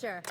Sure.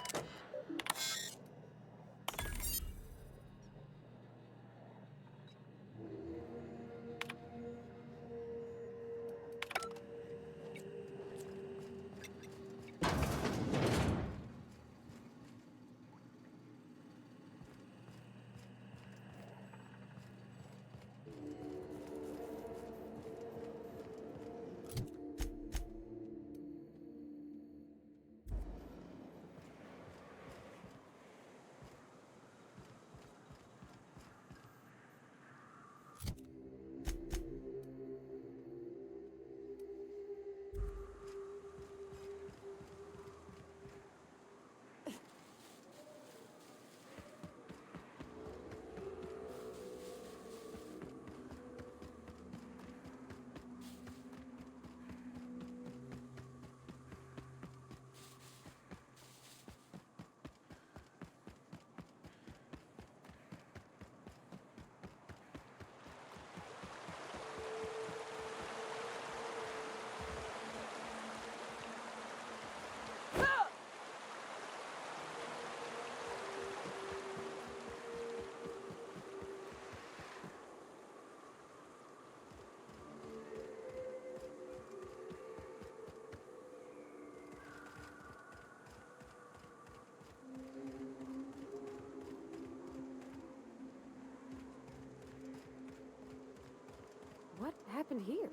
What happened here?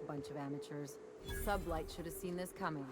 Bunch of amateurs. Sublight should have seen this coming.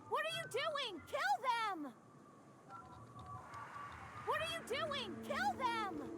What are you doing? Kill them! What are you doing? Kill them!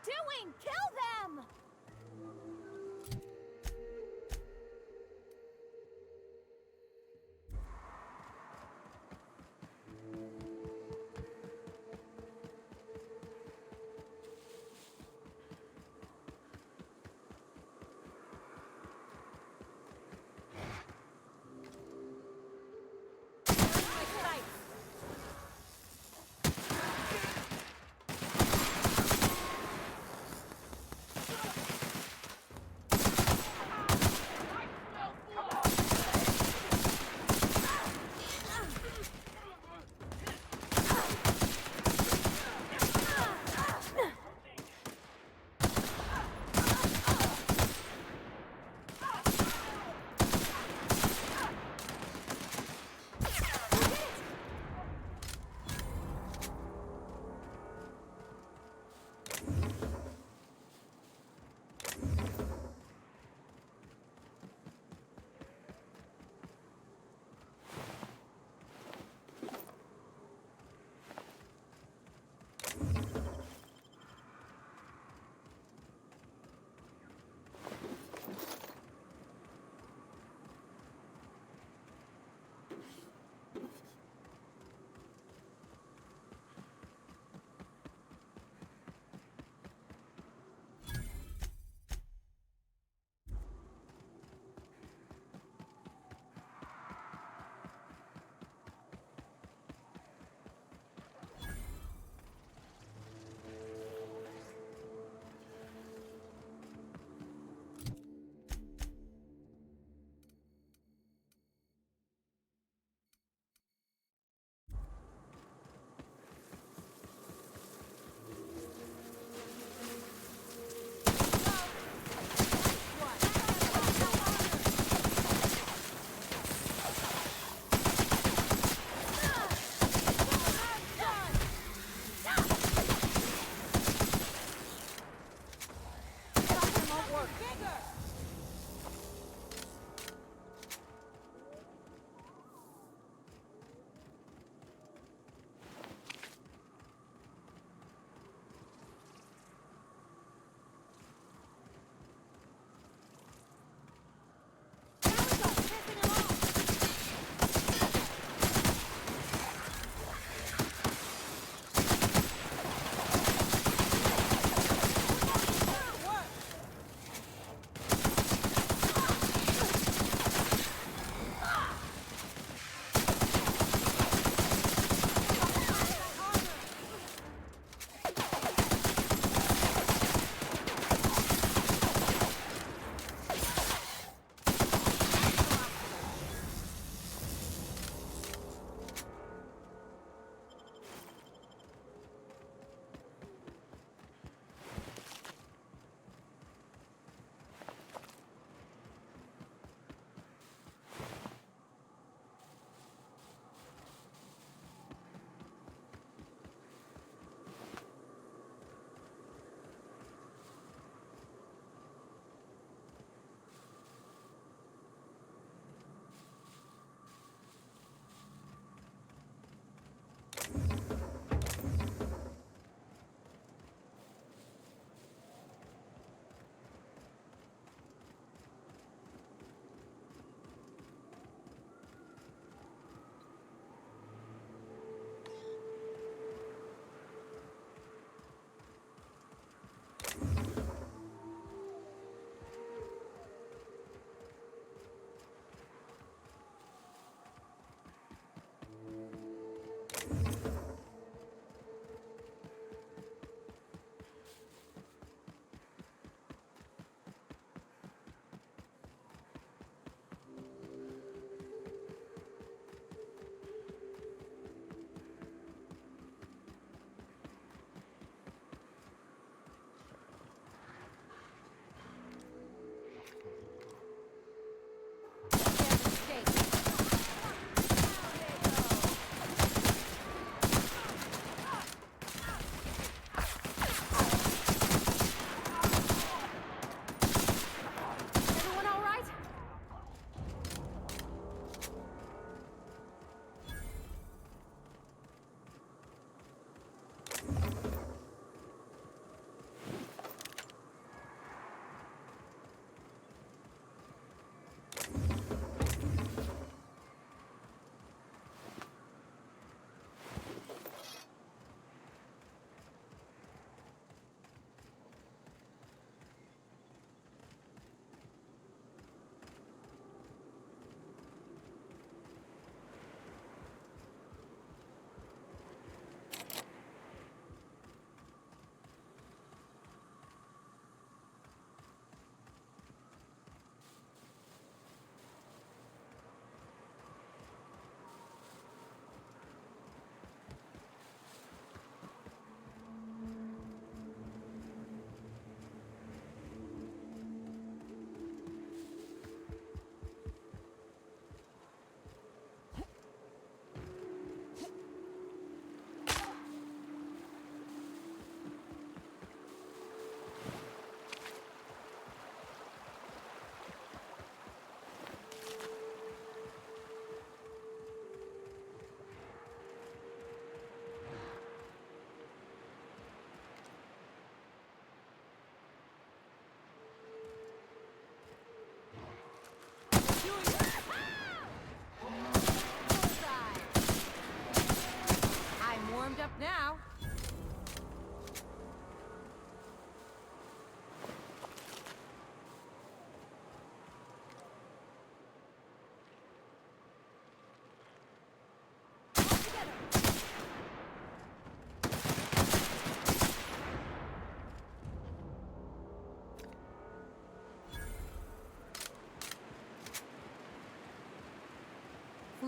doing? Kill them!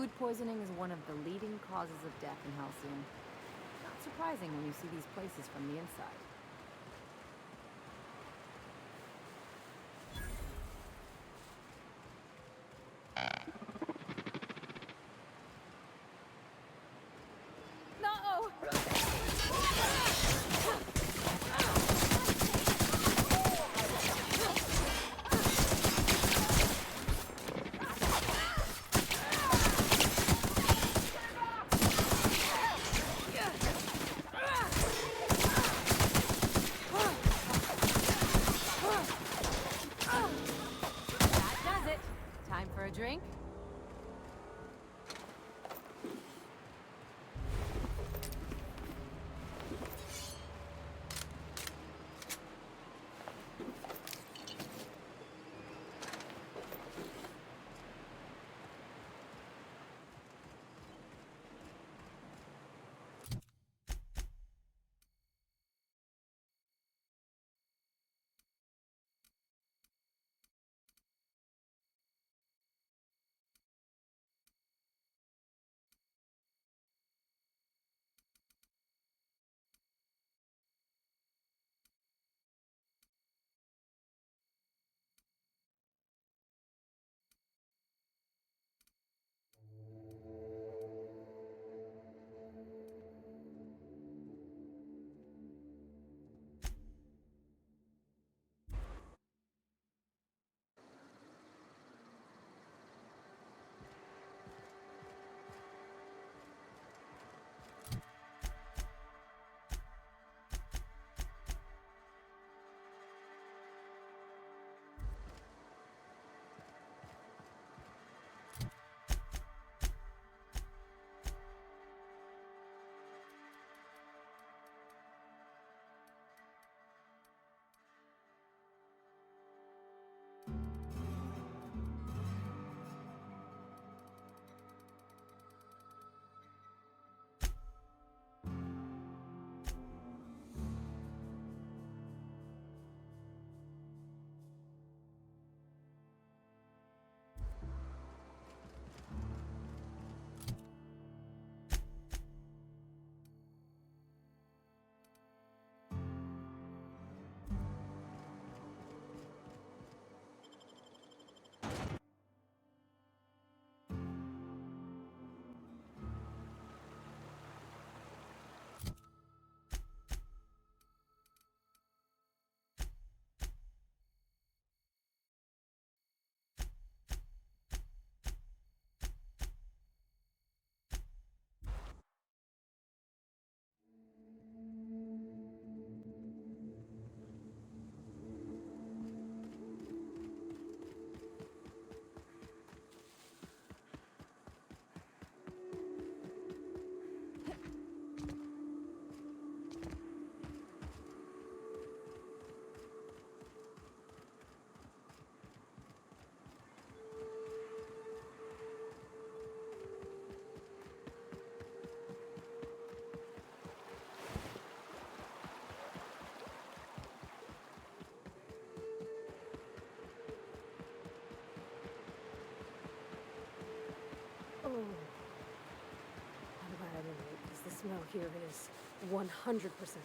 Food poisoning is one of the leading causes of death in Halcyon. Not surprising when you see these places from the inside. Drink? Oh. I'm glad I didn't wait, because the smell here is 100%.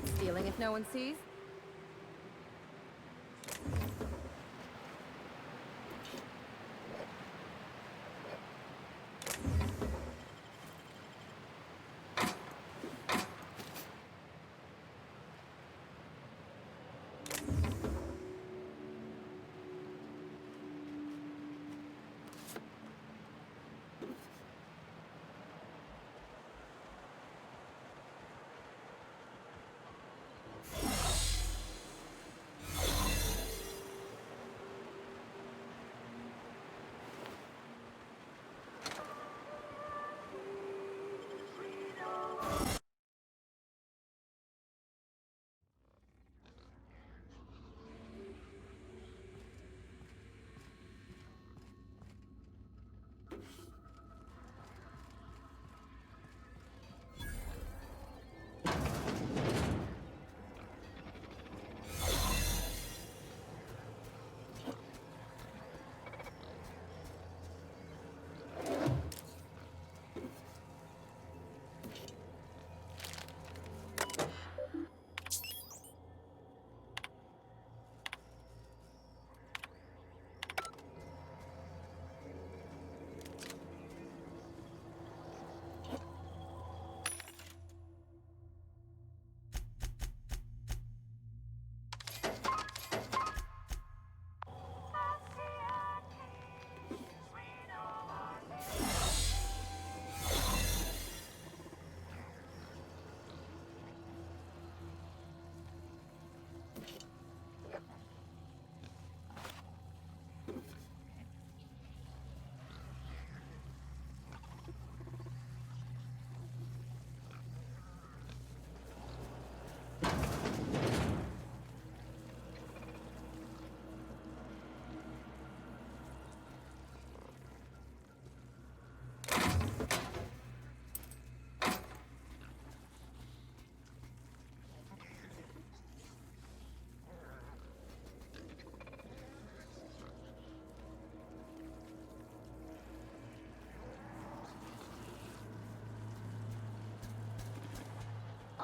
Stealing if no one sees?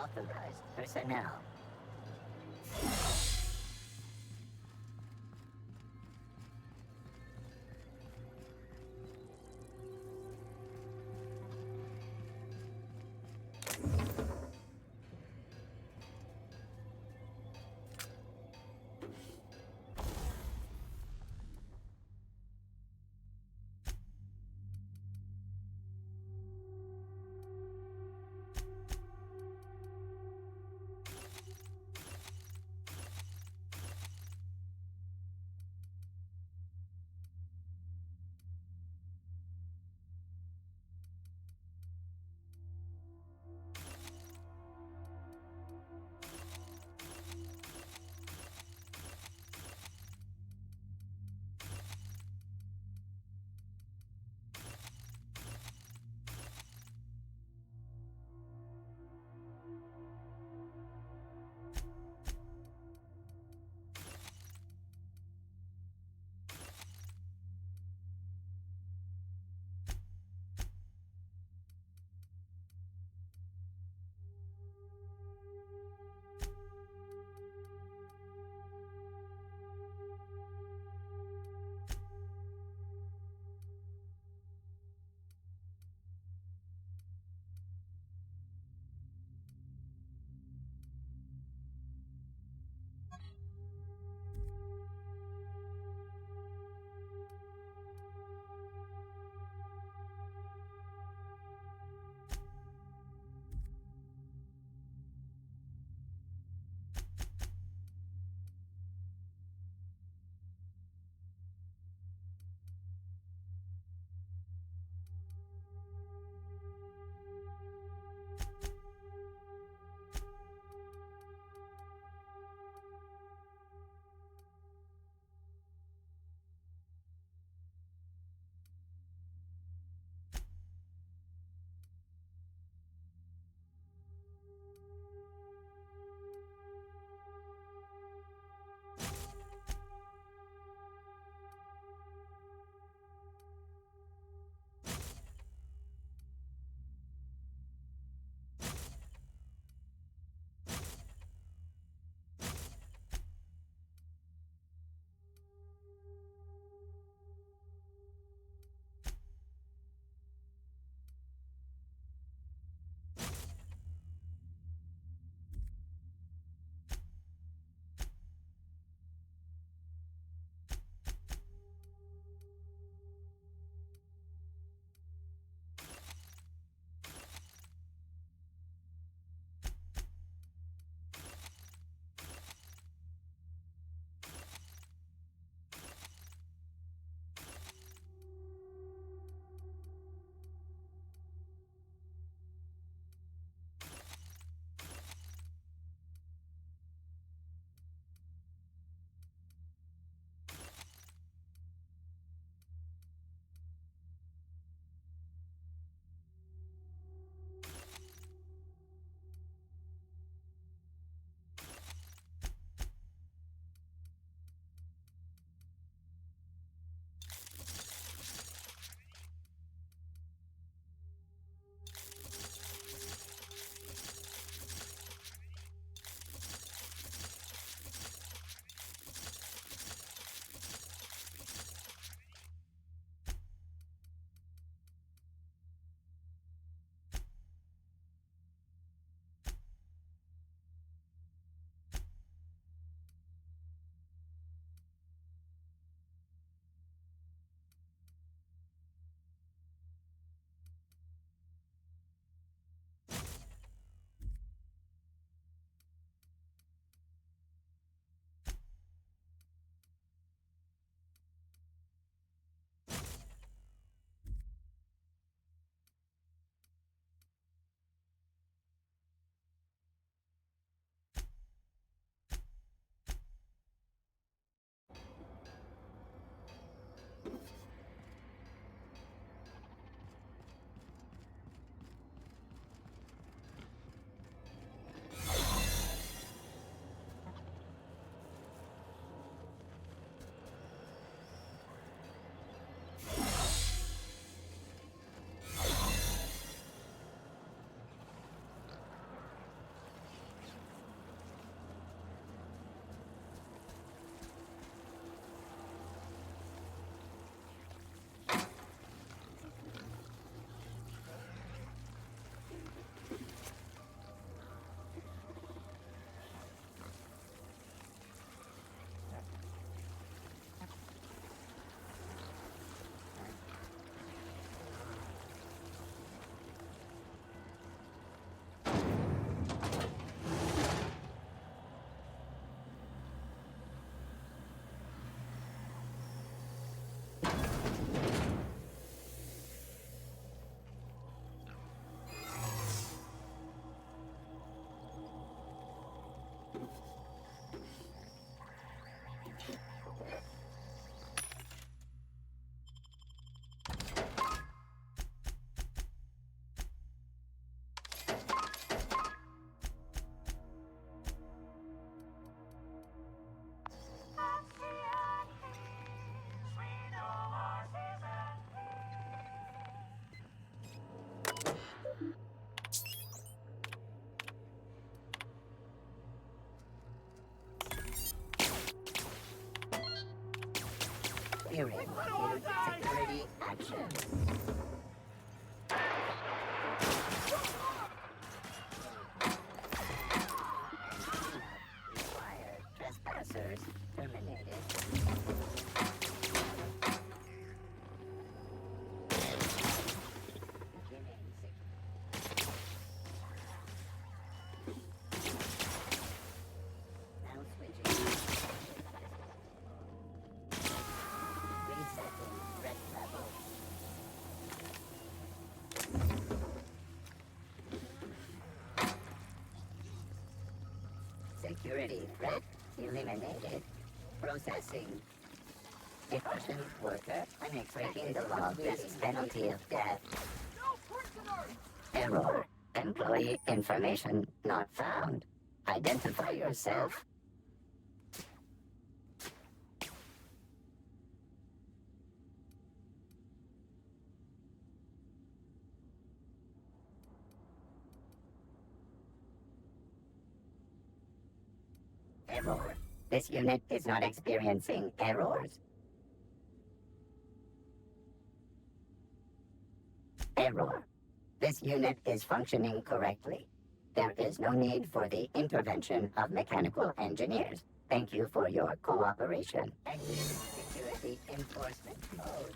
Authorized personnel. Fearing security action. Required trespassers terminated. Now switching. Resetting threat level. Security threat eliminated. Processing. Departure worker clinic breaking the law risks penalty of death. Error. Employee information not found. Identify yourself. Error. This unit is not experiencing errors. Error. This unit is functioning correctly. There is no need for the intervention of mechanical engineers. Thank you for your cooperation. Exit security enforcement mode.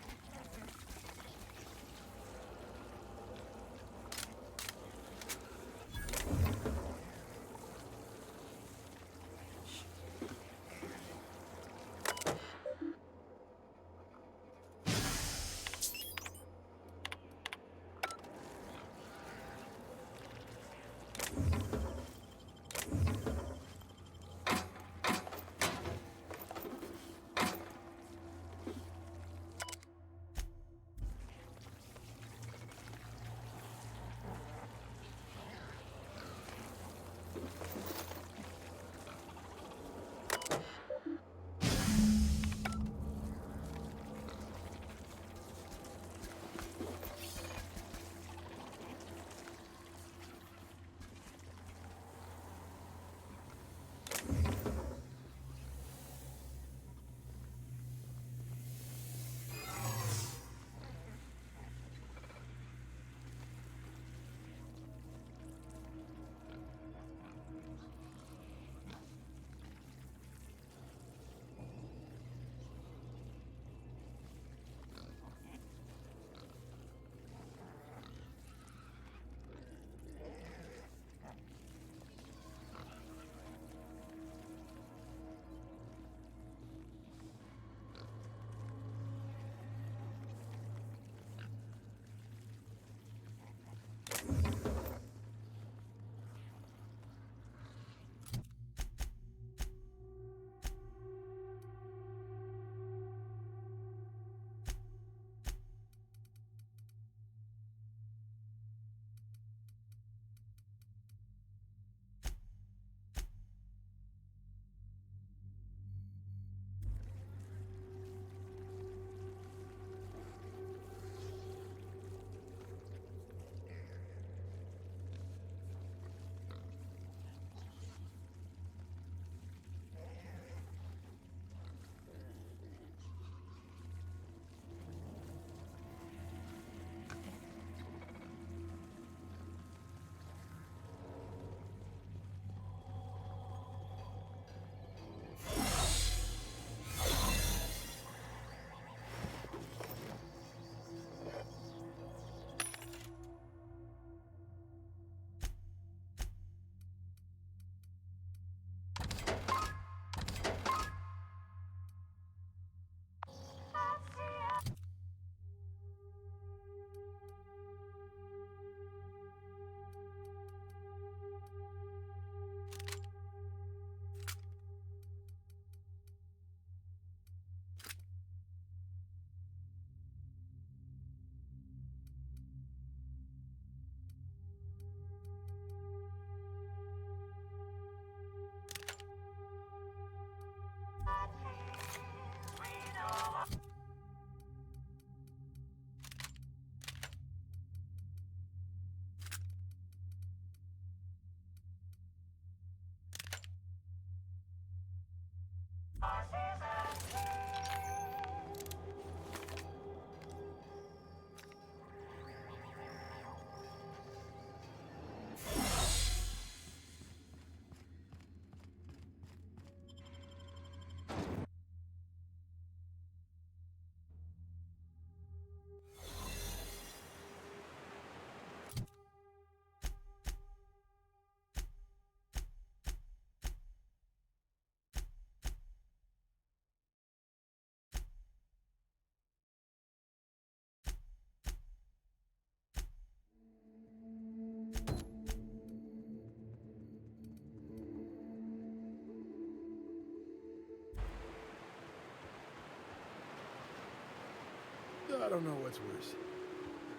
I don't know what's worse.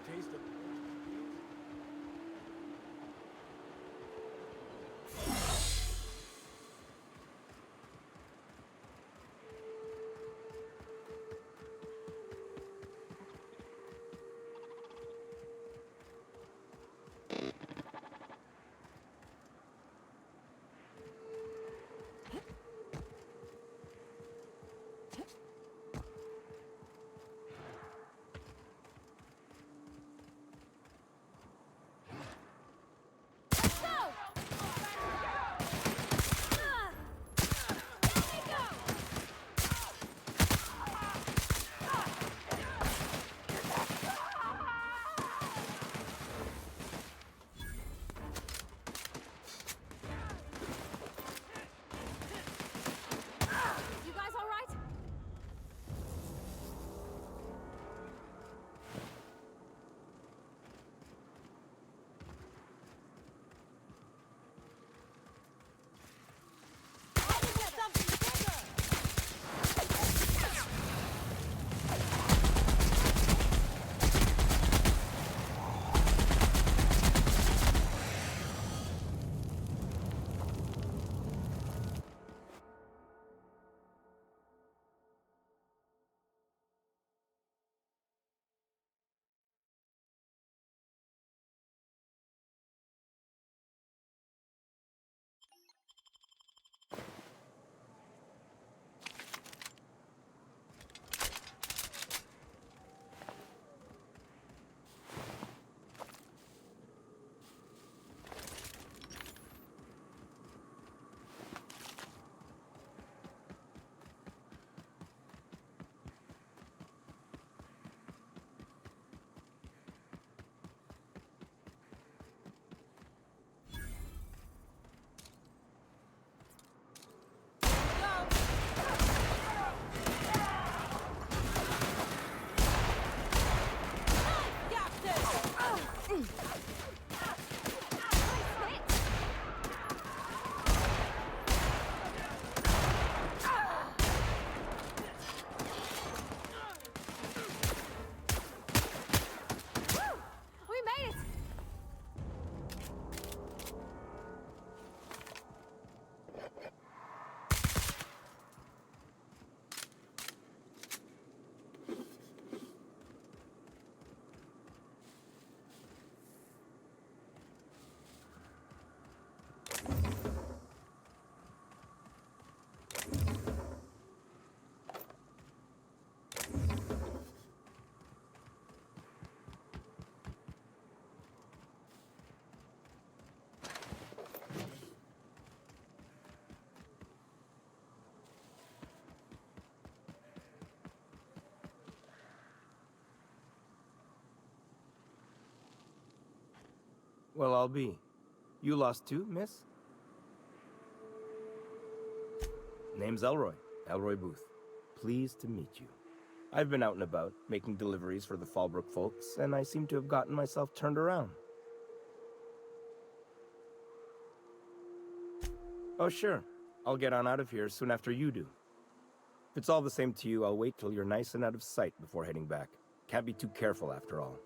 The taste of You guys all right? We made it! Well, I'll be. You lost too, miss? Name's Elroy. Elroy Booth. Pleased to meet you. I've been out and about, making deliveries for the Fallbrook folks, and I seem to have gotten myself turned around. Oh, sure. I'll get on out of here soon after you do. If it's all the same to you, I'll wait till you're nice and out of sight before heading back. Can't be too careful after all.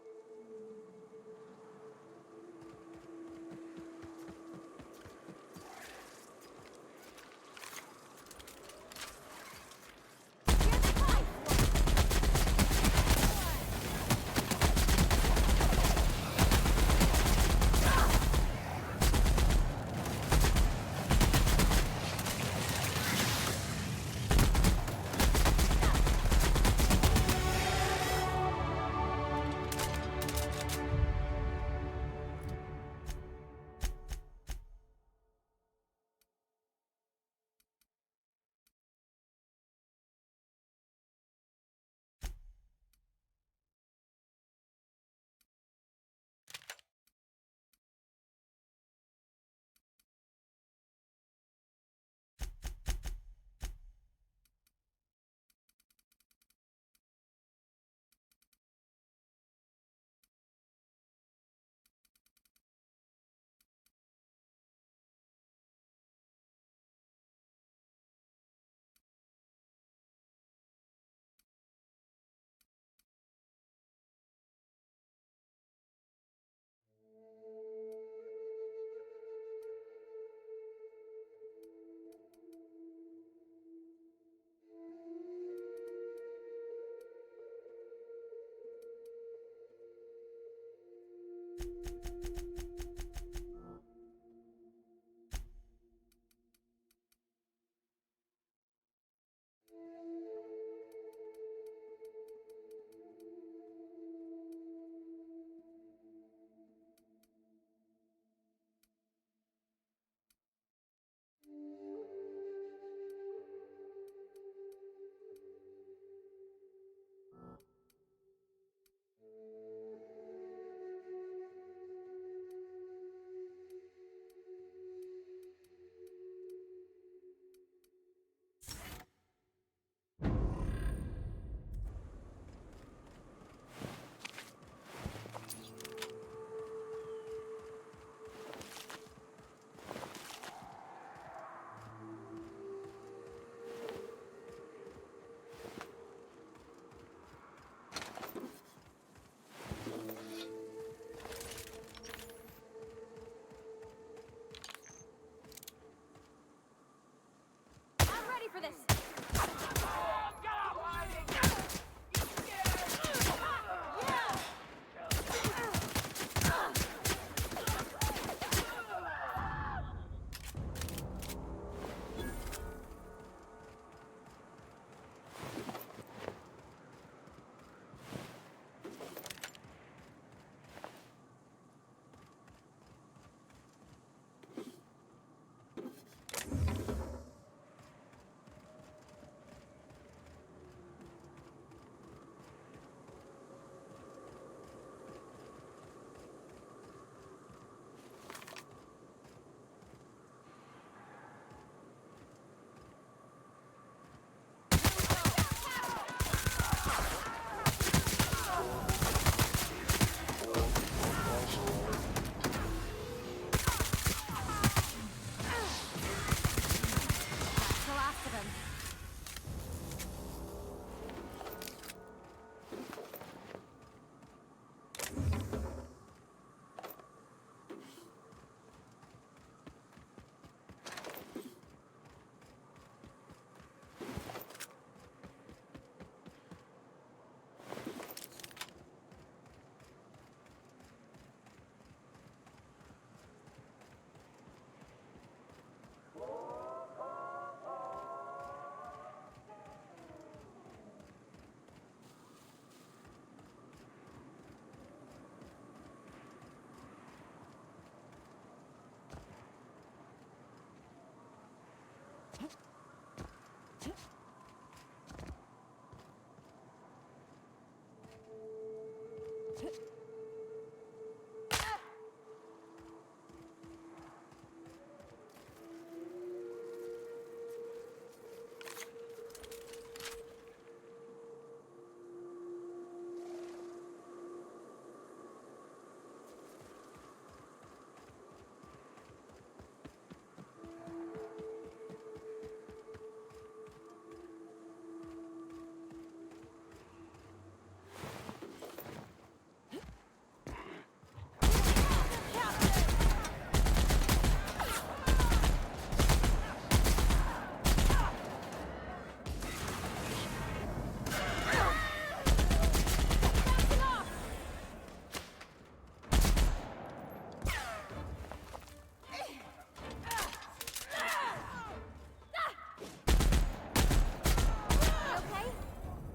Okay?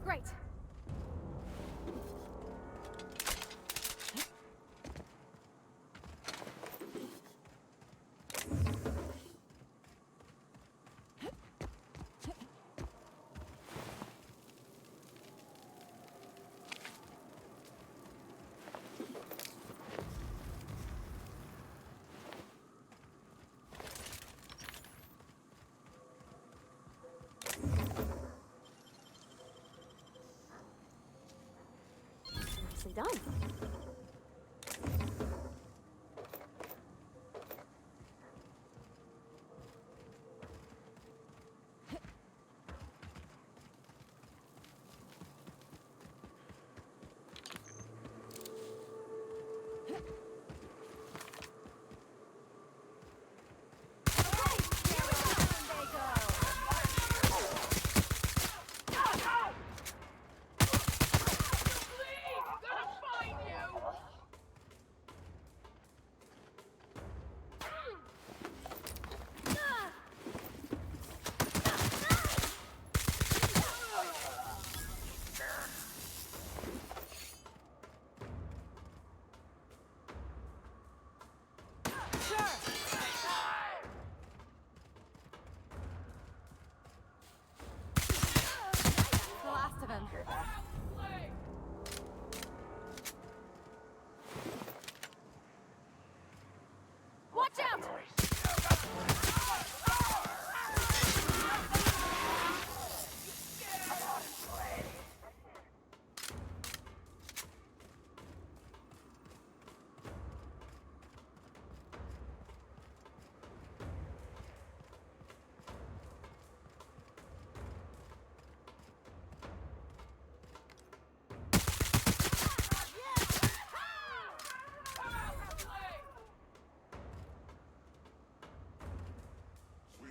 Great. Nicely done. The last of him. Watch out!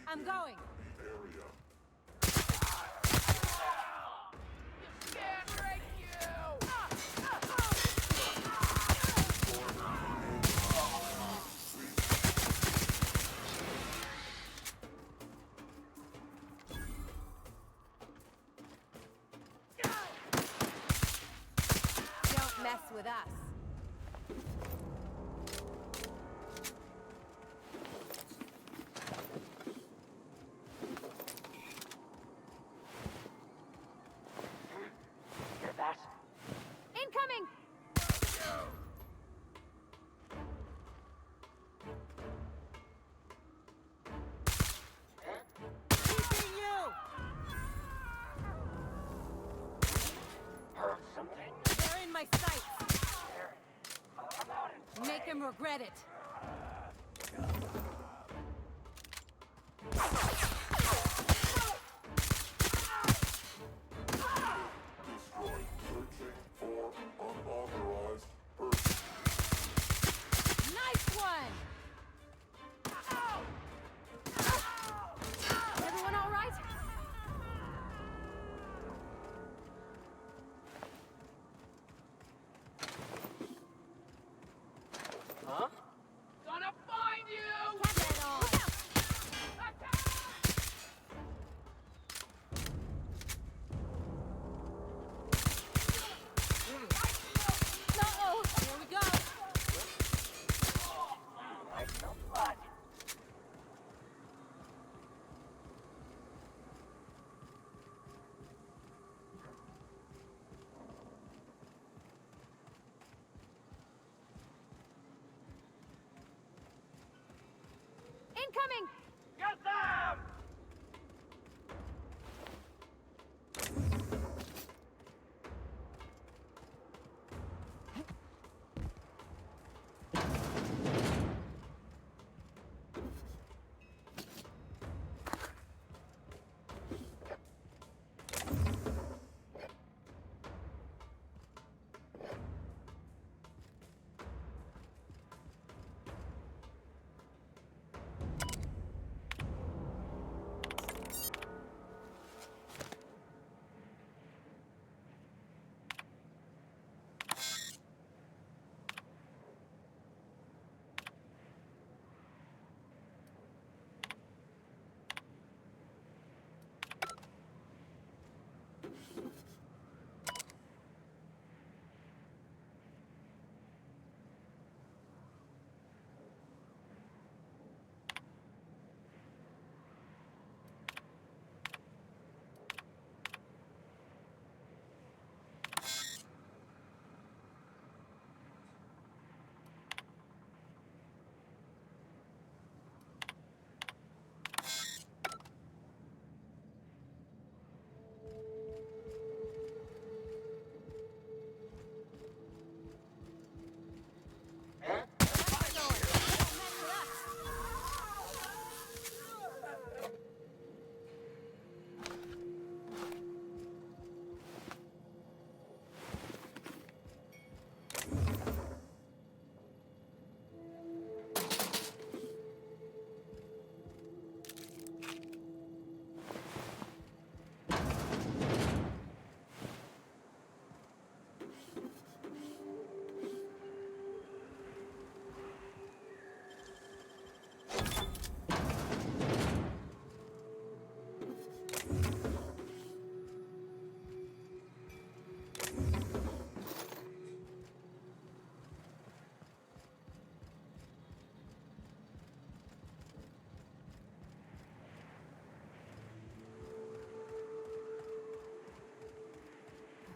I'm going. Don't mess with us. Incoming! They're in my sights. Make him regret it. Nice one! Everyone all right? Huh? coming! Get them!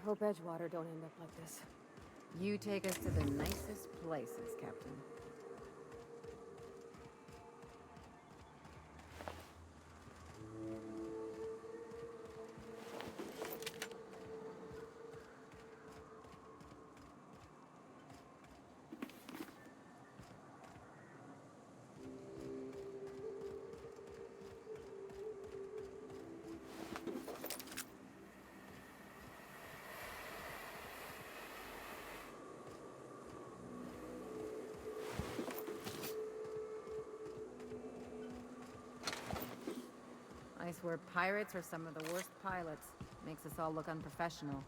I hope Edgewater don't end up like this. You take us to the nicest places, Captain. I swear pirates are some of the worst pilots. Makes us all look unprofessional.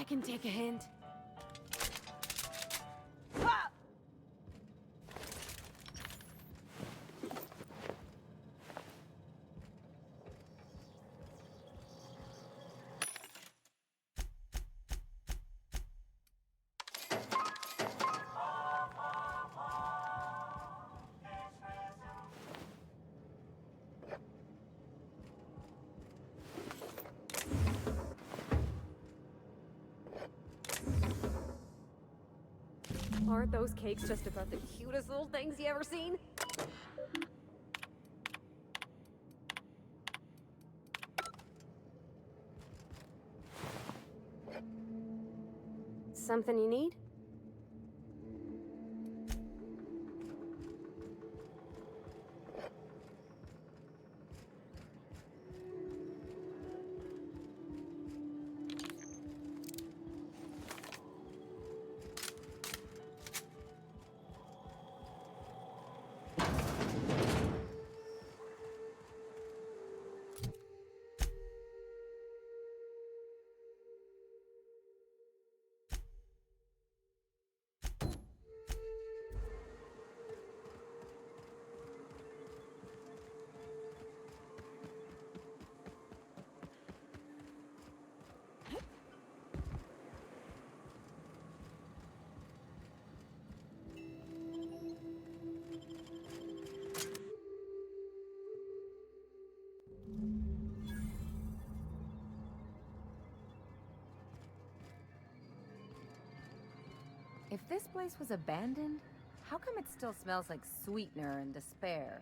can take a hint. Aren't those cakes just about the cutest little things you ever seen? Something you need? If this place was abandoned, how come it still smells like sweetener and despair?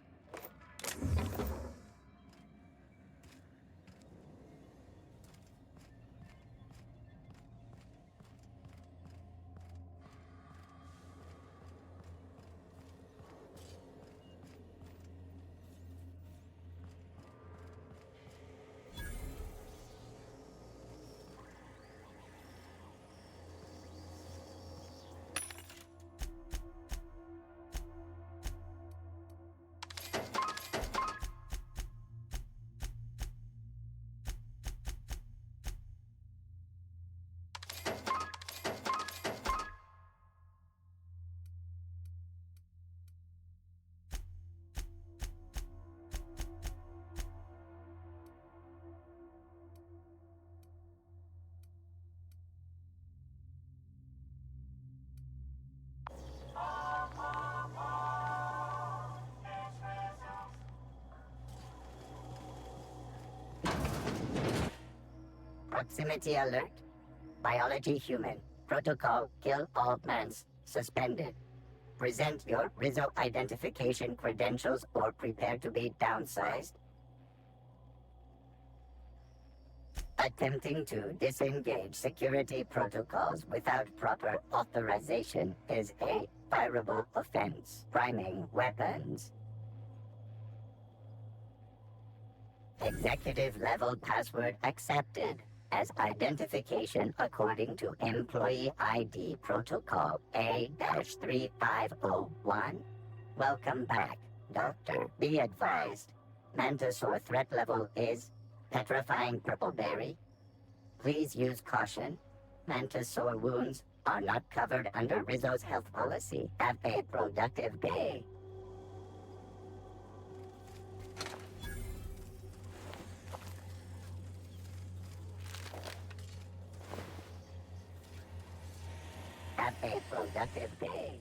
Proximity alert. Biology human. Protocol kill all plants. Suspended. Present your Rizzo identification credentials or prepare to be downsized. Attempting to disengage security protocols without proper authorization is a fireable offense. Priming weapons. Executive level password accepted as identification according to Employee ID Protocol A-3501. Welcome back, Doctor. Be advised, Mantisaur threat level is petrifying purpleberry. Please use caution. Mantisaur wounds are not covered under Rizzo's health policy. Have a productive day. Have a productive day.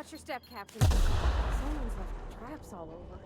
Watch your step, Captain. Someone's left traps all over.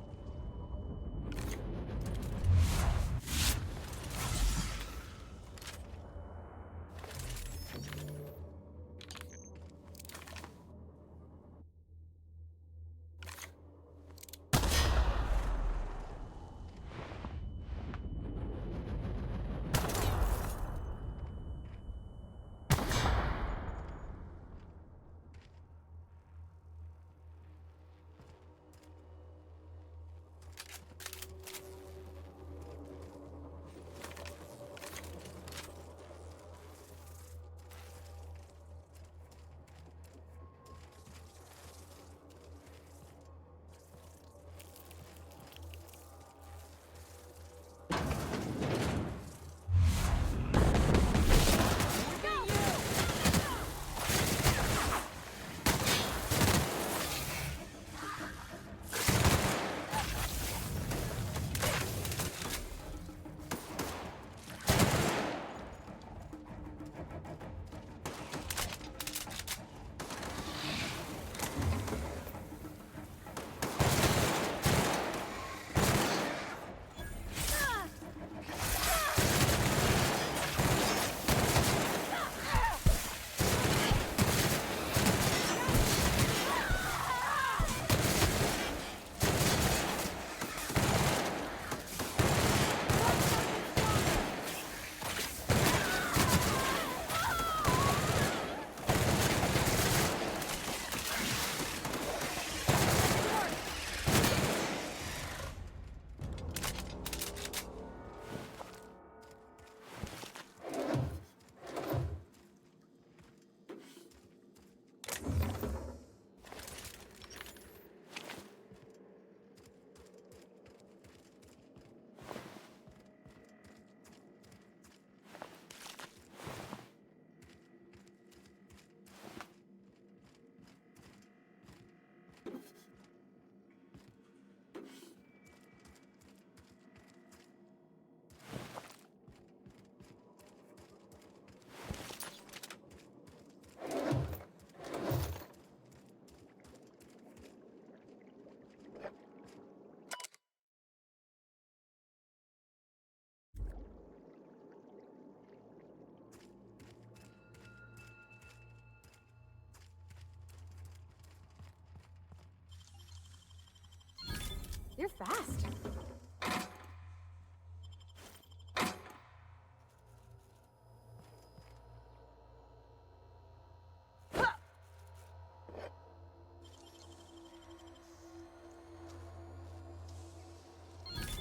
You're fast.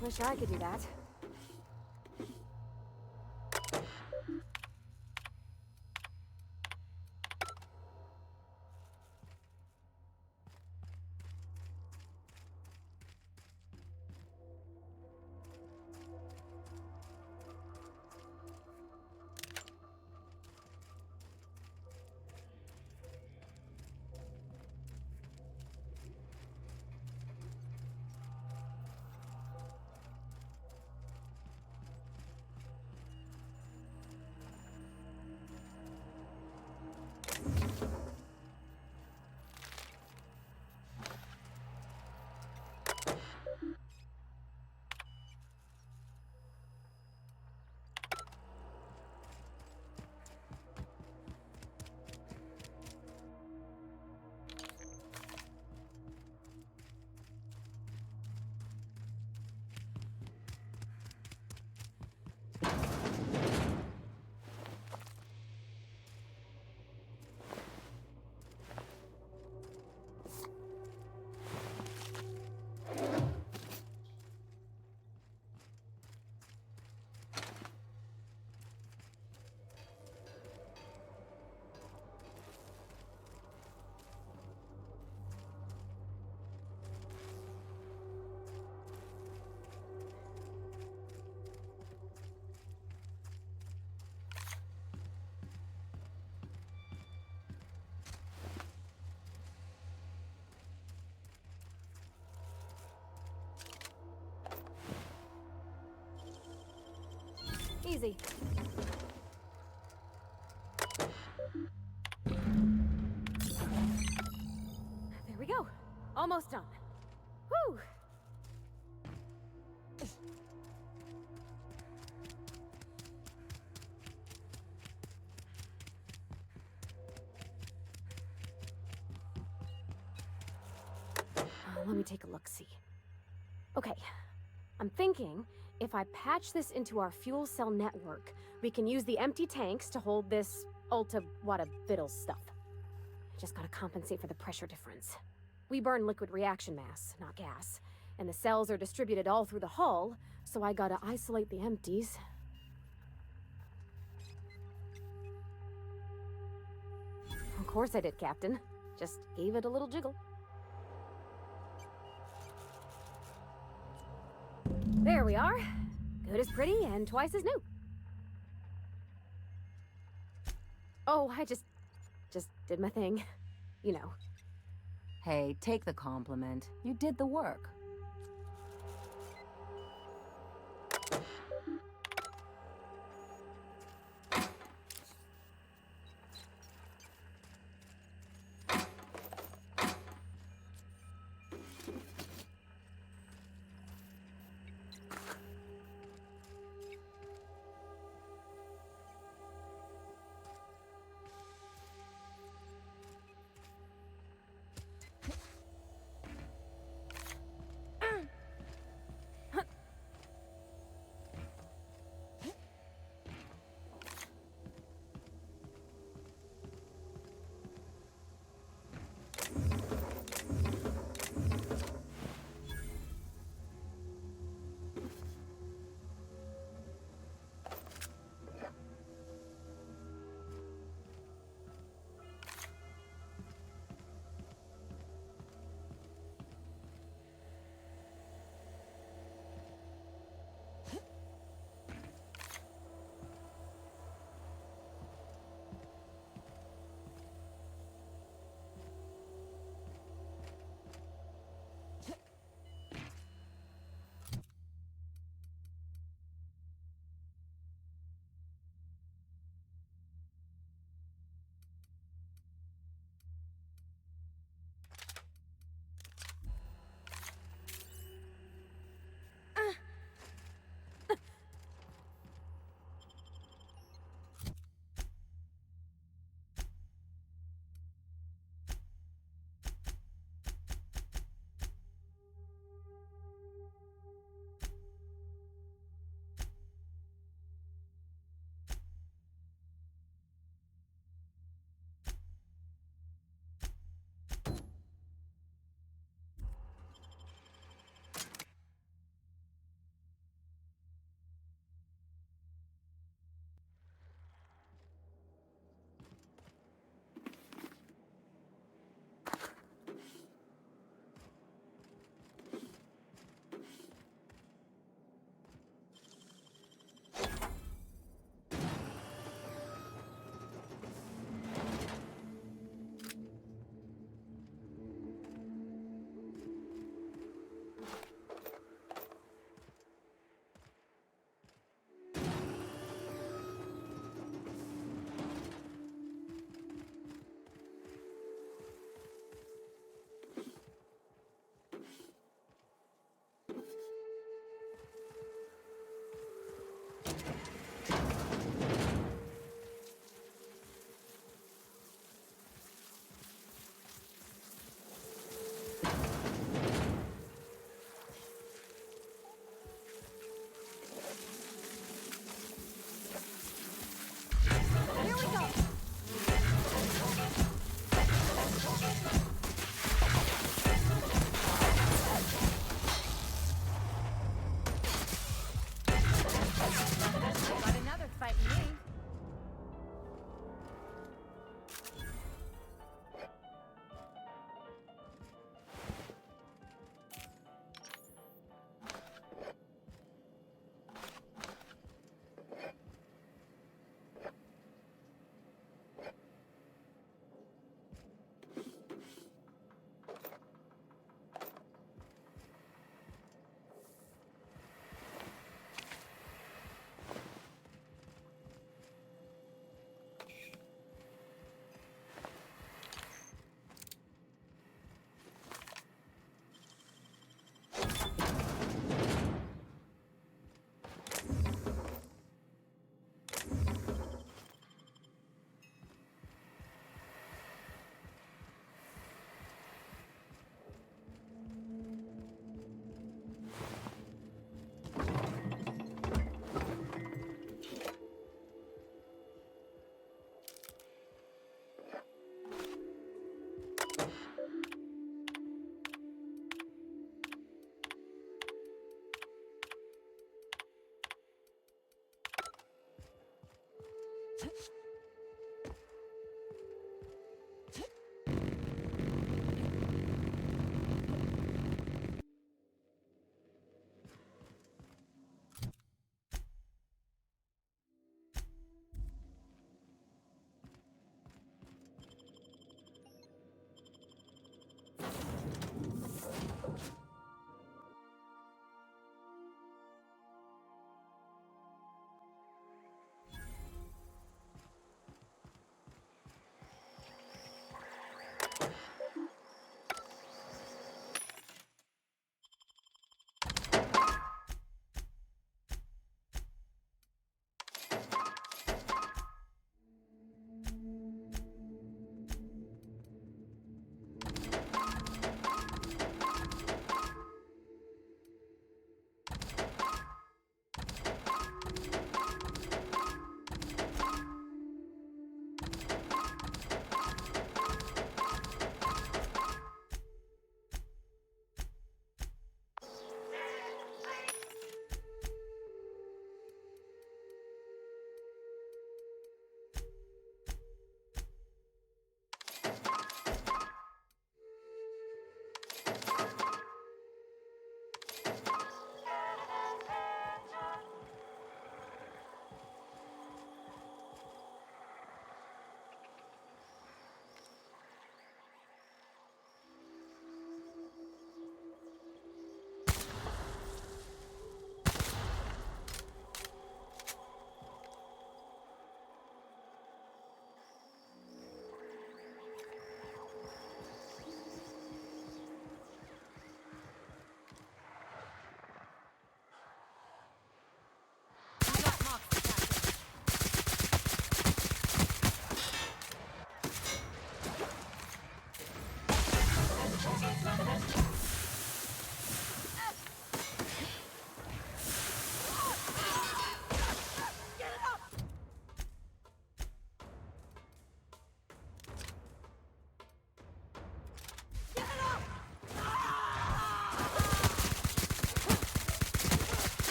Wish I could do that. Easy. Almost done. Whew! Let me take a look-see. Okay, I'm thinking if I patch this into our fuel cell network, we can use the empty tanks to hold this ulta-wada-biddle stuff. Just gotta compensate for the pressure difference. We burn liquid reaction mass, not gas, and the cells are distributed all through the hull, so I gotta isolate the empties. Of course I did, Captain. Just gave it a little jiggle. There we are. Good as pretty and twice as new. Oh, I just did my thing. You know. Hey, take the compliment. You did the work.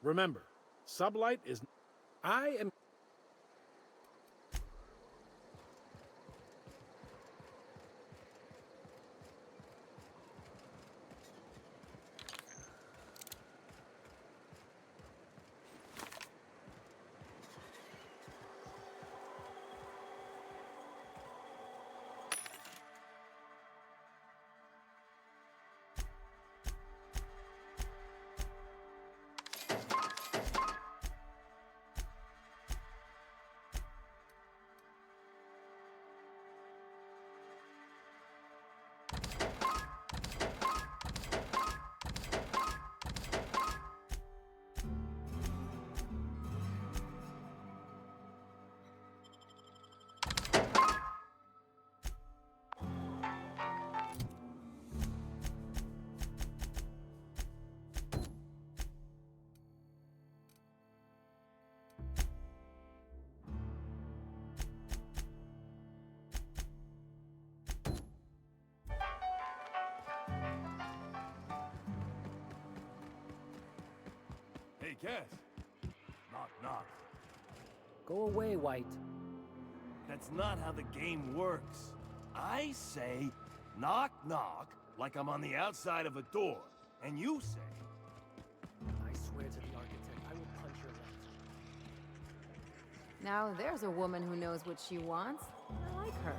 Remember, sublight is... I am... Hey, Cass. Knock, knock. Go away, White. That's not how the game works. I say, knock, knock, like I'm on the outside of a door. And you say... I swear to the architect, I will punch your light. Now there's a woman who knows what she wants. I like her.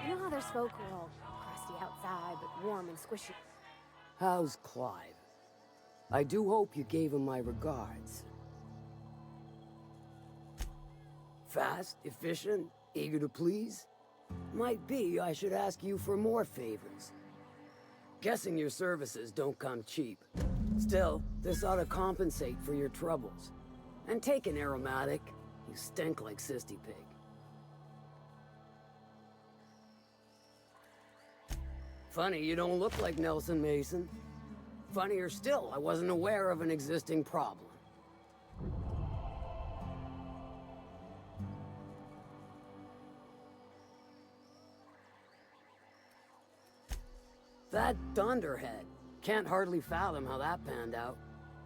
You know how there's folk who are all crusty outside, but warm and squishy? How's Clive? I do hope you gave him my regards. Fast, efficient, eager to please? Might be I should ask you for more favors. Guessing your services don't come cheap. Still, this ought to compensate for your troubles. And take an aromatic. You stink like Sisty Pig. Funny you don't look like Nelson Mason. Funnier still, I wasn't aware of an existing problem. That Dunderhead. Can't hardly fathom how that panned out.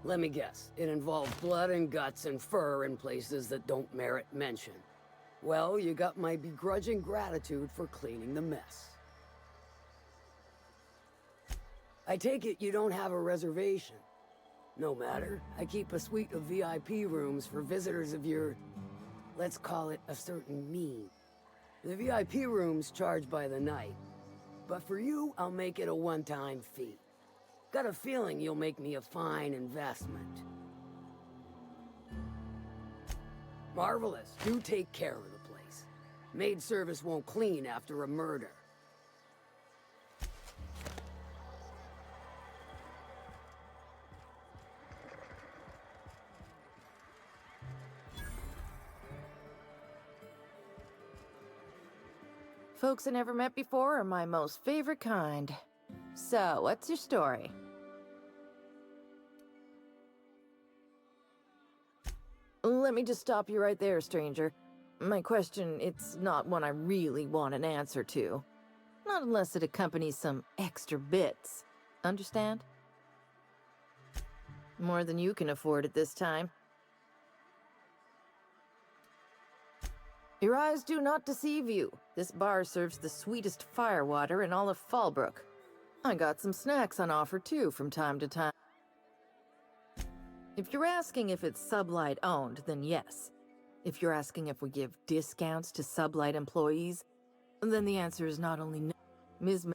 Let me guess, it involved blood and guts and fur in places that don't merit mention. Well, you got my begrudging gratitude for cleaning the mess. I take it you don't have a reservation. No matter, I keep a suite of VIP rooms for visitors of your... let's call it a certain mean. The VIP rooms charge by the night. But for you, I'll make it a one-time fee. Got a feeling you'll make me a fine investment. Marvelous. Do take care of the place. Maid service won't clean after a murder. Folks I never met before are my most favorite kind. So, what's your story? Let me just stop you right there, stranger. My question, it's not one I really want an answer to. Not unless it accompanies some extra bits. Understand? More than you can afford at this time. Your eyes do not deceive you. This bar serves the sweetest firewater in all of Fallbrook. I got some snacks on offer too from time to time. If you're asking if it's Sublight owned, then yes. If you're asking if we give discounts to Sublight employees, then the answer is not only no. Ms.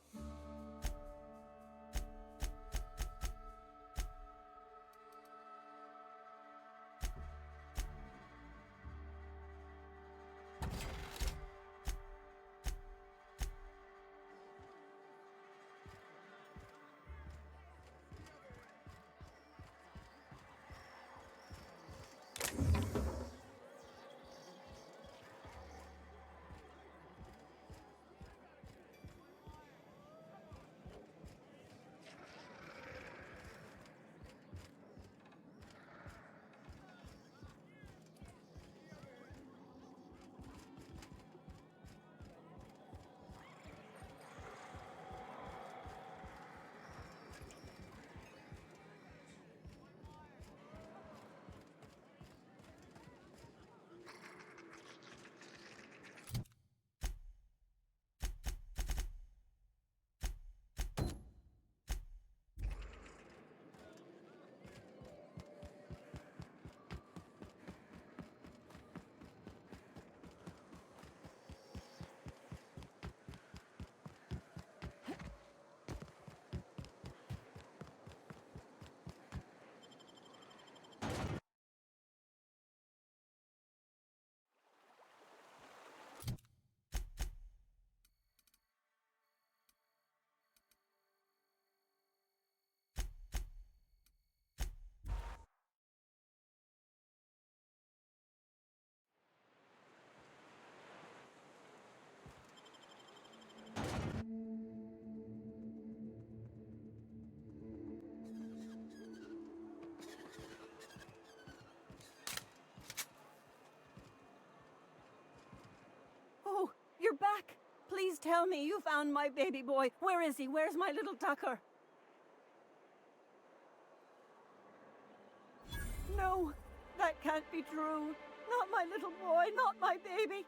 tell me you found my baby boy. Where is he? Where's my little Tucker? No, that can't be true. Not my little boy, not my baby.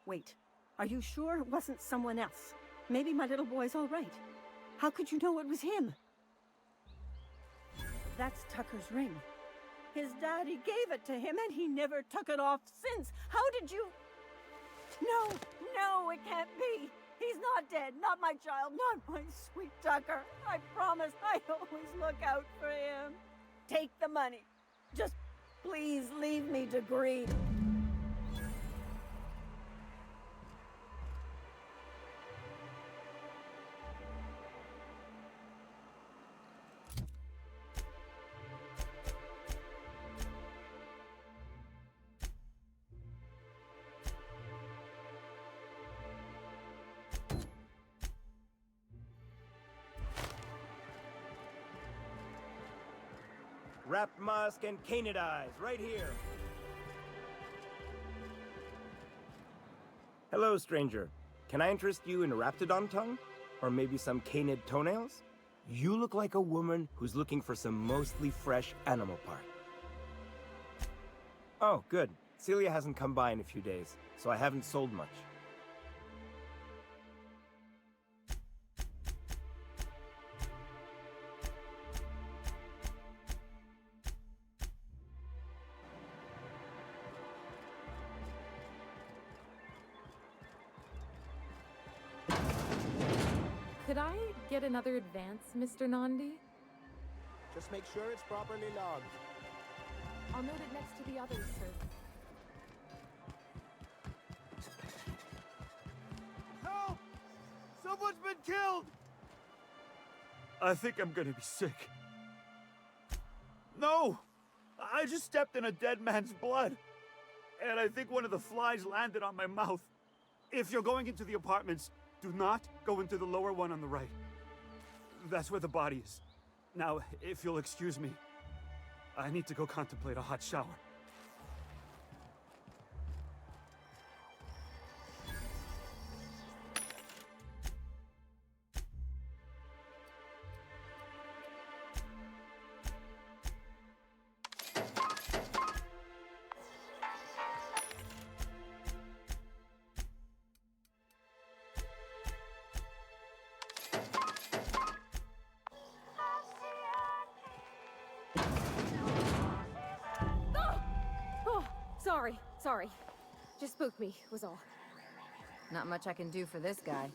Wait, are you sure it wasn't someone else? Maybe my little boy's all right. How could you know it was him? That's Tucker's ring. His daddy gave it to him and he never took it off since. How did you... No, no, it can't be. He's not dead. Not my child. Not my sweet Tucker. I promise I always look out for him. Take the money. Just please leave me to grieve. Wrapped musk and canid eyes, right here. Hello, stranger. Can I interest you in raptidon tongue? Or maybe some canid toenails? You look like a woman who's looking for some mostly fresh animal part. Oh, good. Celia hasn't come by in a few days, so I haven't sold much. Could I get another advance, Mr. Nandi? Just make sure it's properly logged. I'll note it next to the others, sir. Help! Someone's been killed! I think I'm gonna be sick. No! I just stepped in a dead man's blood. And I think one of the flies landed on my mouth. If you're going into the apartments, do not go into the lower one on the right. That's where the body is. Now, if you'll excuse me, I need to go contemplate a hot shower. Sorry. Just spooked me, was all. Not much I can do for this guy.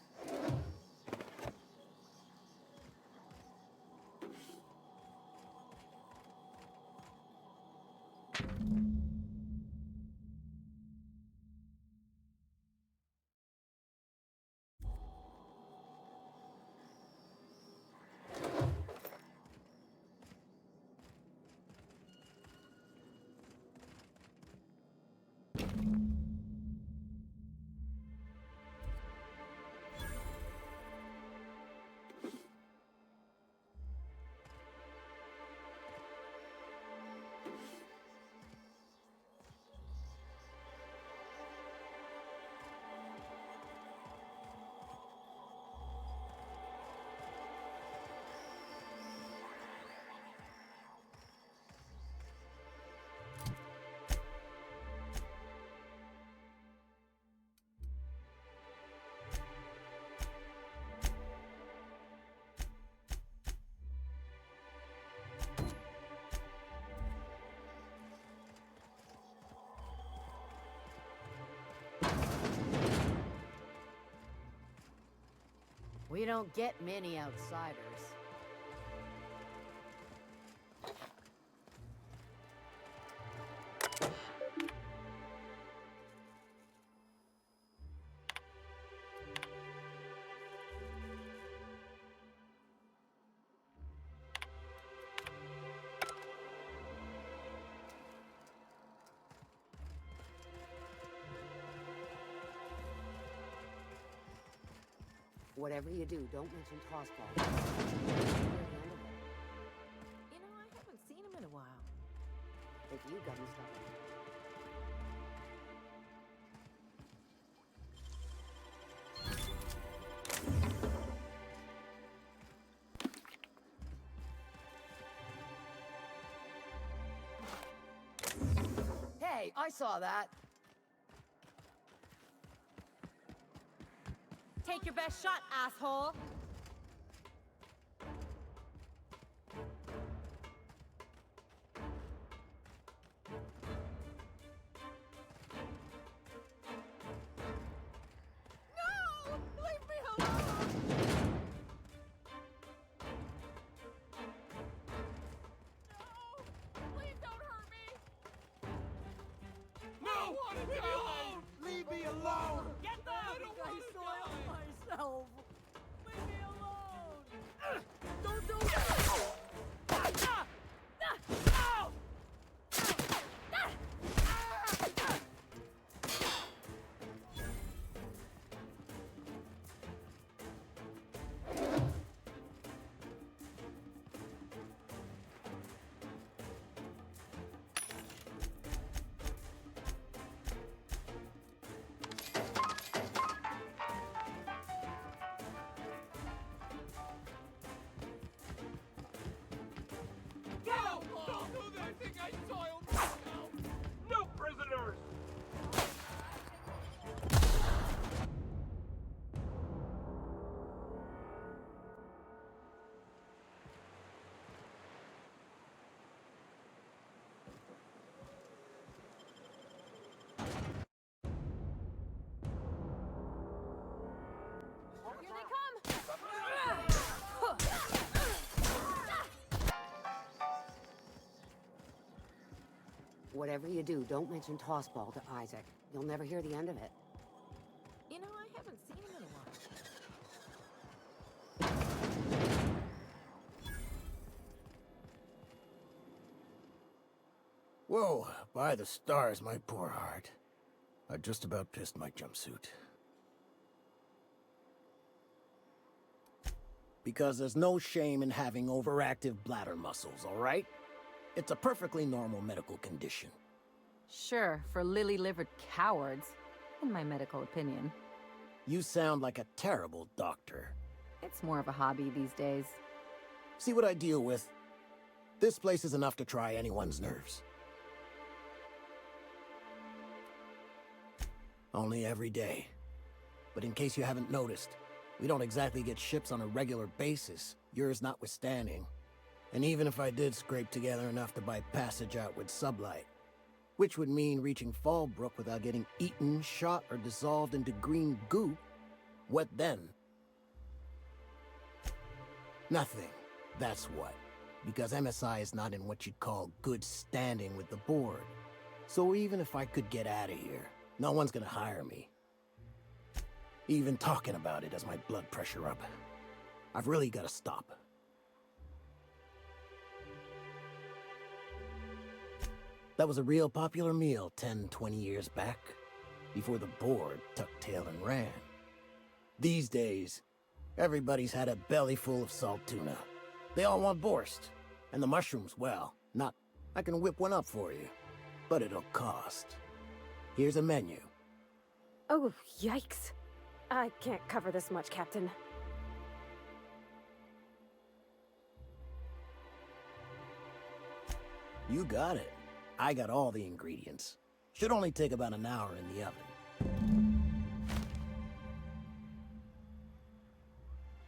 We don't get many outsiders. Whatever you do, don't mention tossball. You know, I haven't seen him in a while. If you got him stuck. Hey, I saw that. Take your best shot, asshole! No! Leave me alone! No! Please don't hurt me! No! I want to die! Leave me alone! Get them! I soiled myself! Leave me alone! Don't do it! Don't do that! I think I soiled myself! No prisoners! Here they come! Whatever you do, don't mention tossball to Isaac. You'll never hear the end of it. You know, I haven't seen him in a while. Whoa, by the stars, my poor heart. I just about pissed my jumpsuit. Because there's no shame in having overactive bladder muscles, all right? It's a perfectly normal medical condition. Sure, for lily-livered cowards, in my medical opinion. You sound like a terrible doctor. It's more of a hobby these days. See what I deal with? This place is enough to try anyone's nerves. Only every day. But in case you haven't noticed, we don't exactly get ships on a regular basis, yours notwithstanding. And even if I did scrape together enough to buy passage out with sublight, which would mean reaching Fallbrook without getting eaten, shot, or dissolved into green goop, what then? Nothing, that's what. Because MSI is not in what you'd call good standing with the board. So even if I could get out of here, no one's gonna hire me. Even talking about it has my blood pressure up. I've really gotta stop. That was a real popular meal 10, 20 years back, before the board tucked tail and ran. These days, everybody's had a belly full of salt tuna. They all want borscht. And the mushrooms, well, not. I can whip one up for you, but it'll cost. Here's a menu. Oh, yikes. I can't cover this much, Captain. You got it. I got all the ingredients. Should only take about an hour in the oven.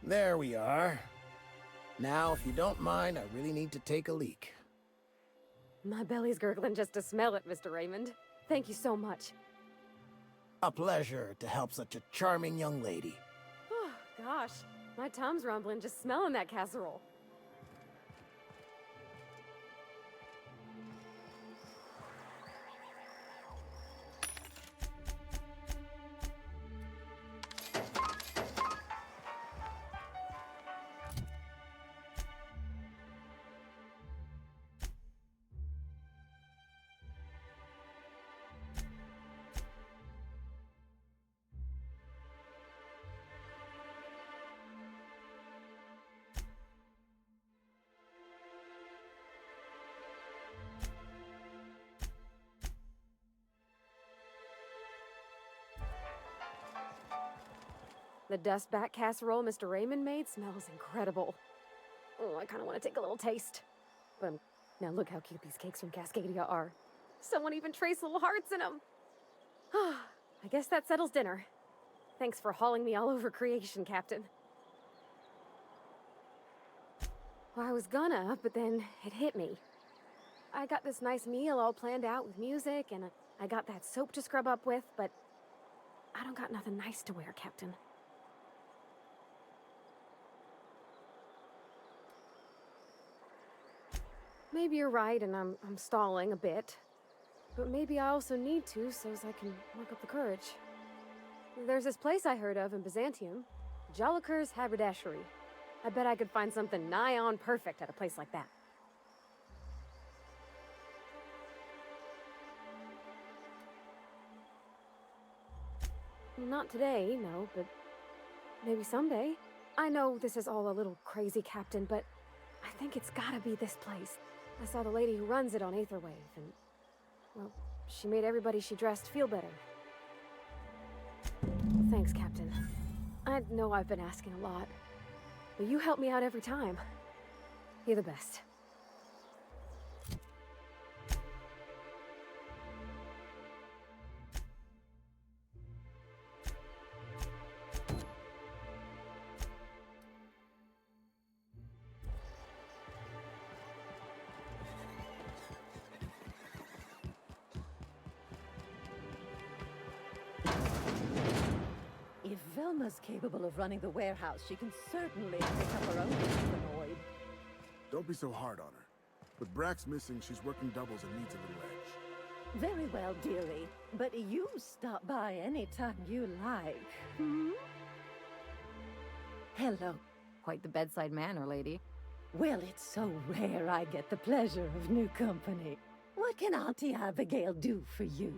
There we are. Now, if you don't mind, I really need to take a leak. My belly's gurgling just to smell it, Mr. Raymond. Thank you so much. A pleasure to help such a charming young lady. Oh, gosh. My tum's rumbling just smelling that casserole. The dustback casserole Mr. Raymond made smells incredible. Oh, I kind of want to take a little taste. But now look how cute these cakes from Cascadia are. Someone even traced little hearts in them. I guess that settles dinner. Thanks for hauling me all over creation, Captain. Well, I was gonna, but then it hit me. I got this nice meal all planned out with music, and I got that soap to scrub up with, but I don't got nothing nice to wear, Captain. Maybe you're right, and I'm stalling a bit. But maybe I also need to, so as I can work up the courage. There's this place I heard of in Byzantium, Joliker's Haberdashery. I bet I could find something nigh on perfect at a place like that. Not today, no, but maybe someday. I know this is all a little crazy, Captain, but I think it's gotta be this place. I saw the lady who runs it on Aetherwave, and, well, she made everybody she dressed feel better. Thanks, Captain. I know I've been asking a lot, but you help me out every time. You're the best. If Velma's capable of running the warehouse, she can certainly pick up her own humanoid. Don't be so hard on her. With Brack's missing, she's working doubles and needs a little edge. Very well, dearie. But you stop by anytime you like. Hmm? Hello. Quite the bedside manner, lady. Well, it's so rare I get the pleasure of new company. What can Auntie Abigail do for you?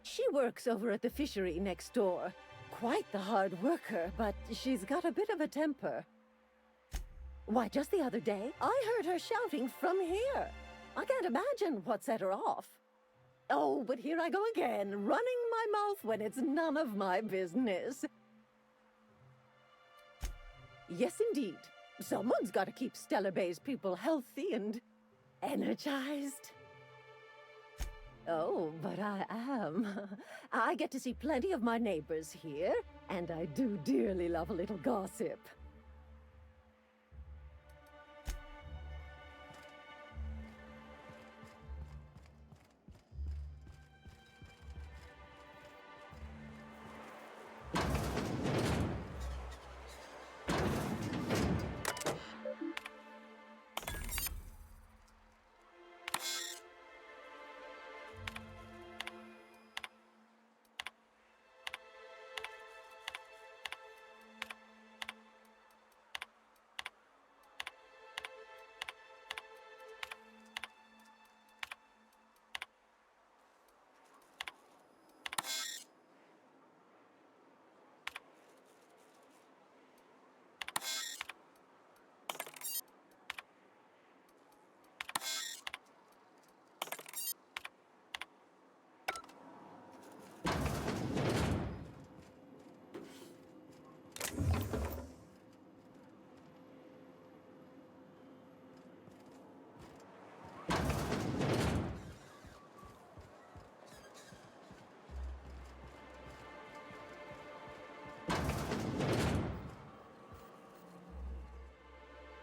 She works over at the fishery next door. Quite the hard worker, but she's got a bit of a temper. Why, just the other day, I heard her shouting from here. I can't imagine what set her off. Oh, but here I go again, running my mouth when it's none of my business. Yes, indeed. Someone's got to keep Stellar Bay's people healthy and energized. Oh, but I am. I get to see plenty of my neighbors here, and I do dearly love a little gossip.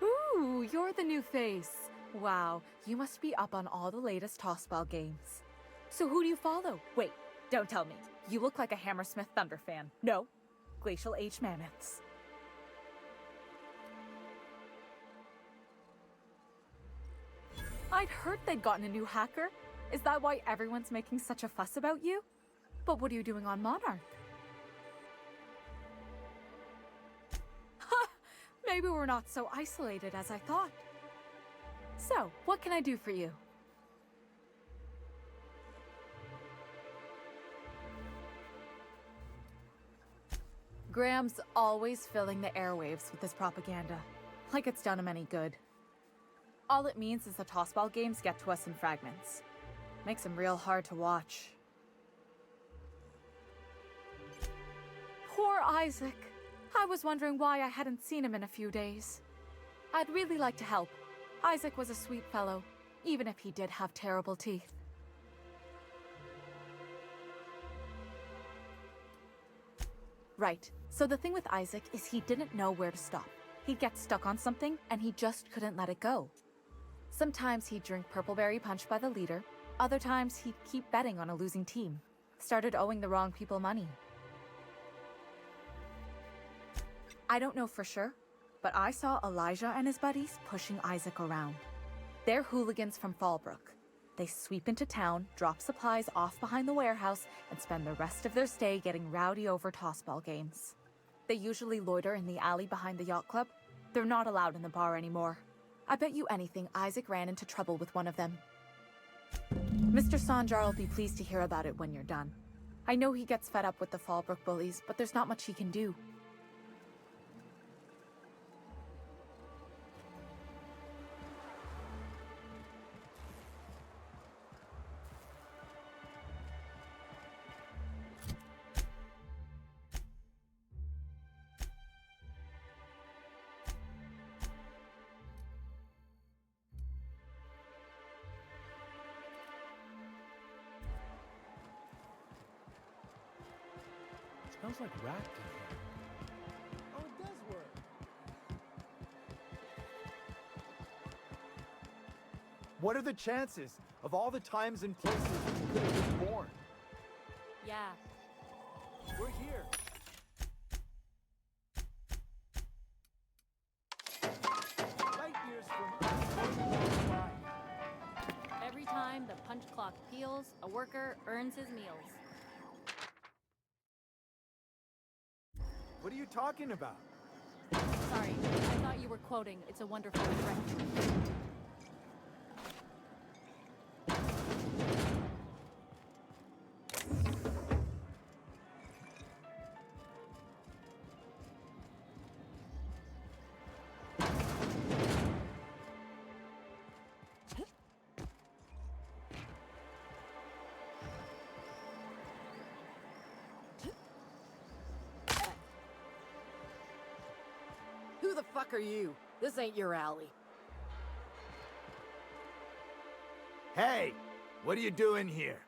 Ooh, you're the new face. Wow, you must be up on all the latest tossball games. So who do you follow? Wait, don't tell me. You look like a Hammersmith Thunder fan. No, Glacial Age Mammoths. I'd heard they'd gotten a new hacker. Is that why everyone's making such a fuss about you? But what are you doing on Monarch? Maybe we're not so isolated as I thought. So, what can I do for you? Graham's always filling the airwaves with his propaganda, like it's done him any good. All it means is the tossball games get to us in fragments. Makes them real hard to watch. Poor Isaac. I was wondering why I hadn't seen him in a few days. I'd really like to help, Isaac was a sweet fellow, even if he did have terrible teeth. Right, so the thing with Isaac is he didn't know where to stop. He'd get stuck on something, and he just couldn't let it go. Sometimes he'd drink Purpleberry Punch by the liter, other times he'd keep betting on a losing team. Started owing the wrong people money. I don't know for sure, but I saw Elijah and his buddies pushing Isaac around. They're hooligans from Fallbrook. They sweep into town, drop supplies off behind the warehouse, and spend the rest of their stay getting rowdy over tossball games. They usually loiter in the alley behind the yacht club. They're not allowed in the bar anymore. I bet you anything Isaac ran into trouble with one of them. Mr. Sanjar will be pleased to hear about it when you're done. I know he gets fed up with the Fallbrook bullies, but there's not much he can do. Smells like rat in here. Oh, it does work. What are the chances of all the times and places you could have been born? Yeah. We're here. Light years from us. Every time the punch clock peals, a worker earns his meals. What are you talking about? Sorry, I thought you were quoting It's a Wonderful Life. Who the fuck are you? This ain't your alley. Hey, what are you doing here?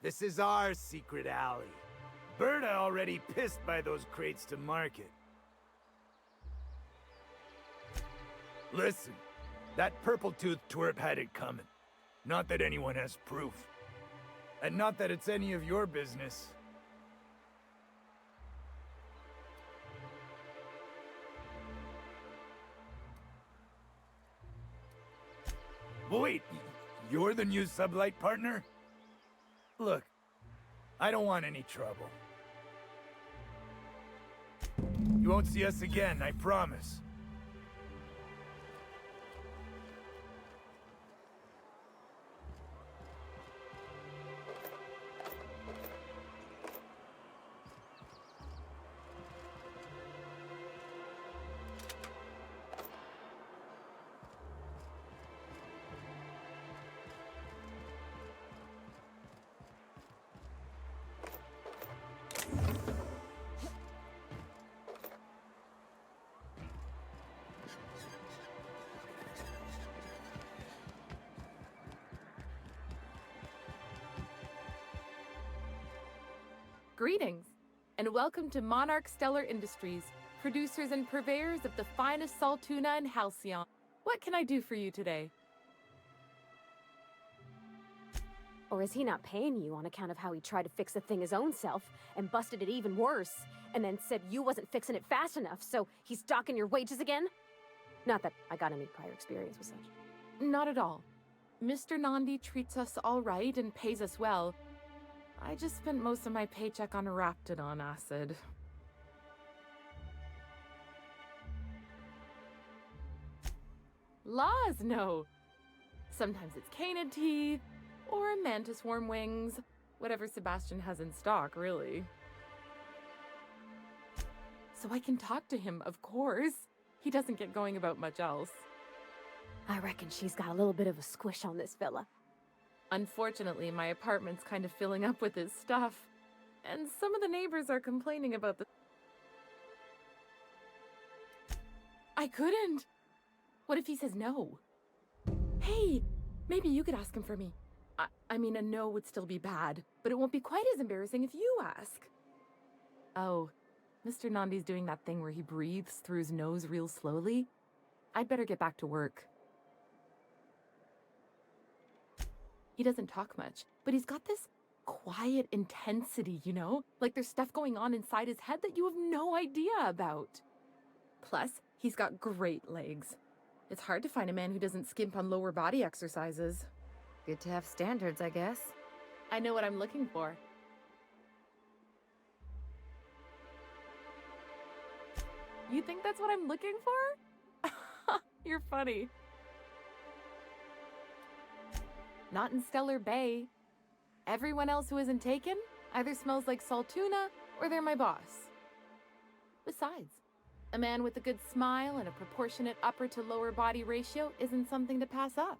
This is our secret alley. Berta already pissed by those crates to market. Listen, that purple-toothed twerp had it coming. Not that anyone has proof. And not that it's any of your business. Wait, you're the new sublight partner? Look, I don't want any trouble. You won't see us again, I promise. Greetings, and welcome to Monarch Stellar Industries, producers and purveyors of the finest salt tuna in Halcyon. What can I do for you today? Or is he not paying you on account of how he tried to fix the thing his own self and busted it even worse, and then said you wasn't fixing it fast enough, so he's docking your wages again? Not that I got any prior experience with such. Not at all. Mr. Nandi treats us all right and pays us well. I just spent most of my paycheck on Raptidon acid. Laws, no. Sometimes it's canid teeth, or mantis worm wings. Whatever Sebastian has in stock, really. So I can talk to him, of course. He doesn't get going about much else. I reckon she's got a little bit of a squish on this fella. Unfortunately, my apartment's kind of filling up with his stuff. And some of the neighbors are complaining about the... I couldn't! What if he says no? Hey, maybe you could ask him for me. I mean, a no would still be bad, but it won't be quite as embarrassing if you ask. Oh, Mr. Nandi's doing that thing where he breathes through his nose real slowly. I'd better get back to work. He doesn't talk much, but he's got this quiet intensity, you know? Like there's stuff going on inside his head that you have no idea about. Plus, he's got great legs. It's hard to find a man who doesn't skimp on lower body exercises. Good to have standards, I guess. I know what I'm looking for. You think that's what I'm looking for? You're funny. Not in Stellar Bay. Everyone else who isn't taken either smells like salt tuna or they're my boss. Besides, a man with a good smile and a proportionate upper to lower body ratio isn't something to pass up.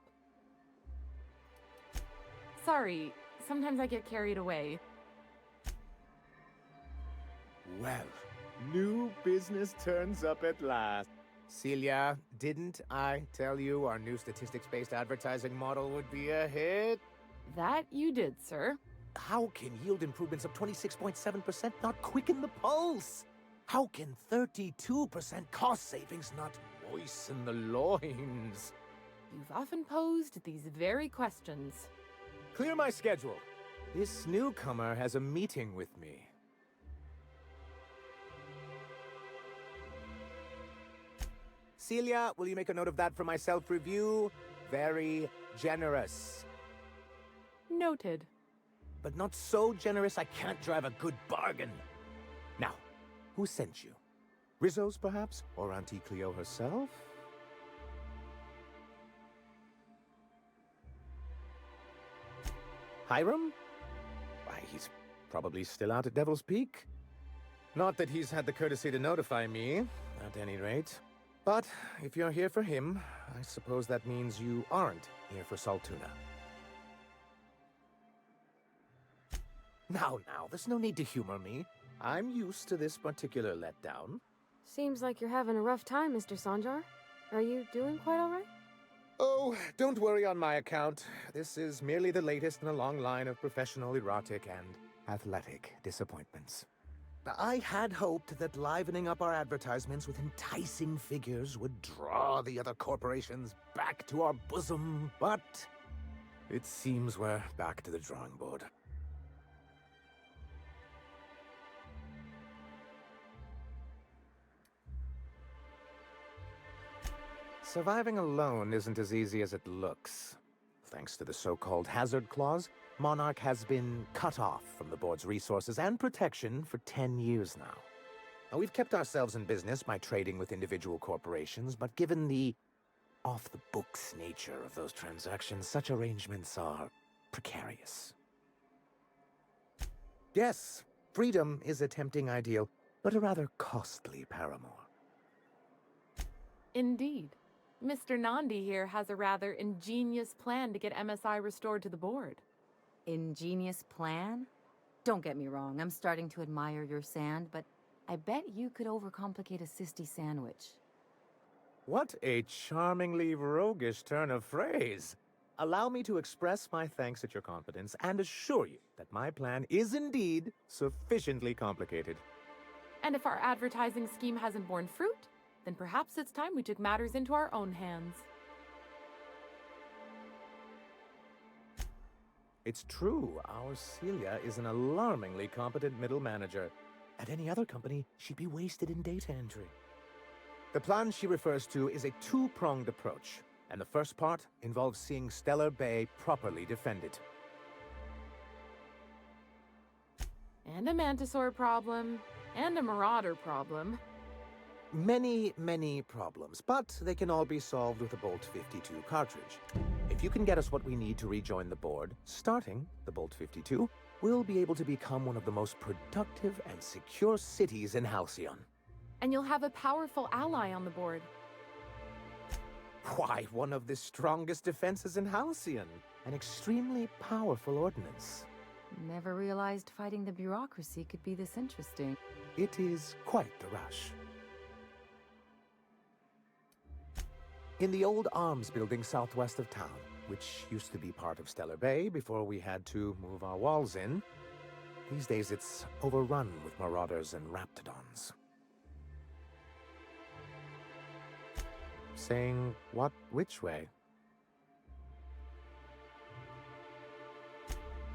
Sorry, sometimes I get carried away. Well, new business turns up at last. Celia, didn't I tell you our new statistics-based advertising model would be a hit? That you did, sir. How can yield improvements of 26.7% not quicken the pulse? How can 32% cost savings not moisten the loins? You've often posed these very questions. Clear my schedule. This newcomer has a meeting with me. Celia, will you make a note of that for my self-review? Very generous. Noted. But not so generous I can't drive a good bargain. Now, who sent you? Rizzo's, perhaps? Or Auntie Cleo herself? Hiram? Why, he's probably still out at Devil's Peak. Not that he's had the courtesy to notify me, at any rate. But if you're here for him, I suppose that means you aren't here for Saltuna. Now, there's no need to humor me. I'm used to this particular letdown. Seems like you're having a rough time, Mr. Sanjar. Are you doing quite all right? Oh, don't worry on my account. This is merely the latest in a long line of professional, erotic, and athletic disappointments. I had hoped that livening up our advertisements with enticing figures would draw the other corporations back to our bosom, but it seems we're back to the drawing board. Surviving alone isn't as easy as it looks. Thanks to the so-called hazard clause, Monarch has been cut off from the board's resources and protection for 10 years now. We've kept ourselves in business by trading with individual corporations, but given the off-the-books nature of those transactions, such arrangements are precarious. Yes, freedom is a tempting ideal, but a rather costly paramour. Indeed. Mr. Nandi here has a rather ingenious plan to get MSI restored to the board. Ingenious plan? Don't get me wrong, I'm starting to admire your sand, but I bet you could overcomplicate a sisty sandwich. What a charmingly roguish turn of phrase. Allow me to express my thanks at your confidence and assure you that my plan is indeed sufficiently complicated. And if our advertising scheme hasn't borne fruit, then perhaps it's time we took matters into our own hands. It's true, our Celia is an alarmingly competent middle manager. At any other company, she'd be wasted in data entry. The plan she refers to is a two-pronged approach, and the first part involves seeing Stellar Bay properly defended. And a Mantisaur problem, and a Marauder problem. Many, many problems, but they can all be solved with a Bolt 52 cartridge. If you can get us what we need to rejoin the board, starting the Bolt 52, we'll be able to become one of the most productive and secure cities in Halcyon. And you'll have a powerful ally on the board. Why, one of the strongest defenses in Halcyon. An extremely powerful ordnance. Never realized fighting the bureaucracy could be this interesting. It is quite the rush. In the old arms building southwest of town, which used to be part of Stellar Bay before we had to move our walls in. These days it's overrun with marauders and raptidons. Saying what which way?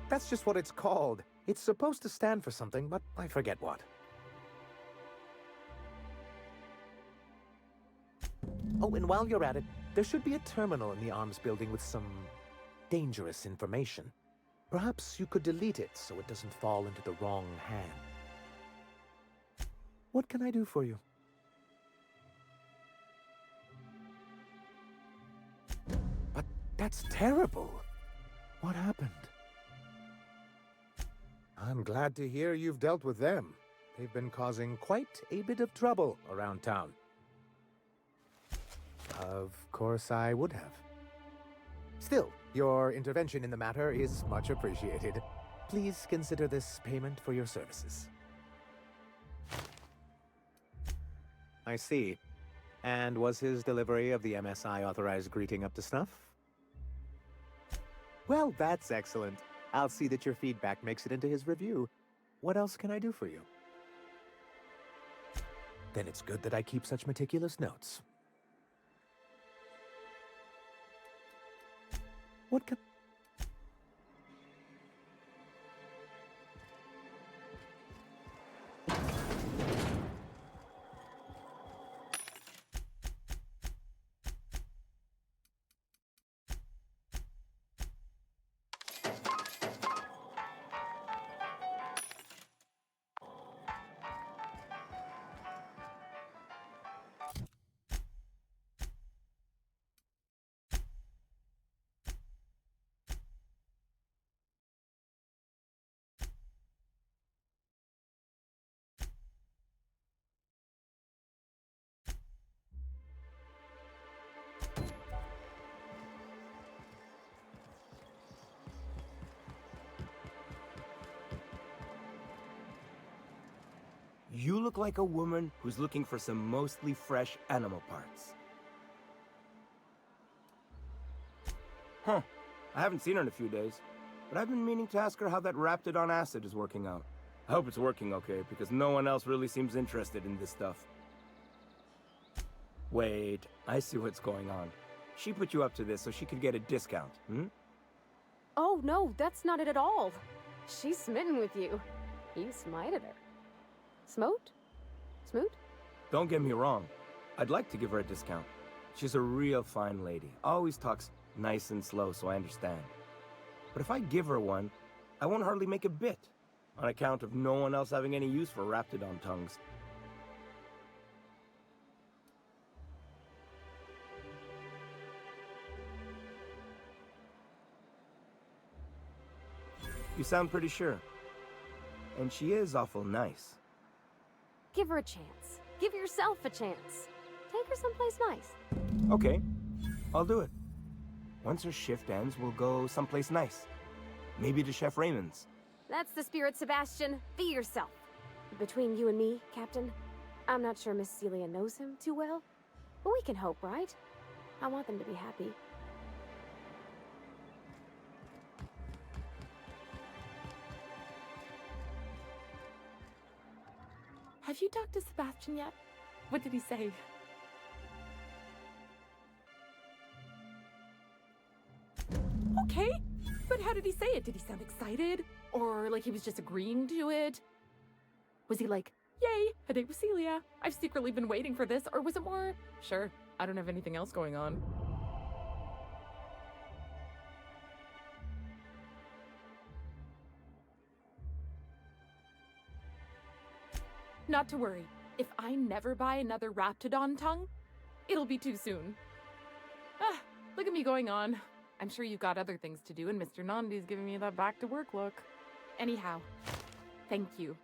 That's just what it's called. It's supposed to stand for something, but I forget what. Oh, and while you're at it, there should be a terminal in the arms building with some dangerous information. Perhaps you could delete it so it doesn't fall into the wrong hand. What can I do for you? But that's terrible. What happened? I'm glad to hear you've dealt with them. They've been causing quite a bit of trouble around town. Of course I would have. Still, your intervention in the matter is much appreciated. Please consider this payment for your services. I see. And was his delivery of the MSI authorized greeting up to snuff? Well, that's excellent. I'll see that your feedback makes it into his review. What else can I do for you? Then it's good that I keep such meticulous notes. What can... You look like a woman who's looking for some mostly fresh animal parts. Huh. I haven't seen her in a few days, but I've been meaning to ask her how that Raptidon acid is working out. I hope it's working okay, because no one else really seems interested in this stuff. Wait, I see what's going on. She put you up to this so she could get a discount, hmm? Oh, no, that's not it at all. She's smitten with you. You smited her. Smote? Smoot? Don't get me wrong. I'd like to give her a discount. She's a real fine lady. Always talks nice and slow, so I understand. But if I give her one, I won't hardly make a bit, on account of no one else having any use for Raptidon tongues. You sound pretty sure. And she is awful nice. Give her a chance. Give yourself a chance. Take her someplace nice. Okay, I'll do it. Once her shift ends, we'll go someplace nice. Maybe to Chef Raymond's. That's the spirit, Sebastian. Be yourself. Between you and me, Captain, I'm not sure Miss Celia knows him too well, but we can hope, right? I want them to be happy. Have you talked to Sebastian yet? What did he say? Okay, but how did he say it? Did he sound excited? Or like he was just agreeing to it? Was he like, yay, a date with Celia. I've secretly been waiting for this. Or was it more, sure, I don't have anything else going on. Not to worry. If I never buy another Raptidon tongue, it'll be too soon. Ah, look at me going on. I'm sure you've got other things to do, and Mr. Nandi's giving me that back-to-work look. Anyhow, thank you.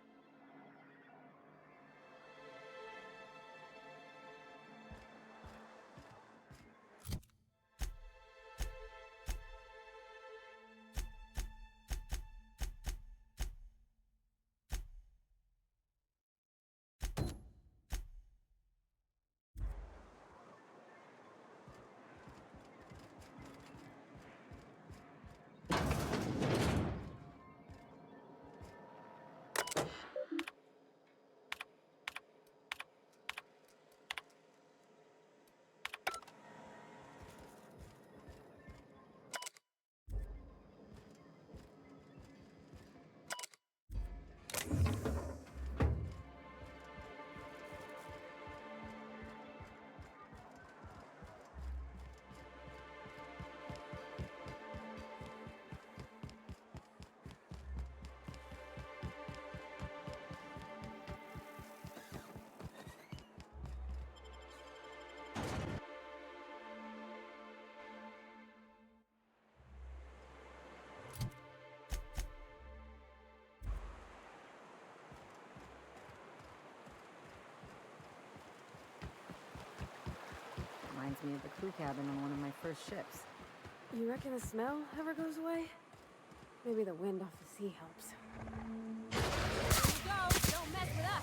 crew cabin on one of my first ships. You reckon the smell ever goes away? Maybe the wind off the sea helps. Here you go! Don't mess with us!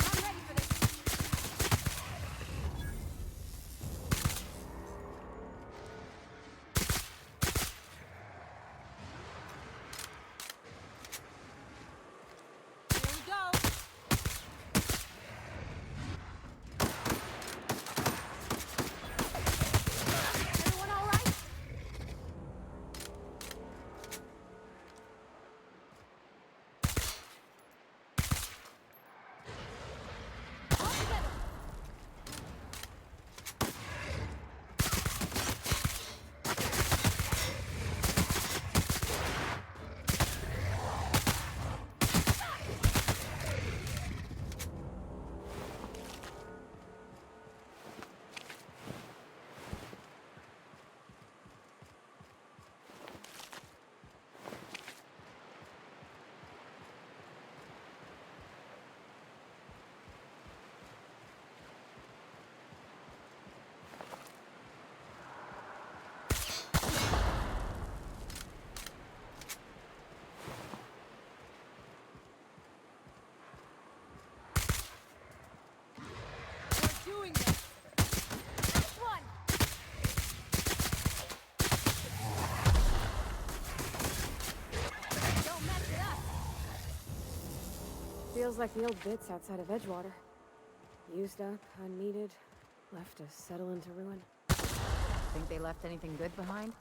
I'm ready for this! Here we go! Everyone all right? All together! We're doing this! Nice one! Don't mess with us! Feels like the old bits outside of Edgewater. Used up, unneeded, left to settle into ruin. Think they left anything good behind?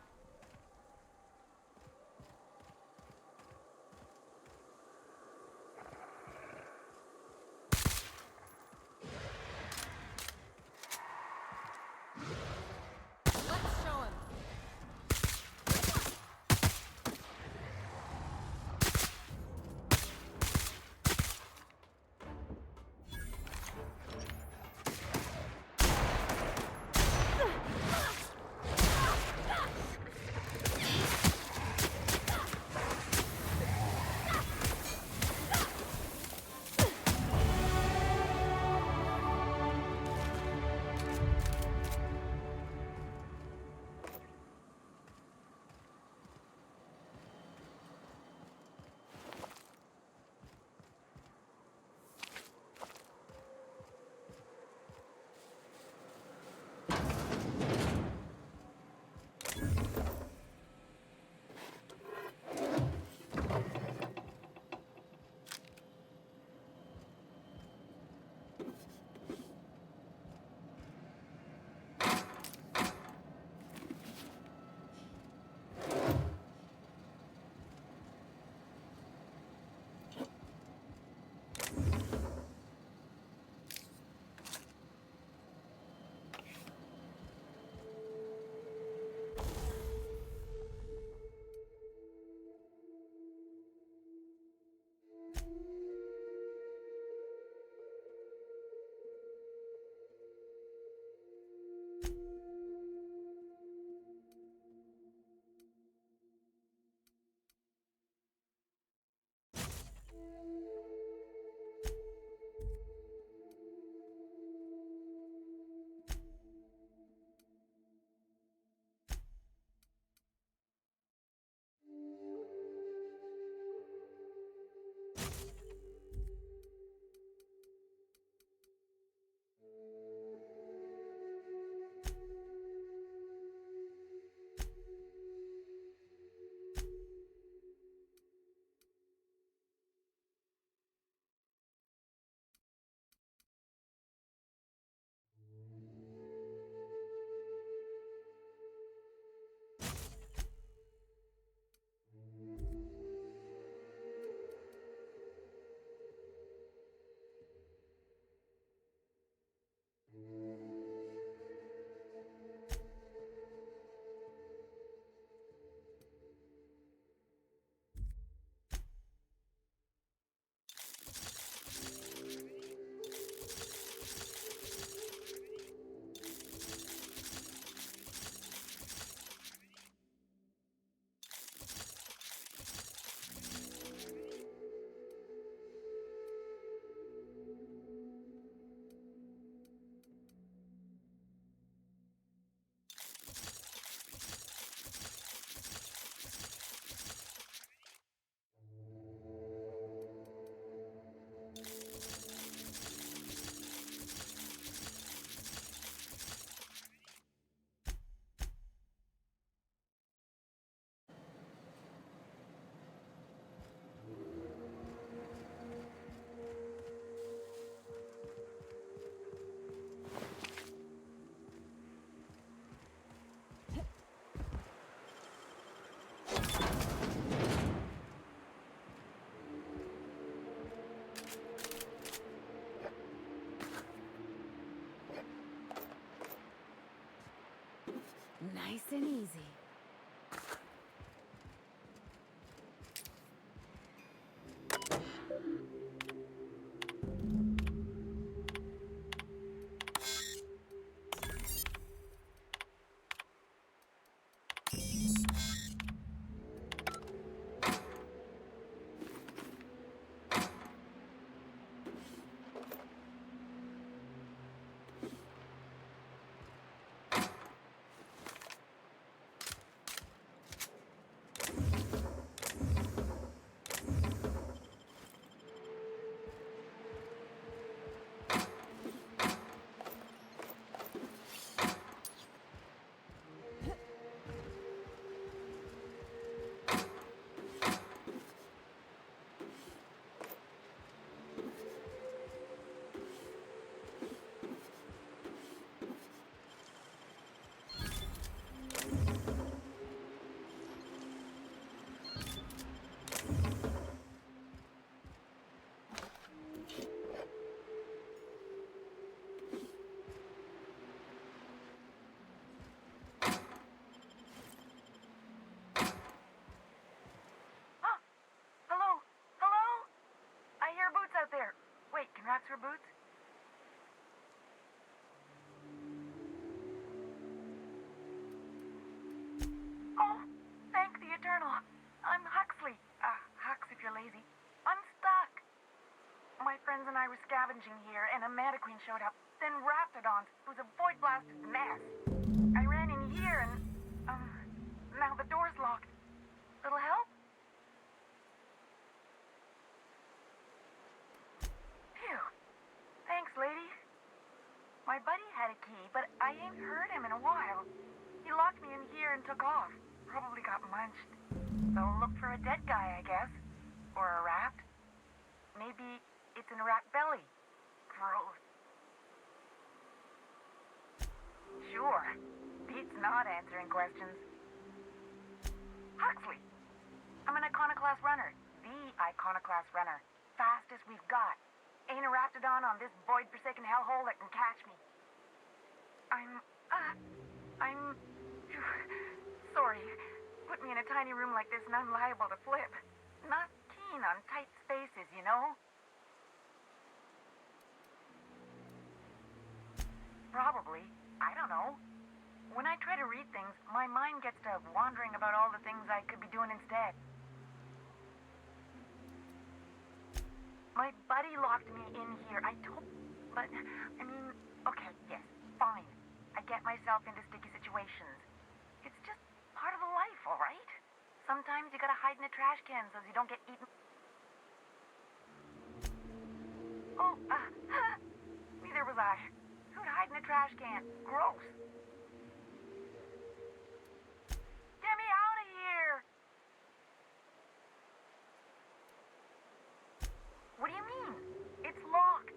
Let's show him. Nice and easy. Hello? Hello? I hear boots out there. Wait, can rats wear boots? Oh, thank the Eternal. I'm Huxley. Hux if you're lazy. I'm stuck. My friends and I were scavenging here, and a Manta Queen showed up. Then Raptidons, who's a void-blasted mess. I ran in here and, now the door's locked. Little help? Phew. Thanks, lady. My buddy had a key, but I ain't heard him in a while. He locked me in here and took off. Probably got munched. So look for a dead guy, I guess. Or a rat. Maybe it's in a rat belly. Gross. Sure. Beats not answering questions. Huxley. I'm an iconoclast runner. The iconoclast runner. Fastest we've got. Ain't a Raptidon on this void-forsaken hellhole that can catch me. I'm sorry. Put me in a tiny room like this and I'm liable to flip. Not keen on tight spaces, you know? Probably. I don't know. When I try to read things, my mind gets to wandering about all the things I could be doing instead. My buddy locked me in here. But, I mean, okay, yes, fine. I get myself into sticky situations. It's just part of the life, all right? Sometimes you gotta hide in a trash can so you don't get eaten. Oh, neither was I. Who'd hide in a trash can? Gross. Get me out of here! What do you mean? It's locked.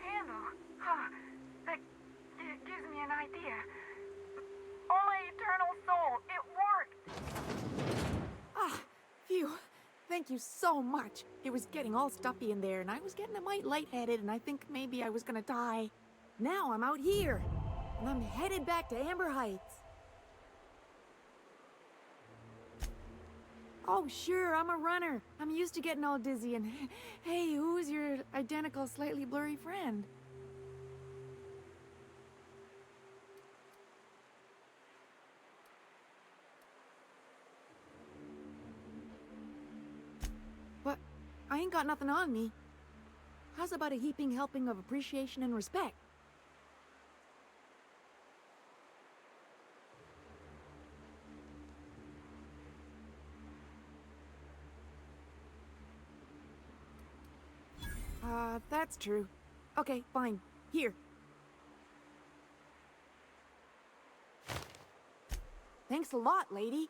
Handle. Huh. That gives me an idea. Oh, my eternal soul, it worked! Ah, phew. Thank you so much. It was getting all stuffy in there, and I was getting a mite lightheaded, and I think maybe I was gonna die. Now I'm out here, and I'm headed back to Amber Heights. Oh, sure, I'm a runner. I'm used to getting all dizzy, and hey, who's your identical, slightly blurry friend? But I ain't got nothing on me. How's about a heaping helping of appreciation and respect? That's true. Okay, fine. Here. Thanks a lot, lady.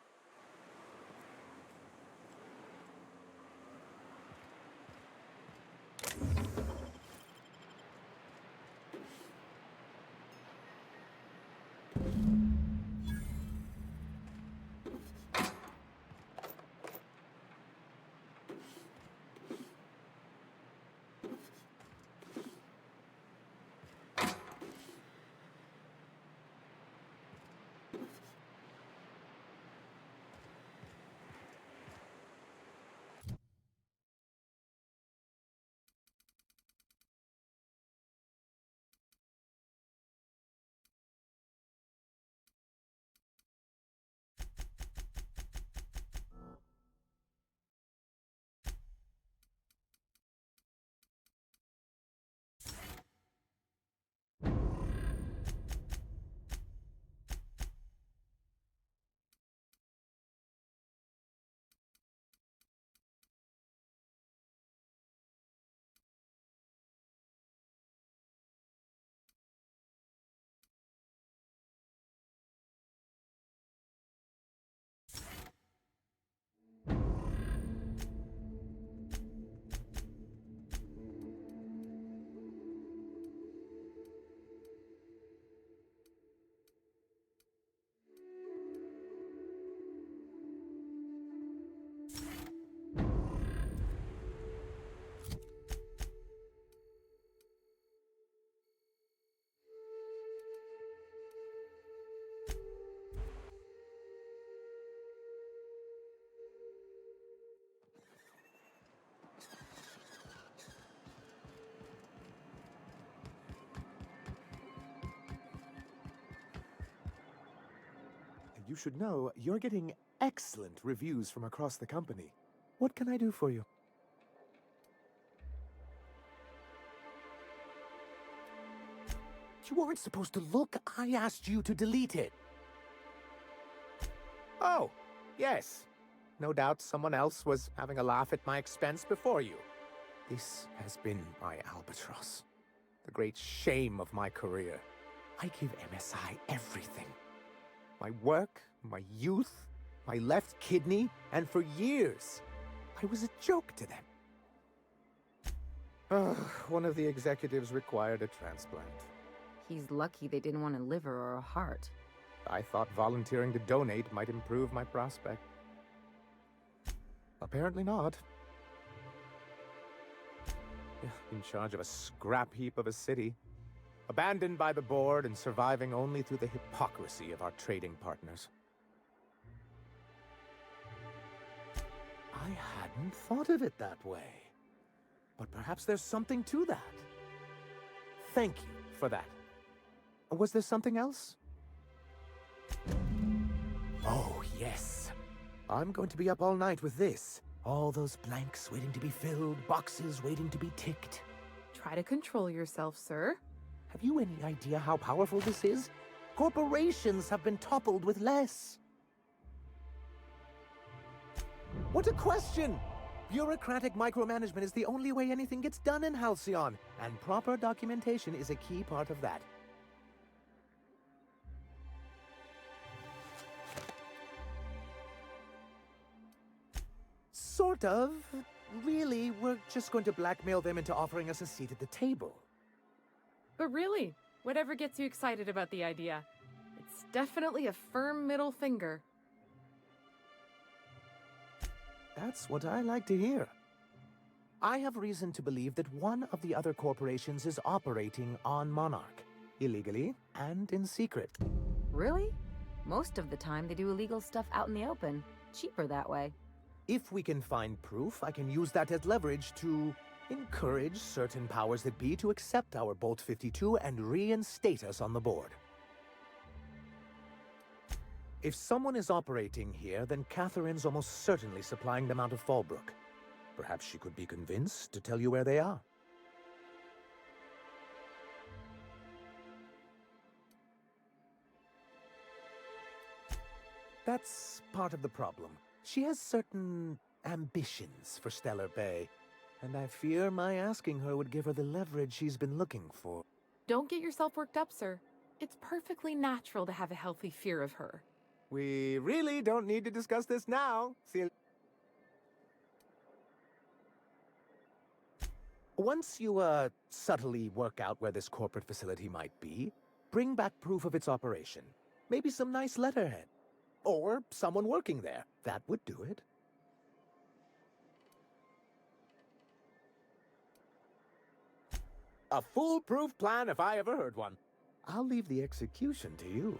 You should know you're getting excellent reviews from across the company. What can I do for you? You weren't supposed to look. I asked you to delete it. Oh, yes. No doubt someone else was having a laugh at my expense before you. This has been my albatross. The great shame of my career. I give MSI everything. My work, my youth, my left kidney, and for years, I was a joke to them. One of the executives required a transplant. He's lucky they didn't want a liver or a heart. I thought volunteering to donate might improve my prospect. Apparently not. In charge of a scrap heap of a city. Abandoned by the board and surviving only through the hypocrisy of our trading partners. I hadn't thought of it that way. But perhaps there's something to that. Thank you for that. Was there something else? Oh, yes. I'm going to be up all night with this. All those blanks waiting to be filled, boxes waiting to be ticked. Try to control yourself, sir. Have you any idea how powerful this is? Corporations have been toppled with less. What a question! Bureaucratic micromanagement is the only way anything gets done in Halcyon, and proper documentation is a key part of that. Sort of. Really, we're just going to blackmail them into offering us a seat at the table. But really, whatever gets you excited about the idea. It's definitely a firm middle finger. That's what I like to hear. I have reason to believe that one of the other corporations is operating on Monarch, illegally and in secret. Really? Most of the time they do illegal stuff out in the open. Cheaper that way. If we can find proof, I can use that as leverage to encourage certain powers that be to accept our Bolt 52 and reinstate us on the board. If someone is operating here, then Catherine's almost certainly supplying them out of Fallbrook. Perhaps she could be convinced to tell you where they are. That's part of the problem. She has certain ambitions for Stellar Bay, and I fear my asking her would give her the leverage she's been looking for. Don't get yourself worked up, sir. It's perfectly natural to have a healthy fear of her. We really don't need to discuss this now. Once you, subtly work out where this corporate facility might be, bring back proof of its operation. Maybe some nice letterhead. Or someone working there. That would do it. A foolproof plan if I ever heard one. I'll leave the execution to you.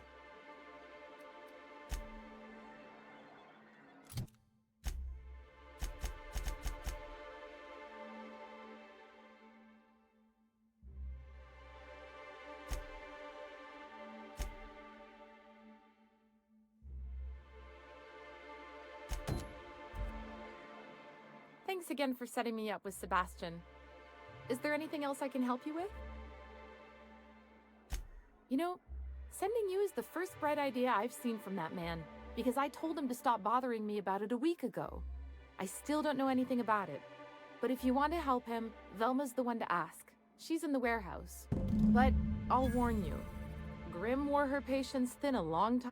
Thanks again for setting me up with Sebastian. Is there anything else I can help you with? You know, sending you is the first bright idea I've seen from that man, because I told him to stop bothering me about it a week ago. I still don't know anything about it, but if you want to help him, Velma's the one to ask. She's in the warehouse. But I'll warn you, Grim wore her patience thin a long time.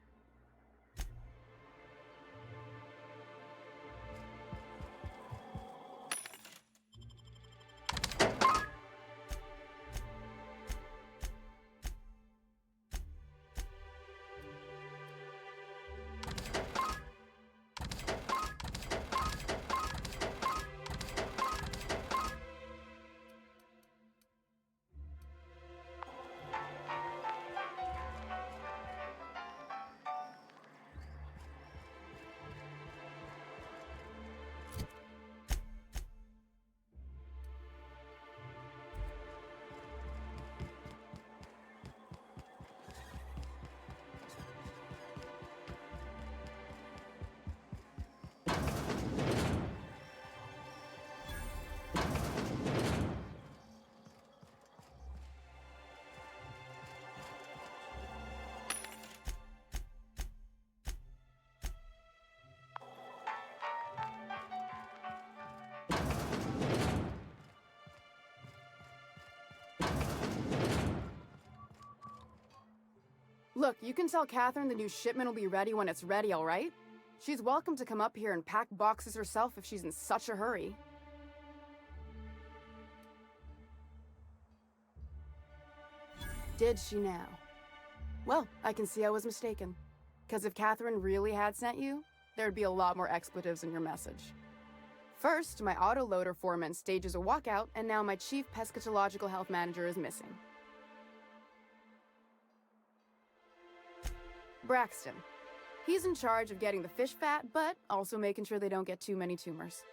Look, you can tell Catherine the new shipment will be ready when it's ready, all right? She's welcome to come up here and pack boxes herself if she's in such a hurry. Did she now? Well, I can see I was mistaken. Because if Catherine really had sent you, there'd be a lot more expletives in your message. First, my autoloader foreman stages a walkout, and now my chief pescatological health manager is missing. Braxton. He's in charge of getting the fish fat, but also making sure they don't get too many tumors.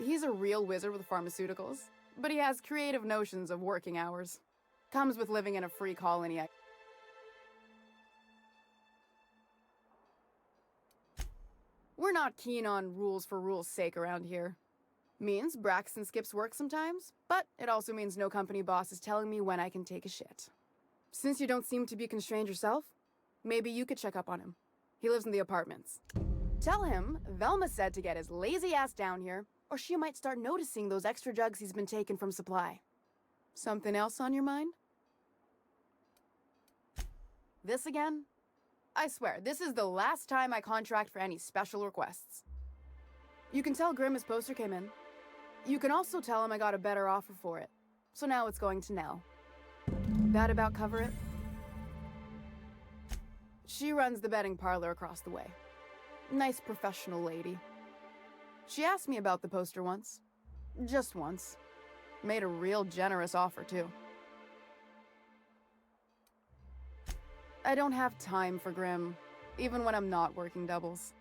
He's a real wizard with pharmaceuticals, but he has creative notions of working hours. Comes with living in a free colony. We're not keen on rules for rules' sake around here. Means Braxton skips work sometimes, but it also means no company boss is telling me when I can take a shit. Since you don't seem to be constrained yourself, maybe you could check up on him. He lives in the apartments. Tell him Velma said to get his lazy ass down here, or she might start noticing those extra jugs he's been taking from supply. Something else on your mind? This again? I swear, this is the last time I contract for any special requests. You can tell Grimm his poster came in. You can also tell him I got a better offer for it. So now it's going to Nell. That about cover it? She runs the betting parlor across the way. Nice professional lady. She asked me about the poster once. Just once. Made a real generous offer, too. I don't have time for Grimm, even when I'm not working doubles.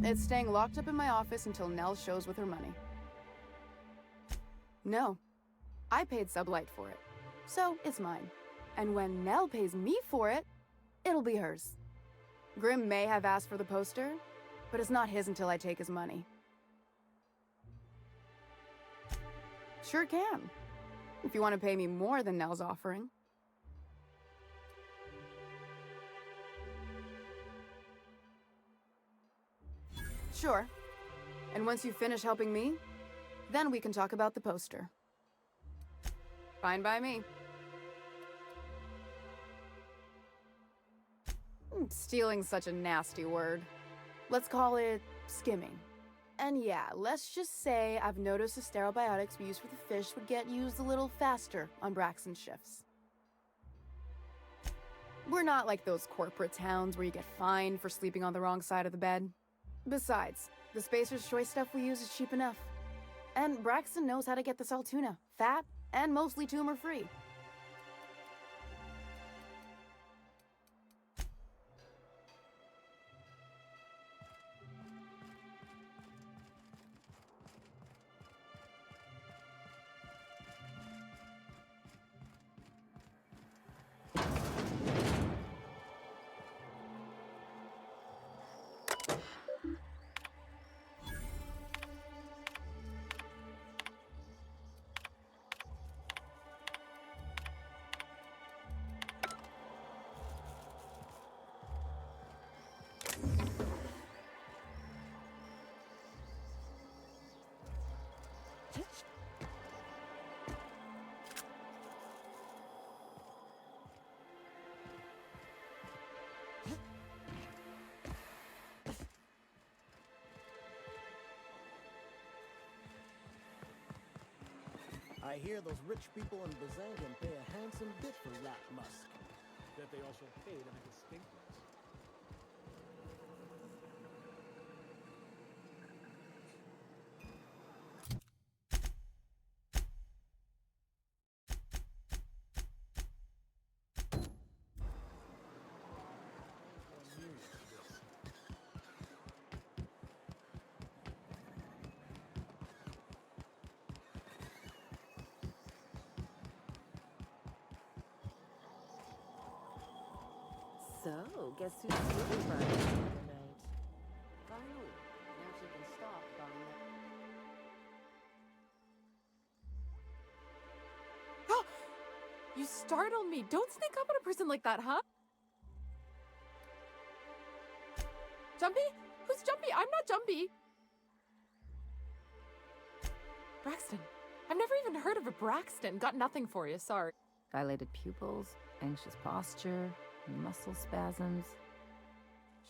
It's staying locked up in my office until Nell shows with her money. No, I paid Sublight for it, so it's mine. And when Nell pays me for it, it'll be hers. Grimm may have asked for the poster, but it's not his until I take his money. Sure can, if you want to pay me more than Nell's offering. Sure. And once you finish helping me, then we can talk about the poster. Fine by me. Stealing's such a nasty word. Let's call it skimming. And yeah, let's just say I've noticed the sterile biotics we use for the fish would get used a little faster on Braxton's shifts. We're not like those corporate towns where you get fined for sleeping on the wrong side of the bed. Besides, the Spacer's Choice stuff we use is cheap enough. And Braxton knows how to get this all tuna, fat, and mostly tumor-free. I hear those rich people in Bazangan pay a handsome bit for rat musk. That they also pay to make a stink noise. So, guess who's really running tonight? Finally, now she can stop buying Oh! You startled me. Don't sneak up on a person like that, huh? Jumpy? Who's Jumpy? I'm not Jumpy. Braxton. I've never even heard of a Braxton. Got nothing for you, sorry. Dilated pupils, anxious posture, muscle spasms.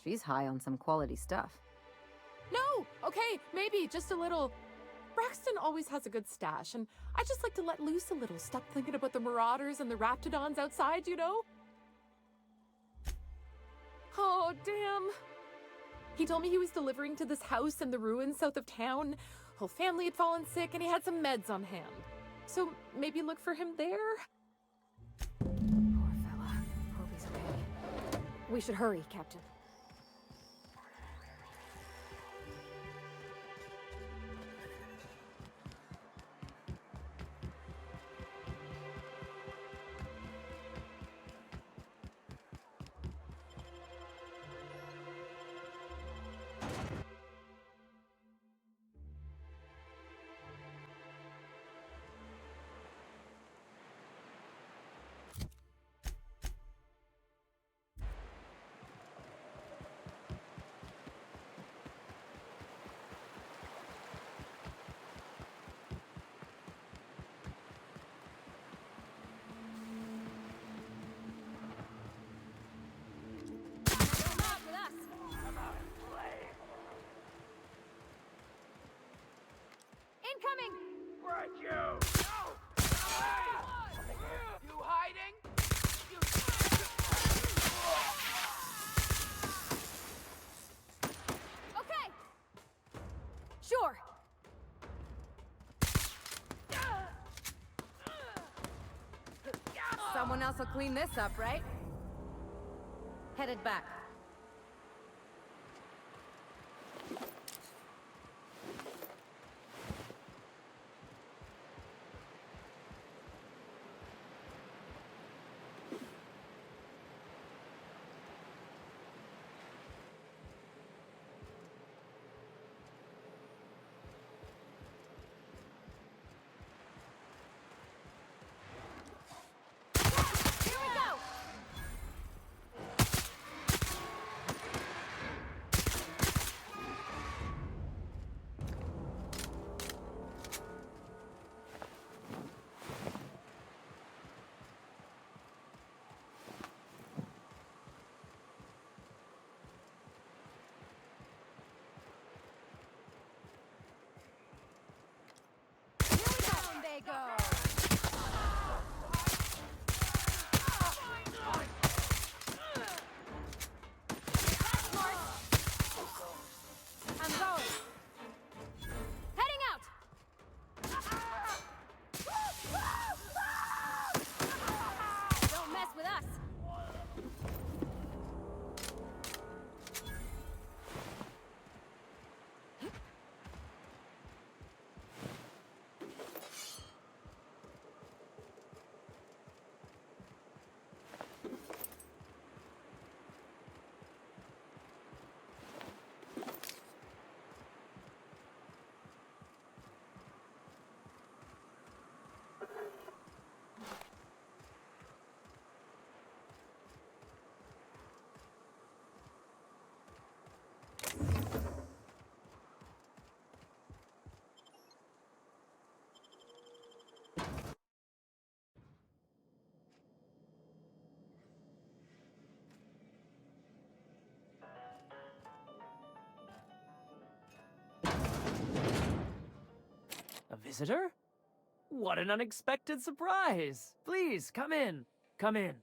She's high on some quality stuff. No! Okay, maybe, just a little. Braxton always has a good stash, and I just like to let loose a little. Stop thinking about the marauders and the raptidons outside, you know? Oh, damn. He told me he was delivering to this house in the ruins south of town. Whole family had fallen sick, and he had some meds on hand. So maybe look for him there? Poor fella. Hope he's okay. We should hurry, Captain. Incoming! Where'd you? No! Hey! You hiding? Okay! Sure. Someone else will clean this up, right? Headed back. They go. I'm going. Heading out. Don't mess with us. A visitor? What an unexpected surprise! Please, come in. Come in.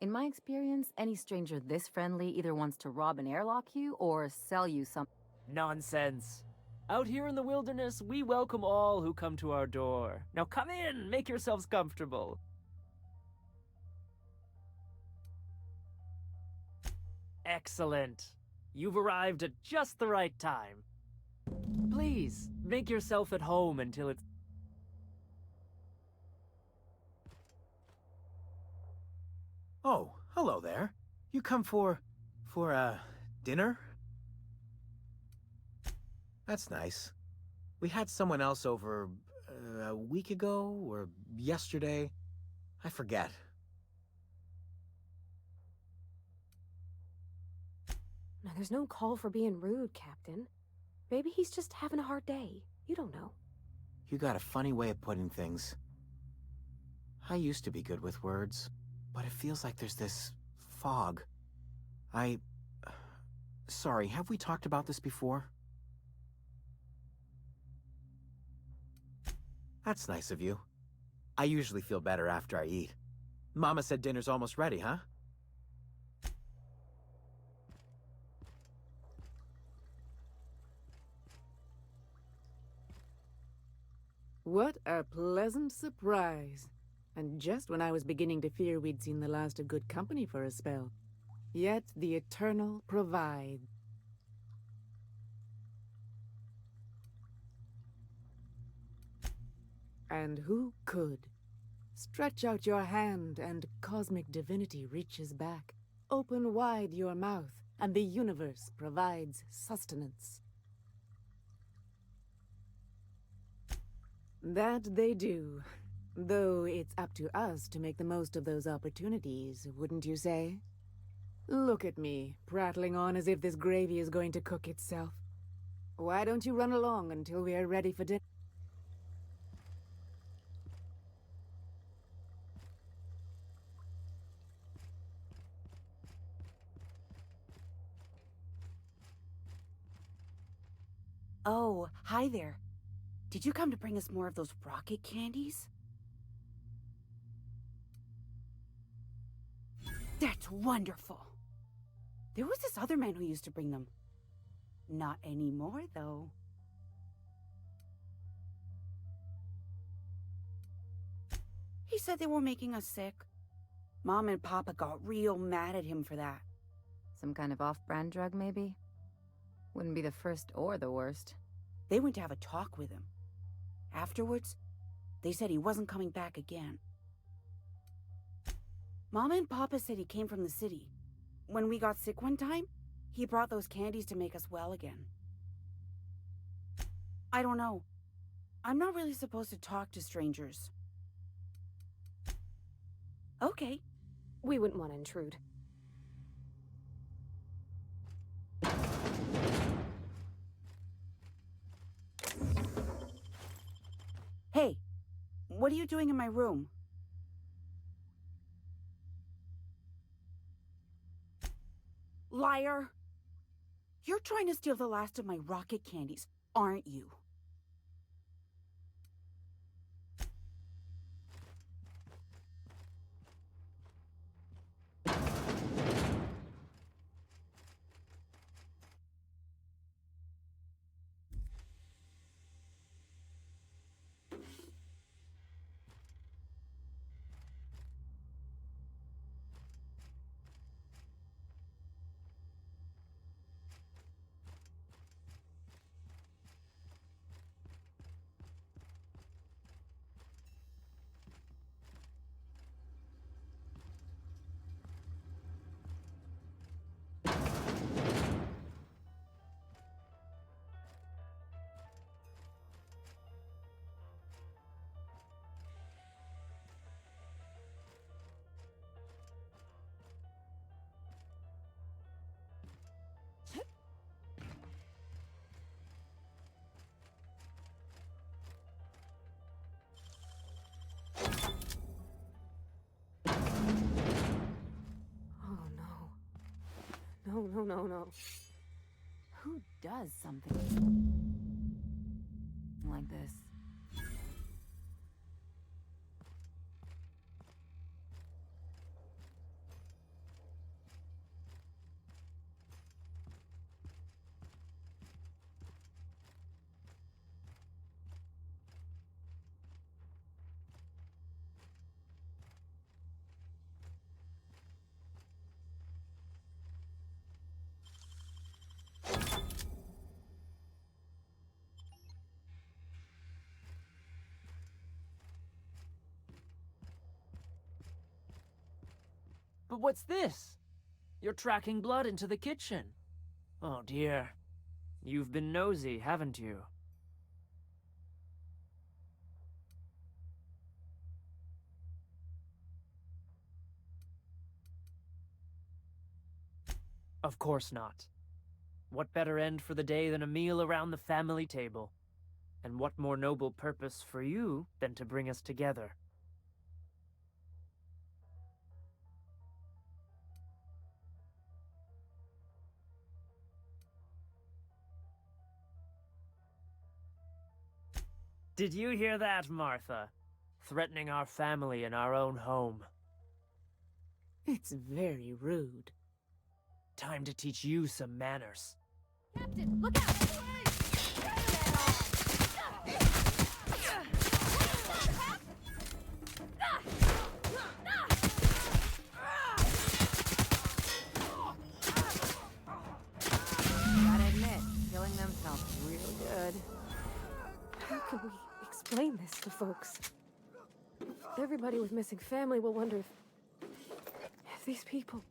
In my experience, any stranger this friendly either wants to rob and airlock you or sell you some. Nonsense. Out here in the wilderness, we welcome all who come to our door. Now come in, make yourselves comfortable. Excellent. You've arrived at just the right time. Please, make yourself at home until it's... Oh, hello there. You come for dinner? That's nice. We had someone else over a week ago or yesterday. I forget. No, there's no call for being rude, Captain. Maybe he's just having a hard day. You don't know. You got a funny way of putting things. I used to be good with words, but it feels like there's this fog. Sorry, have we talked about this before? That's nice of you. I usually feel better after I eat. Mama said dinner's almost ready, huh? What a pleasant surprise. And just when I was beginning to fear we'd seen the last of good company for a spell. Yet the Eternal provides. And who could? Stretch out your hand and cosmic divinity reaches back. Open wide your mouth and the universe provides sustenance. That they do. Though it's up to us to make the most of those opportunities, wouldn't you say? Look at me, prattling on as if this gravy is going to cook itself. Why don't you run along until we are ready for dinner? Oh, hi there. Did you come to bring us more of those rocket candies? That's wonderful. There was this other man who used to bring them. Not anymore, though. He said they were making us sick. Mom and Papa got real mad at him for that. Some kind of off-brand drug, maybe? Wouldn't be the first or the worst. They went to have a talk with him. Afterwards, they said he wasn't coming back again. Mama and Papa said he came from the city. When we got sick one time, he brought those candies to make us well again. I don't know. I'm not really supposed to talk to strangers. Okay. We wouldn't want to intrude. Hey, what are you doing in my room? Liar! You're trying to steal the last of my rocket candies, aren't you? No. Who does something like this? But what's this? You're tracking blood into the kitchen. Oh dear. You've been nosy, haven't you? Of course not. What better end for the day than a meal around the family table? And what more noble purpose for you than to bring us together? Did you hear that, Martha? Threatening our family in our own home. It's very rude. Time to teach you some manners. Captain, look out! Gotta admit, killing them felt real good. How can we explain this to folks? Everybody with missing family will wonder if these people...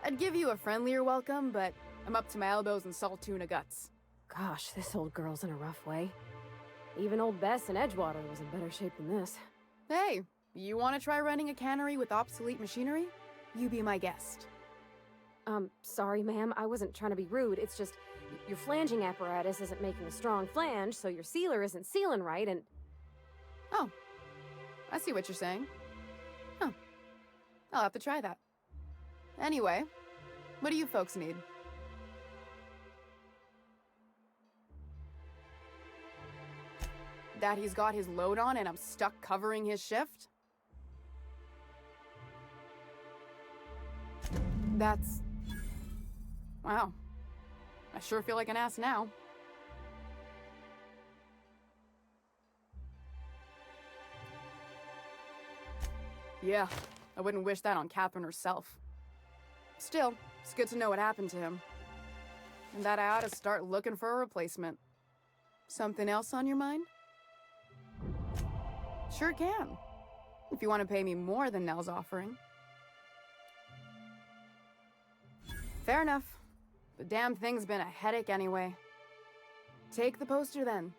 I'd give you a friendlier welcome, but I'm up to my elbows in salt tuna guts. Gosh, this old girl's in a rough way. Even old Bess in Edgewater was in better shape than this. Hey, you want to try running a cannery with obsolete machinery? You be my guest. Sorry, ma'am. I wasn't trying to be rude. It's just your flanging apparatus isn't making a strong flange, so your sealer isn't sealing right, and... Oh, I see what you're saying. Huh. I'll have to try that. Anyway, what do you folks need? That he's got his load on and I'm stuck covering his shift? That's... Wow. I sure feel like an ass now. Yeah, I wouldn't wish that on Catherine herself. Still, it's good to know what happened to him. And that I ought to start looking for a replacement. Something else on your mind? Sure can. If you want to pay me more than Nell's offering. Fair enough. The damn thing's been a headache anyway. Take the poster then.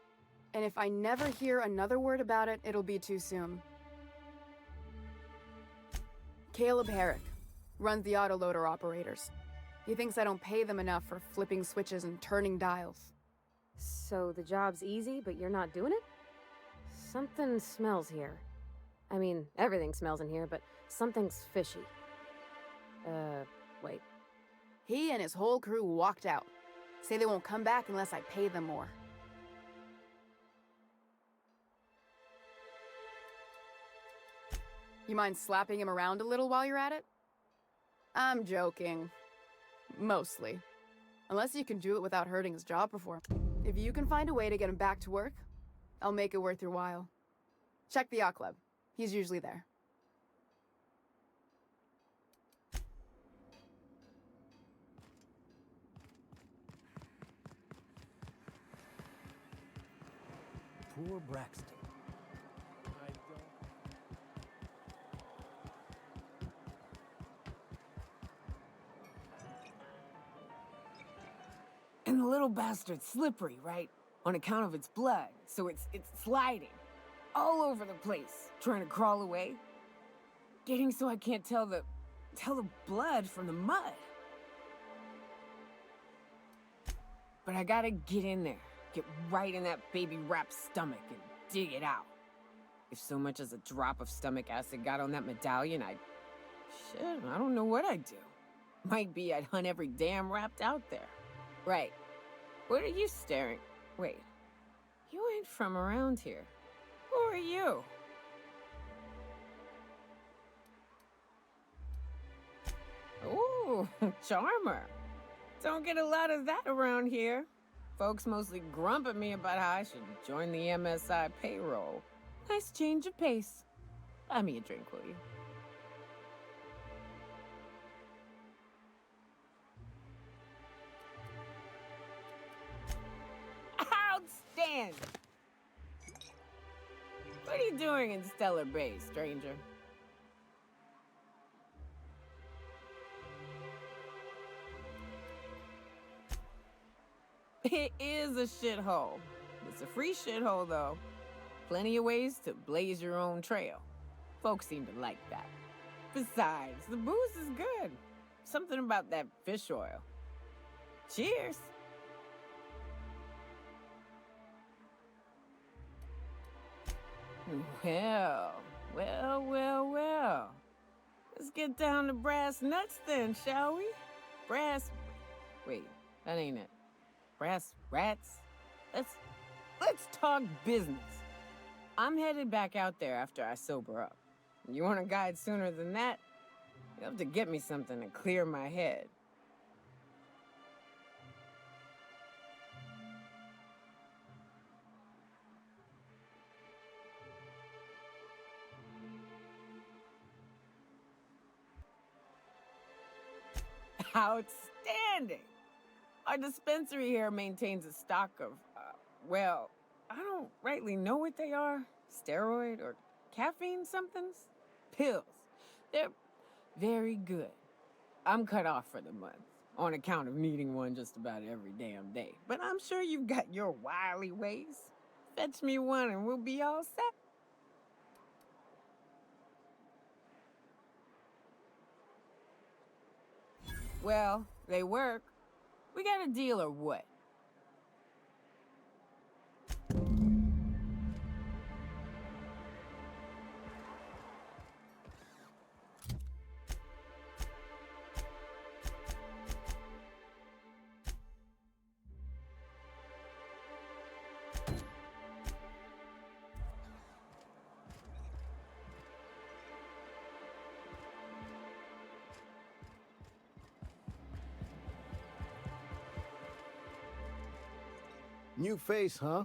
And if I never hear another word about it, it'll be too soon. Caleb Herrick runs the autoloader operators. He thinks I don't pay them enough for flipping switches and turning dials. So the job's easy, but you're not doing it? Something smells here. I mean, everything smells in here, but something's fishy. Wait. He and his whole crew walked out. Say they won't come back unless I pay them more. You mind slapping him around a little while you're at it? I'm joking. Mostly. Unless you can do it without hurting his job performance. If you can find a way to get him back to work, I'll make it worth your while. Check the yacht club. He's usually there. Poor Braxton. I don't. And the little bastard's slippery, right? On account of its blood, so it's sliding. All over the place, trying to crawl away. Getting so I can't tell the blood from the mud. But I gotta get in there, get right in that baby rap's stomach and dig it out. If so much as a drop of stomach acid got on that medallion, I don't know what I'd do. Might be I'd hunt every damn rapt out there. Right. What are you staring? Wait. You ain't from around here. Who are you? Ooh, charmer. Don't get a lot of that around here. Folks mostly grump at me about how I should join the MSI payroll. Nice change of pace. Buy me a drink, will you? Outstanding! What are you doing in Stellar Bay, stranger? It is a shithole. It's a free shithole, though. Plenty of ways to blaze your own trail. Folks seem to like that. Besides, the booze is good. Something about that fish oil. Cheers! Well. Let's get down to brass nuts then, shall we? Wait, that ain't it. Brass rats? Let's talk business. I'm headed back out there after I sober up. You want a guide sooner than that? You'll have to get me something to clear my head. Outstanding! Our dispensary here maintains a stock of, well, I don't rightly know what they are. Steroid or caffeine somethings? Pills. They're very good. I'm cut off for the month, on account of needing one just about every damn day. But I'm sure you've got your wily ways. Fetch me one and we'll be all set. Well, they work. We got a deal or what? New face, huh?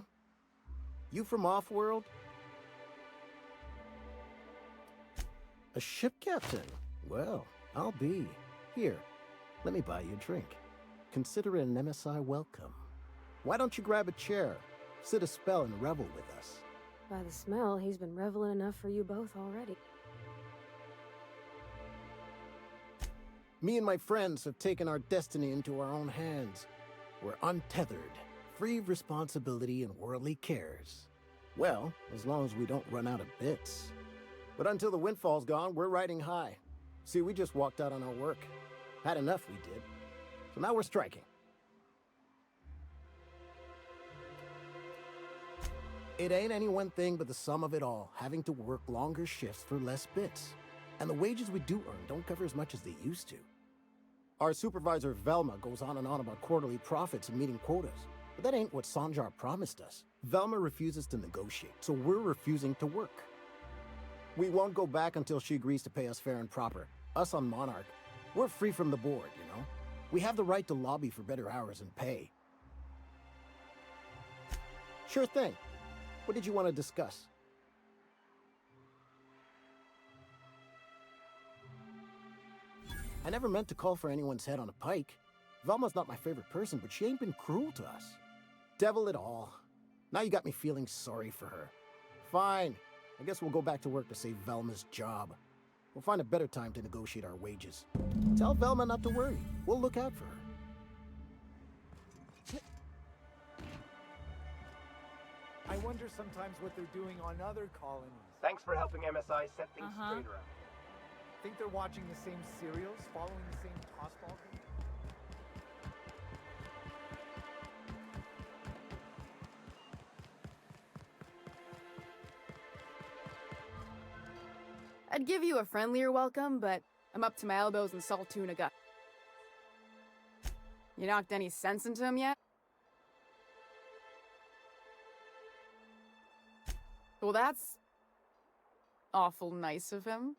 You from off-world? A ship captain? Well, I'll be. Here, let me buy you a drink. Consider it an MSI welcome. Why don't you grab a chair, sit a spell and revel with us? By the smell, he's been reveling enough for you both already. Me and my friends have taken our destiny into our own hands. We're untethered, free of responsibility and worldly cares. Well, as long as we don't run out of bits. But until the windfall's gone, we're riding high. See, we just walked out on our work. Had enough, we did. So now we're striking. It ain't any one thing but the sum of it all, having to work longer shifts for less bits. And the wages we do earn don't cover as much as they used to. Our supervisor Velma goes on and on about quarterly profits and meeting quotas. But that ain't what Sanjar promised us. Velma refuses to negotiate, so we're refusing to work. We won't go back until she agrees to pay us fair and proper. Us on Monarch, we're free from the board, you know? We have the right to lobby for better hours and pay. Sure thing. What did you want to discuss? I never meant to call for anyone's head on a pike. Velma's not my favorite person, but she ain't been cruel to us. Devil it all. Now you got me feeling sorry for her. Fine. I guess we'll go back to work to save Velma's job. We'll find a better time to negotiate our wages. Tell Velma not to worry. We'll look out for her. I wonder sometimes what they're doing on other colonies. Thanks for helping MSI set things straight around. Think they're watching the same serials, following the same tossball game? I'd give you a friendlier welcome, but I'm up to my elbows in salt tuna gut. You knocked any sense into him yet? Well, that's awful nice of him.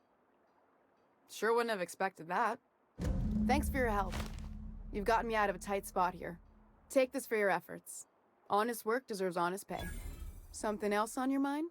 Sure wouldn't have expected that. Thanks for your help. You've gotten me out of a tight spot here. Take this for your efforts. Honest work deserves honest pay. Something else on your mind?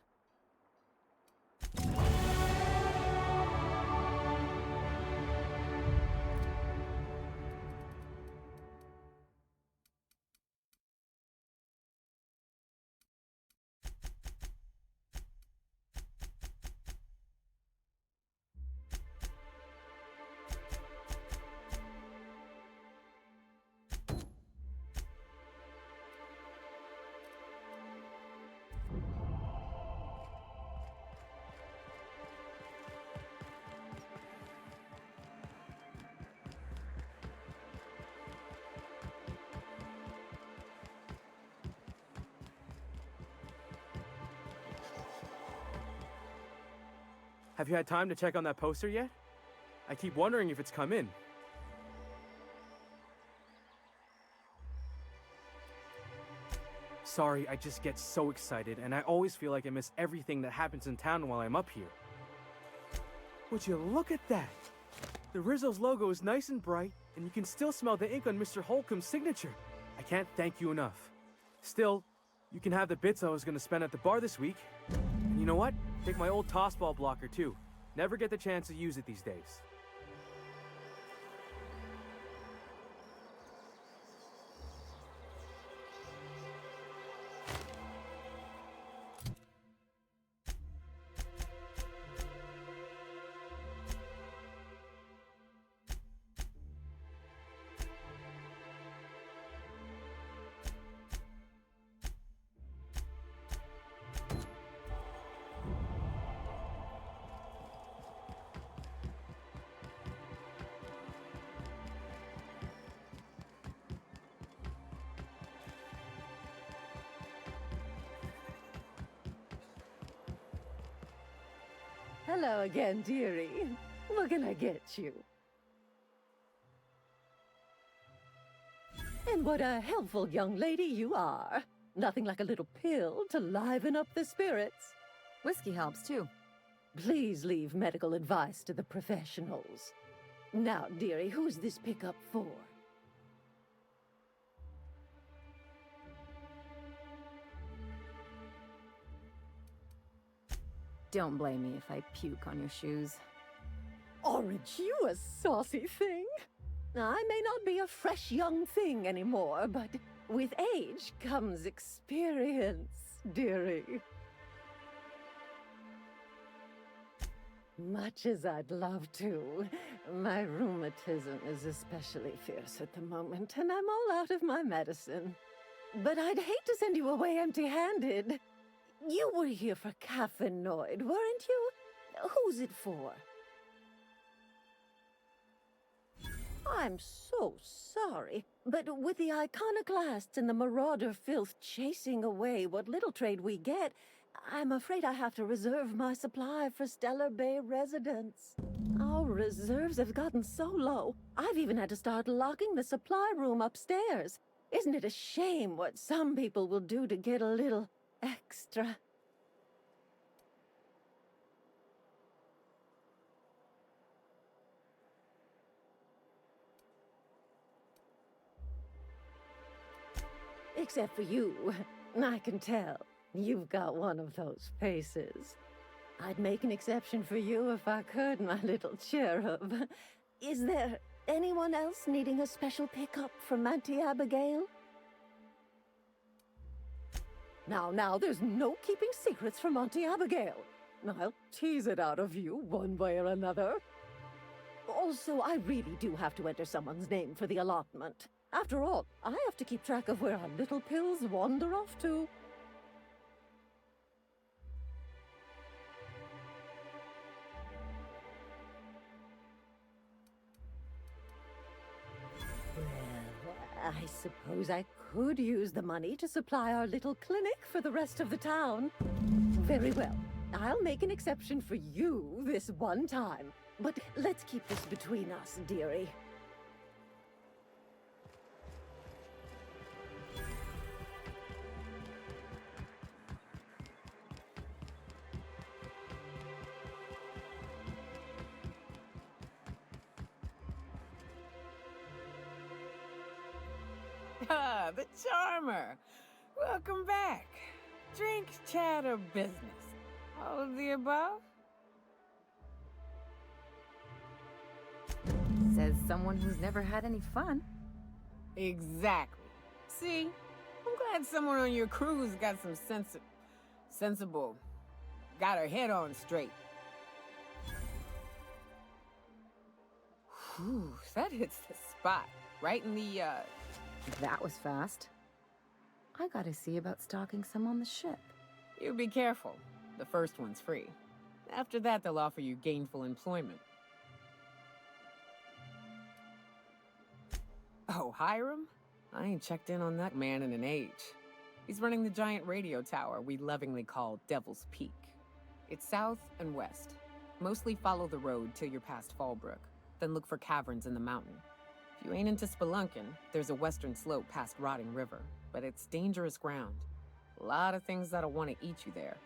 Have you had time to check on that poster yet? I keep wondering if it's come in. Sorry, I just get so excited, and I always feel like I miss everything that happens in town while I'm up here. Would you look at that? The Rizzo's logo is nice and bright, and you can still smell the ink on Mr. Holcomb's signature. I can't thank you enough. Still, you can have the bits I was going to spend at the bar this week. And you know what? Take my old tossball blocker, too. Never get the chance to use it these days. Hello again, dearie. What can I get you? And what a helpful young lady you are. Nothing like a little pill to liven up the spirits. Whiskey helps, too. Please leave medical advice to the professionals. Now, dearie, who's this pickup for? Don't blame me if I puke on your shoes. Aren't you a saucy thing? I may not be a fresh young thing anymore, but with age comes experience, dearie. Much as I'd love to, my rheumatism is especially fierce at the moment, and I'm all out of my medicine. But I'd hate to send you away empty-handed. You were here for caffeinoid, weren't you? Who's it for? I'm so sorry, but with the iconoclasts and the marauder filth chasing away what little trade we get, I'm afraid I have to reserve my supply for Stellar Bay residents. Our reserves have gotten so low, I've even had to start locking the supply room upstairs. Isn't it a shame what some people will do to get a little extra? Except for you. I can tell. You've got one of those faces. I'd make an exception for you if I could, my little cherub. Is there anyone else needing a special pickup from Auntie Abigail? Now, there's no keeping secrets from Auntie Abigail. I'll tease it out of you one way or another. Also, I really do have to enter someone's name for the allotment. After all, I have to keep track of where our little pills wander off to. Well, I suppose I could use the money to supply our little clinic for the rest of the town. Very well. I'll make an exception for you this one time. But let's keep this between us, dearie. Ah, the charmer. Welcome back. Drink, chat, or business? All of the above? Says someone who's never had any fun. Exactly. See? I'm glad someone on your crew's got some sensible. Got her head on straight. Whew, that hits the spot. Right in the, That was fast. I gotta see about stocking some on the ship. You be careful. The first one's free. After that, they'll offer you gainful employment. Oh, Hiram? I ain't checked in on that man in an age. He's running the giant radio tower we lovingly call Devil's Peak. It's south and west. Mostly follow the road till you're past Fallbrook, then look for caverns in the mountain. If you ain't into spelunking, there's a western slope past Rotting River, but it's dangerous ground. A lot of things that'll want to eat you there.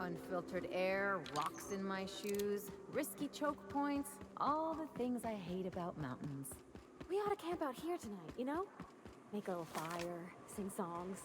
unfiltered air, rocks in my shoes, risky choke points, all the things I hate about mountains. We ought to camp out here tonight, you know? Make a little fire, sing songs.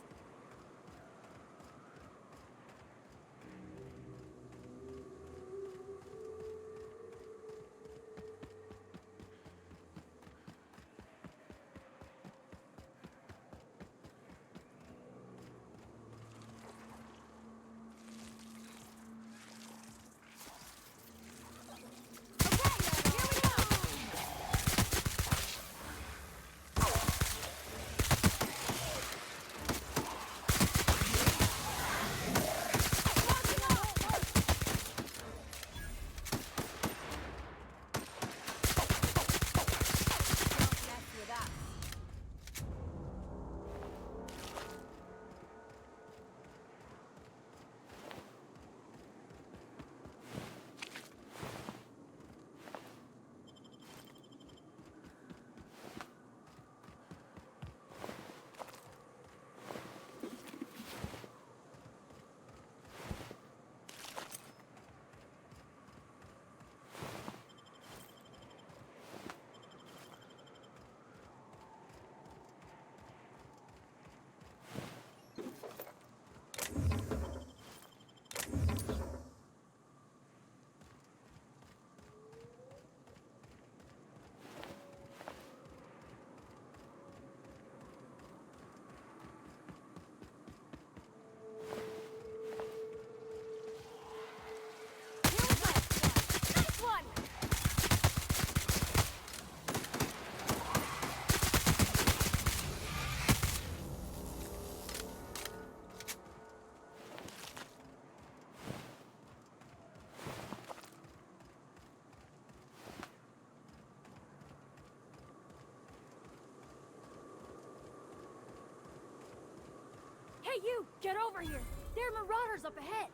Hey, you! Get over here! There are marauders up ahead!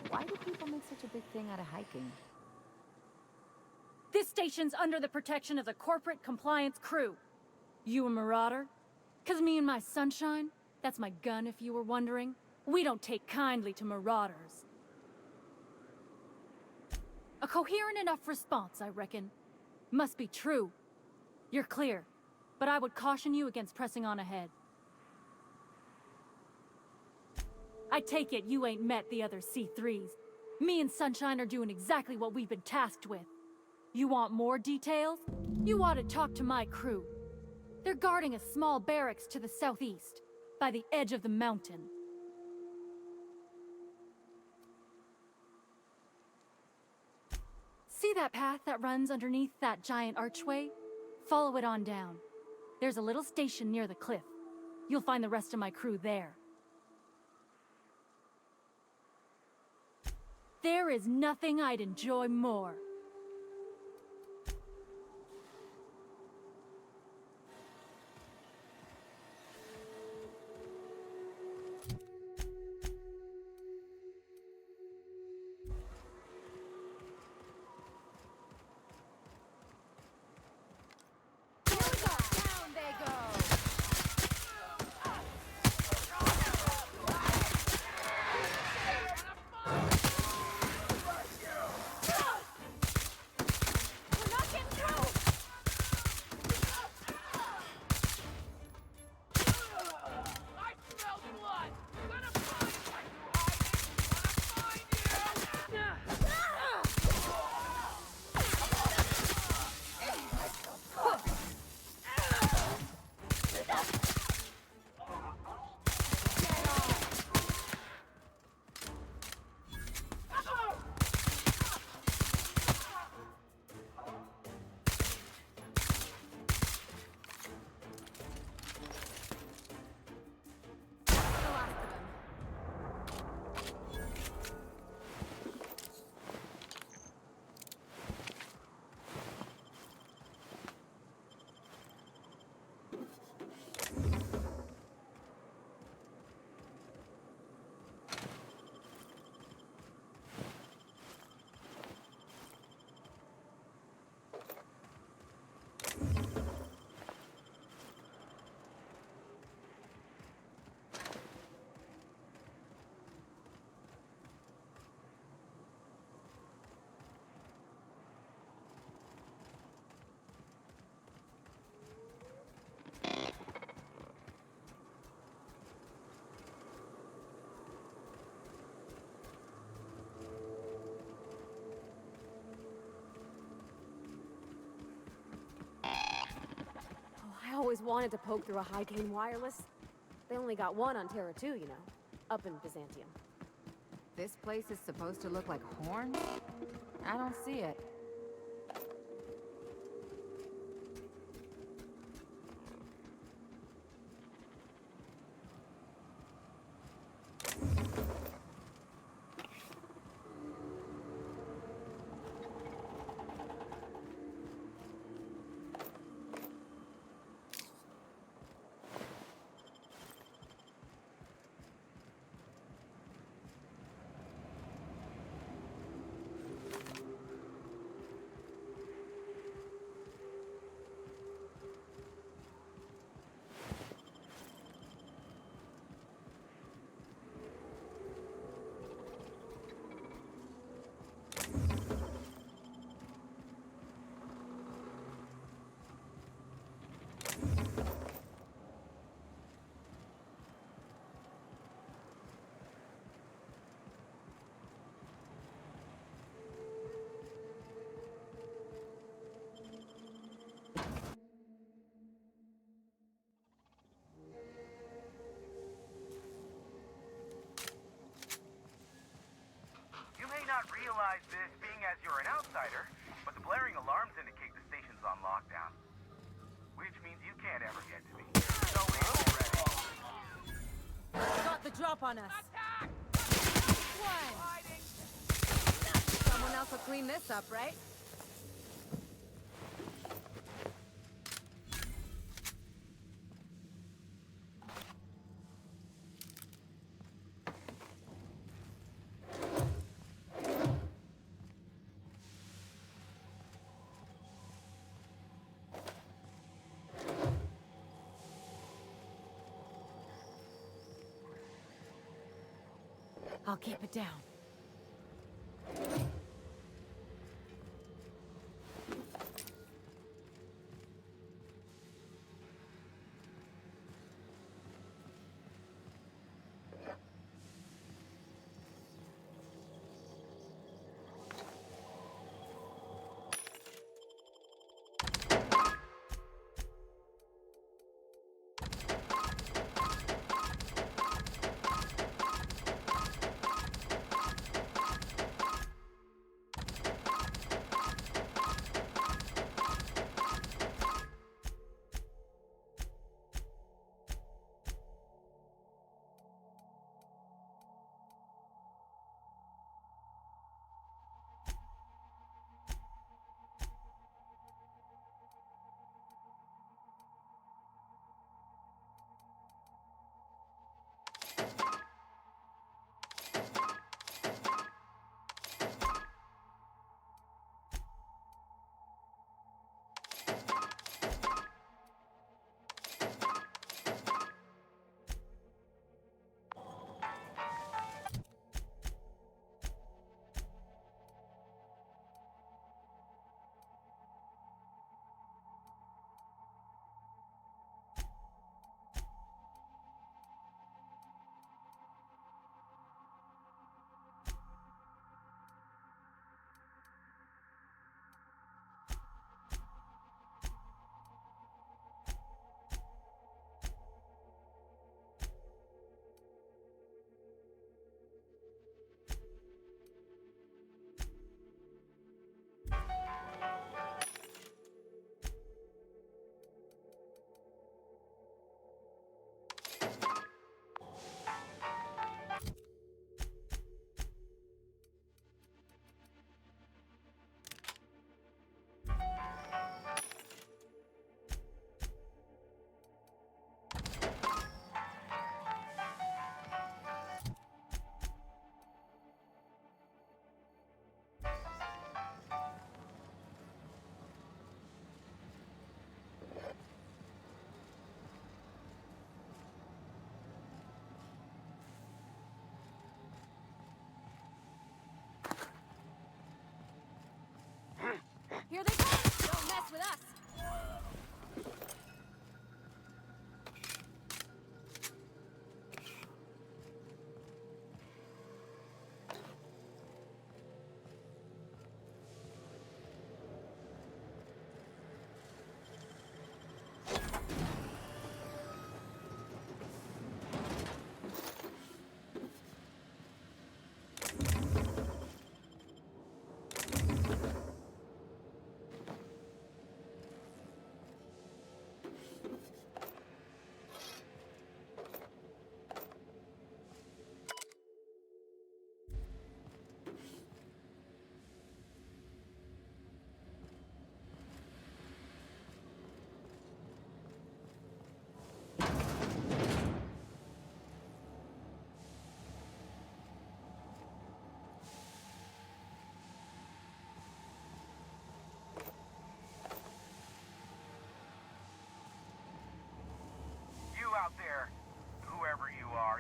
Why do people make such a big thing out of hiking? This station's under the protection of the corporate compliance crew. You a marauder? 'Cause me and my sunshine, that's my gun if you were wondering, we don't take kindly to marauders. A coherent enough response, I reckon. Must be true. You're clear, but I would caution you against pressing on ahead. I take it you ain't met the other C3s. Me and Sunshine are doing exactly what we've been tasked with. You want more details? You ought to talk to my crew. They're guarding a small barracks to the southeast, by the edge of the mountain. See that path that runs underneath that giant archway? Follow it on down. There's a little station near the cliff. You'll find the rest of my crew there. There is nothing I'd enjoy more. Down they go! always wanted to poke through a high-gain wireless. They only got one on Terra 2, you know, up in Byzantium. This place is supposed to look like Horn? I don't see it. You may not realize this being as you're an outsider, but the blaring alarms indicate the station's on lockdown. Which means you can't ever get to me. So aim already. Got the drop on us. Attack! Hiding! Someone else will clean this up, right? I'll keep it down.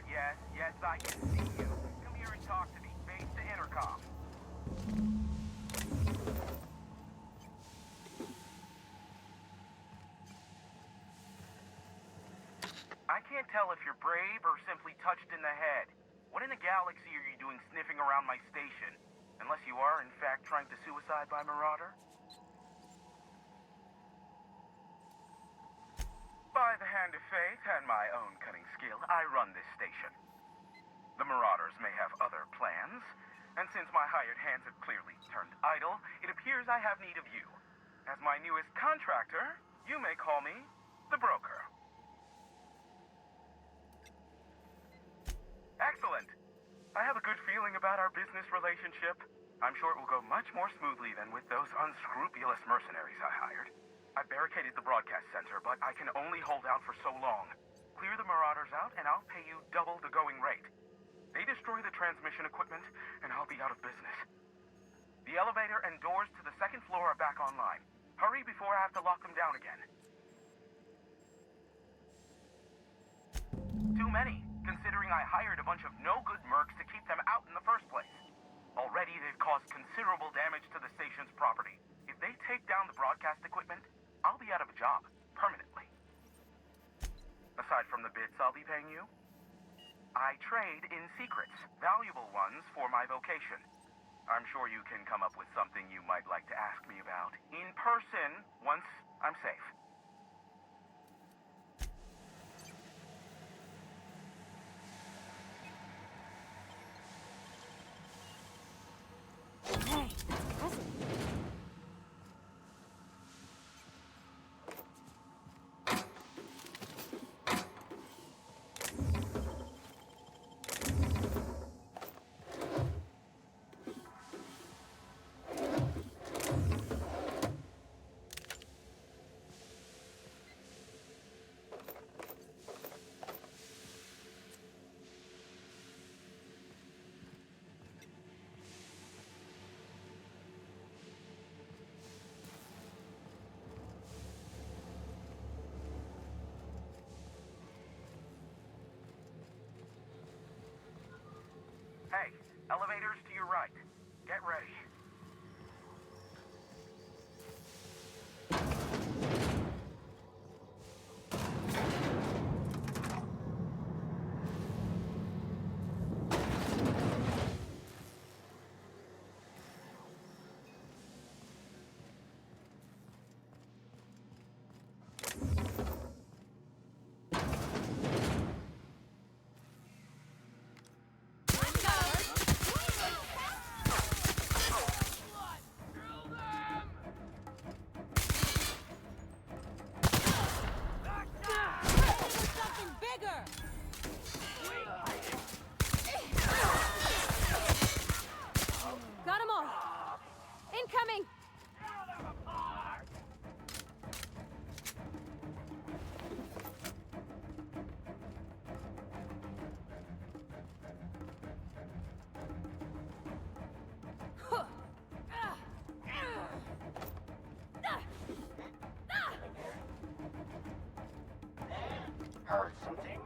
are. Yes, yes, I can see you. Come here and talk to me. Face to intercom. I can't tell if you're brave or simply touched in the head. What in the galaxy are you doing sniffing around my station? Unless you are, in fact, trying to suicide by Marauder? By the hand of fate and my own cunning skill, I run this station. The Marauders may have other plans, and since my hired hands have clearly turned idle, it appears I have need of you. As my newest contractor, you may call me the Broker. Excellent. I have a good feeling about our business relationship. I'm sure it will go much more smoothly than with those unscrupulous mercenaries I hired. I barricaded the broadcast center, but I can only hold out for so long. Clear the Marauders out, and I'll pay you double the going rate. They destroy the transmission equipment, and I'll be out of business. The elevator and doors to the second floor are back online. Hurry before I have to lock them down again. Too many, considering I hired a bunch of no-good mercs to keep them out in the first place. Already, they've caused considerable damage to the station's property. If they take down the broadcast equipment, I'll be out of a job, permanently. Aside from the bits I'll be paying you, I trade in secrets, valuable ones for my vocation. I'm sure you can come up with something you might like to ask me about in person once I'm safe. Hey, that's impressive. Hey, elevators to your right. Get ready. Got 'em all. Incoming. Heard something?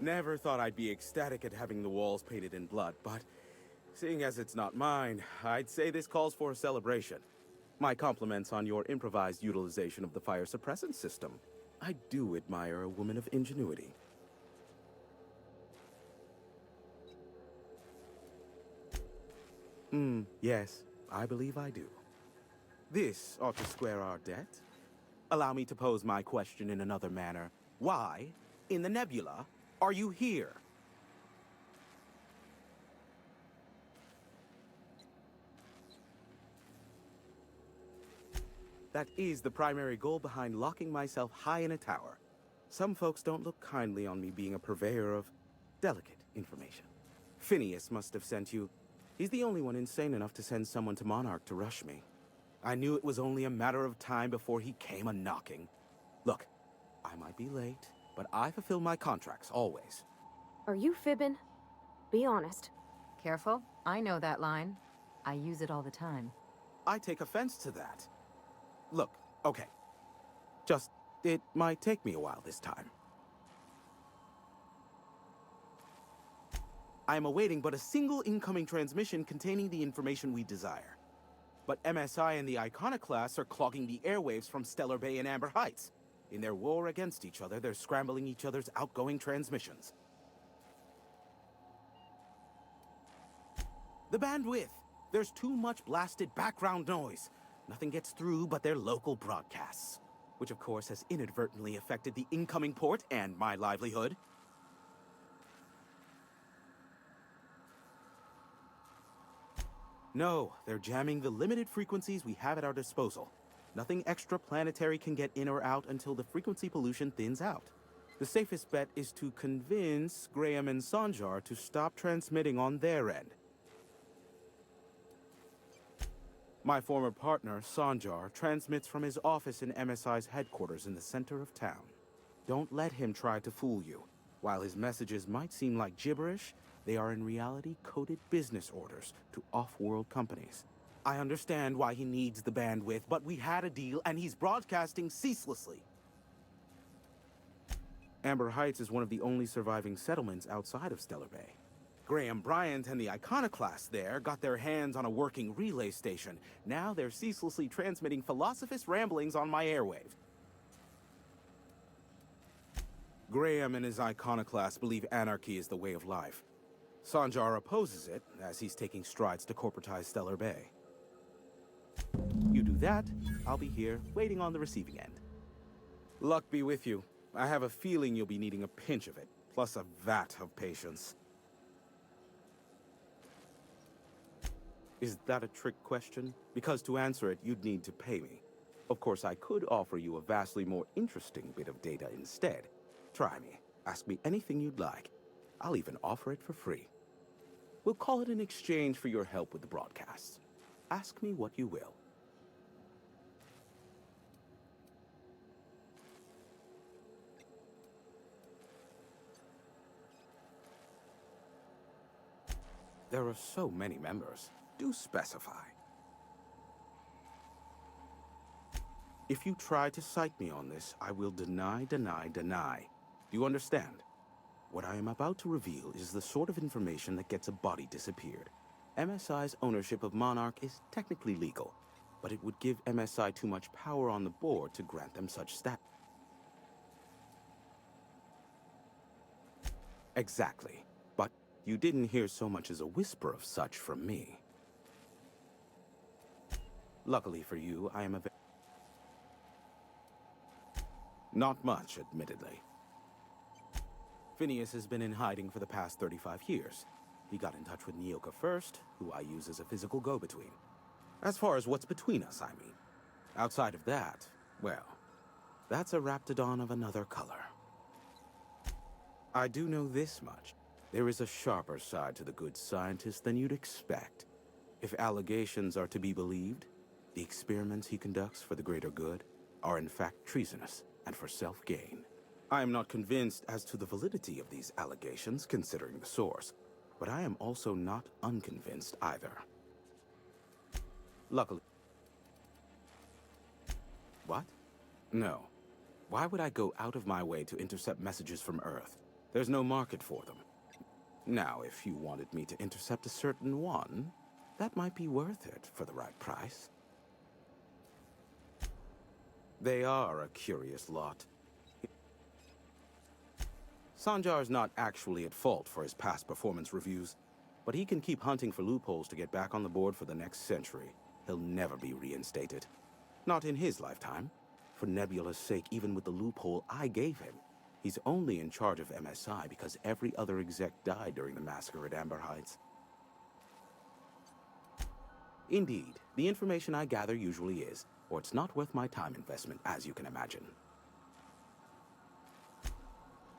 Never thought I'd be ecstatic at having the walls painted in blood, but seeing as it's not mine, I'd say this calls for a celebration. My compliments on your improvised utilization of the fire suppressant system. I do admire a woman of ingenuity. Yes, I believe I do. This ought to square our debt. Allow me to pose my question in another manner. Why, in the nebula, are you here? That is the primary goal behind locking myself high in a tower. Some folks don't look kindly on me being a purveyor of delicate information. Phineas must have sent you. He's the only one insane enough to send someone to Monarch to rush me. I knew it was only a matter of time before he came a-knocking. Look, I might be late, but I fulfill my contracts, always. Are you fibbing? Be honest. Careful, I know that line. I use it all the time. I take offense to that. Look, okay. It might take me a while this time. I am awaiting but a single incoming transmission containing the information we desire. But MSI and the Iconoclasts are clogging the airwaves from Stellar Bay and Amber Heights. In their war against each other, they're scrambling each other's outgoing transmissions. The bandwidth! There's too much blasted background noise. Nothing gets through but their local broadcasts. Which of course has inadvertently affected the incoming port and my livelihood. No, they're jamming the limited frequencies we have at our disposal. Nothing extraplanetary can get in or out until the frequency pollution thins out. The safest bet is to convince Graham and Sanjar to stop transmitting on their end. My former partner, Sanjar, transmits from his office in MSI's headquarters in the center of town. Don't let him try to fool you. While his messages might seem like gibberish, they are in reality coded business orders to off-world companies. I understand why he needs the bandwidth, but we had a deal and he's broadcasting ceaselessly. Amber Heights is one of the only surviving settlements outside of Stellar Bay. Graham Bryant and the Iconoclasts there got their hands on a working relay station. Now they're ceaselessly transmitting philosophist ramblings on my airwave. Graham and his Iconoclasts believe anarchy is the way of life. Sanjar opposes it, as he's taking strides to corporatize Stellar Bay. You do that, I'll be here, waiting on the receiving end. Luck be with you. I have a feeling you'll be needing a pinch of it, plus a vat of patience. Is that a trick question? Because to answer it, you'd need to pay me. Of course, I could offer you a vastly more interesting bit of data instead. Try me. Ask me anything you'd like. I'll even offer it for free. We'll call it an exchange for your help with the broadcasts. Ask me what you will. There are so many members. Do specify. If you try to cite me on this, I will deny, deny, deny. Do you understand? What I am about to reveal is the sort of information that gets a body disappeared. MSI's ownership of Monarch is technically legal, but it would give MSI too much power on the board to grant them such status. Exactly. But you didn't hear so much as a whisper of such from me. Luckily for you, I am a not much, admittedly. Phineas has been in hiding for the past 35 years. He got in touch with Nyoka first, who I use as a physical go-between. As far as what's between us, I mean. Outside of that, well, that's a raptidon of another color. I do know this much. There is a sharper side to the good scientist than you'd expect. If allegations are to be believed, the experiments he conducts for the greater good are in fact treasonous and for self-gain. I am not convinced as to the validity of these allegations, considering the source, but I am also not unconvinced either. Luckily... What? No. Why would I go out of my way to intercept messages from Earth? There's no market for them. Now, if you wanted me to intercept a certain one, that might be worth it for the right price. They are a curious lot. Sanjar's not actually at fault for his past performance reviews, but he can keep hunting for loopholes to get back on the board for the next century. He'll never be reinstated. Not in his lifetime. For Nebula's sake, even with the loophole I gave him, he's only in charge of MSI because every other exec died during the massacre at Amber Heights. Indeed, the information I gather usually is, or it's not worth my time investment, as you can imagine.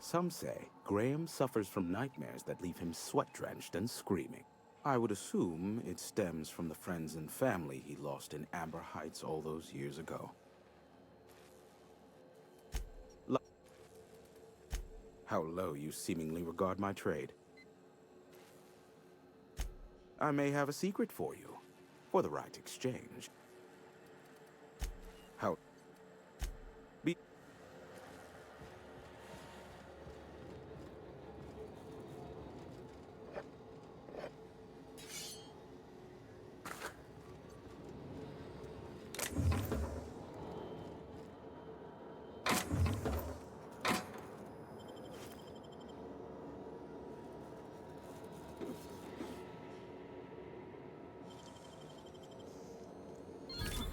Some say Graham suffers from nightmares that leave him sweat-drenched and screaming. I would assume it stems from the friends and family he lost in Amber Heights all those years ago. How low you seemingly regard my trade. I may have a secret for you, for the right exchange. How... Be...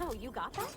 Oh, you got that?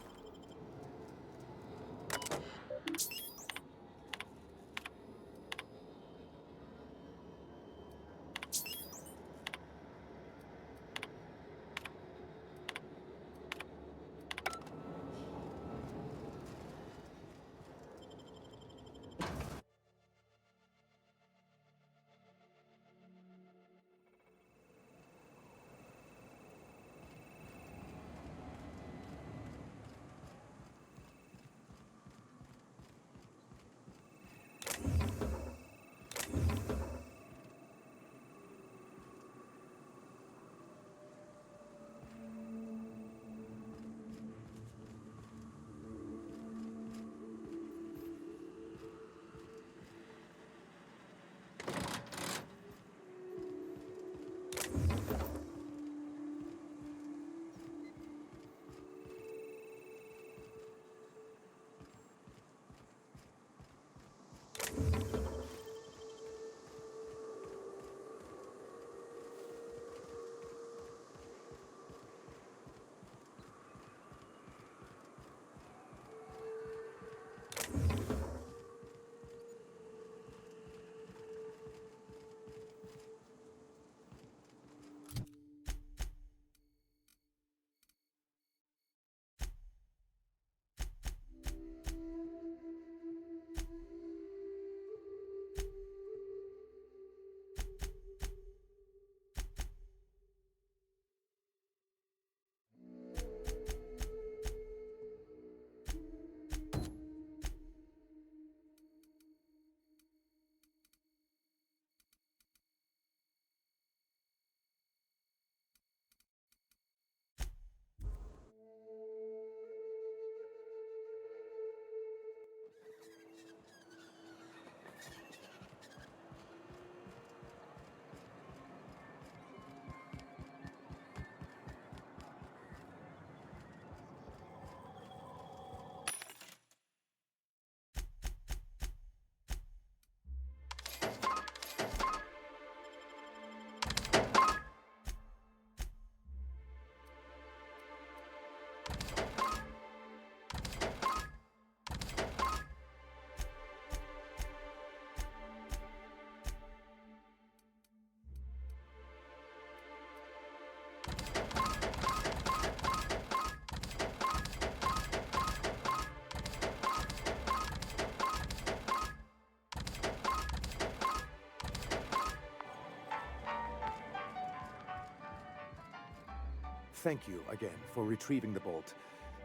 Thank you again for retrieving the bolt.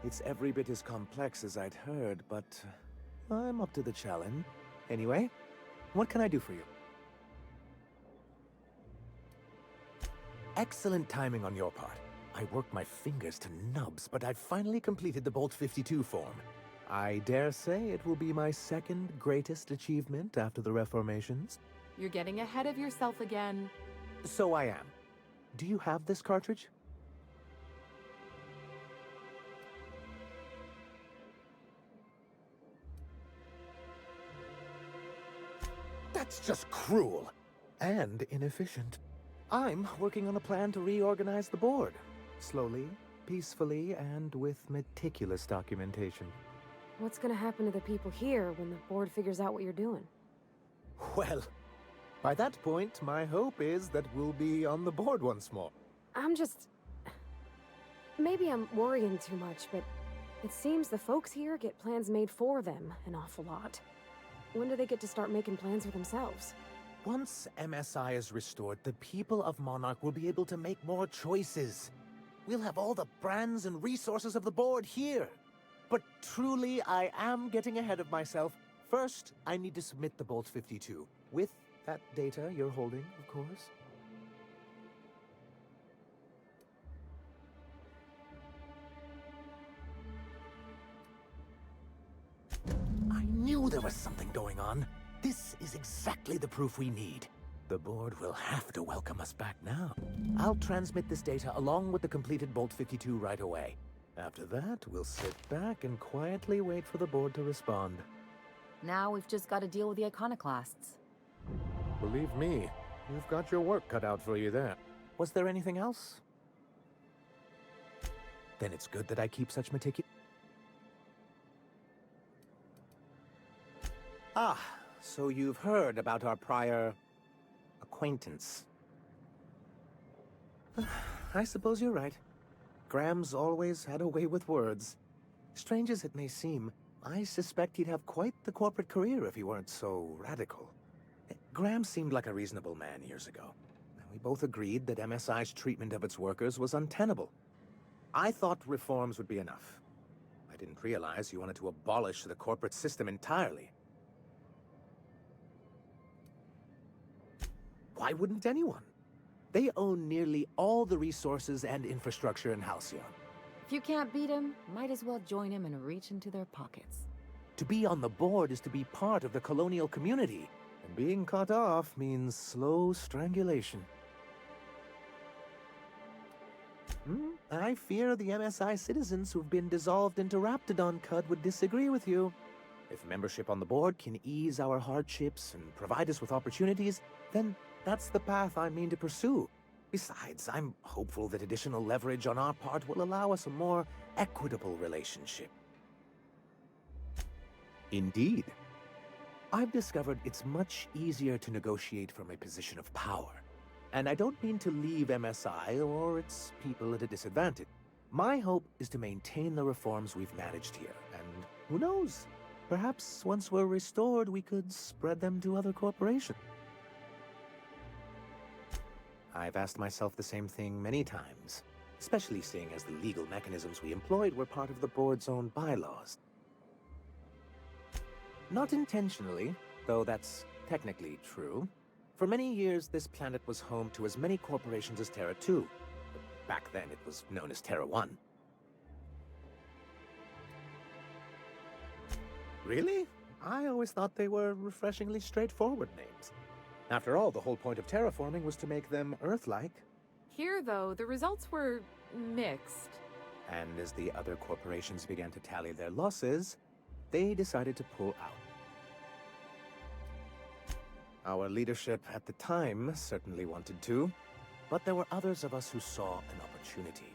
It's every bit as complex as I'd heard, but I'm up to the challenge. Anyway, what can I do for you? Excellent timing on your part. I worked my fingers to nubs, but I've finally completed the Bolt 52 form. I dare say it will be my second greatest achievement after the reformations. You're getting ahead of yourself again. So I am. Do you have this cartridge? That's just cruel and inefficient. I'm working on a plan to reorganize the board. Slowly, peacefully, and with meticulous documentation. What's gonna happen to the people here when the board figures out what you're doing? Well, by that point, my hope is that we'll be on the board once more. I'm just... Maybe I'm worrying too much, but it seems the folks here get plans made for them an awful lot. When do they get to start making plans for themselves? Once MSI is restored, the people of Monarch will be able to make more choices. We'll have all the brands and resources of the board here. But truly, I am getting ahead of myself. First, I need to submit the Bolt 52. With that data you're holding, of course. I knew there was something going on. This is exactly the proof we need. The board will have to welcome us back now. I'll transmit this data along with the completed Bolt 52 right away. After that, we'll sit back and quietly wait for the board to respond. Now we've just got to deal with the iconoclasts. Believe me, you've got your work cut out for you there. Was there anything else? Then it's good that I keep such meticulous... Ah, so you've heard about our prior... acquaintance. I suppose you're right. Graham's always had a way with words. Strange as it may seem, I suspect he'd have quite the corporate career if he weren't so radical. Graham seemed like a reasonable man years ago. We both agreed that MSI's treatment of its workers was untenable. I thought reforms would be enough. I didn't realize you wanted to abolish the corporate system entirely. Why wouldn't anyone? They own nearly all the resources and infrastructure in Halcyon. If you can't beat him, might as well join him and reach into their pockets. To be on the board is to be part of the colonial community, and being cut off means slow strangulation. I fear the MSI citizens who've been dissolved into Raptidon Cud would disagree with you. If membership on the board can ease our hardships and provide us with opportunities, then that's the path I mean to pursue. Besides, I'm hopeful that additional leverage on our part will allow us a more equitable relationship. Indeed. I've discovered it's much easier to negotiate from a position of power. And I don't mean to leave MSI or its people at a disadvantage. My hope is to maintain the reforms we've managed here, and who knows? Perhaps once we're restored, we could spread them to other corporations. I've asked myself the same thing many times, especially seeing as the legal mechanisms we employed were part of the board's own bylaws. Not intentionally, though that's technically true. For many years, this planet was home to as many corporations as Terra 2. But back then, it was known as Terra 1. Really? I always thought they were refreshingly straightforward names. After all, the whole point of terraforming was to make them Earth-like. Here, though, the results were mixed. And as the other corporations began to tally their losses, they decided to pull out. Our leadership at the time certainly wanted to, but there were others of us who saw an opportunity.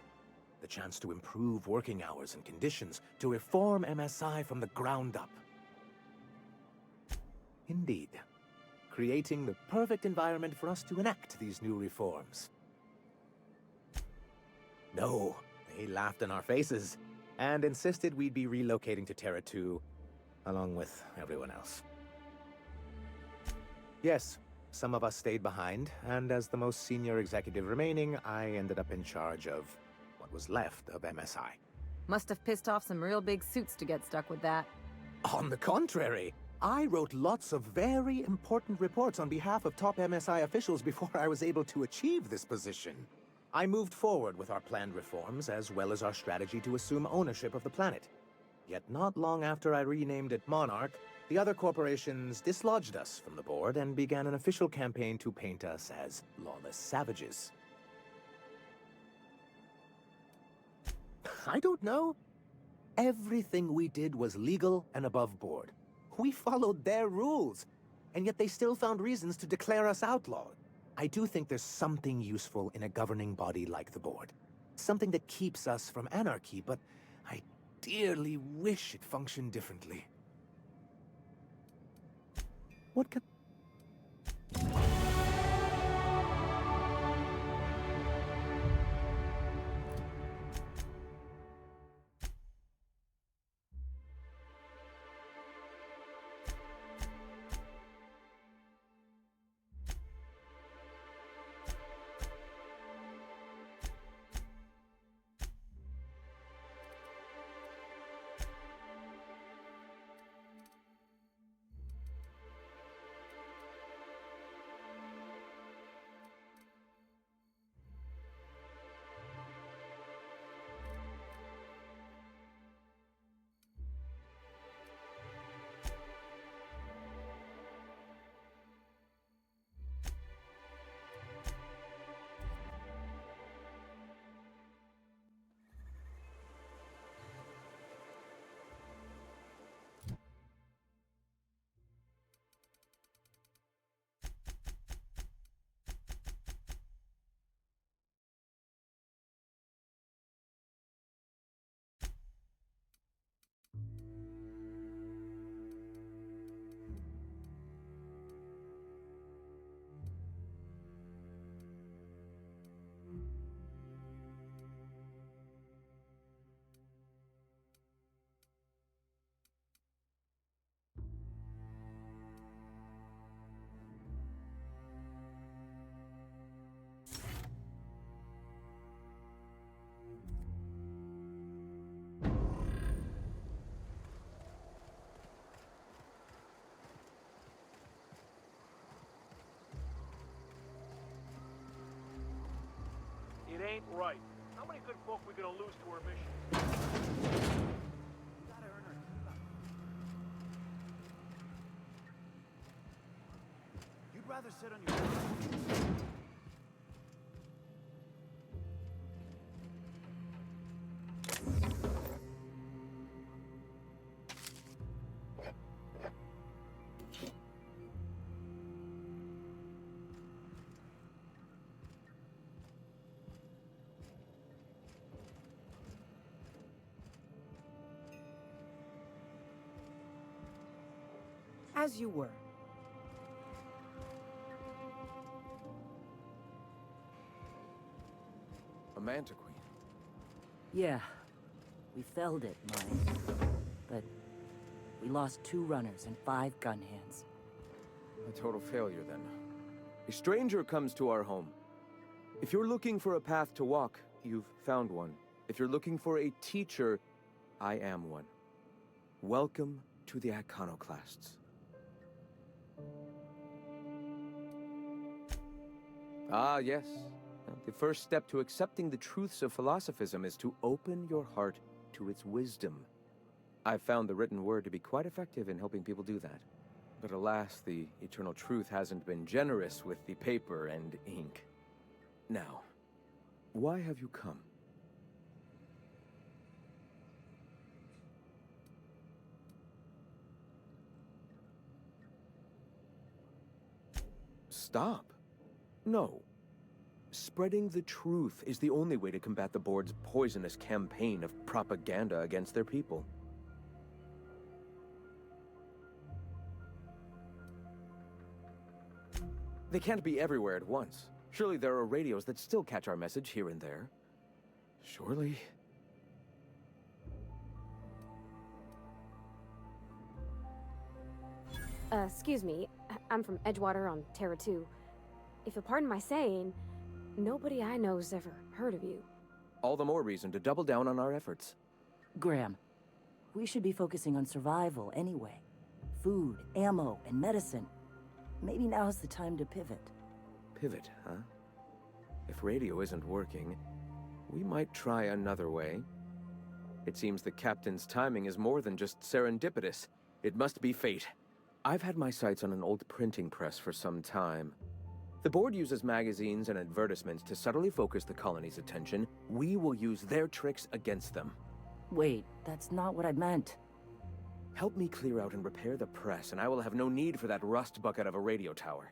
The chance to improve working hours and conditions, to reform MSI from the ground up. Indeed. Creating the perfect environment for us to enact these new reforms. No, they laughed in our faces, and insisted we'd be relocating to Terra 2, along with everyone else. Yes, some of us stayed behind, and as the most senior executive remaining, I ended up in charge of what was left of MSI. Must have pissed off some real big suits to get stuck with that. On the contrary, I wrote lots of very important reports on behalf of top MSI officials before I was able to achieve this position. I moved forward with our planned reforms, as well as our strategy to assume ownership of the planet. Yet not long after I renamed it Monarch, the other corporations dislodged us from the board and began an official campaign to paint us as lawless savages. I don't know. Everything we did was legal and above board. We followed their rules, and yet they still found reasons to declare us outlawed. I do think there's something useful in a governing body like the board. Something that keeps us from anarchy, but I dearly wish it functioned differently. What could... It ain't right. How many good folk we gonna lose to our mission? Gotta earn her keep up. You'd rather sit on your... As you were. A manta queen. Yeah, we felled it, mine. But we lost 2 runners and 5 gun hands. A total failure, then. A stranger comes to our home. If you're looking for a path to walk, you've found one. If you're looking for a teacher, I am one. Welcome to the iconoclasts. Ah, yes. The first step to accepting the truths of philosophism is to open your heart to its wisdom. I've found the written word to be quite effective in helping people do that. But alas, the eternal truth hasn't been generous with the paper and ink. Now, why have you come? Stop. No. Spreading the truth is the only way to combat the board's poisonous campaign of propaganda against their people. They can't be everywhere at once. Surely there are radios that still catch our message here and there. Surely... Excuse me. I'm from Edgewater on Terra 2. If you'll pardon my saying, nobody I know's ever heard of you. All the more reason to double down on our efforts. Graham, we should be focusing on survival anyway. Food, ammo, and medicine. Maybe now's the time to pivot. Pivot, huh? If radio isn't working, we might try another way. It seems the captain's timing is more than just serendipitous. It must be fate. I've had my sights on an old printing press for some time. The board uses magazines and advertisements to subtly focus the colony's attention. We will use their tricks against them. Wait, that's not what I meant. Help me clear out and repair the press, and I will have no need for that rust bucket of a radio tower.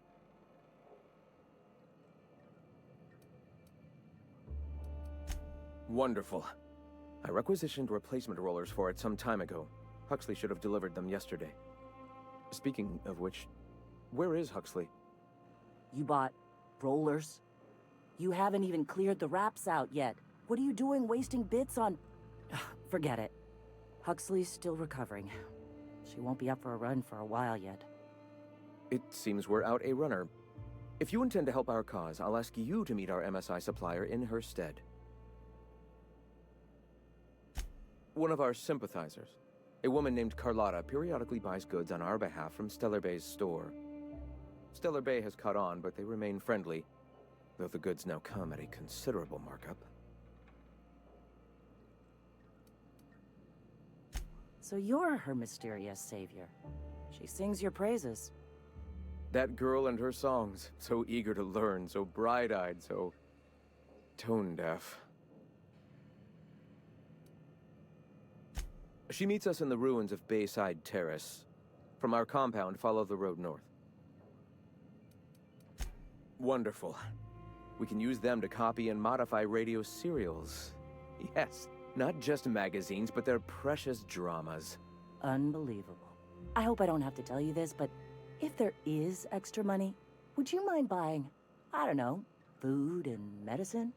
Wonderful. I requisitioned replacement rollers for it some time ago. Huxley should have delivered them yesterday. Speaking of which, where is Huxley? You bought rollers? You haven't even cleared the wraps out yet. What are you doing wasting bits on... Forget it. Huxley's still recovering. She won't be up for a run for a while yet. It seems we're out a runner. If you intend to help our cause, I'll ask you to meet our MSI supplier in her stead. One of our sympathizers, a woman named Carlotta, periodically buys goods on our behalf from Stellar Bay's store. Stellar Bay has caught on, but they remain friendly, though the goods now come at a considerable markup. So you're her mysterious savior. She sings your praises. That girl and her songs, so eager to learn, so bright-eyed, so tone-deaf. She meets us in the ruins of Bayside Terrace. From our compound, follow the road north. Wonderful. We can use them to copy and modify radio serials. Yes, not just magazines, but their precious dramas. Unbelievable. I hope I don't have to tell you this, but if there is extra money, would you mind buying, I don't know, food and medicine?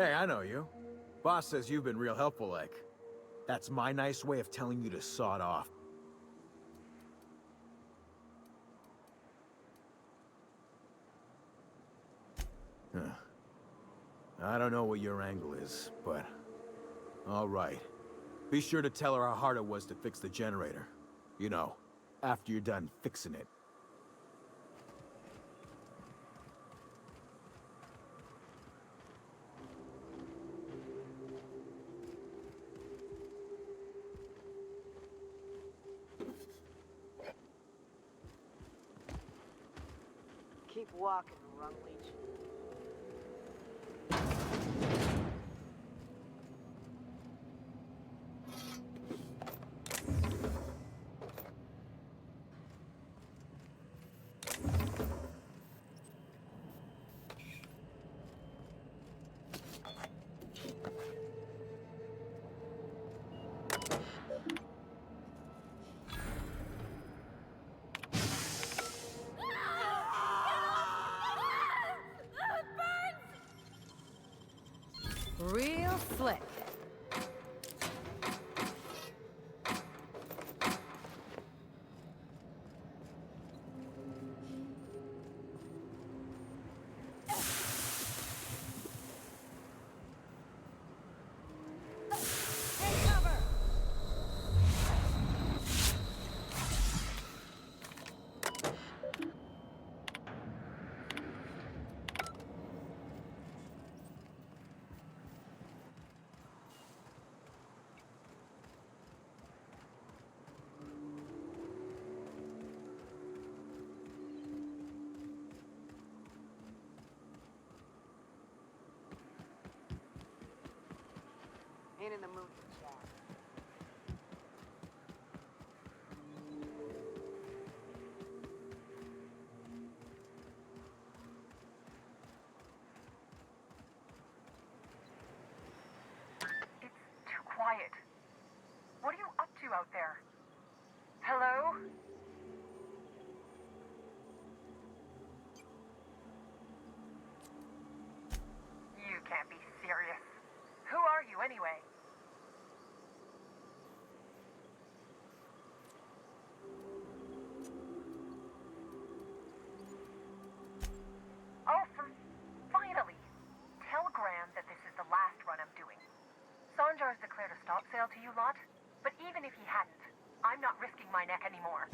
Hey, I know you. Boss says you've been real helpful, like. That's my nice way of telling you to sod off. Huh. I don't know what your angle is, but... all right. Be sure to tell her how hard it was to fix the generator. You know, after you're done fixing it. Keep walking, Rungleech. Real slick. Ain't in the mood for chat. It's too quiet. What are you up to out there? Hello? You can't be serious. Who are you anyway? Oh, finally! Tell Gran that this is the last run I'm doing. Sanjar's declared a stop sale to you lot, but even if he hadn't, I'm not risking my neck anymore.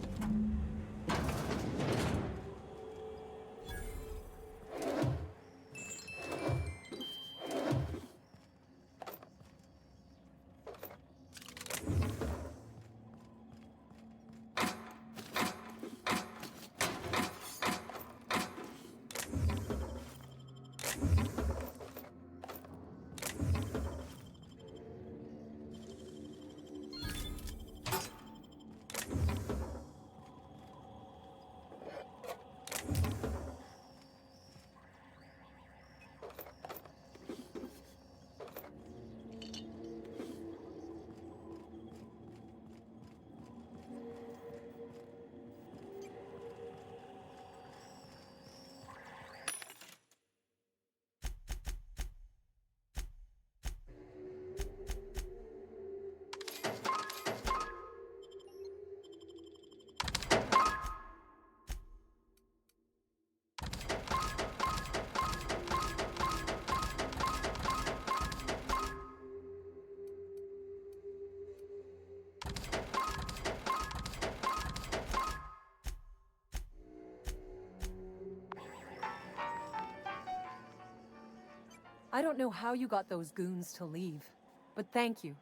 I don't know how you got those goons to leave, but thank you.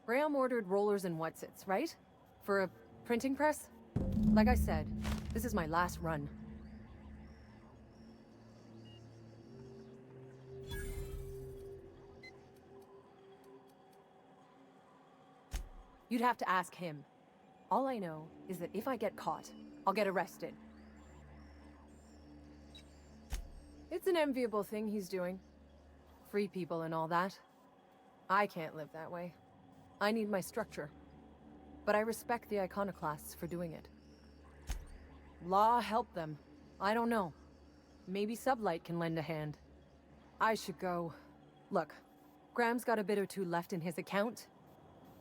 Graham ordered rollers and whatsits, right? For a printing press? Like I said, this is my last run. You'd have to ask him. All I know is that if I get caught, I'll get arrested. It's an enviable thing he's doing. Free people and all that. I can't live that way. I need my structure. But I respect the iconoclasts for doing it. Law help them. I don't know. Maybe Sublight can lend a hand. I should go. Look, Graham's got a bit or two left in his account.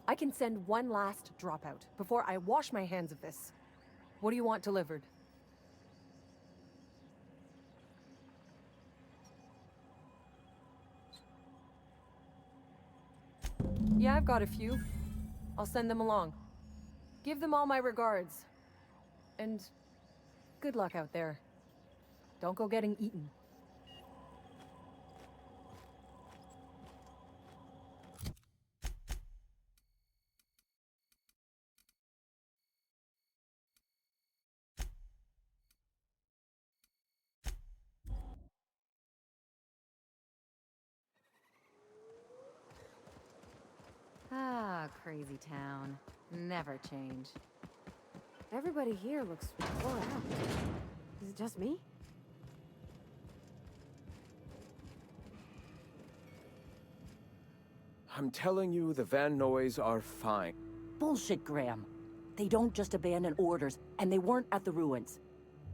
I can send one last dropout before I wash my hands of this. What do you want delivered? Yeah, I've got a few. I'll send them along. Give them all my regards. And good luck out there. Don't go getting eaten. Ah, crazy town. Never change. Everybody here looks wore out. Is it just me? I'm telling you, the Van Noys are fine. Bullshit, Graham. They don't just abandon orders, and they weren't at the ruins.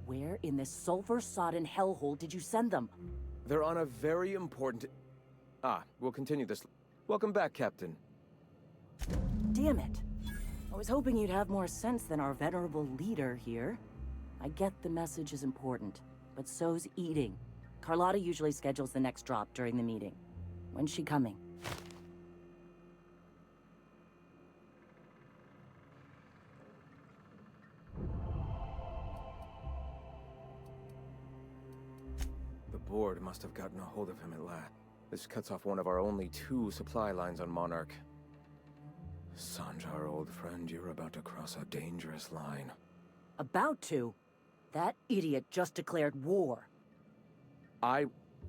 Where in this sulfur-sodden hellhole did you send them? They're on a very important... we'll continue this. Welcome back, Captain. Damn it. I was hoping you'd have more sense than our venerable leader here. I get the message is important, but so's eating. Carlotta usually schedules the next drop during the meeting. When's she coming? The board must have gotten a hold of him at last. This cuts off one of our only 2 supply lines on Monarch. Sanjar, old friend, you're about to cross a dangerous line. About to? That idiot just declared war.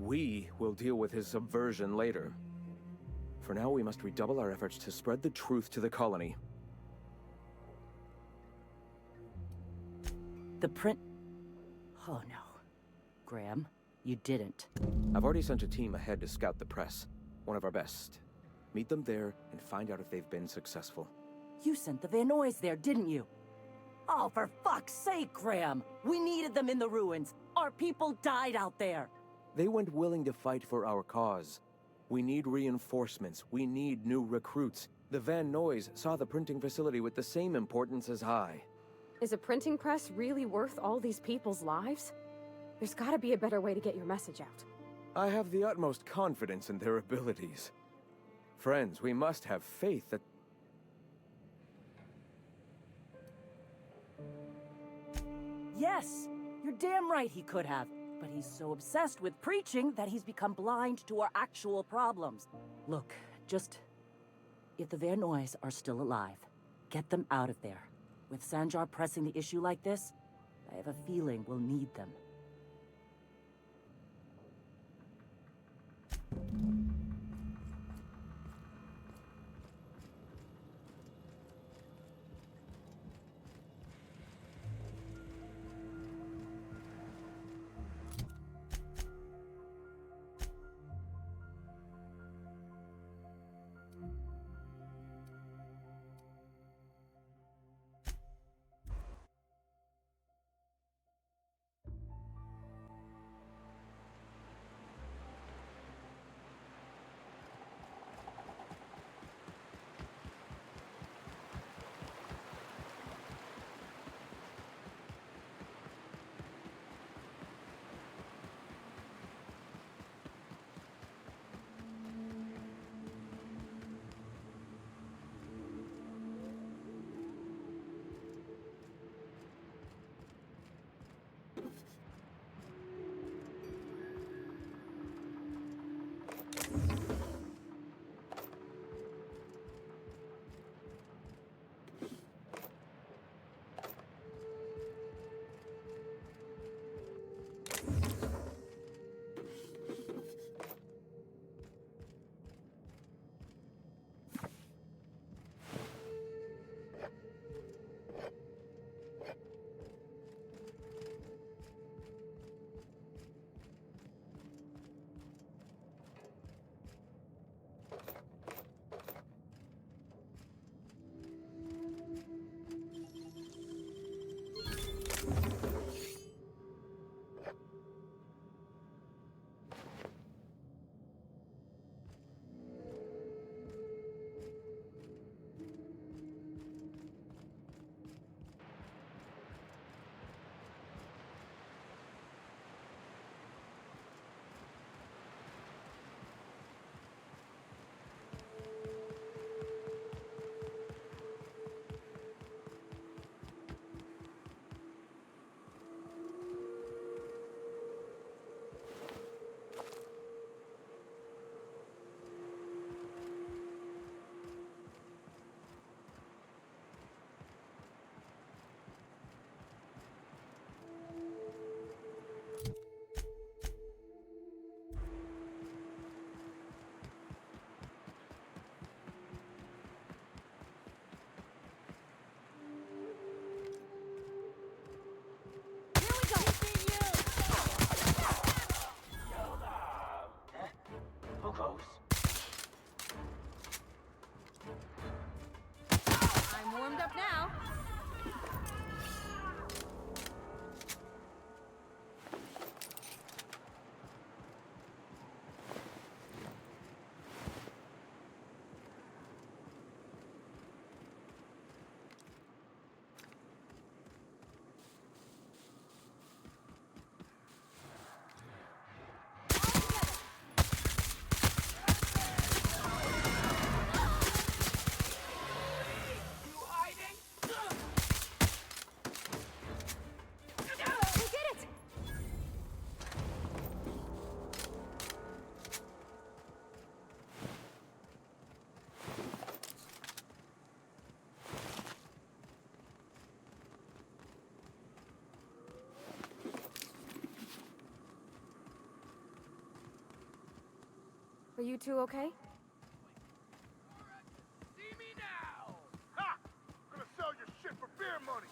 We will deal with his subversion later. For now, we must redouble our efforts to spread the truth to the colony. The print... Oh no. Graham, you didn't. I've already sent a team ahead to scout the press. One of our best. Meet them there and find out if they've been successful. You sent the Van Noys there, didn't you? Oh, for fuck's sake, Graham! We needed them in the ruins. Our people died out there. They went willing to fight for our cause. We need reinforcements. We need new recruits. The Van Noys saw the printing facility with the same importance as I. Is a printing press really worth all these people's lives? There's gotta be a better way to get your message out. I have the utmost confidence in their abilities. Friends, we must have faith that... Yes! You're damn right he could have. But he's so obsessed with preaching that he's become blind to our actual problems. Look, just... If the Van Noys are still alive, get them out of there. With Sanjar pressing the issue like this, I have a feeling we'll need them. Are you two okay? See me now! Ha! Gonna sell your shit for beer money!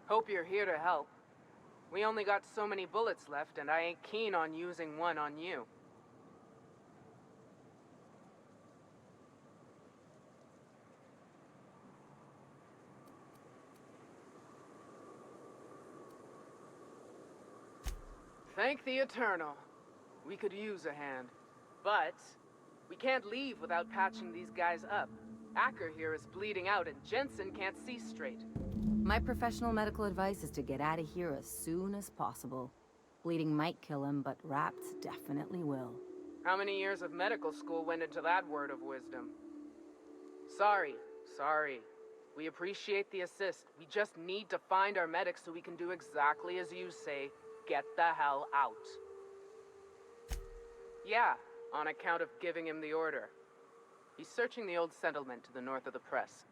Hope you're here to help. We only got so many bullets left, and I ain't keen on using one on you. Thank the Eternal. We could use a hand. But we can't leave without patching these guys up. Acker here is bleeding out and Jensen can't see straight. My professional medical advice is to get out of here as soon as possible. Bleeding might kill him, but wrapped definitely will. How many years of medical school went into that word of wisdom? Sorry. We appreciate the assist. We just need to find our medic so we can do exactly as you say. Get the hell out. Yeah, on account of giving him the order. He's searching the old settlement to the north of the press.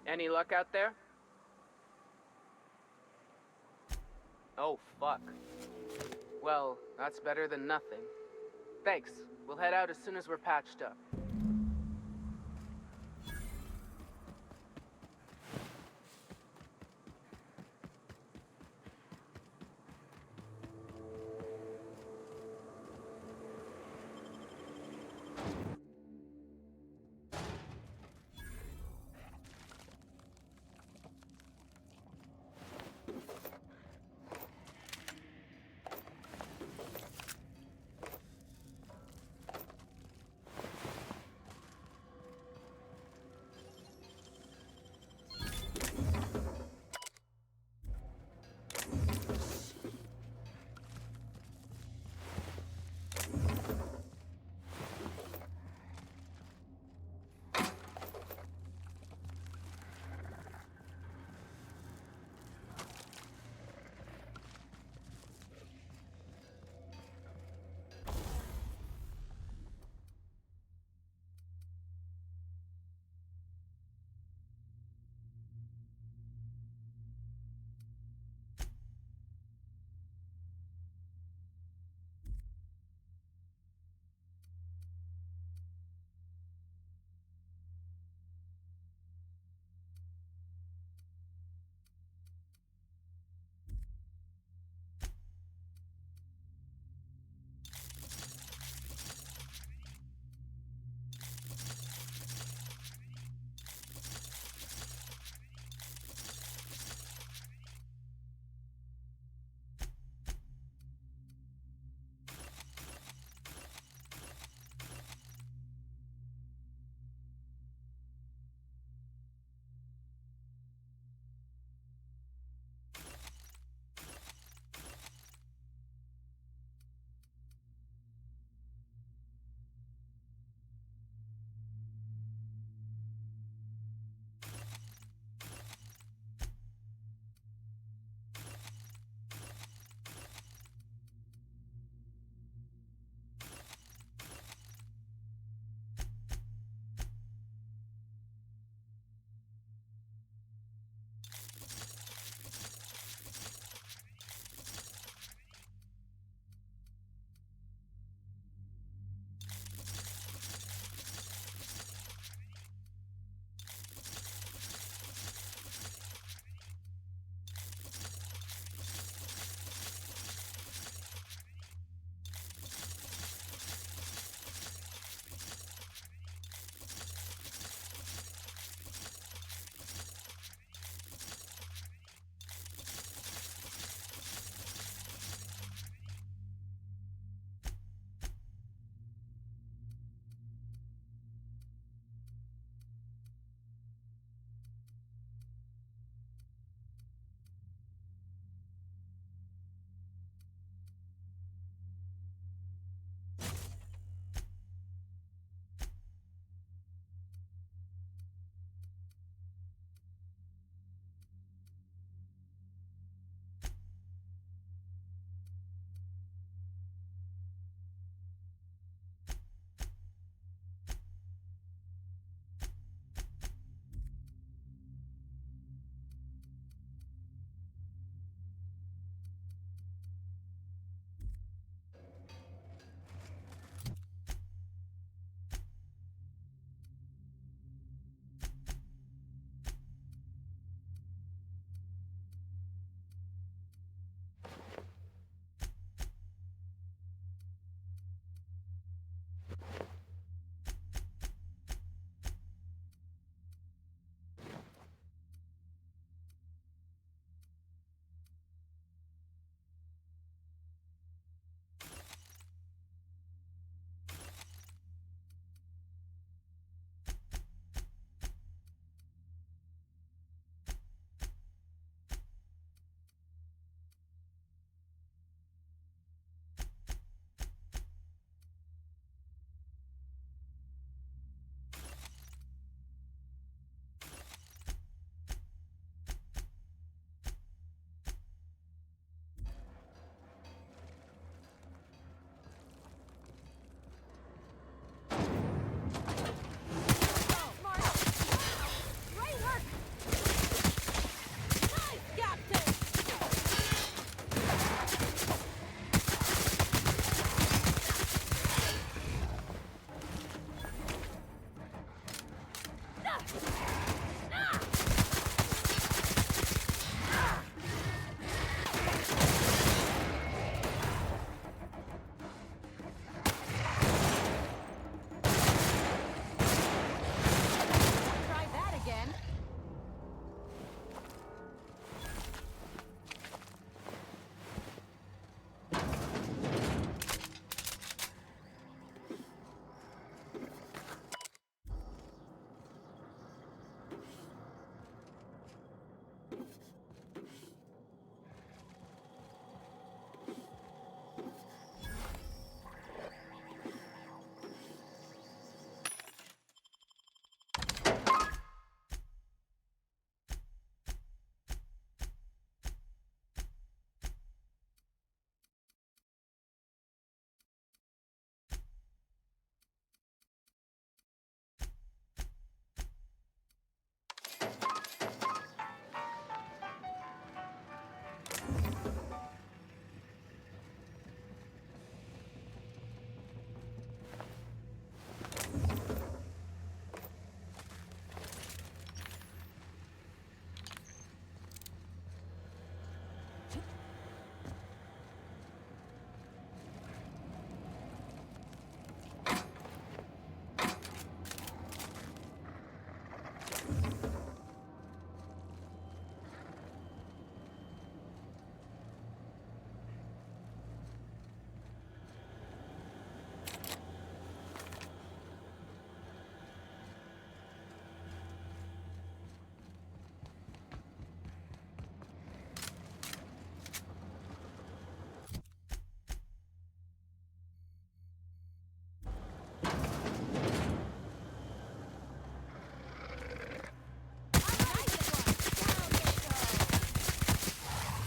Any luck out there? Oh, fuck. Well, that's better than nothing. Thanks. We'll head out as soon as we're patched up.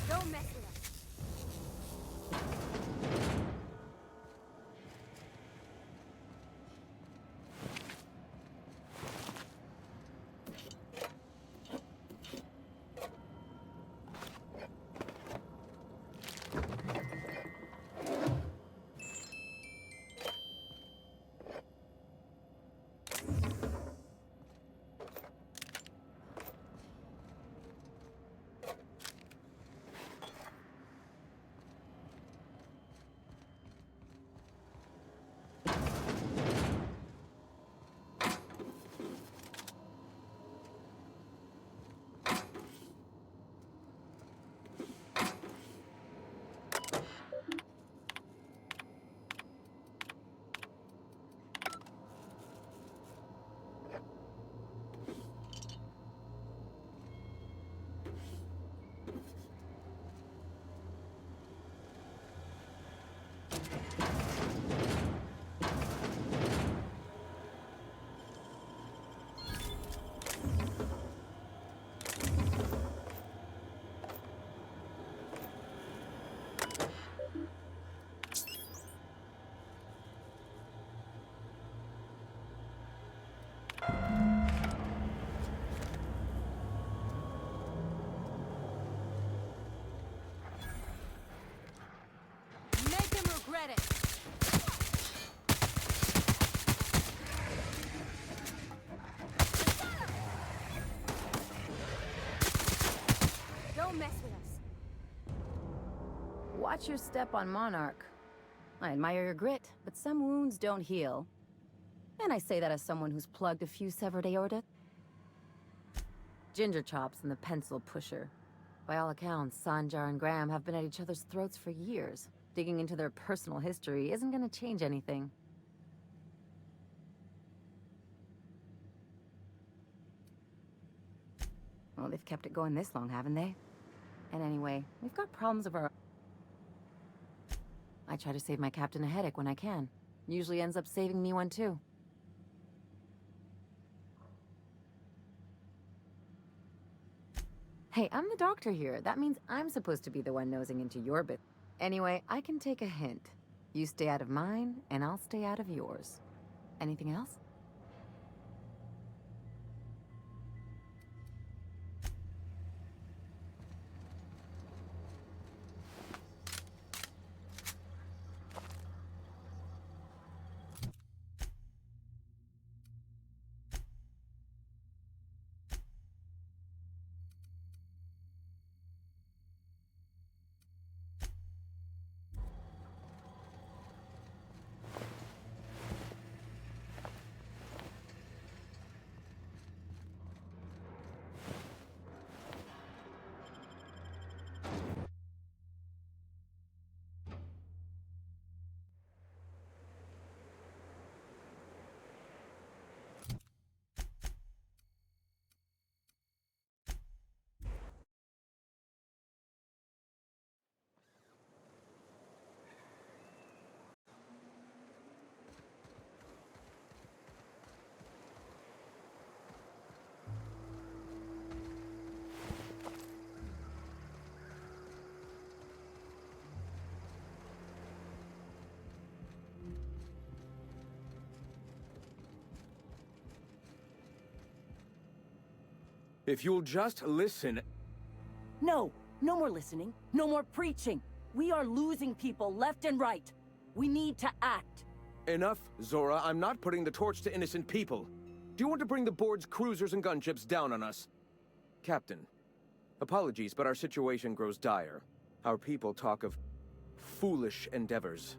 Don't mess with us. Make him regret it. Don't mess with us. Watch your step on Monarch. I admire your grit, but some wounds don't heal. And I say that as someone who's plugged a few severed aorta. Ginger Chops and the Pencil Pusher. By all accounts, Sanjar and Graham have been at each other's throats for years. Digging into their personal history isn't gonna change anything. Well, they've kept it going this long, haven't they? And anyway, we've got problems of our own. I try to save my captain a headache when I can. Usually ends up saving me one too. Hey, I'm the doctor here. That means I'm supposed to be the one nosing into your bit. Anyway, I can take a hint. You stay out of mine, and I'll stay out of yours. Anything else? If you'll just listen... No, no more listening, no more preaching. We are losing people left and right. We need to act. Enough, Zora. I'm not putting the torch to innocent people. Do you want to bring the board's cruisers and gunships down on us? Captain, apologies, but our situation grows dire. Our people talk of foolish endeavors.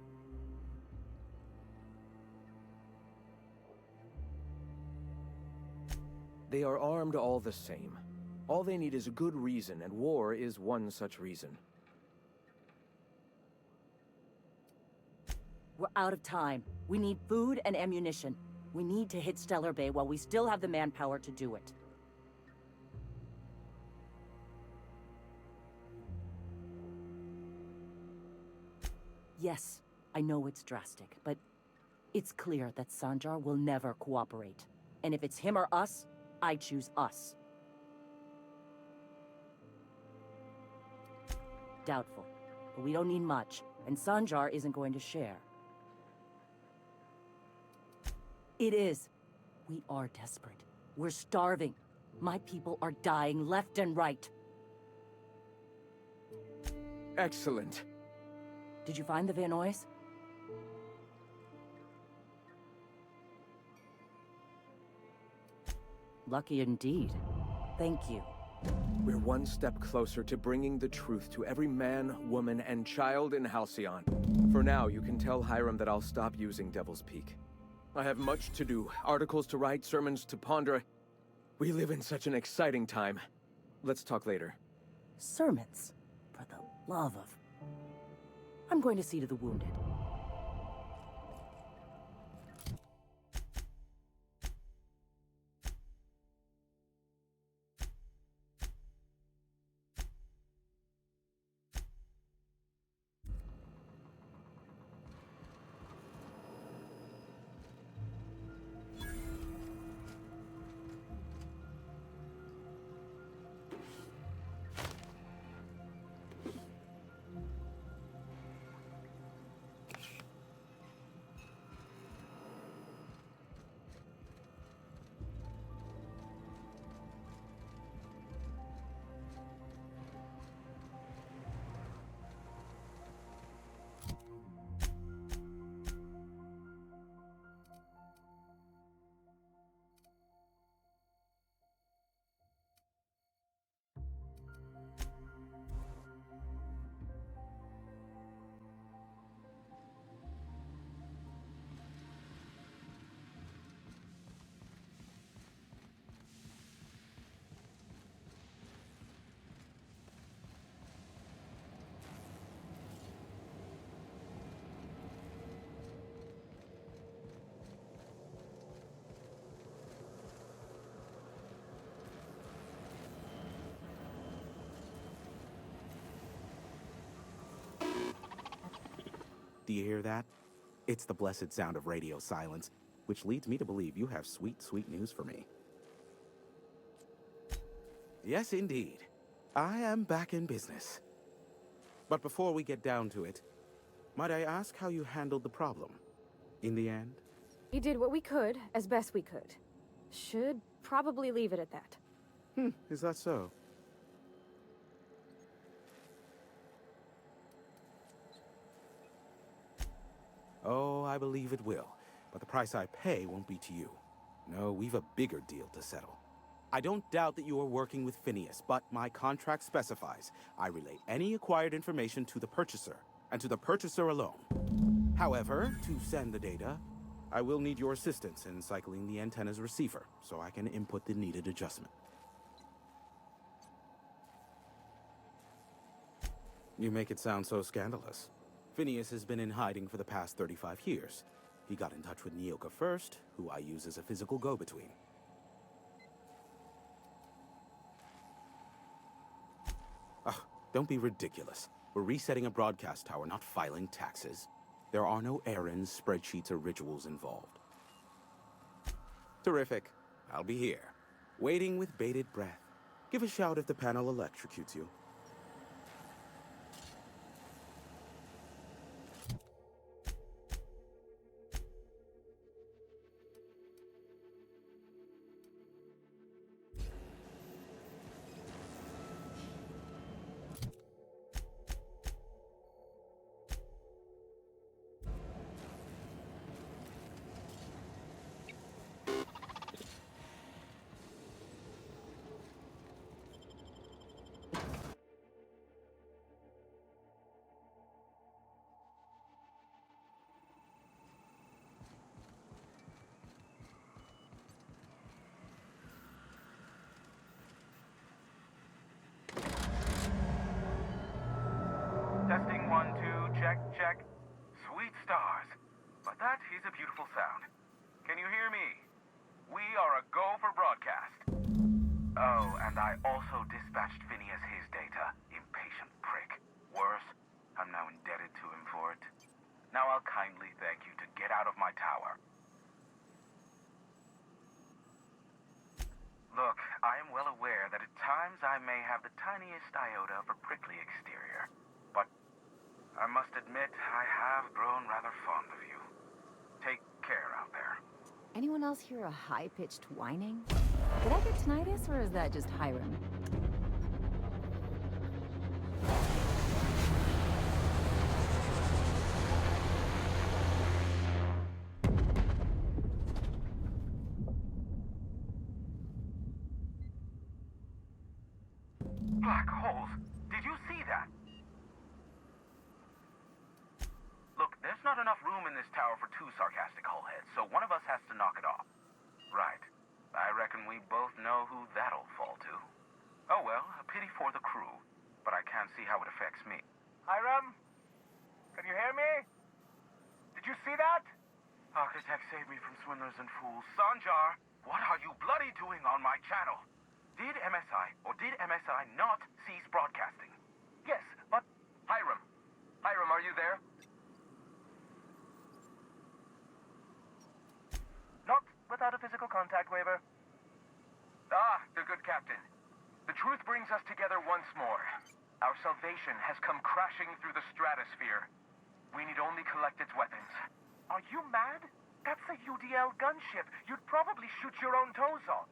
They are armed all the same. All they need is a good reason, and war is one such reason. We're out of time. We need food and ammunition. We need to hit Stellar Bay while we still have the manpower to do it. Yes, I know it's drastic, but it's clear that Sanjar will never cooperate. And if it's him or us, I choose us. Doubtful, but we don't need much, and Sanjar isn't going to share. It is. We are desperate. We're starving. My people are dying left and right. Excellent. Did you find the Vanois? Lucky indeed. Thank you. We're one step closer to bringing the truth to every man, woman, and child in Halcyon. For now, you can tell Hiram that I'll stop using Devil's Peak. I have much to do, articles to write, sermons to ponder. We live in such an exciting time. Let's talk later. Sermons? For the love of... I'm going to see to the wounded. Do you hear that? It's the blessed sound of radio silence, which leads me to believe you have sweet, sweet news for me. Yes, indeed. I am back in business. But before we get down to it, might I ask how you handled the problem? In the end? We did what we could, as best we could. Should probably leave it at that. Is that so? Oh, I believe it will. But the price I pay won't be to you. No, we've a bigger deal to settle. I don't doubt that you are working with Phineas, but my contract specifies I relay any acquired information to the purchaser, and to the purchaser alone. However, to send the data, I will need your assistance in cycling the antenna's receiver, so I can input the needed adjustment. You make it sound so scandalous. Phineas has been in hiding for the past 35 years. He got in touch with Nyoka first, who I use as a physical go-between. Oh, don't be ridiculous. We're resetting a broadcast tower, not filing taxes. There are no errands, spreadsheets, or rituals involved. Terrific. I'll be here, waiting with bated breath. Give a shout if the panel electrocutes you. Oh, and I also dispatched Phineas his data. Impatient prick. Worse, I'm now indebted to him for it. Now I'll kindly thank you to get out of my tower. Look, I am well aware that at times I may have the tiniest iota of a prickly exterior. But I must admit, I have grown rather fond of you. Take care out there. Anyone else hear a high-pitched whining? Did I get tinnitus, or is that just Hiram? Black holes! Did you see that? Look, there's not enough room in this tower for two sarcastic hullheads, so one of us has to knock it off. Right. I reckon we both know who that'll fall to. Oh well, a pity for the crew, but I can't see how it affects me. Hiram? Can you hear me? Did you see that? Architect, save me from swindlers and fools. Sanjar, what are you bloody doing on my channel? Did MSI, or did MSI not cease broadcasting? Yes, but... Hiram. Hiram, are you there? Not without a physical contact waiver. Ah, the good captain. The truth brings us together once more. Our salvation has come crashing through the stratosphere. We need only collect its weapons. Are you mad? That's a UDL gunship. You'd probably shoot your own toes off.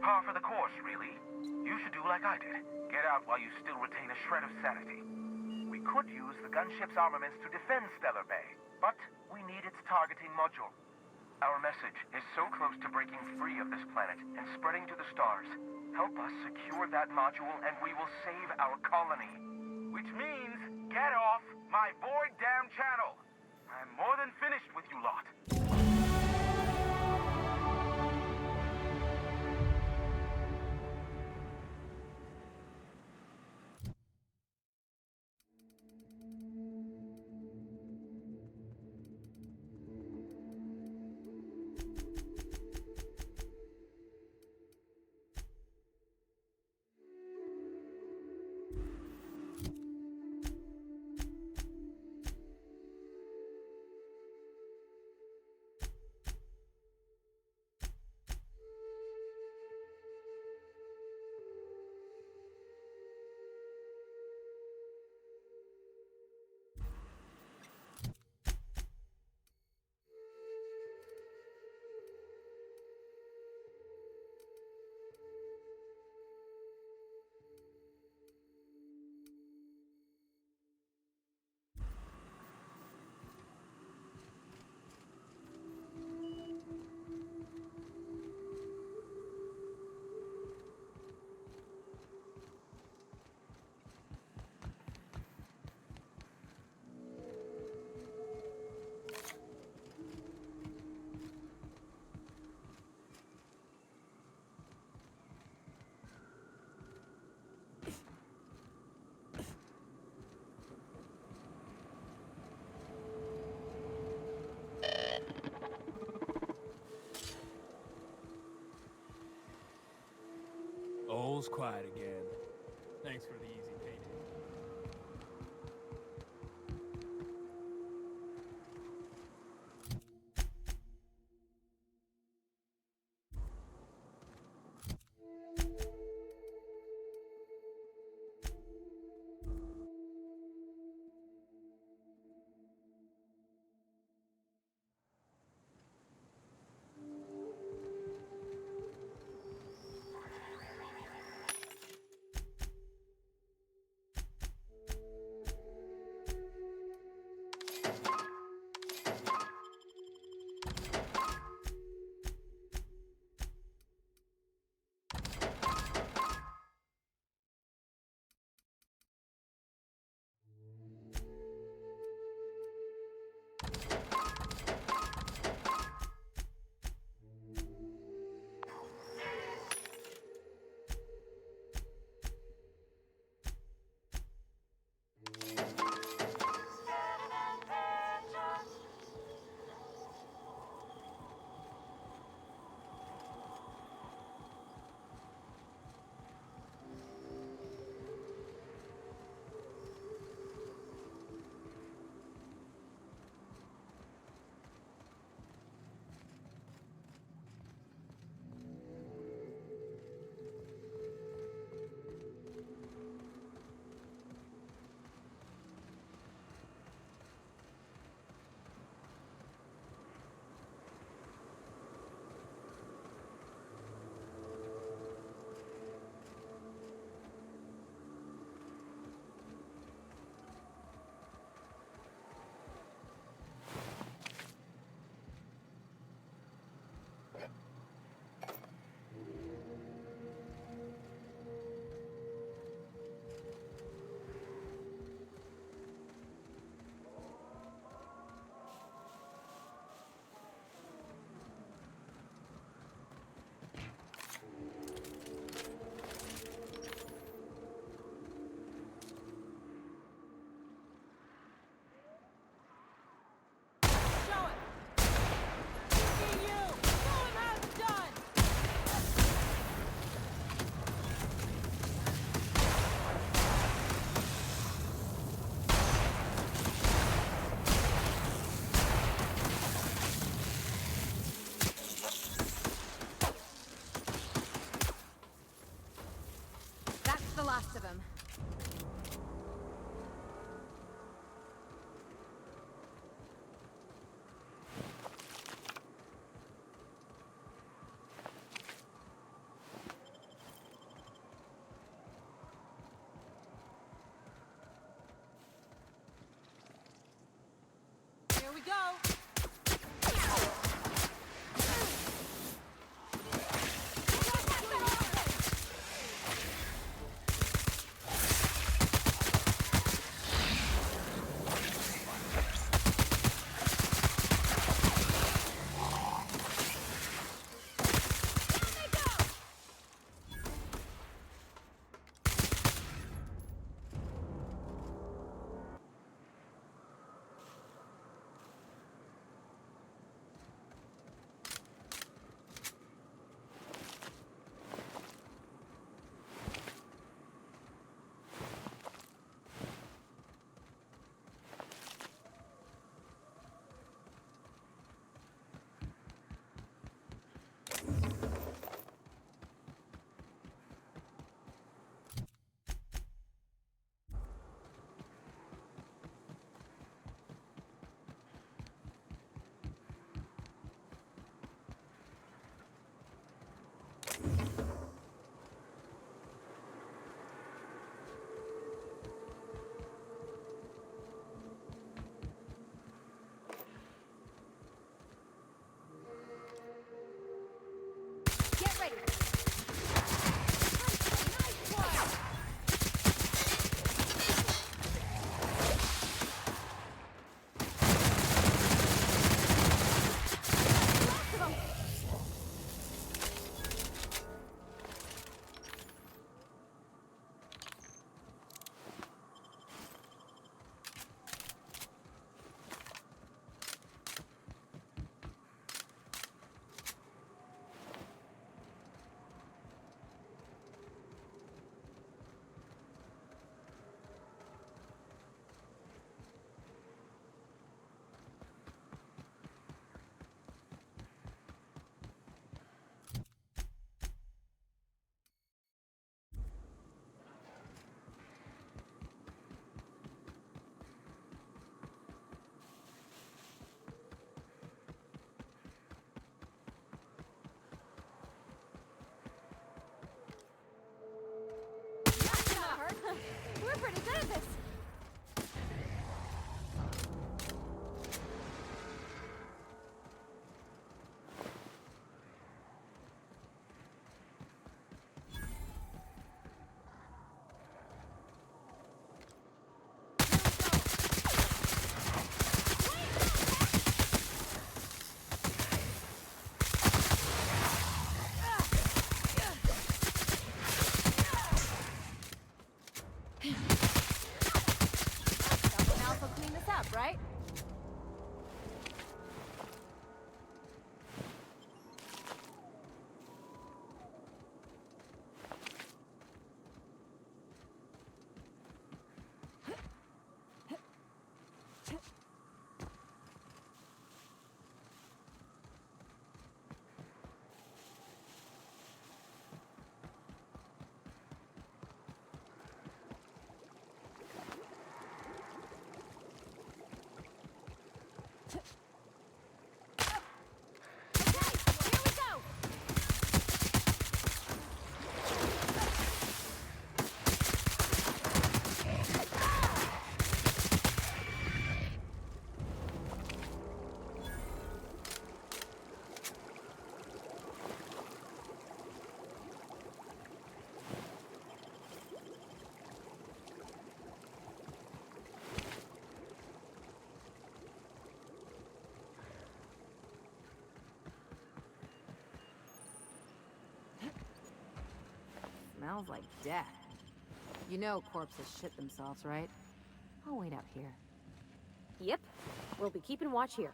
Par for the course, really. You should do like I did. Get out while you still retain a shred of sanity. We could use the gunship's armaments to defend Stellar Bay, but we need its targeting module. Our message is so close to breaking free of this planet and spreading to the stars. Help us secure that module and we will save our colony. Which means, get off my void damn channel. I'm more than finished with you lot. All's quiet again. Thanks for the easy payday. ready. We're pretty good at this. Someone else will clean this up, right? Smells like death. You know corpses shit themselves, right? I'll wait out here. Yep. We'll be keeping watch here.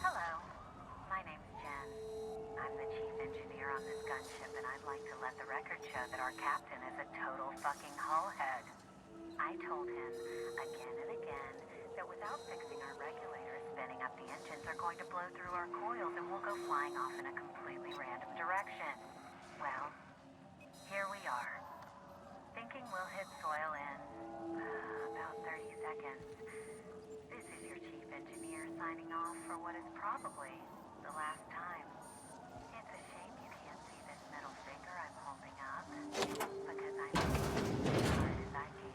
Hello. My name's Jen. I'm the chief engineer on this gunship, and I'd like to let the record show that our captain is a total fucking hullhead. I told him again and again that without fixing our regulators, spinning up the engines are going to blow through our coils and we'll go flying off in a completely random direction. Well, here we are. Thinking we'll hit soil in about 30 seconds. This is your chief engineer signing off for what is probably the last time. It's a shame you can't see this middle finger I'm holding up, because I'm as hard as I can.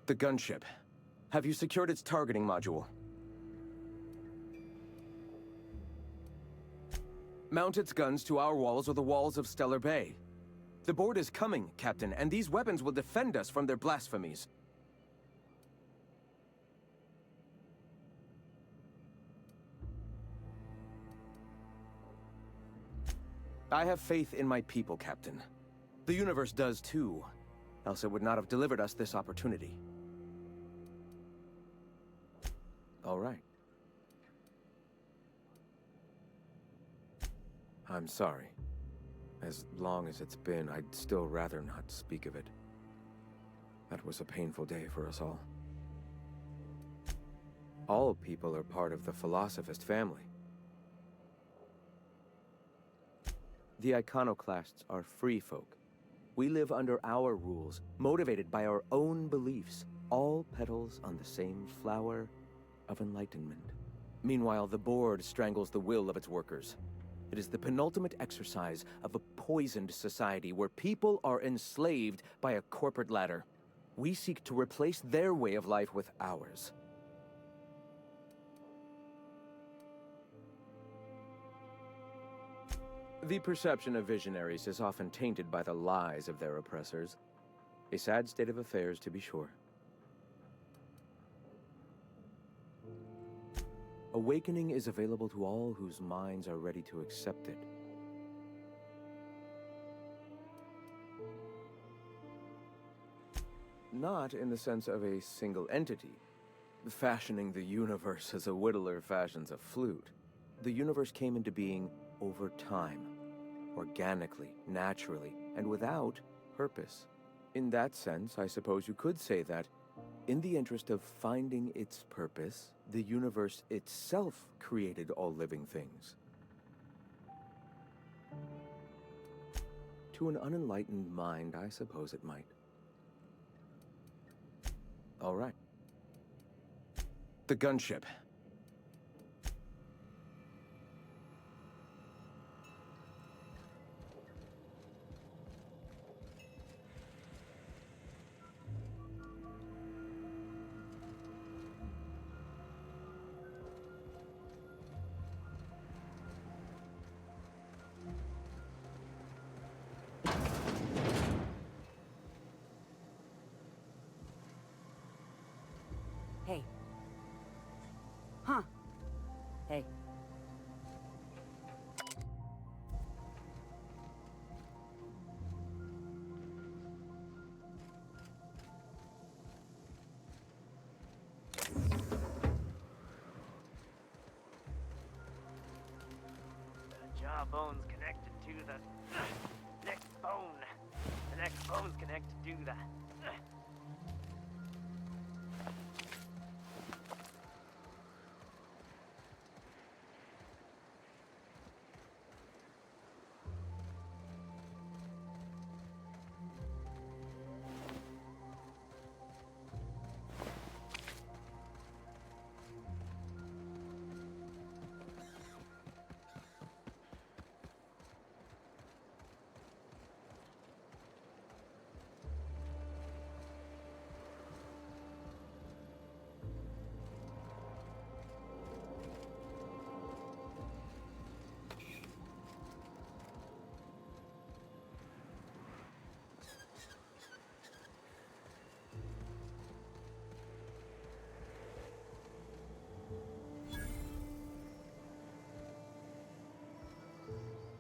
The gunship. Have you secured its targeting module? Mount its guns to our walls or the walls of Stellar Bay. The board is coming, Captain, and these weapons will defend us from their blasphemies. I have faith in my people, Captain. The universe does too, else it would not have delivered us this opportunity. All right. I'm sorry. As long as it's been, I'd still rather not speak of it. That was a painful day for us all. All people are part of the Philosophist family. The Iconoclasts are free folk. We live under our rules, motivated by our own beliefs, all petals on the same flower of enlightenment. Meanwhile, the board strangles the will of its workers. It is the penultimate exercise of a poisoned society where people are enslaved by a corporate ladder. We seek to replace their way of life with ours. The perception of visionaries is often tainted by the lies of their oppressors. A sad state of affairs, to be sure. Awakening is available to all whose minds are ready to accept it. Not in the sense of a single entity, fashioning the universe as a whittler fashions a flute. The universe came into being over time, organically, naturally, and without purpose. In that sense, I suppose you could say that, in the interest of finding its purpose, the universe itself created all living things. To an unenlightened mind, I suppose it might. All right. The gunship. Hey. Huh. Hey. The jawbone's connected to the next bone. The next bone's connected to the...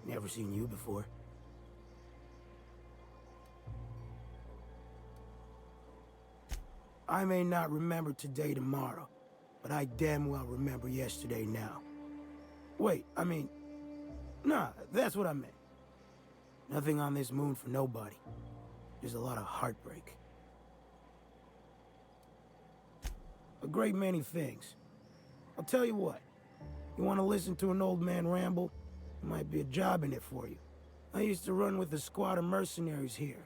Never seen you before. I may not remember today tomorrow, but I damn well remember yesterday now. Wait, I mean... Nah, that's what I meant. Nothing on this moon for nobody. There's a lot of heartbreak. A great many things. I'll tell you what. You want to listen to an old man ramble? There might be a job in it for you. I used to run with a squad of mercenaries here.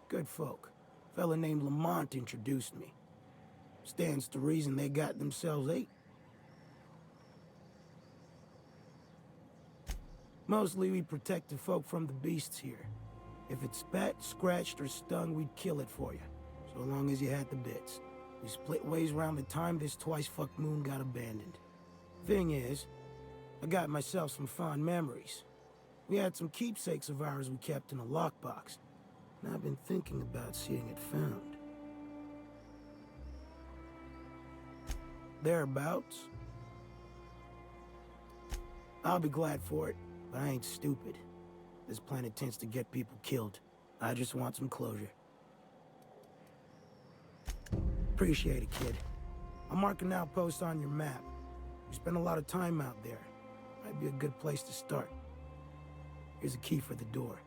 Good folk. A fella named Lamont introduced me. Stands to reason they got themselves ate. Mostly we protect the folk from the beasts here. If it spat, scratched, or stung, we'd kill it for you. so long as you had the bits. We split ways around the time this twice-fucked moon got abandoned. Thing is, I got myself some fond memories. We had some keepsakes of ours we kept in a lockbox, and I've been thinking about seeing it found. Thereabouts. I'll be glad for it, but I ain't stupid. This planet tends to get people killed. I just want some closure. Appreciate it, kid. I'll mark an outpost on your map. You spend a lot of time out there. Might be a good place to start. Here's a key for the door.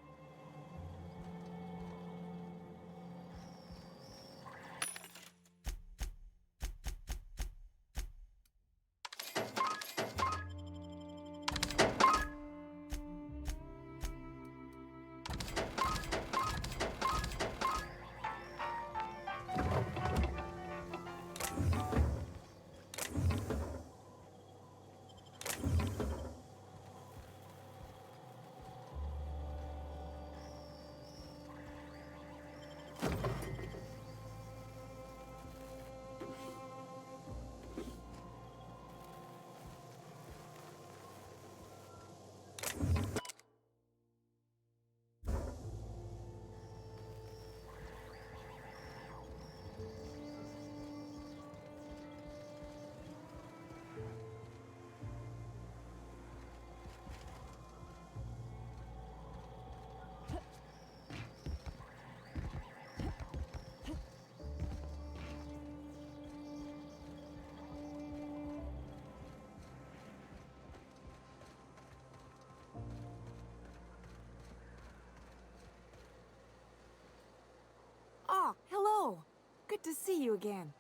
Oh, hello. Good to see you again.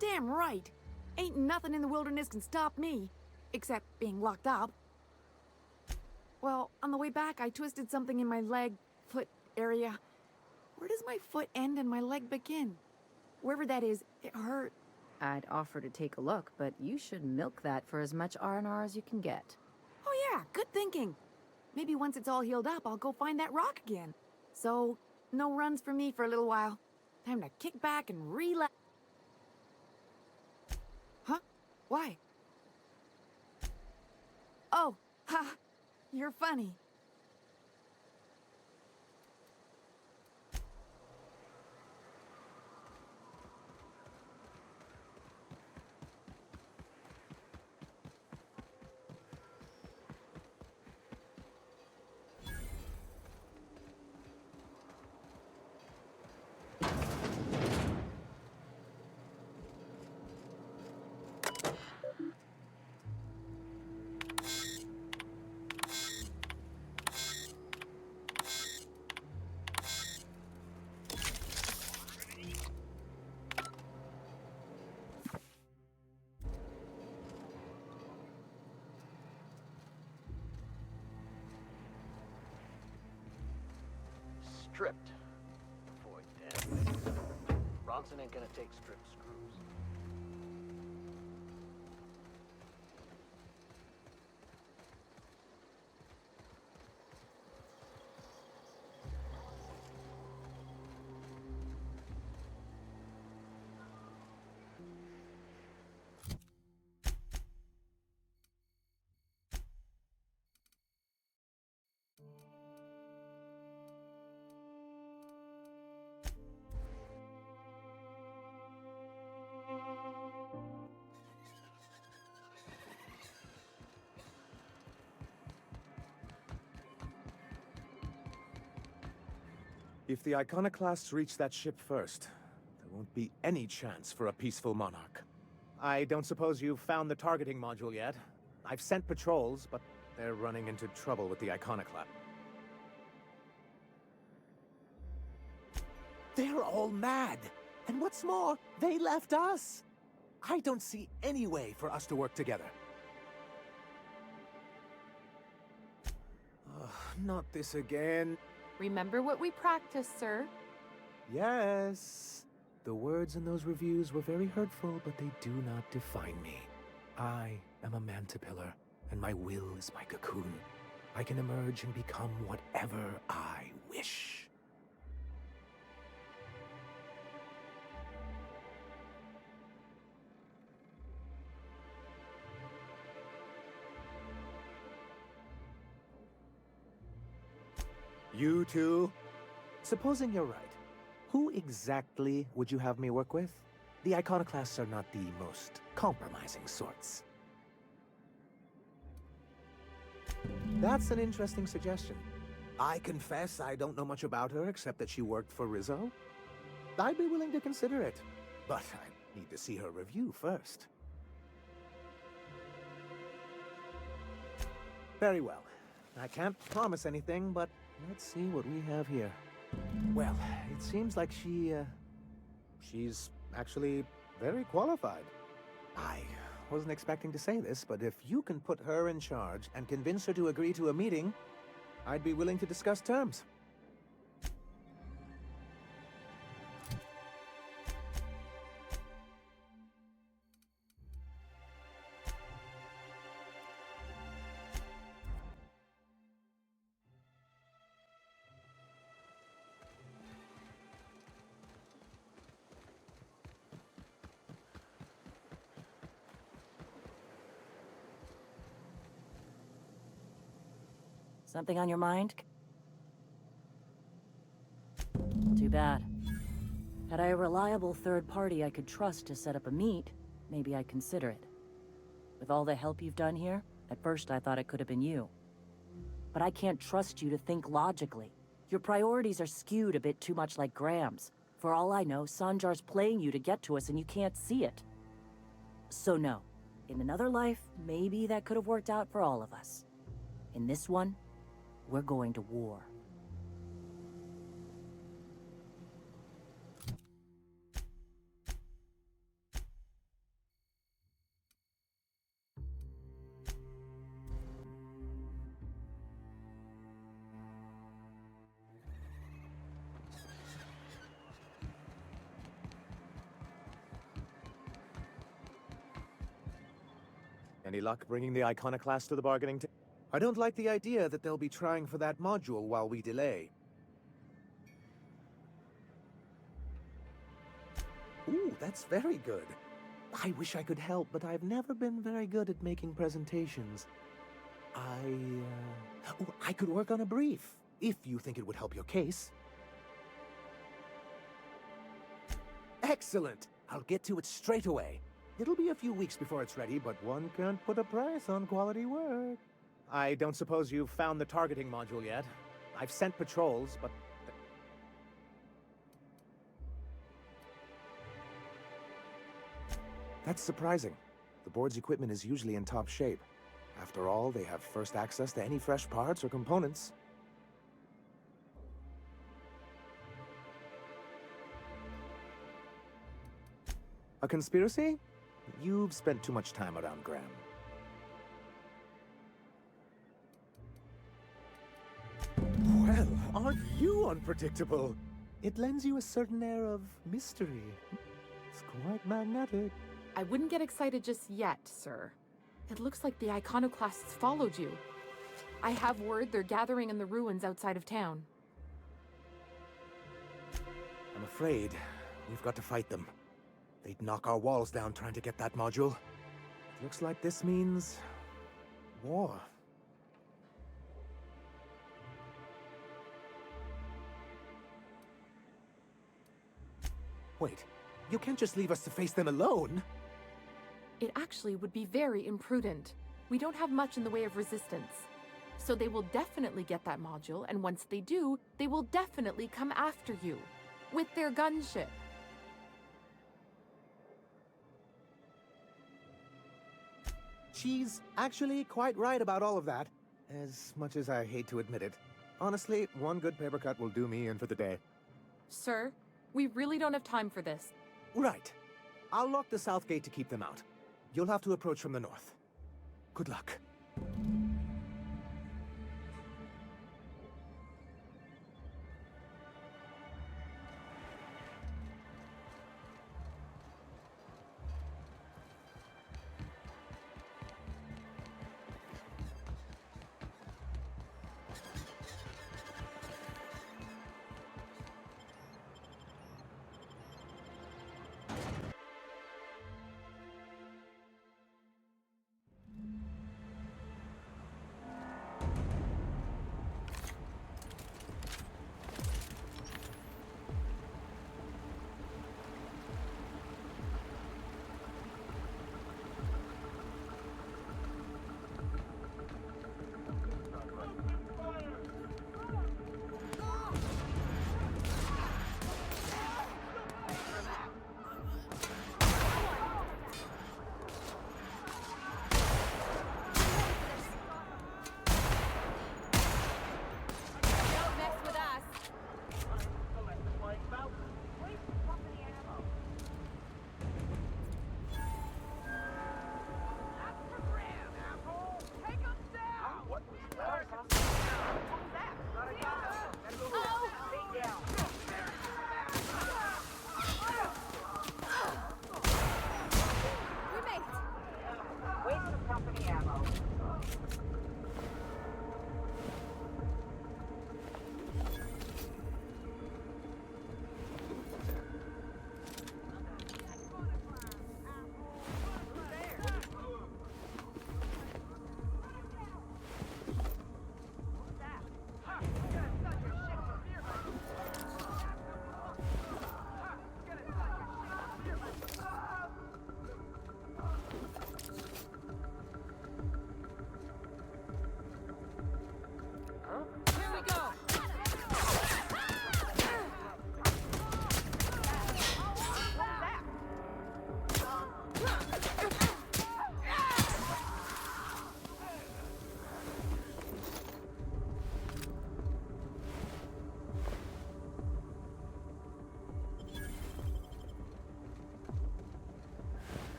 Damn right. Ain't nothing in the wilderness can stop me, except being locked up. Well, on the way back, I twisted something in my foot area. Where does my foot end and my leg begin? Wherever that is, it hurt. I'd offer to take a look, but you should milk that for as much R&R as you can get. Oh yeah, good thinking. Maybe once it's all healed up, I'll go find that rock again. So, no runs for me for a little while. Time to kick back and relax. Huh? Why? Oh, ha! You're funny. Stripped. Boy, damn. Bronson ain't gonna take stripped screws. If the iconoclasts reach that ship first, there won't be any chance for a peaceful monarch. I don't suppose you've found the targeting module yet. I've sent patrols, but they're running into trouble with the iconoclast. They're all mad! And what's more, they left us! I don't see any way for us to work together. Not this again. Remember what we practiced, sir. Yes. The words in those reviews were very hurtful, but they do not define me. I am a mantipillar, and my will is my cocoon. I can emerge and become whatever I wish. You too? Supposing you're right, who exactly would you have me work with? The iconoclasts are not the most compromising sorts. That's an interesting suggestion. I confess I don't know much about her except that she worked for Rizzo. I'd be willing to consider it, but I need to see her review first. Very well. I can't promise anything, but let's see what we have here. Well, it seems like she's actually very qualified. I wasn't expecting to say this, but if you can put her in charge and convince her to agree to a meeting, I'd be willing to discuss terms. Something on your mind? Too bad. Had I a reliable third party I could trust to set up a meet, maybe I'd consider it. With all the help you've done here, at first I thought it could have been you. But I can't trust you to think logically. Your priorities are skewed a bit too much like Graham's. For all I know, Sanjar's playing you to get to us and you can't see it. So no. In another life, maybe that could have worked out for all of us. In this one, we're going to war. Any luck bringing the iconoclast to the bargaining table? I don't like the idea that they'll be trying for that module while we delay. Ooh, that's very good. I wish I could help, but I've never been very good at making presentations. I could work on a brief, if you think it would help your case. Excellent! I'll get to it straight away. It'll be a few weeks before it's ready, but one can't put a price on quality work. I don't suppose you've found the targeting module yet. I've sent patrols, but... That's surprising. The board's equipment is usually in top shape. After all, they have first access to any fresh parts or components. A conspiracy? You've spent too much time around Graham. Well, aren't you unpredictable? It lends you a certain air of mystery. It's quite magnetic. I wouldn't get excited just yet, sir. It looks like the iconoclasts followed you. I have word they're gathering in the ruins outside of town. I'm afraid we've got to fight them. They'd knock our walls down trying to get that module. Looks like this means... war. Wait, you can't just leave us to face them alone! It actually would be very imprudent. We don't have much in the way of resistance. So they will definitely get that module, and once they do, they will definitely come after you. With their gunship. She's actually quite right about all of that, as much as I hate to admit it. Honestly, one good paper cut will do me in for the day. Sir, we really don't have time for this. Right. I'll lock the south gate to keep them out. You'll have to approach from the north. Good luck.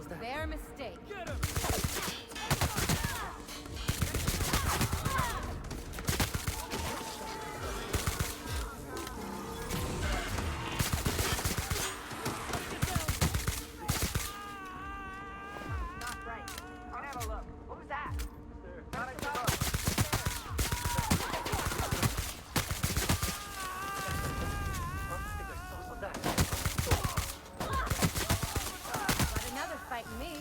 Their mistake. Not right. I'll have a look. Who's that? Not a dog. Got another fighting me.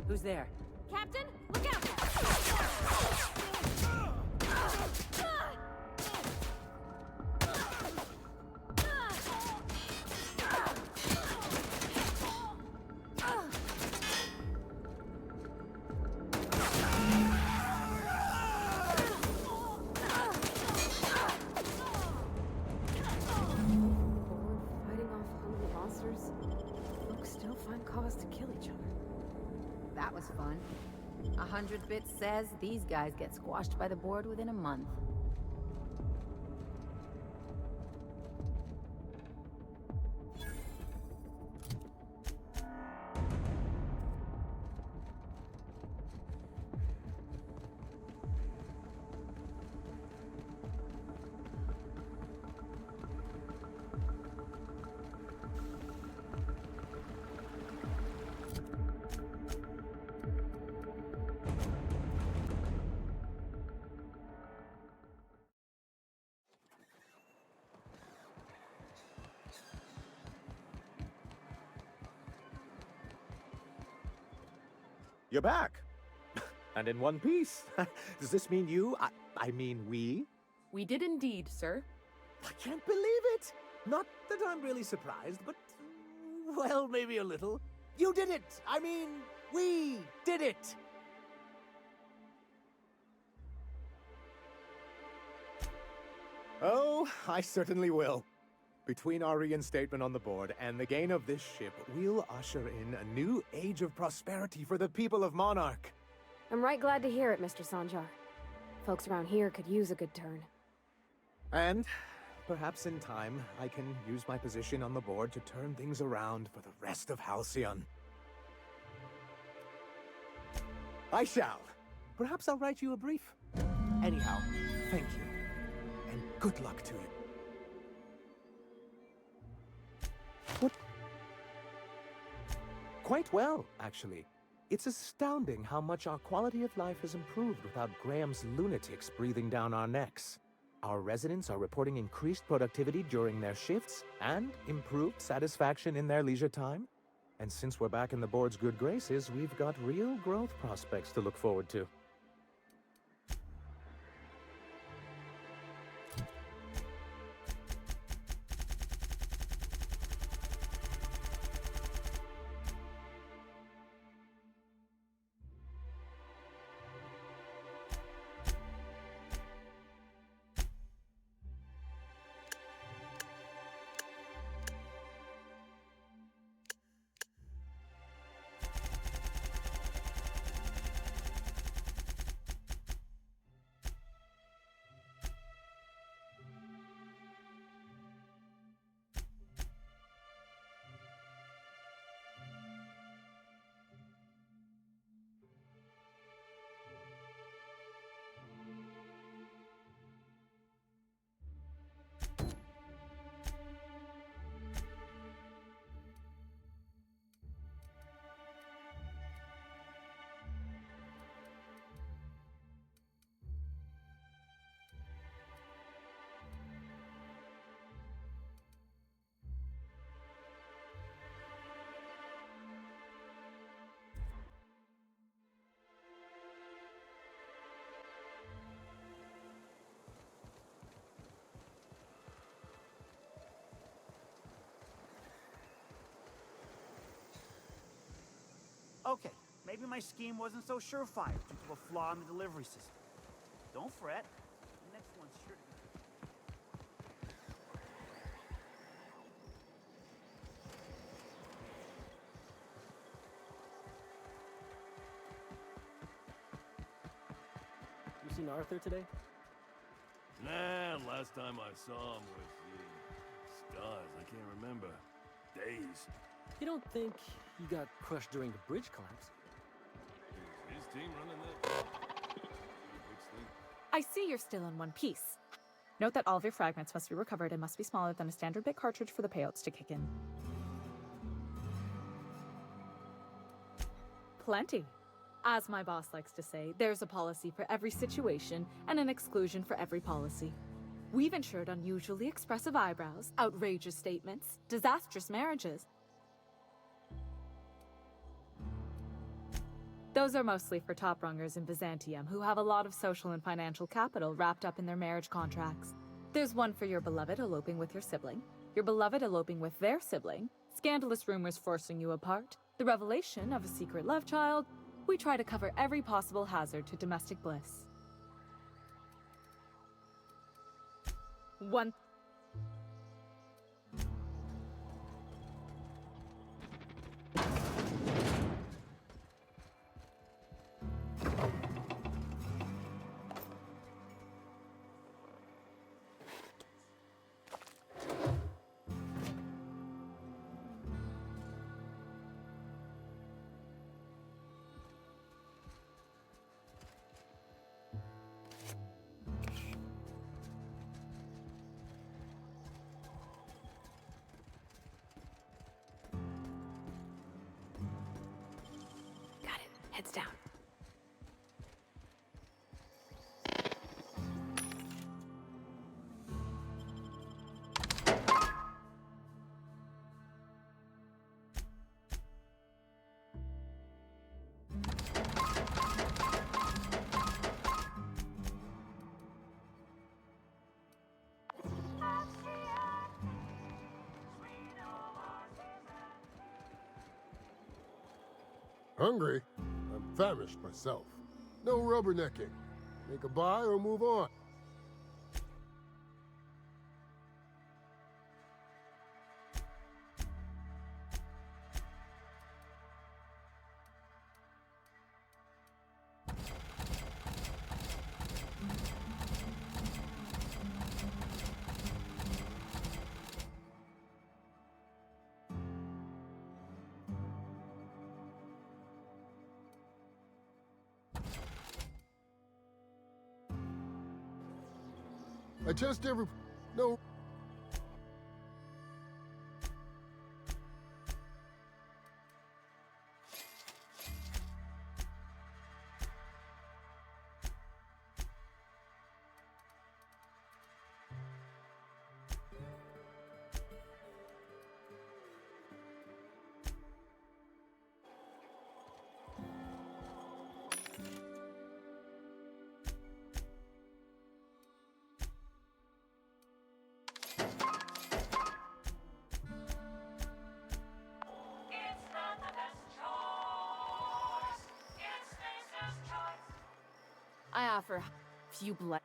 Who's there? Captain, look out! Fighting off hungry monsters, folks still find cause to kill each other. That was fun. 100 Bits says these guys get squashed by the board within a month. You're back. And in one piece. Does this mean you? I mean we? We did indeed, sir. I can't believe it. Not that I'm really surprised, but, well, maybe a little. You did it. I mean, we did it. Oh, I certainly will. Between our reinstatement on the board and the gain of this ship, we'll usher in a new age of prosperity for the people of Monarch. I'm right glad to hear it, Mr. Sanjar. Folks around here could use a good turn. And perhaps in time, I can use my position on the board to turn things around for the rest of Halcyon. I shall. Perhaps I'll write you a brief. Anyhow, thank you. And good luck to you. What? Quite well, actually. It's astounding how much our quality of life has improved without Graham's lunatics breathing down our necks. Our residents are reporting increased productivity during their shifts and improved satisfaction in their leisure time. And since we're back in the board's good graces, we've got real growth prospects to look forward to. Okay, Maybe my scheme wasn't so surefire due to a flaw in the delivery system. Don't fret. The next one's sure to be... You seen Arthur today? Nah, last time I saw him was... stars, I can't remember. Days. You don't think he got crushed during the bridge collapse? Is his team running that? I see you're still in one piece. Note that all of your fragments must be recovered and must be smaller than a standard bit cartridge for the payouts to kick in. Plenty. As my boss likes to say, there's a policy for every situation and an exclusion for every policy. We've ensured unusually expressive eyebrows, outrageous statements, disastrous marriages. Those are mostly for top-rungers in Byzantium who have a lot of social and financial capital wrapped up in their marriage contracts. There's one for your beloved eloping with your sibling, your beloved eloping with their sibling, scandalous rumors forcing you apart, the revelation of a secret love child. We try to cover every possible hazard to domestic bliss. One... Heads down. Hungry? I'm famished myself. No rubbernecking. Make a buy or move on. I test every... No... I offer a few blood.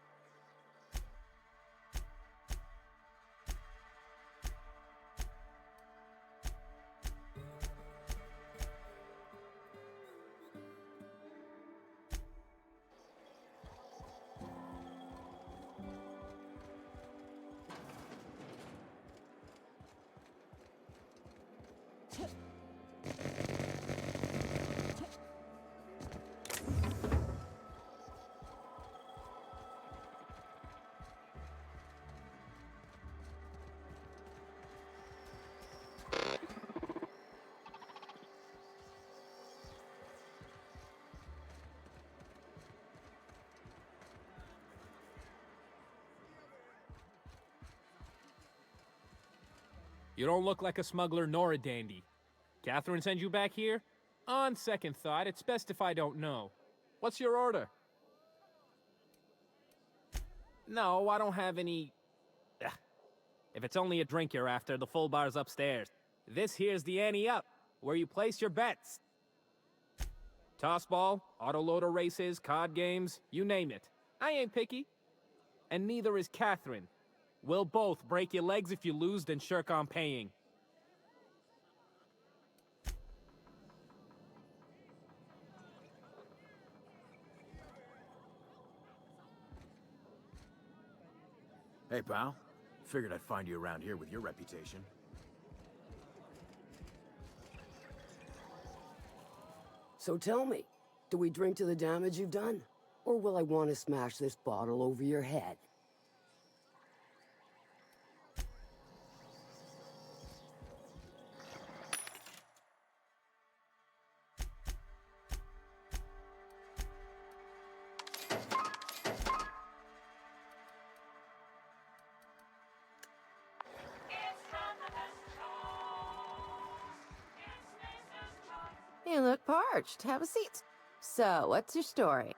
You don't look like a smuggler nor a dandy. Catherine sends you back here? On second thought, it's best if I don't know. What's your order? No, I don't have any... Ugh. If it's only a drink you're after, the full bar's upstairs. This here's the ante up, where you place your bets. Tossball, autoloader races, card games, you name it. I ain't picky. And neither is Catherine. We'll both break your legs if you lose, then shirk on paying. Hey, pal. Figured I'd find you around here with your reputation. So tell me, do we drink to the damage you've done? Or will I want to smash this bottle over your head? You look parched. Have a seat. So, what's your story?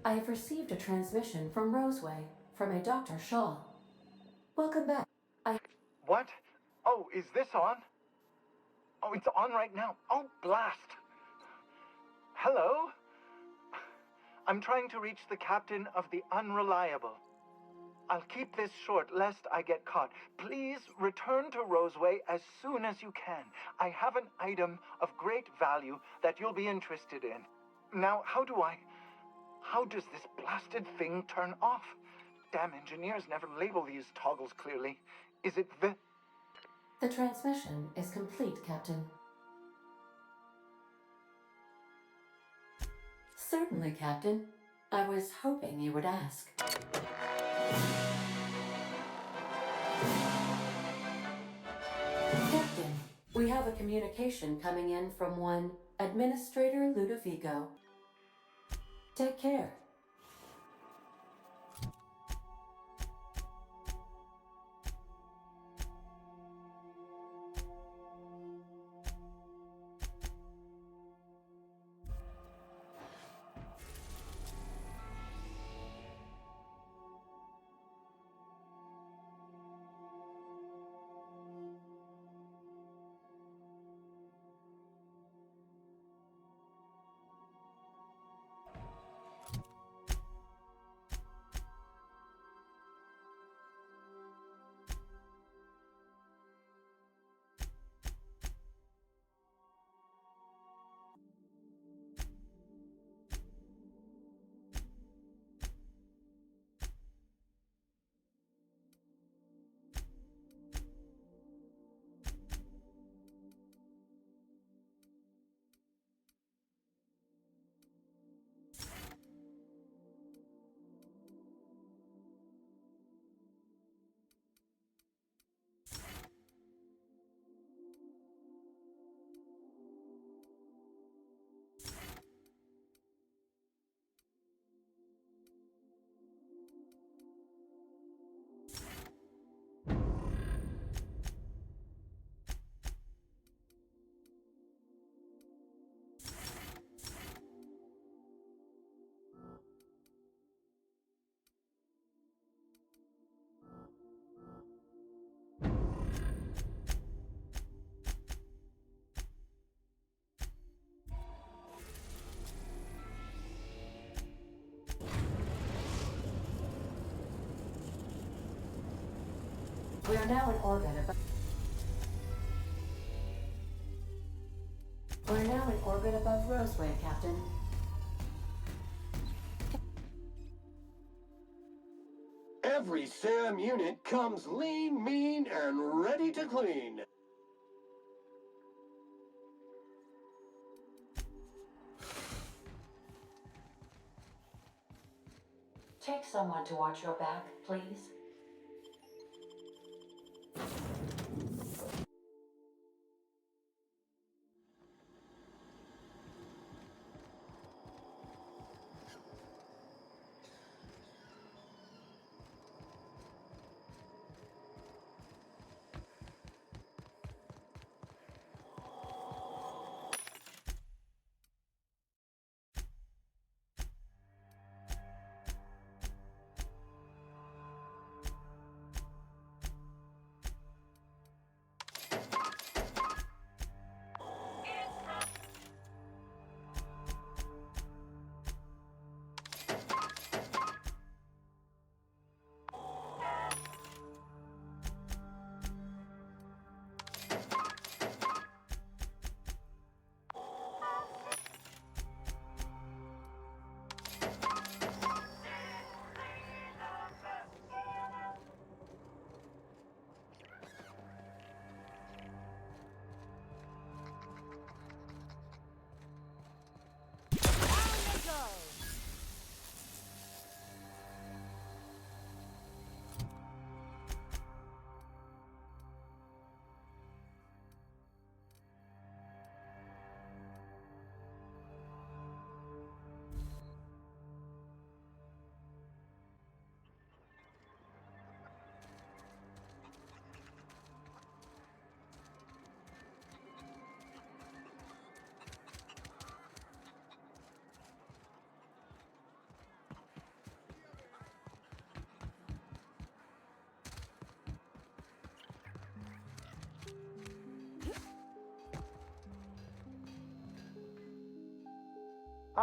I have received a transmission from Roseway, from a Dr. Shaw. Welcome back. What? Oh, is this on? Oh, it's on right now. Oh, blast. Hello? I'm trying to reach the captain of the Unreliable. I'll keep this short lest I get caught. Please return to Roseway as soon as you can. I have an item of great value that you'll be interested in. Now, how does this blasted thing turn off? Damn engineers never label these toggles clearly. Is it the... The transmission is complete, Captain. Certainly, Captain. I was hoping you would ask. Captain, we have a communication coming in from one Administrator Ludovico. Take care. We are now in orbit above... We're now in orbit above Roseway, Captain. Every SAM unit comes lean, mean, and ready to clean. Take someone to watch your back, please.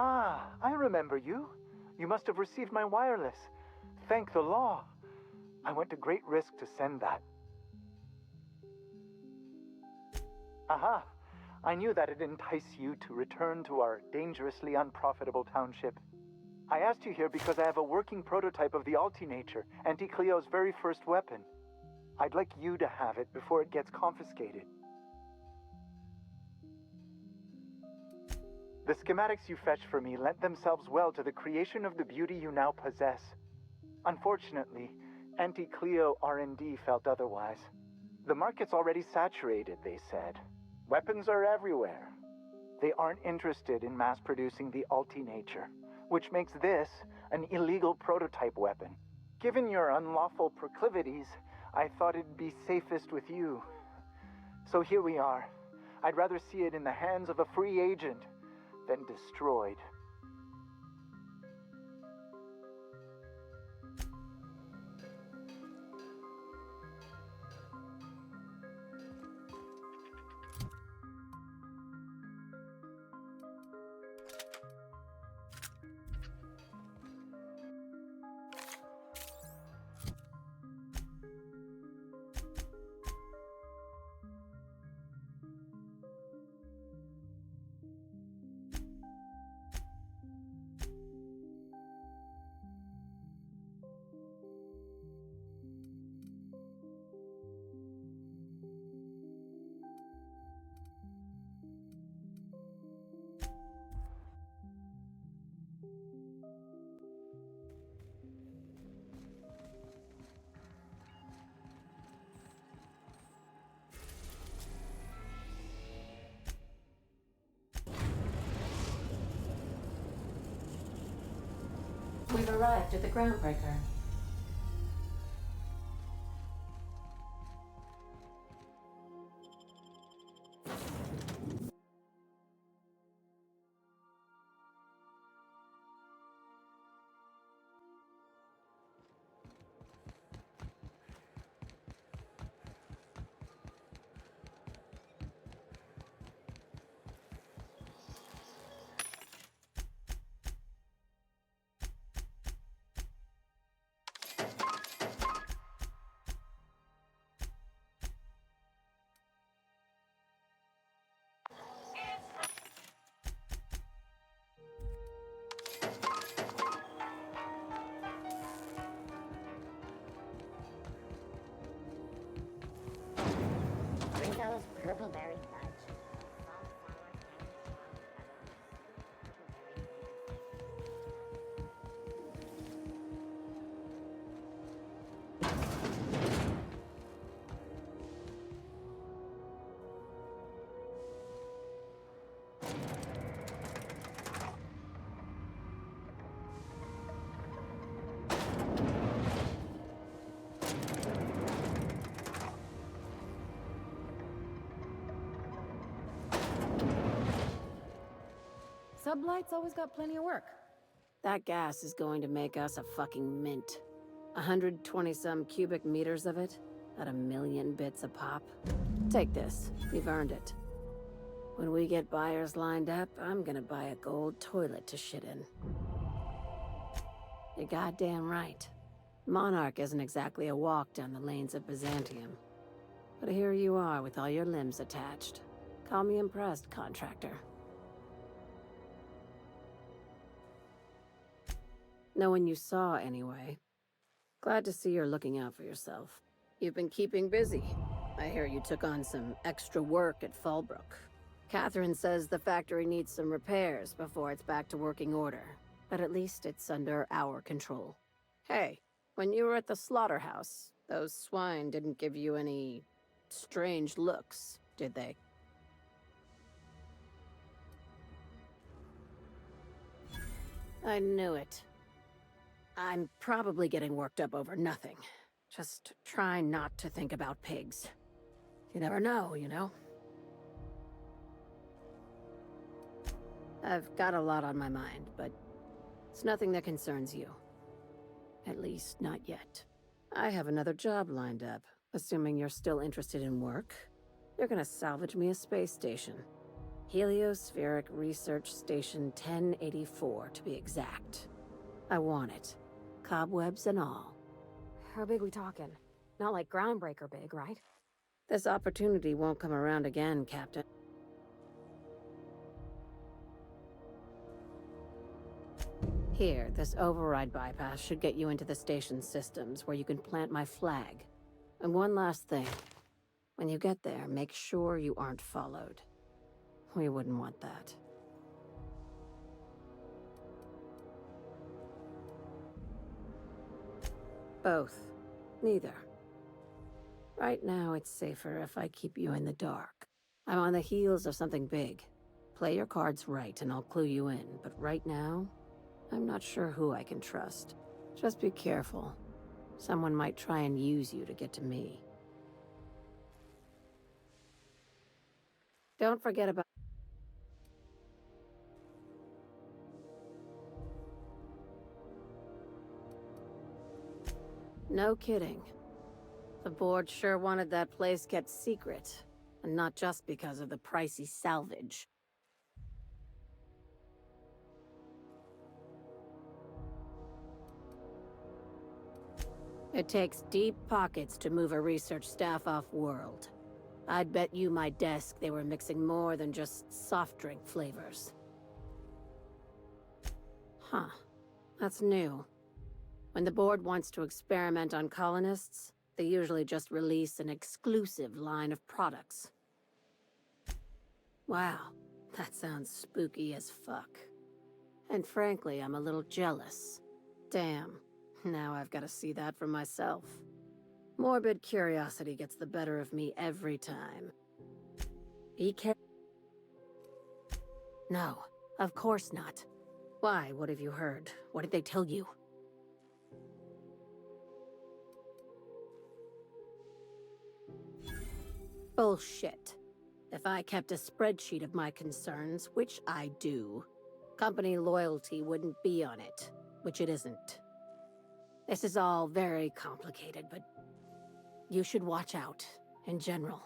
Ah, I remember you. You must have received my wireless. Thank the law. I went to great risk to send that. Aha! I knew that'd entice you to return to our dangerously unprofitable township. I asked you here because I have a working prototype of the Altinature, Auntie Cleo's very first weapon. I'd like you to have it before it gets confiscated. The schematics you fetched for me lent themselves well to the creation of the beauty you now possess. Unfortunately, Auntie Cleo R&D felt otherwise. The market's already saturated, they said. Weapons are everywhere. They aren't interested in mass-producing the Altinature, which makes this an illegal prototype weapon. Given your unlawful proclivities, I thought it'd be safest with you. So here we are. I'd rather see it in the hands of a free agent than destroyed. We've arrived at the groundbreaker. Bring those purple berry fudge. Sublight's always got plenty of work. That gas is going to make us a fucking mint. 120-some cubic meters of it, at 1,000,000 bits a pop. Take this, you've earned it. When we get buyers lined up, I'm gonna buy a gold toilet to shit in. You're goddamn right. Monarch isn't exactly a walk down the lanes of Byzantium. But here you are with all your limbs attached. Call me impressed, contractor. No one you saw, anyway. Glad to see you're looking out for yourself. You've been keeping busy. I hear you took on some extra work at Fallbrook. Catherine says the factory needs some repairs before it's back to working order. But at least it's under our control. Hey, when you were at the slaughterhouse, those swine didn't give you any strange looks, did they? I knew it. I'm probably getting worked up over nothing. Just try not to think about pigs. You never know, you know? I've got a lot on my mind, but it's nothing that concerns you. At least, not yet. I have another job lined up, assuming you're still interested in work. You're gonna salvage me a space station. Heliospheric Research Station 1084, to be exact. I want it. Cobwebs and all. How big we talking? Not like groundbreaker big, right? This opportunity won't come around again, Captain. Here, this override bypass should get you into the station's systems, where you can plant my flag. And one last thing. When you get there, make sure you aren't followed. We wouldn't want that. Both. Neither. Right now, it's safer if I keep you in the dark. I'm on the heels of something big. Play your cards right and I'll clue you in, but right now, I'm not sure who I can trust. Just be careful. Someone might try and use you to get to me. Don't forget about... No kidding. The board sure wanted that place kept secret, and not just because of the pricey salvage. It takes deep pockets to move a research staff off-world. I'd bet you my desk they were mixing more than just soft drink flavors. Huh. That's new. When the board wants to experiment on colonists, they usually just release an exclusive line of products. Wow, that sounds spooky as fuck. And frankly, I'm a little jealous. Damn, now I've got to see that for myself. Morbid curiosity gets the better of me every time. Be careful. No, of course not. Why? What have you heard? What did they tell you? Bullshit. If I kept a spreadsheet of my concerns, which I do, company loyalty wouldn't be on it, which it isn't. This is all very complicated, but you should watch out, in general.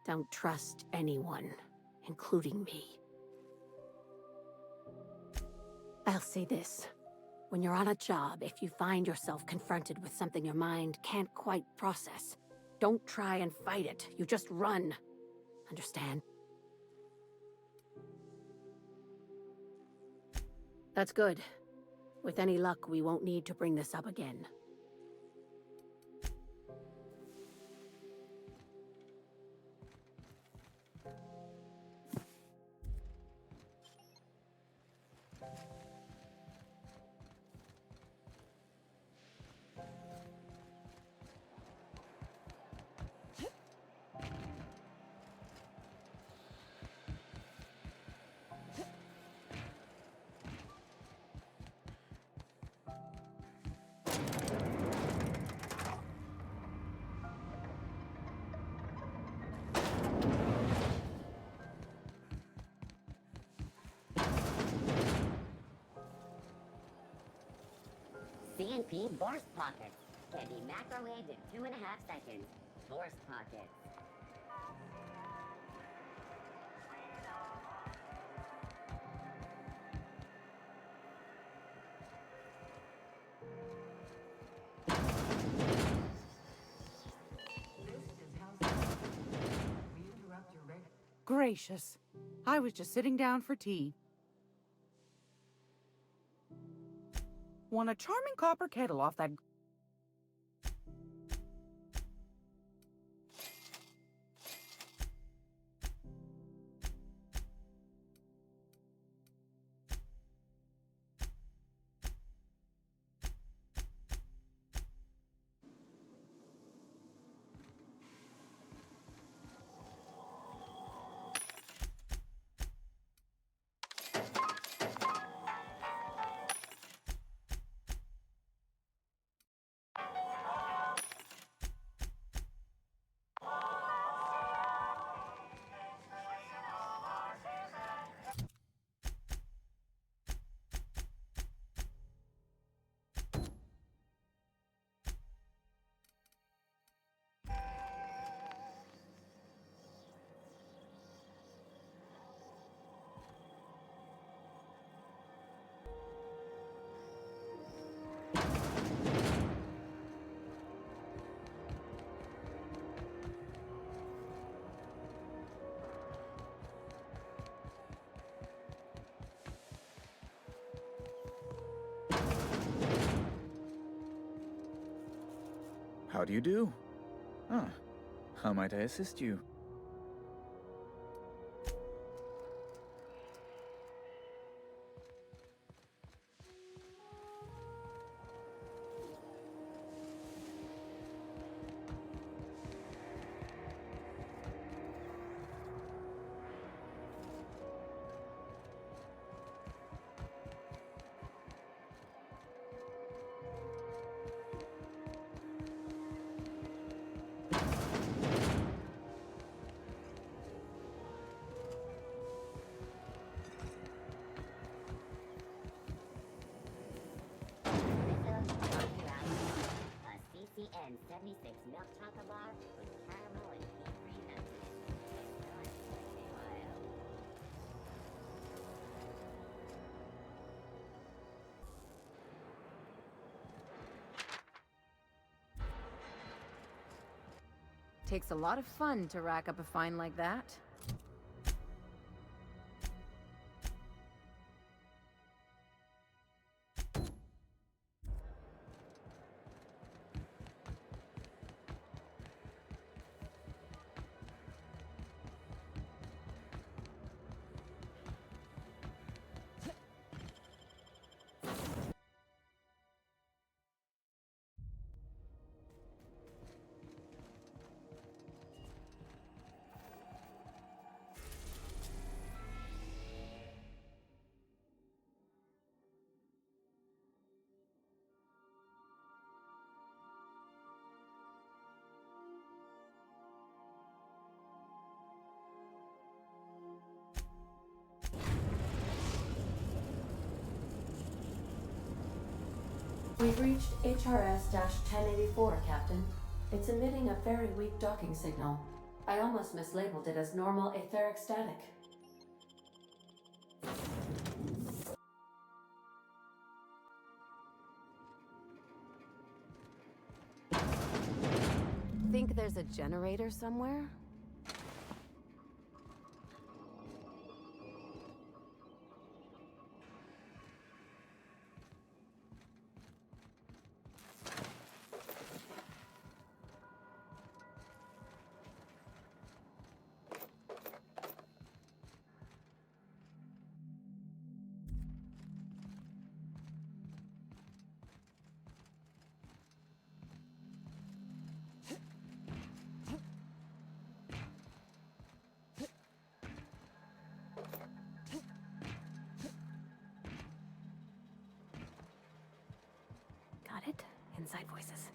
Don't trust anyone, including me. I'll say this. When you're on a job, if you find yourself confronted with something your mind can't quite process, don't try and fight it. You just run. Understand? That's good. With any luck, we won't need to bring this up again. CNP Burst Pockets can be microwaved in 2.5 seconds. Burst Pockets. Gracious. I was just sitting down for tea. Want a charming copper kettle off that How do you do? Ah, how might I assist you? CCN 76 milk chocolate bar with caramel and pea-free nuts in it. Takes a lot of fun to rack up a find like that. We've reached HRS-1084, Captain. It's emitting a very weak docking signal. I almost mislabeled it as normal etheric static. Think there's a generator somewhere? Got it? Inside voices.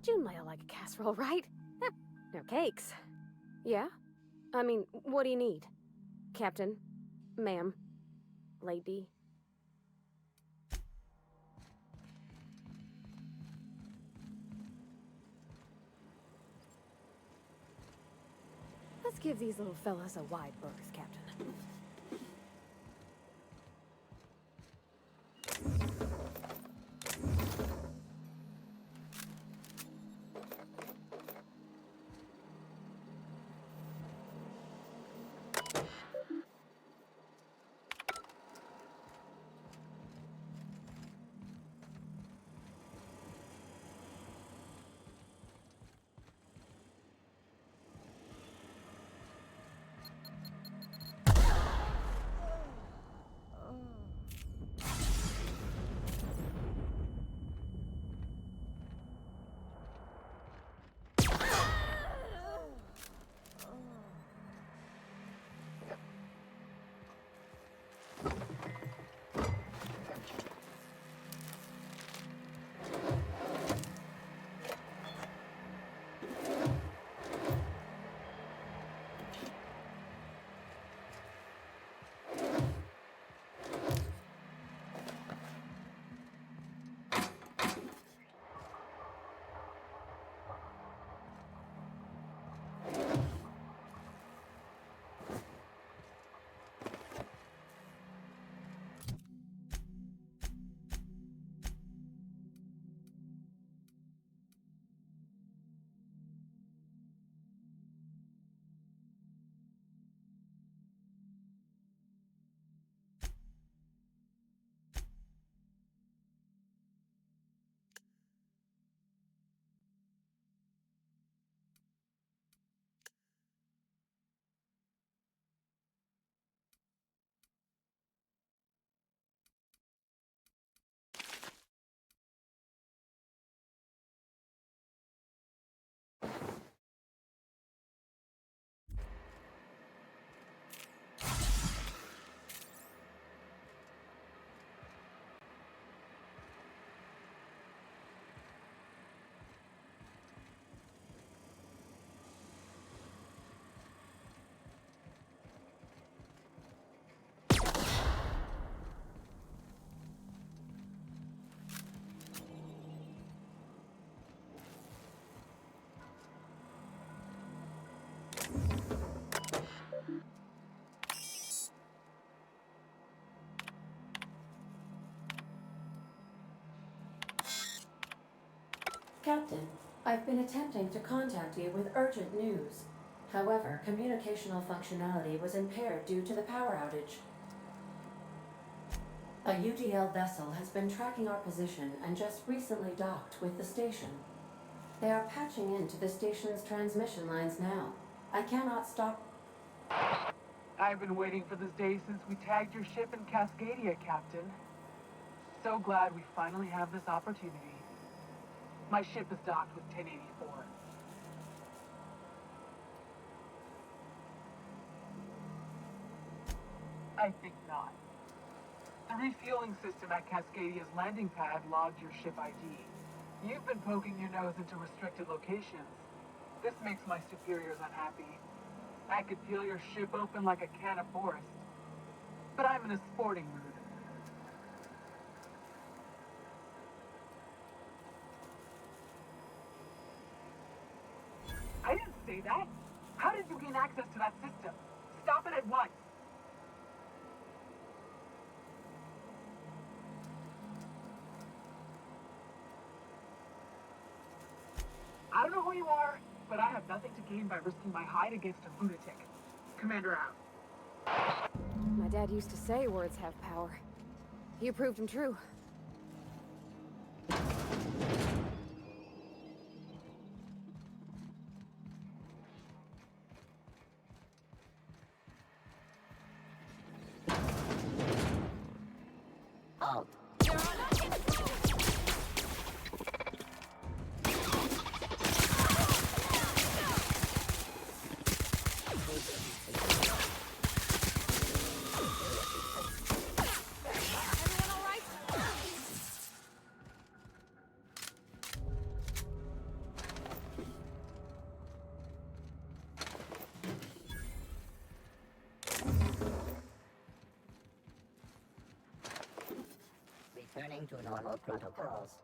June lay like a casserole, right? No cakes. Yeah? I mean, what do you need? Captain? Ma'am? Lady? Let's give these little fellas a wide berth, Captain. Captain, I've been attempting to contact you with urgent news. However, communicational functionality was impaired due to the power outage. A UDL vessel has been tracking our position and just recently docked with the station. They are patching into the station's transmission lines now. I cannot stop. I've been waiting for this day since we tagged your ship in Cascadia, Captain. So glad we finally have this opportunity. My ship is docked with 1084. I think not. The refueling system at Cascadia's landing pad logged your ship ID. You've been poking your nose into restricted locations. This makes my superiors unhappy. I could peel your ship open like a can of forest. But I'm in a sporting mood. I didn't say that. How did you gain access to that system? Stop it at once. I don't know who you are, but I have nothing to gain by risking my hide against a lunatic. Commander out. My dad used to say words have power. You proved them true. Halt. Returning to normal protocols.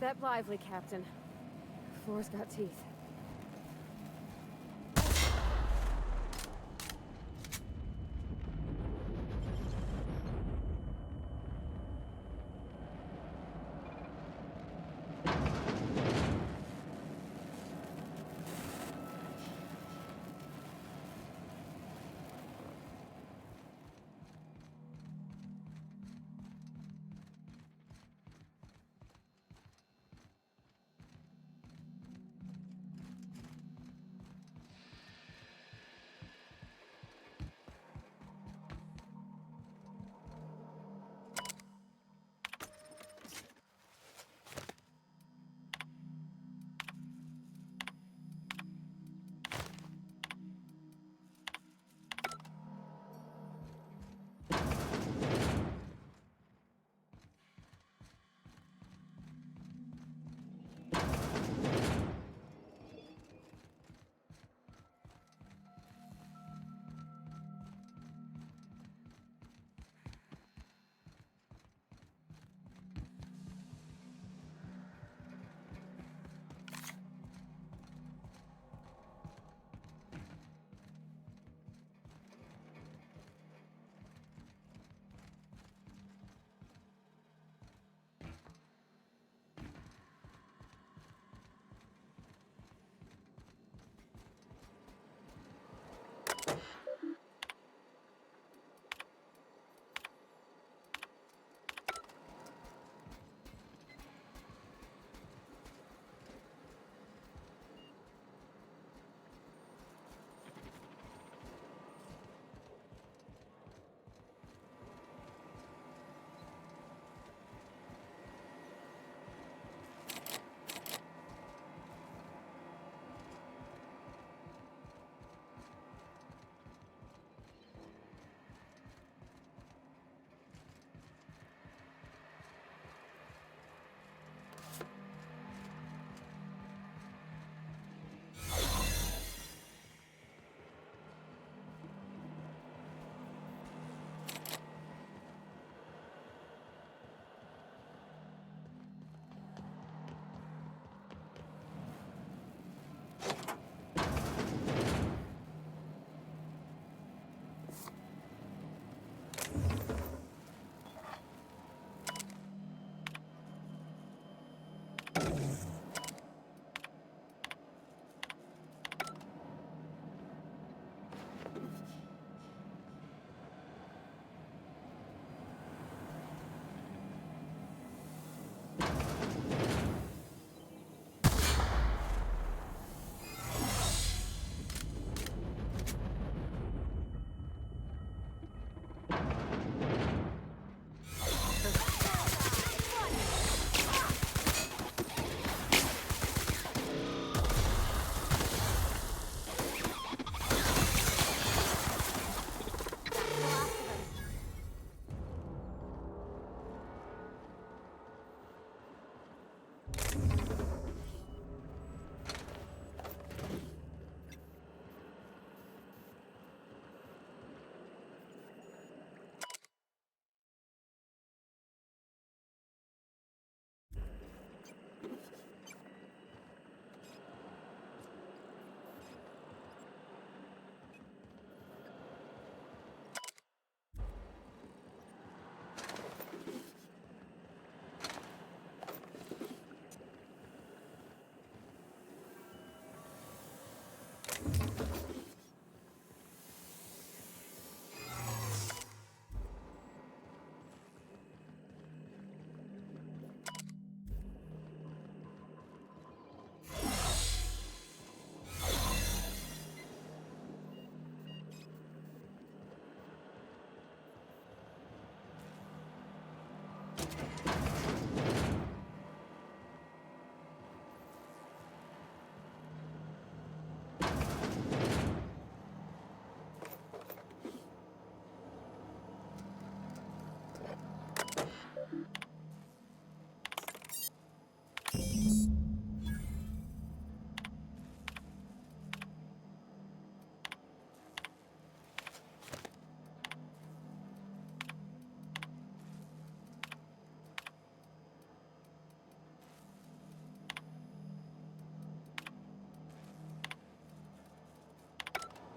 Step lively, Captain. Floor's got teeth.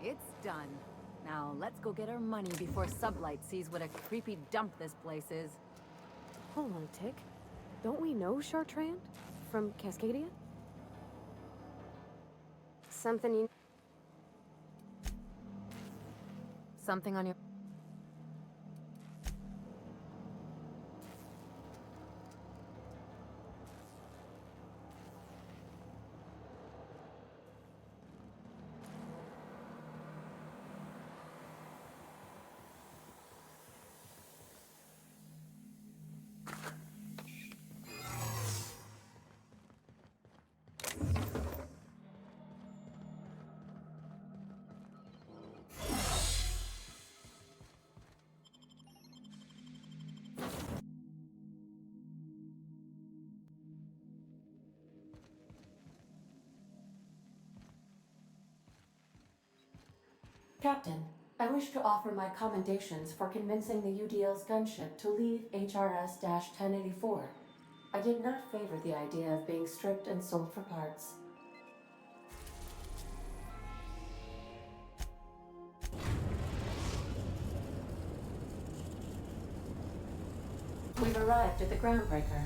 It's done. Now let's go get our money before Sublight sees what a creepy dump this place is. Hold on a tick. Don't we know Chartrand? From Cascadia? Something on your... Captain, I wish to offer my commendations for convincing the UDL's gunship to leave HRS-1084. I did not favor the idea of being stripped and sold for parts. We've arrived at the groundbreaker.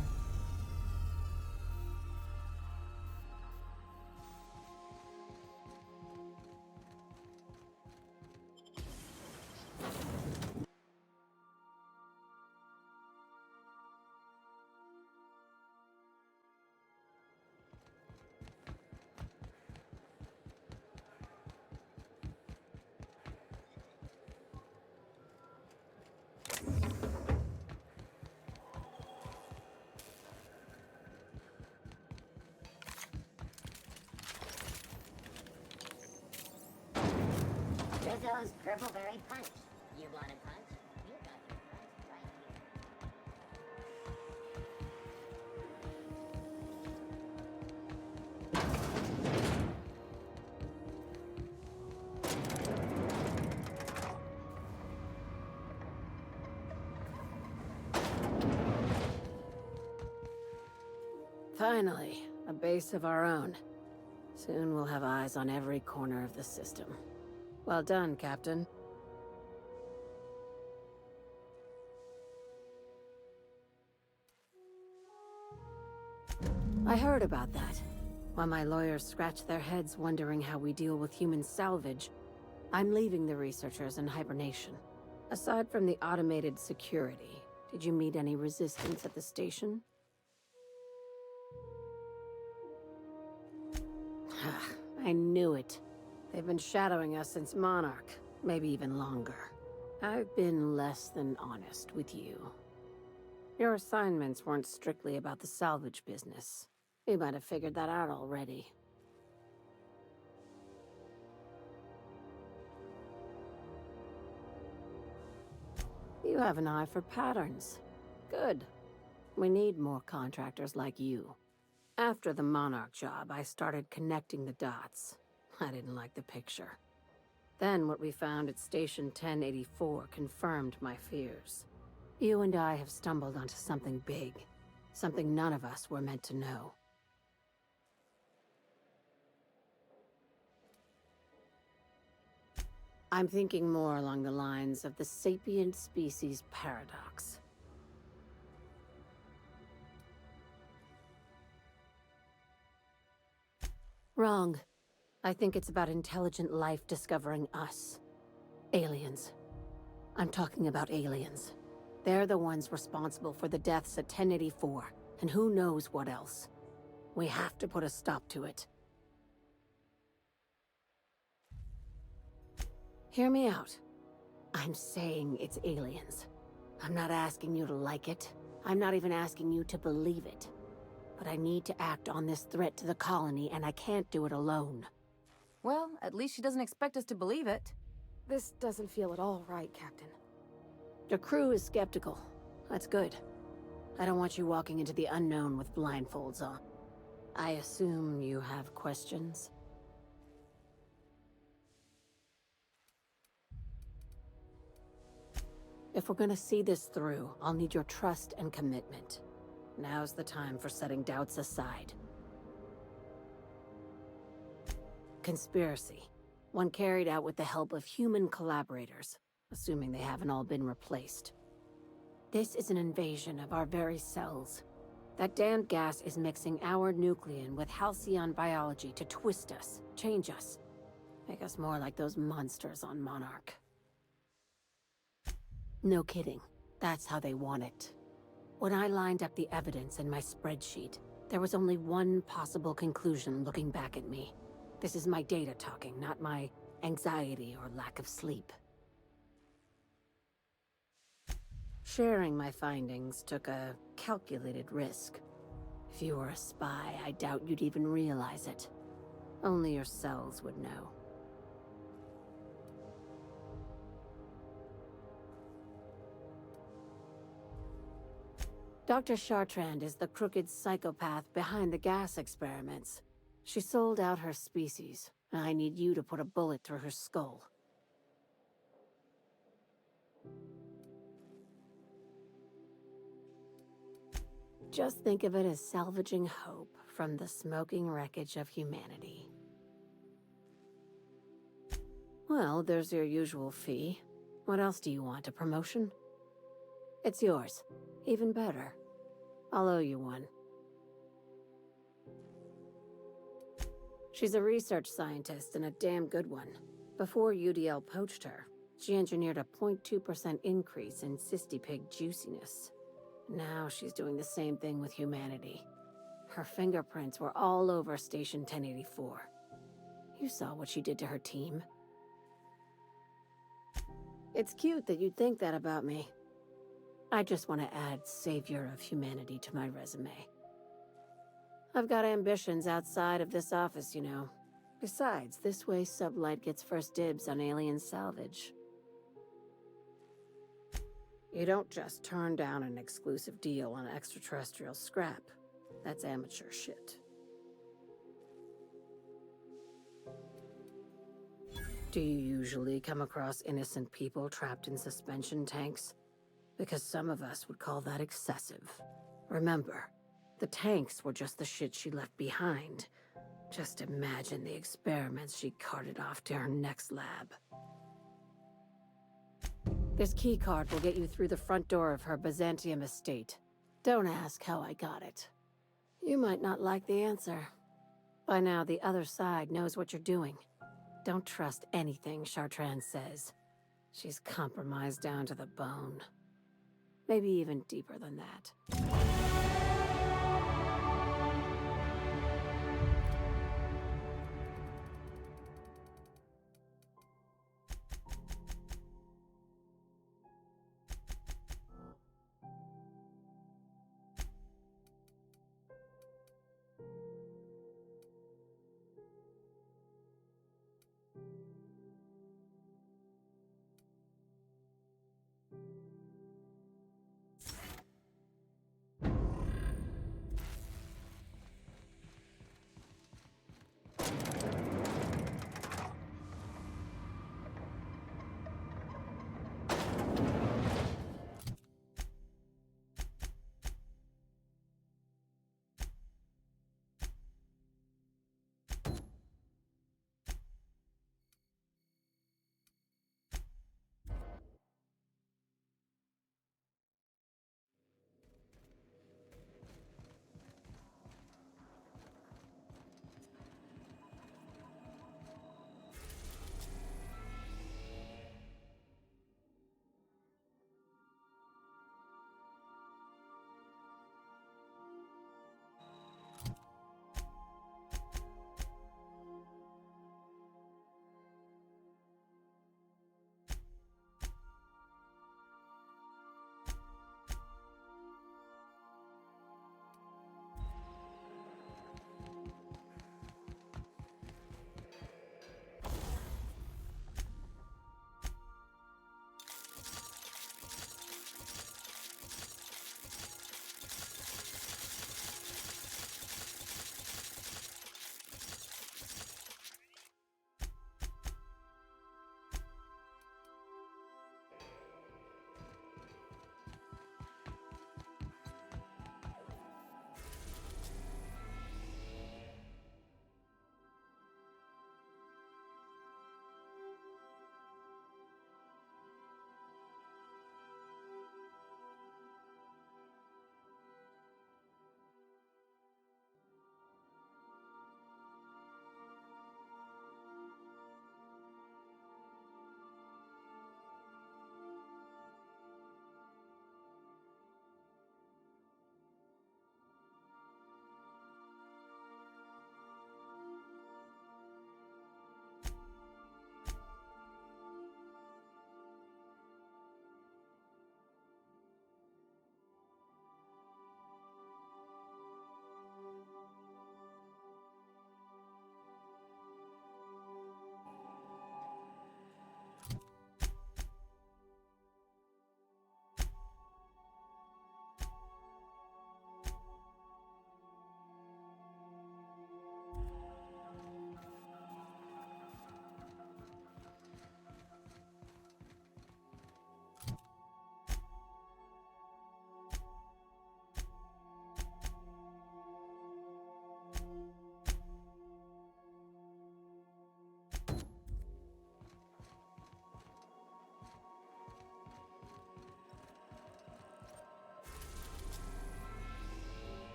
Rizzo's Purpleberry Punch. You want a punch? You got your punch right here. Finally, a base of our own. Soon we'll have eyes on every corner of the system. Well done, Captain. I heard about that. While my lawyers scratch their heads wondering how we deal with human salvage, I'm leaving the researchers in hibernation. Aside from the automated security, did you meet any resistance at the station? I knew it. They've been shadowing us since Monarch, maybe even longer. I've been less than honest with you. Your assignments weren't strictly about the salvage business. You might have figured that out already. You have an eye for patterns. Good. We need more contractors like you. After the Monarch job, I started connecting the dots. I didn't like the picture. Then what we found at Station 1084 confirmed my fears. You and I have stumbled onto something big. Something none of us were meant to know. I'm thinking more along the lines of the sapient species paradox. Wrong. I think it's about intelligent life discovering us. Aliens. I'm talking about aliens. They're the ones responsible for the deaths at 1084, and who knows what else. We have to put a stop to it. Hear me out. I'm saying it's aliens. I'm not asking you to like it. I'm not even asking you to believe it. But I need to act on this threat to the colony, and I can't do it alone. Well, at least she doesn't expect us to believe it. This doesn't feel at all right, Captain. The crew is skeptical. That's good. I don't want you walking into the unknown with blindfolds on. I assume you have questions? If we're gonna see this through, I'll need your trust and commitment. Now's the time for setting doubts aside. Conspiracy. One carried out with the help of human collaborators, assuming they haven't all been replaced. This is an invasion of our very cells. That damned gas is mixing our nucleon with Halcyon biology to twist us, change us, make us more like those monsters on Monarch. No kidding. That's how they want it. When I lined up the evidence in my spreadsheet, there was only one possible conclusion looking back at me. This is my data talking, not my anxiety or lack of sleep. Sharing my findings took a calculated risk. If you were a spy, I doubt you'd even realize it. Only your cells would know. Dr. Chartrand is the crooked psychopath behind the gas experiments. She sold out her species, and I need you to put a bullet through her skull. Just think of it as salvaging hope from the smoking wreckage of humanity. Well, there's your usual fee. What else do you want, a promotion? It's yours. Even better. I'll owe you one. She's a research scientist and a damn good one. Before UDL poached her, she engineered a 0.2% increase in cystipig juiciness. Now she's doing the same thing with humanity. Her fingerprints were all over Station 1084. You saw what she did to her team. It's cute that you'd think that about me. I just want to add savior of humanity to my resume. I've got ambitions outside of this office, you know. Besides, this way Sublight gets first dibs on alien salvage. You don't just turn down an exclusive deal on extraterrestrial scrap. That's amateur shit. Do you usually come across innocent people trapped in suspension tanks? Because some of us would call that excessive. Remember, the tanks were just the shit she left behind. Just imagine the experiments she carted off to her next lab. This keycard will get you through the front door of her Byzantium estate. Don't ask how I got it. You might not like the answer. By now, the other side knows what you're doing. Don't trust anything Chartrand says. She's compromised down to the bone. Maybe even deeper than that.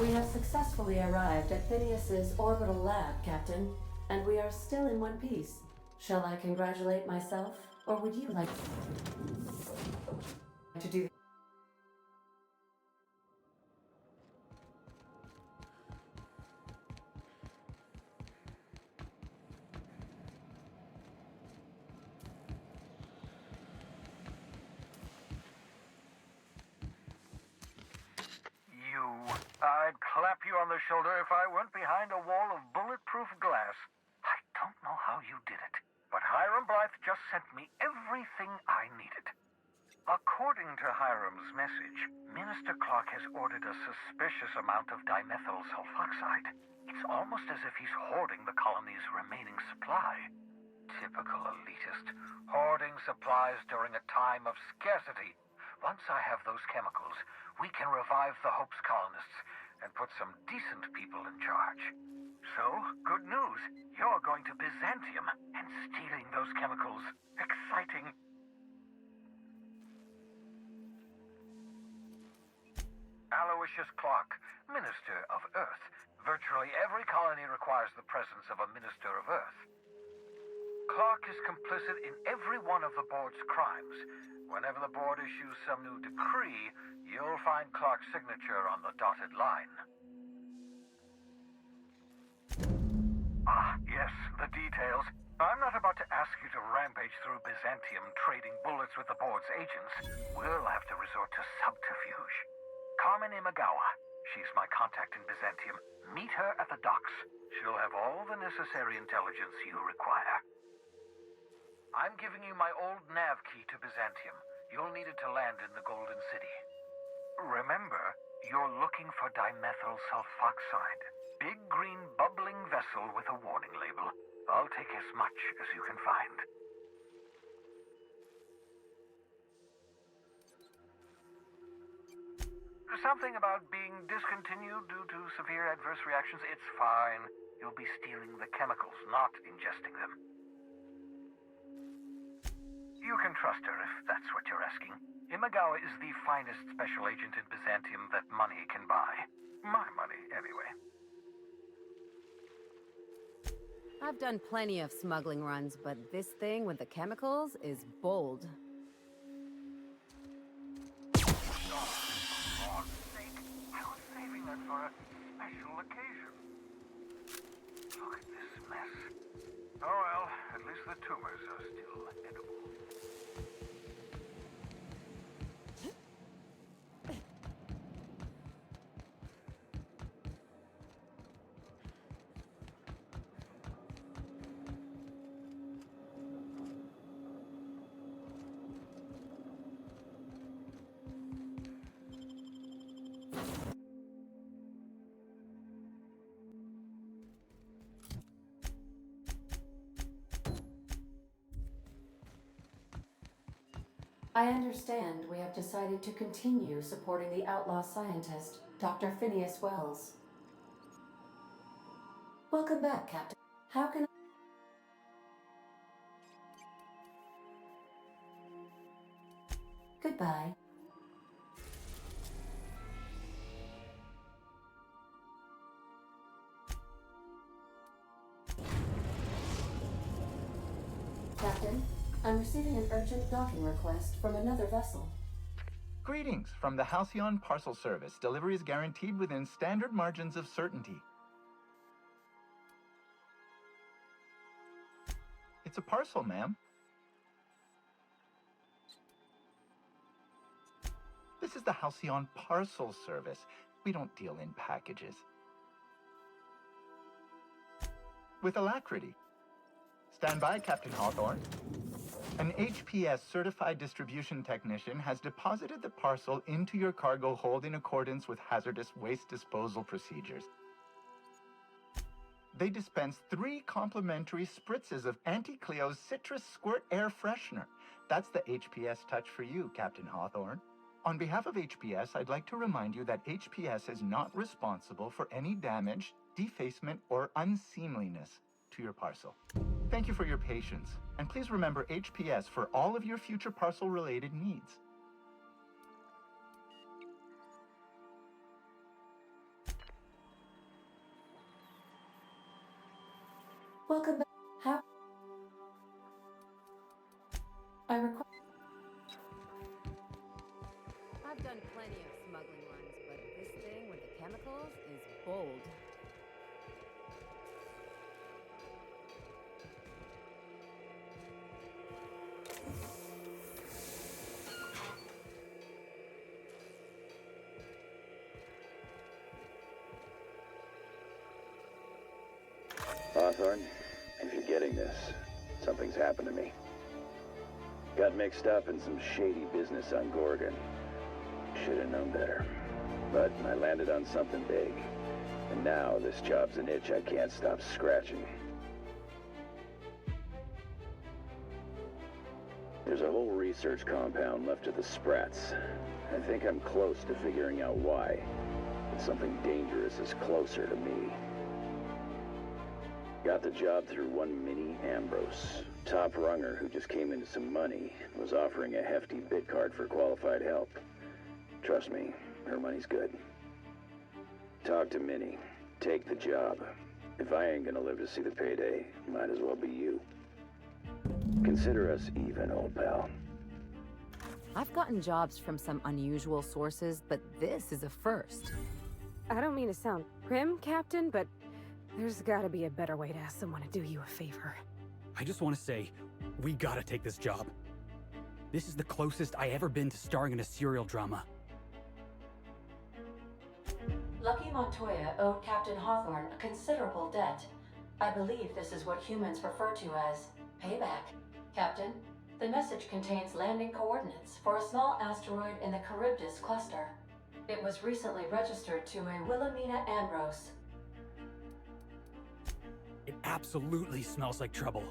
We have successfully arrived at Phineas's orbital lab, Captain, and we are still in one piece. Shall I congratulate myself, or would you like to do? I'd clap you on the shoulder if I weren't behind a wall of bulletproof glass. I don't know how you did it, but Hiram Blythe just sent me everything I needed. According to Hiram's message, Minister Clark has ordered a suspicious amount of dimethyl sulfoxide. It's almost as if he's hoarding the colony's remaining supply. Typical elitist, hoarding supplies during a time of scarcity. Once I have those chemicals, we can revive the Hope's colonists and put some decent people in charge. So, good news. You're going to Byzantium and stealing those chemicals. Exciting. Aloysius Clark, Minister of Earth. Virtually every colony requires the presence of a Minister of Earth. Clark is complicit in every one of the board's crimes. Whenever the board issues some new decree, you'll find Clark's signature on the dotted line. Ah, yes, the details. I'm not about to ask you to rampage through Byzantium trading bullets with the board's agents. We'll have to resort to subterfuge. Carmen Imagawa. She's my contact in Byzantium. Meet her at the docks. She'll have all the necessary intelligence you require. I'm giving you my old nav key to Byzantium. You'll need it to land in the Golden City. Remember, you're looking for dimethyl sulfoxide. Big green bubbling vessel with a warning label. I'll take as much as you can find. Something about being discontinued due to severe adverse reactions. It's fine. You'll be stealing the chemicals, not ingesting them. You can trust her if that's what you're asking. Imagawa is the finest special agent in Byzantium that money can buy. My money, anyway. I've done plenty of smuggling runs, but this thing with the chemicals is bold. For a special occasion. Look at this mess. Oh well, at least the tumors are still edible. I understand we have decided to continue supporting the outlaw scientist, Dr. Phineas Wells. Welcome back, Captain. How can Goodbye. Captain, I'm receiving an urgent docking request from another vessel. Greetings from the Halcyon Parcel Service. Delivery is guaranteed within standard margins of certainty. It's a parcel, ma'am. This is the Halcyon Parcel Service. We don't deal in packages. With alacrity. Stand by, Captain Hawthorne. An HPS certified distribution technician has deposited the parcel into your cargo hold in accordance with hazardous waste disposal procedures. They dispense 3 complimentary spritzes of Anti-Cleo's Citrus Squirt Air Freshener. That's the HPS touch for you, Captain Hawthorne. On behalf of HPS, I'd like to remind you that HPS is not responsible for any damage, defacement, or unseemliness to your parcel. Thank you for your patience, and please remember HPS for all of your future parcel-related needs. Welcome back. How? I request. I've done plenty of smuggling runs, but this thing with the chemicals is bold. Hawthorne, if you're getting this, something's happened to me. Got mixed up in some shady business on Gorgon. Should have known better. But I landed on something big. And now this job's an itch I can't stop scratching. There's a whole research compound left of the Sprats. I think I'm close to figuring out why. But something dangerous is closer to me. Got the job through one Minnie Ambrose. Top runger who just came into some money, was offering a hefty bid card for qualified help. Trust me, her money's good. Talk to Minnie. Take the job. If I ain't gonna live to see the payday, might as well be you. Consider us even, old pal. I've gotten jobs from some unusual sources, but this is a first. I don't mean to sound prim, Captain, but there's gotta be a better way to ask someone to do you a favor. I just want to say, we gotta take this job. This is the closest I ever been to starring in a serial drama. Lucky Montoya owed Captain Hawthorne a considerable debt. I believe this is what humans refer to as payback. Captain, the message contains landing coordinates for a small asteroid in the Charybdis cluster. It was recently registered to a Wilhelmina Ambrose. It absolutely smells like trouble.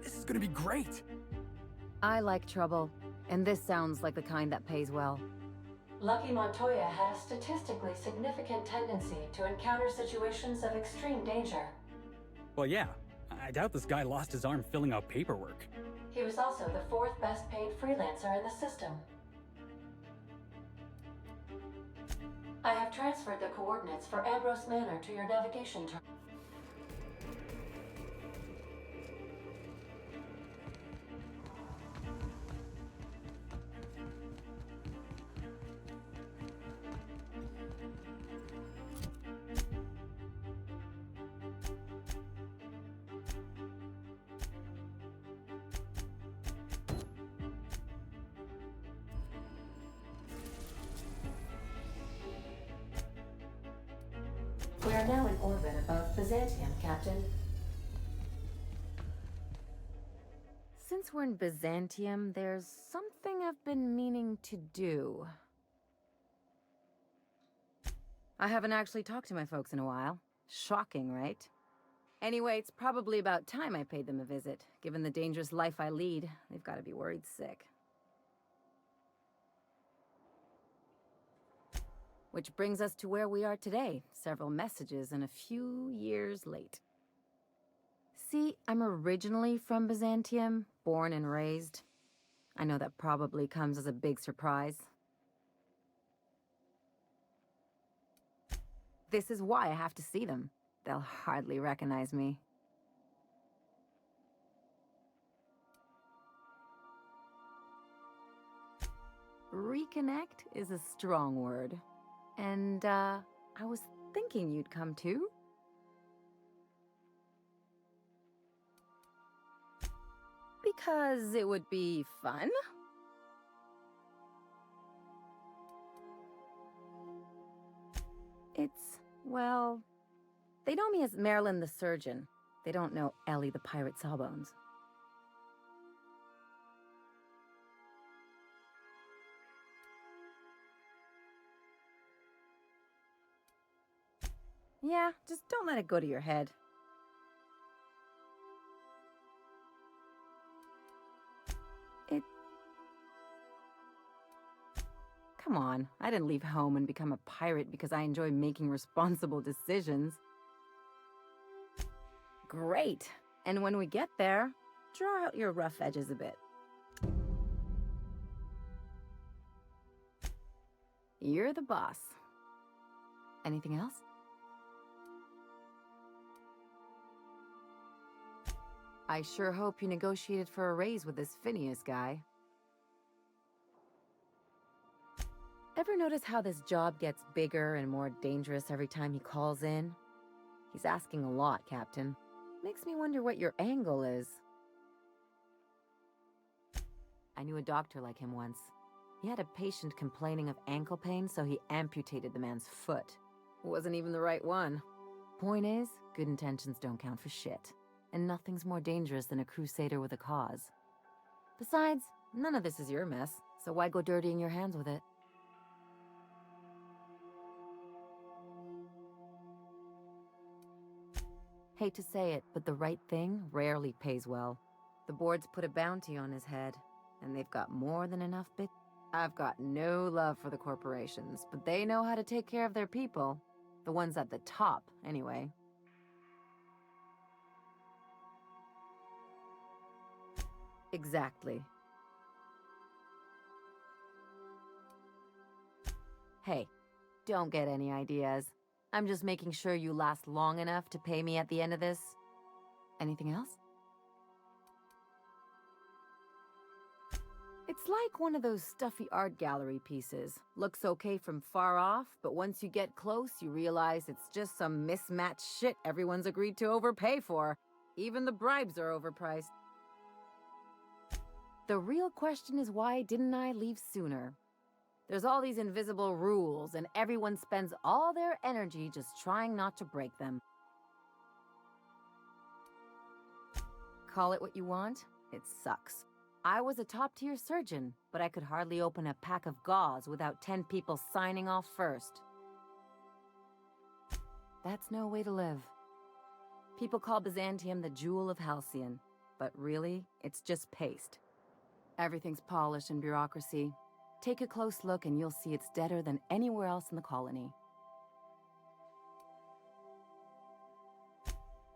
This is gonna be great! I like trouble, and this sounds like the kind that pays well. Lucky Montoya had a statistically significant tendency to encounter situations of extreme danger. Well, yeah. I doubt this guy lost his arm filling out paperwork. He was also the fourth best paid freelancer in the system. I have transferred the coordinates for Ambrose Manor to your navigation terminal. We are now in orbit above Byzantium, Captain. Since we're in Byzantium, there's something I've been meaning to do. I haven't actually talked to my folks in a while. Shocking, right? Anyway, it's probably about time I paid them a visit. Given the dangerous life I lead, they've got to be worried sick. Which brings us to where we are today, several messages and a few years late. See, I'm originally from Byzantium, born and raised. I know that probably comes as a big surprise. This is why I have to see them. They'll hardly recognize me. Reconnect is a strong word. And, I was thinking you'd come too. Because it would be fun? It's, well, they know me as Marilyn the Surgeon. They don't know Ellie the Pirate Sawbones. Yeah, just don't let it go to your head. Come on, I didn't leave home and become a pirate because I enjoy making responsible decisions. Great! And when we get there, draw out your rough edges a bit. You're the boss. Anything else? I sure hope you negotiated for a raise with this Phineas guy. Ever notice how this job gets bigger and more dangerous every time he calls in? He's asking a lot, Captain. Makes me wonder what your angle is. I knew a doctor like him once. He had a patient complaining of ankle pain, so he amputated the man's foot. Wasn't even the right one. Point is, good intentions don't count for shit. And nothing's more dangerous than a crusader with a cause. Besides, none of this is your mess, so why go dirtying your hands with it? Hate to say it, but the right thing rarely pays well. The board's put a bounty on his head, and they've got more than enough bit. I've got no love for the corporations, but they know how to take care of their people. The ones at the top, anyway. Exactly. Hey, don't get any ideas. I'm just making sure you last long enough to pay me at the end of this. Anything else? It's like one of those stuffy art gallery pieces. Looks okay from far off, but once you get close, you realize it's just some mismatched shit everyone's agreed to overpay for. Even the bribes are overpriced. The real question is, why didn't I leave sooner? There's all these invisible rules, and everyone spends all their energy just trying not to break them. Call it what you want, it sucks. I was a top-tier surgeon, but I could hardly open a pack of gauze without 10 people signing off first. That's no way to live. People call Byzantium the jewel of Halcyon, but really, it's just paste. Everything's polished and bureaucracy. Take a close look and you'll see it's deader than anywhere else in the colony.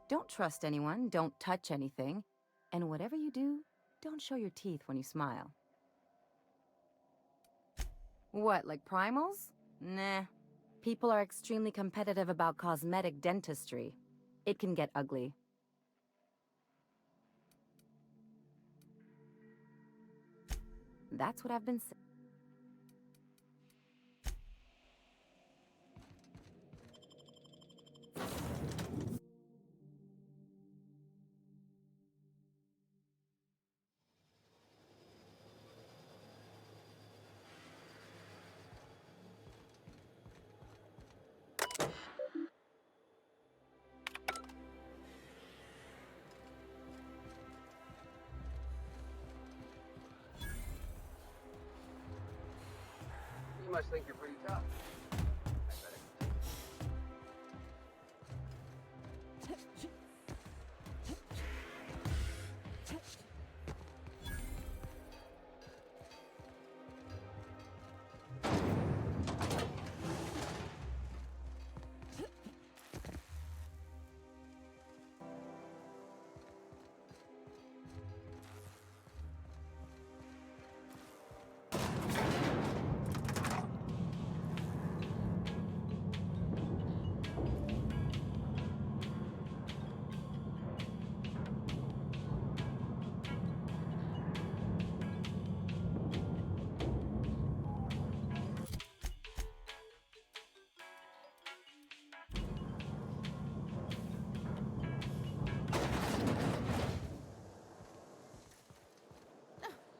Don't trust anyone, don't touch anything, and whatever you do, don't show your teeth when you smile. What, like primals? Nah. People are extremely competitive about cosmetic dentistry. It can get ugly. That's what I've been saying. You must think you're pretty tough.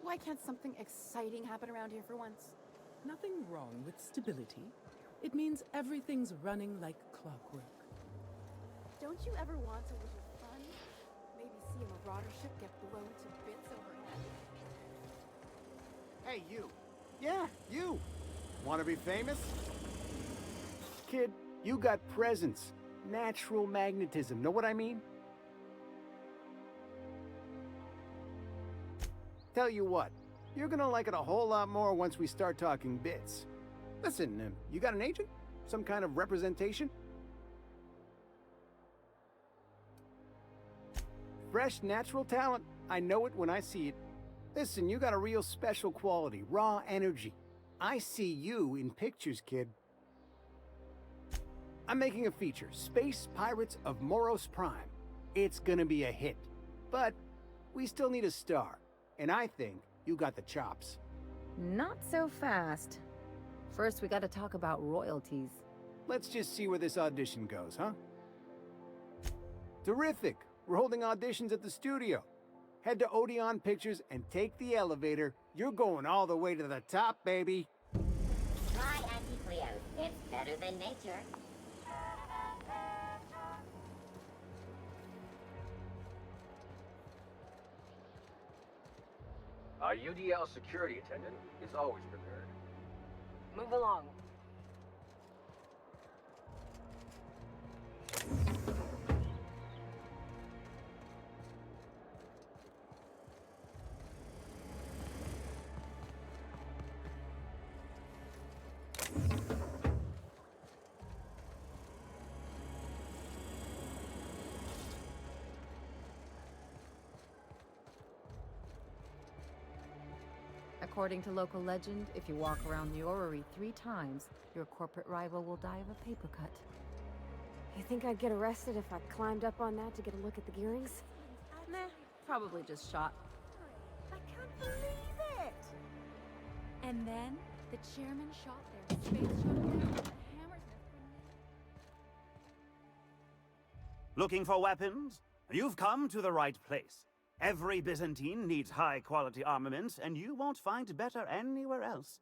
Why can't something exciting happen around here for once? Nothing wrong with stability. It means everything's running like clockwork. Don't you ever want a little fun? Maybe see a marauder ship get blown to bits overhead? Hey, you. Yeah, you. Want to be famous? Kid, you got presence. Natural magnetism. Know what I mean? Tell you what, you're gonna like it a whole lot more once we start talking bits. Listen, you got an agent? Some kind of representation? Fresh, natural talent. I know it when I see it. Listen, you got a real special quality, raw energy. I see you in pictures, kid. I'm making a feature, Space Pirates of Moros Prime. It's gonna be a hit. But we still need a star, and I think you got the chops. Not so fast. First, we gotta talk about royalties. Let's just see where this audition goes, huh? Terrific! We're holding auditions at the studio. Head to Odeon Pictures and take the elevator. You're going all the way to the top, baby. Try Anti-Cleos. It's better than nature. Our UDL security attendant is always prepared. Move along. According to local legend, if you walk around the orrery 3 times, your corporate rival will die of a paper cut. You think I'd get arrested if I climbed up on that to get a look at the gearings? Nah, probably just shot. I can't believe it! And then the chairman shot their space shuttle down with the Hammersmith grenade. Looking for weapons? You've come to the right place. Every Byzantine needs high-quality armaments, and you won't find better anywhere else.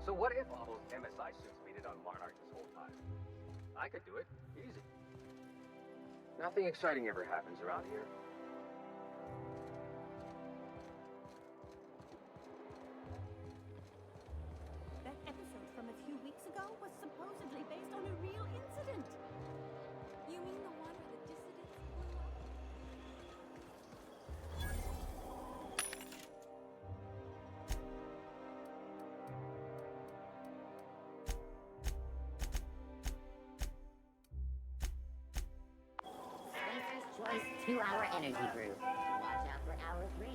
So what if all those MSI suits made it on Monarch this whole time? I could do it. Easy. Nothing exciting ever happens around here. That episode from a few weeks ago was supposedly based on a real incident. You mean the one where the dissidents blew up? Spacer's Choice 2-hour energy brew. Watch out for hour 3.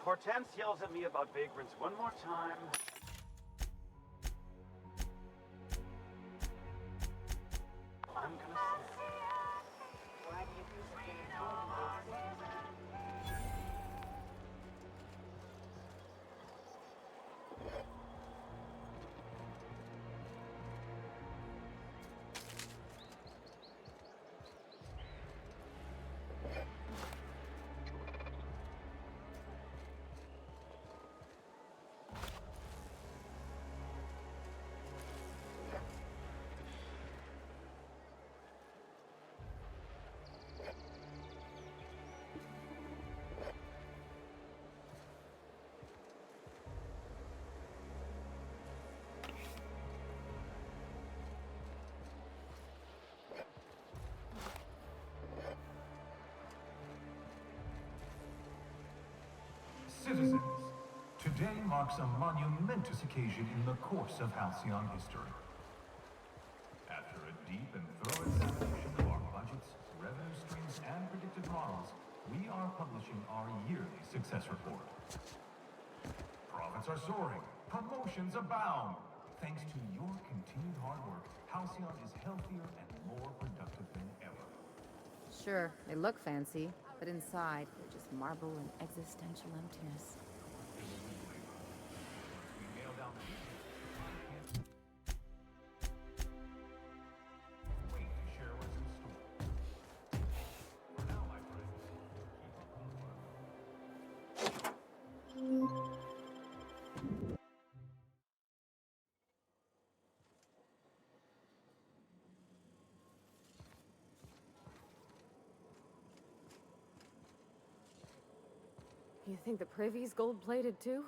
Hortense yells at me about vagrants one more time. I'm gonna Citizens, today marks a monumentous occasion in the course of Halcyon history. After a deep and thorough examination of our budgets, revenue streams, and predicted models, we are publishing our yearly success report. Profits are soaring, promotions abound. Thanks to your continued hard work, Halcyon is healthier and more productive than ever. Sure, they look fancy, but inside, they're just marble and existential emptiness. We nail down the wait to share what's in store. For now, my friends, keep up the work. You think the privy's gold-plated too?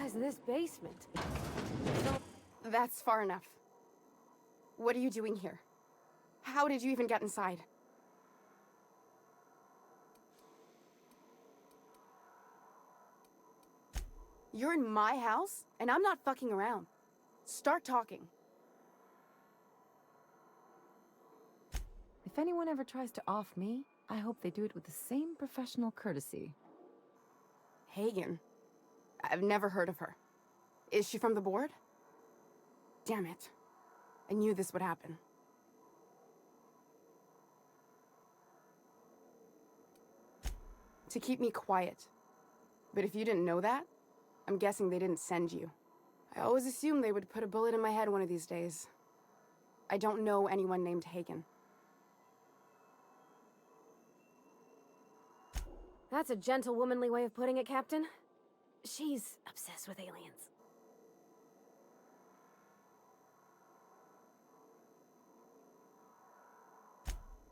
Of this basement. So, that's far enough. What are you doing here? How did you even get inside? You're in my house, and I'm not fucking around. Start talking. If anyone ever tries to off me, I hope they do it with the same professional courtesy. Hagen. I've never heard of her. Is she from the board? Damn it. I knew this would happen. To keep me quiet. But if you didn't know that, I'm guessing they didn't send you. I always assumed they would put a bullet in my head one of these days. I don't know anyone named Hagen. That's a gentle, womanly way of putting it, Captain. She's obsessed with aliens.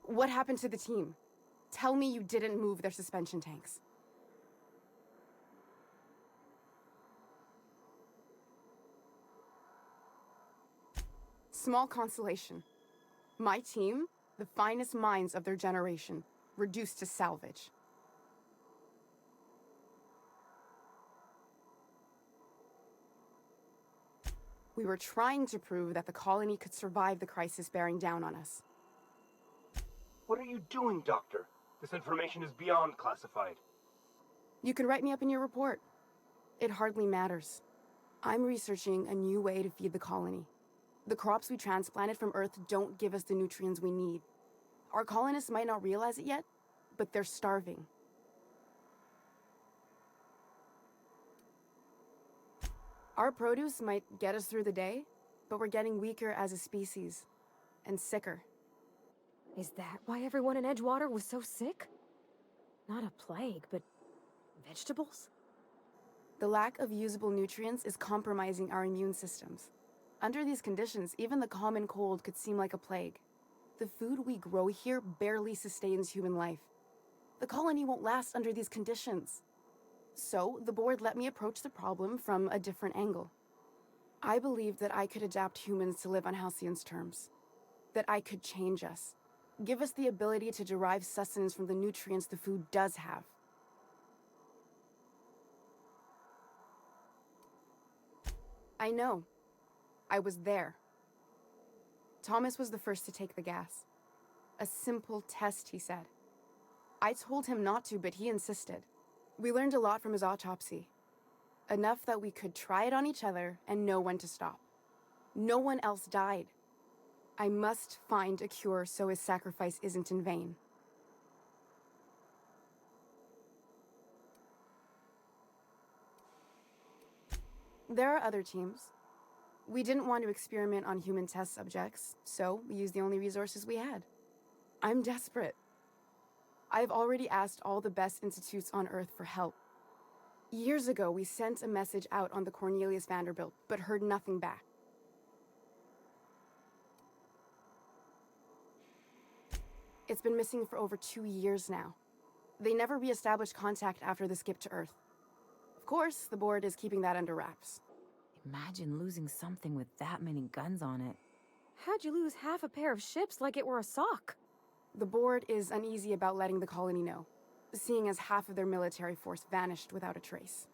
What happened to the team? Tell me you didn't move their suspension tanks. Small consolation. My team, the finest minds of their generation, reduced to salvage. We were trying to prove that the colony could survive the crisis bearing down on us. What are you doing, Doctor? This information is beyond classified. You can write me up in your report. It hardly matters. I'm researching a new way to feed the colony. The crops we transplanted from Earth don't give us the nutrients we need. Our colonists might not realize it yet, but they're starving. Our produce might get us through the day, but we're getting weaker as a species, and sicker. Is that why everyone in Edgewater was so sick? Not a plague, but vegetables? The lack of usable nutrients is compromising our immune systems. Under these conditions, even the common cold could seem like a plague. The food we grow here barely sustains human life. The colony won't last under these conditions. So, the board let me approach the problem from a different angle. I believed that I could adapt humans to live on Halcyon's terms. That I could change us. Give us the ability to derive sustenance from the nutrients the food does have. I know. I was there. Thomas was the first to take the gas. A simple test, he said. I told him not to, but he insisted. We learned a lot from his autopsy. Enough that we could try it on each other and know when to stop. No one else died. I must find a cure so his sacrifice isn't in vain. There are other teams. We didn't want to experiment on human test subjects, so we used the only resources we had. I'm desperate. I've already asked all the best institutes on Earth for help. Years ago, we sent a message out on the Cornelius Vanderbilt, but heard nothing back. It's been missing for over 2 years now. They never re-established contact after the skip to Earth. Of course, the board is keeping that under wraps. Imagine losing something with that many guns on it. How'd you lose half a pair of ships like it were a sock? The board is uneasy about letting the colony know, seeing as half of their military force vanished without a trace.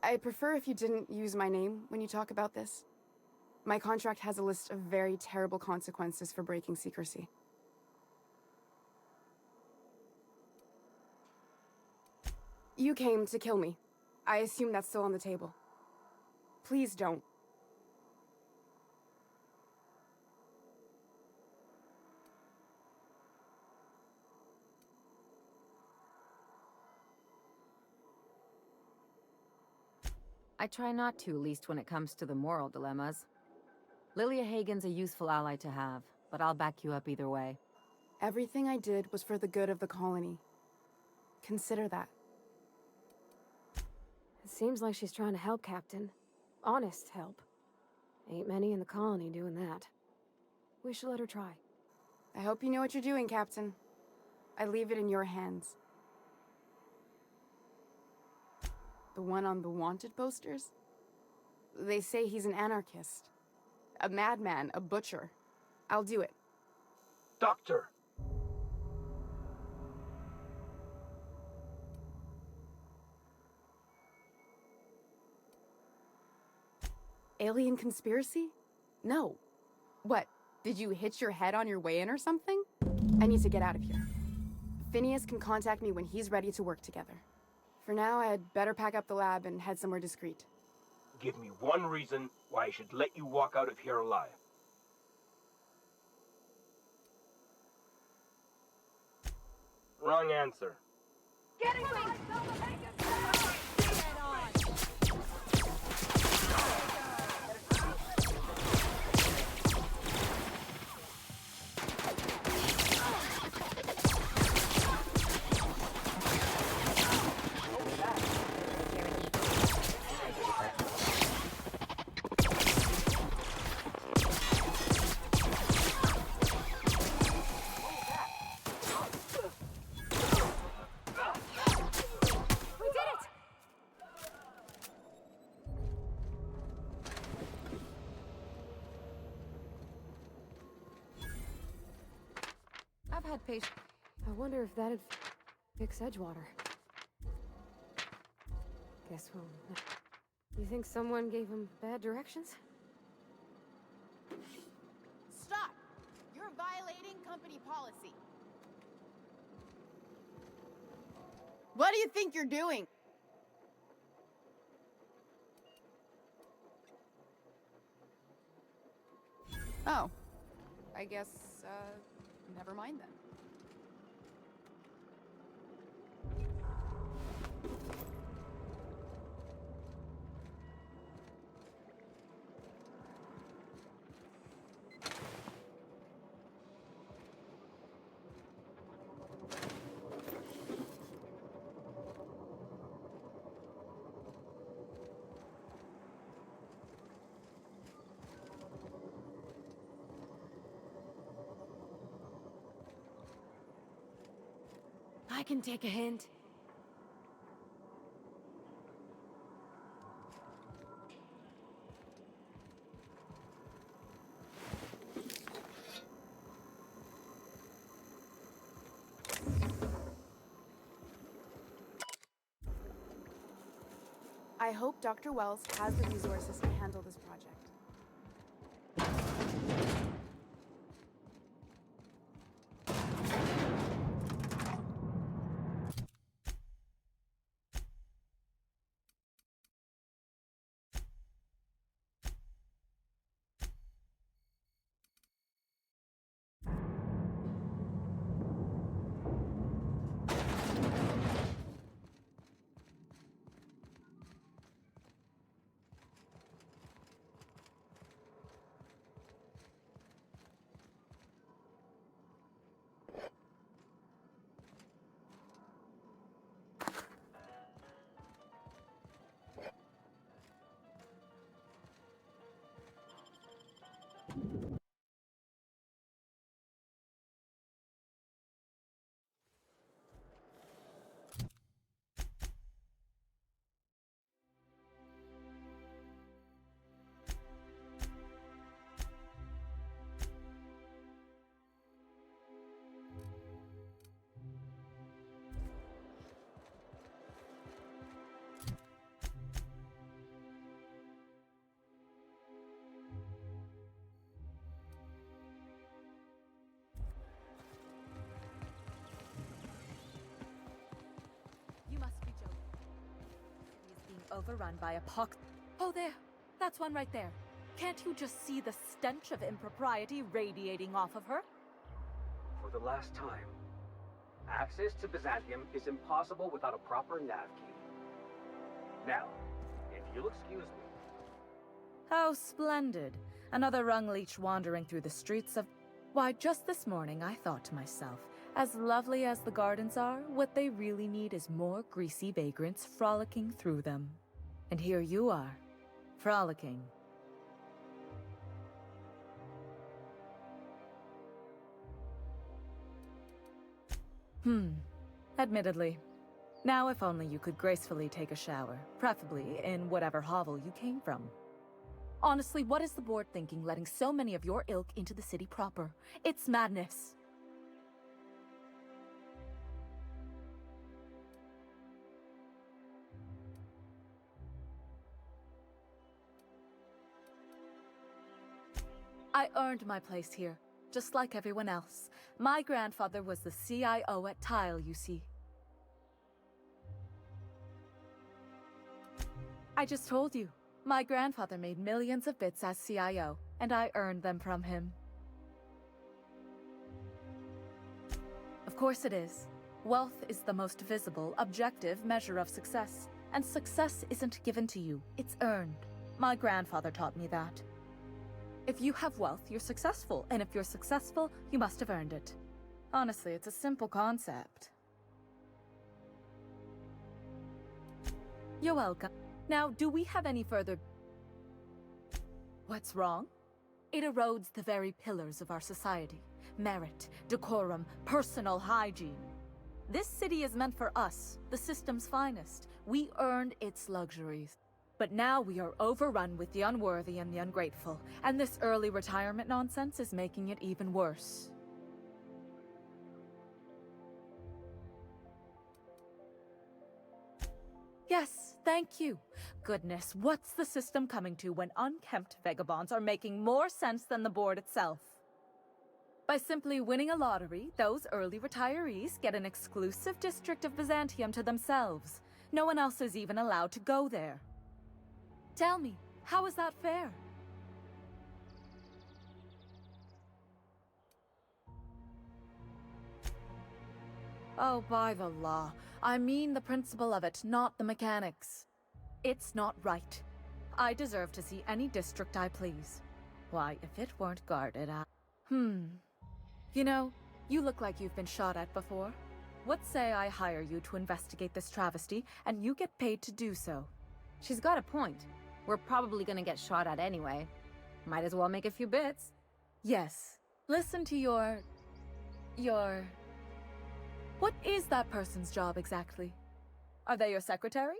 I'd prefer if you didn't use my name when you talk about this. My contract has a list of very terrible consequences for breaking secrecy. You came to kill me. I assume that's still on the table. Please don't. I try not to, least when it comes to the moral dilemmas. Lilia Hagen's a useful ally to have, but I'll back you up either way. Everything I did was for the good of the colony. Consider that. It seems like she's trying to help, Captain. Honest help. Ain't many in the colony doing that. We should let her try. I hope you know what you're doing, Captain. I leave it in your hands. The one on the wanted posters? They say he's an anarchist. A madman, a butcher. I'll do it. Doctor! Alien conspiracy? No. What, did you hit your head on your way in or something? I need to get out of here. Phineas can contact me when he's ready to work together. For now, I'd better pack up the lab and head somewhere discreet. Give me one reason why I should let you walk out of here alive. Wrong answer. Getting me! I've had patience. I wonder if that'd fix Edgewater. Guess we'll... You think someone gave him bad directions? Stop! You're violating company policy. What do you think you're doing? Oh. I guess, never mind then. I can take a hint. I hope Dr. Wells has the resources to handle this project. You must be joking. He is being overrun by a pox. Oh, there. That's one right there. Can't you just see the stench of impropriety radiating off of her? For the last time, access to Byzantium is impossible without a proper nav key. Now, if you'll excuse me. How splendid. Another rung leech wandering through the streets of... Why, just this morning I thought to myself, as lovely as the gardens are, what they really need is more greasy vagrants frolicking through them. And here you are, frolicking. Admittedly. Now if only you could gracefully take a shower, preferably in whatever hovel you came from. Honestly, what is the board thinking letting so many of your ilk into the city proper? It's madness. I earned my place here, just like everyone else. My grandfather was the CIO at Tile, you see. I just told you. My grandfather made millions of bits as CIO, and I earned them from him. Of course it is. Wealth is the most visible, objective measure of success. And success isn't given to you, it's earned. My grandfather taught me that. If you have wealth, you're successful, and if you're successful, you must have earned it. Honestly, it's a simple concept. You're welcome. Now, do we have any further... What's wrong? It erodes the very pillars of our society. Merit, decorum, personal hygiene. This city is meant for us, the system's finest. We earned its luxuries. But now we are overrun with the unworthy and the ungrateful, and this early retirement nonsense is making it even worse. Yes, thank you. Goodness, what's the system coming to when unkempt vagabonds are making more sense than the board itself? By simply winning a lottery, those early retirees get an exclusive district of Byzantium to themselves. No one else is even allowed to go there. Tell me, how is that fair? Oh, by the law. I mean the principle of it, not the mechanics. It's not right. I deserve to see any district I please. Why, if it weren't guarded, You know, you look like you've been shot at before. What say I hire you to investigate this travesty, and you get paid to do so? She's got a point. We're probably gonna get shot at anyway. Might as well make a few bits. Yes. Listen to your... What is that person's job exactly? Are they your secretary?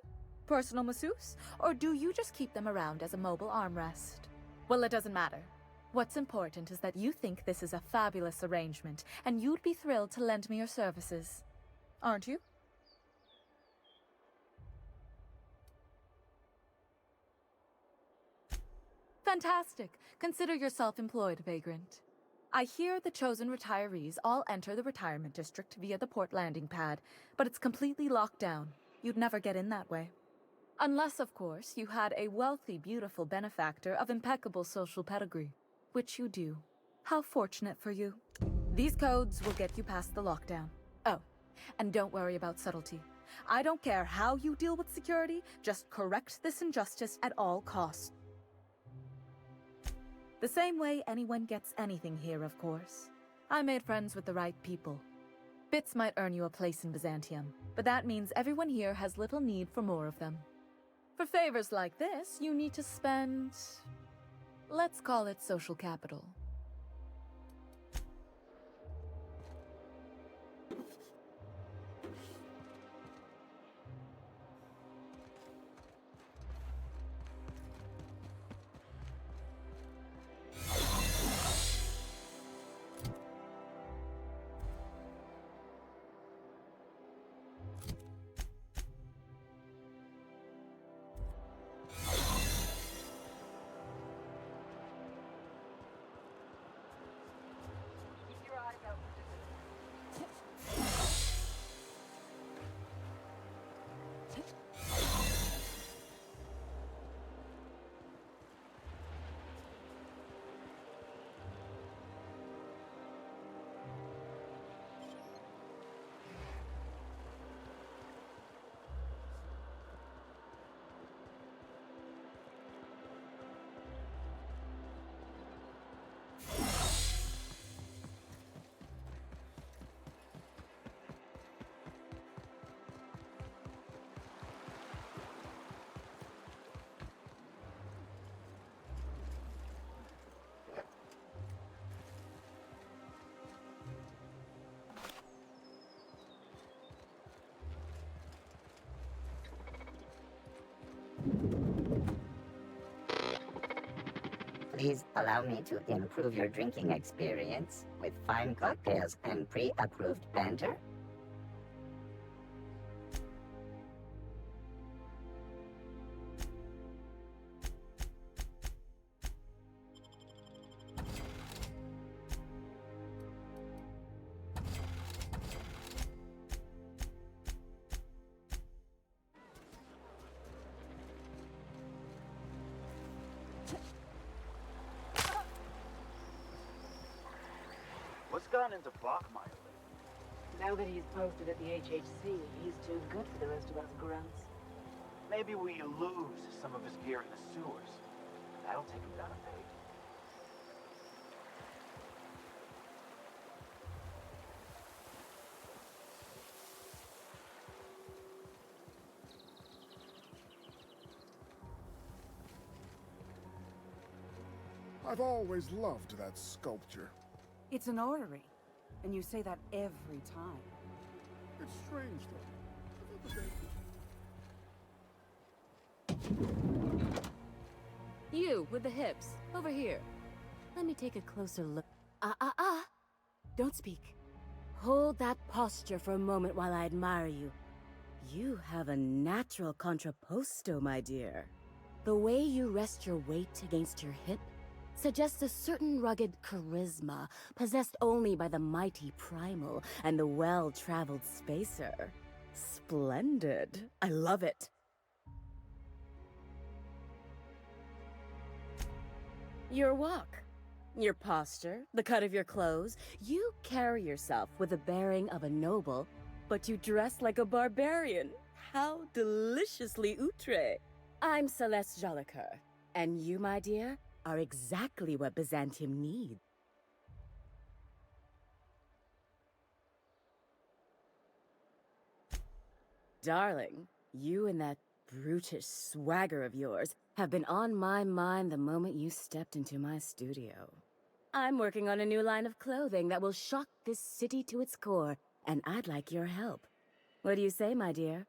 Personal masseuse? Or do you just keep them around as a mobile armrest? Well, it doesn't matter. What's important is that you think this is a fabulous arrangement, and you'd be thrilled to lend me your services. Aren't you? Fantastic. Consider yourself employed, vagrant. I hear the chosen retirees all enter the retirement district via the port landing pad, but it's completely locked down. You'd never get in that way. Unless, of course, you had a wealthy, beautiful benefactor of impeccable social pedigree, which you do. How fortunate for you. These codes will get you past the lockdown. Oh, and don't worry about subtlety. I don't care how you deal with security, just correct this injustice at all costs. The same way anyone gets anything here, of course. I made friends with the right people. Bits might earn you a place in Byzantium, but that means everyone here has little need for more of them. For favors like this, you need to spend... let's call it social capital. Please allow me to improve your drinking experience with fine cocktails and pre-approved banter. What's gone into Bachmeyer? Now that he's posted at the HHC, he's too good for the rest of us grunts. Maybe we lose some of his gear in the sewers. That'll take him down a peg. I've always loved that sculpture. It's an orrery, and you say that every time. It's strange, though. You, with the hips. Over here. Let me take a closer look. Don't speak. Hold that posture for a moment while I admire you. You have a natural contrapposto, my dear. The way you rest your weight against your hip suggests a certain rugged charisma possessed only by the mighty primal and the well-traveled spacer. Splendid. I love it. Your walk, your posture, the cut of your clothes. You carry yourself with the bearing of a noble, but you dress like a barbarian. How deliciously outre. I'm Celeste Jolicoeur, and you, my dear, are exactly what Byzantium needs. Darling, you and that brutish swagger of yours have been on my mind the moment you stepped into my studio. I'm working on a new line of clothing that will shock this city to its core, and I'd like your help. What do you say, my dear?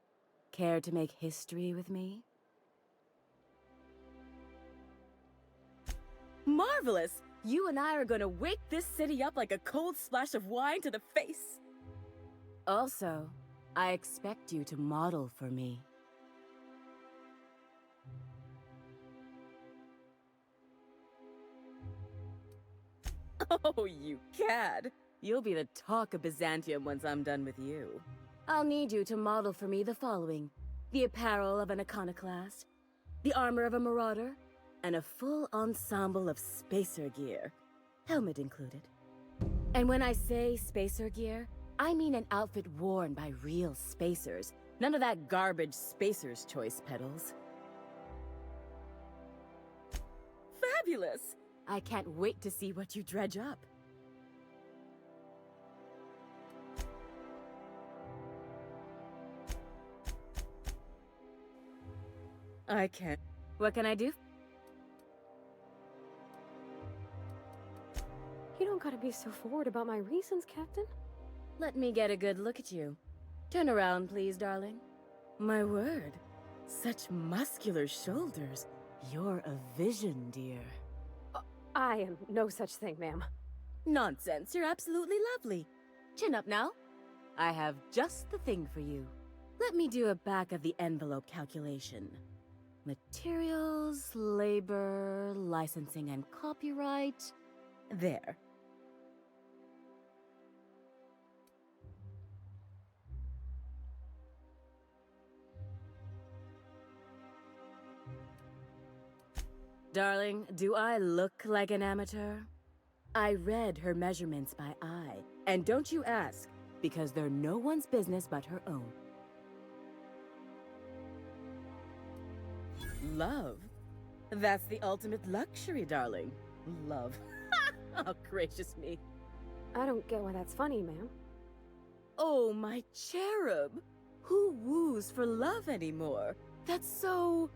Care to make history with me? Marvelous! You and I are gonna wake this city up like a cold splash of wine to the face. Also, I expect you to model for me. Oh, you cad. You'll be the talk of Byzantium once I'm done with you. I'll need you to model for me the following: the apparel of an iconoclast, the armor of a marauder, and a full ensemble of spacer gear, helmet included. And when I say spacer gear, I mean an outfit worn by real spacers. None of that garbage spacer's choice pedals. Fabulous! I can't wait to see what you dredge up. I can't. What can I do? You don't gotta be so forward about my reasons, Captain. Let me get a good look at you. Turn around, please, darling. My word. Such muscular shoulders. You're a vision, dear. I am no such thing, ma'am. Nonsense. You're absolutely lovely. Chin up now. I have just the thing for you. Let me do a back-of-the-envelope calculation. Materials, labor, licensing and copyright. There. Darling, do I look like an amateur? I read her measurements by eye. And don't you ask, because they're no one's business but her own. Love? That's the ultimate luxury, darling. Love. Oh, gracious me. I don't get why that's funny, ma'am. Oh, my cherub. Who woos for love anymore? That's so...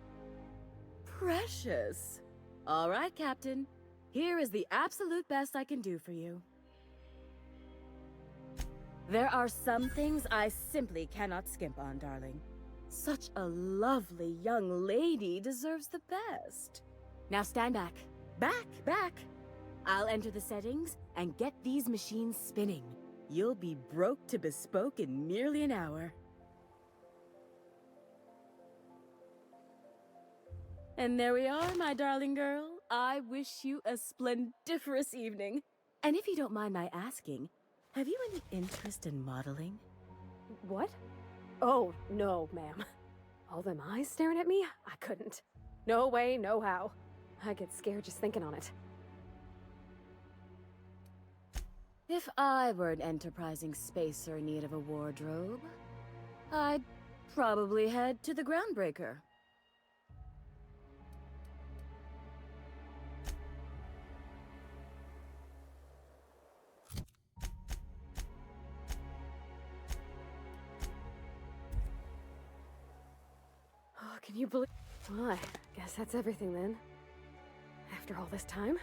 precious. All right, Captain. Here is the absolute best I can do for you. There are some things I simply cannot skimp on, darling. Such a lovely young lady deserves the best. Now stand back. Back! I'll enter the settings and get these machines spinning. You'll be broke to bespoke in merely an hour. And there we are, my darling girl. I wish you a splendiferous evening. And if you don't mind my asking, have you any interest in modeling? What? Oh, no, ma'am. All them eyes staring at me? I couldn't. No way, no how. I get scared just thinking on it. If I were an enterprising spacer in need of a wardrobe, I'd probably head to the Groundbreaker. Oh, can you believe... Well, I guess that's everything then. After all this time.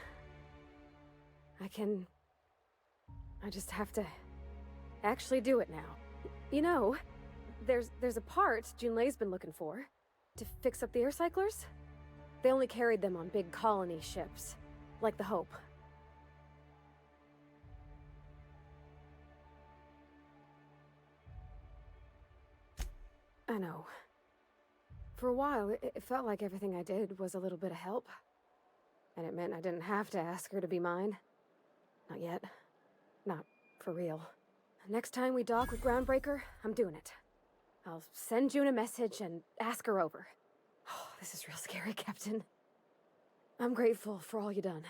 I just have to actually do it now. You know, there's a part Junlei's been looking for to fix up the air cyclers. They only carried them on big colony ships, like the Hope. I know. For a while, it felt like everything I did was a little bit of help. And it meant I didn't have to ask her to be mine. Not yet. Not for real. Next time we dock with Groundbreaker, I'm doing it. I'll send June a message and ask her over. Oh, this is real scary, Captain. I'm grateful for all you done.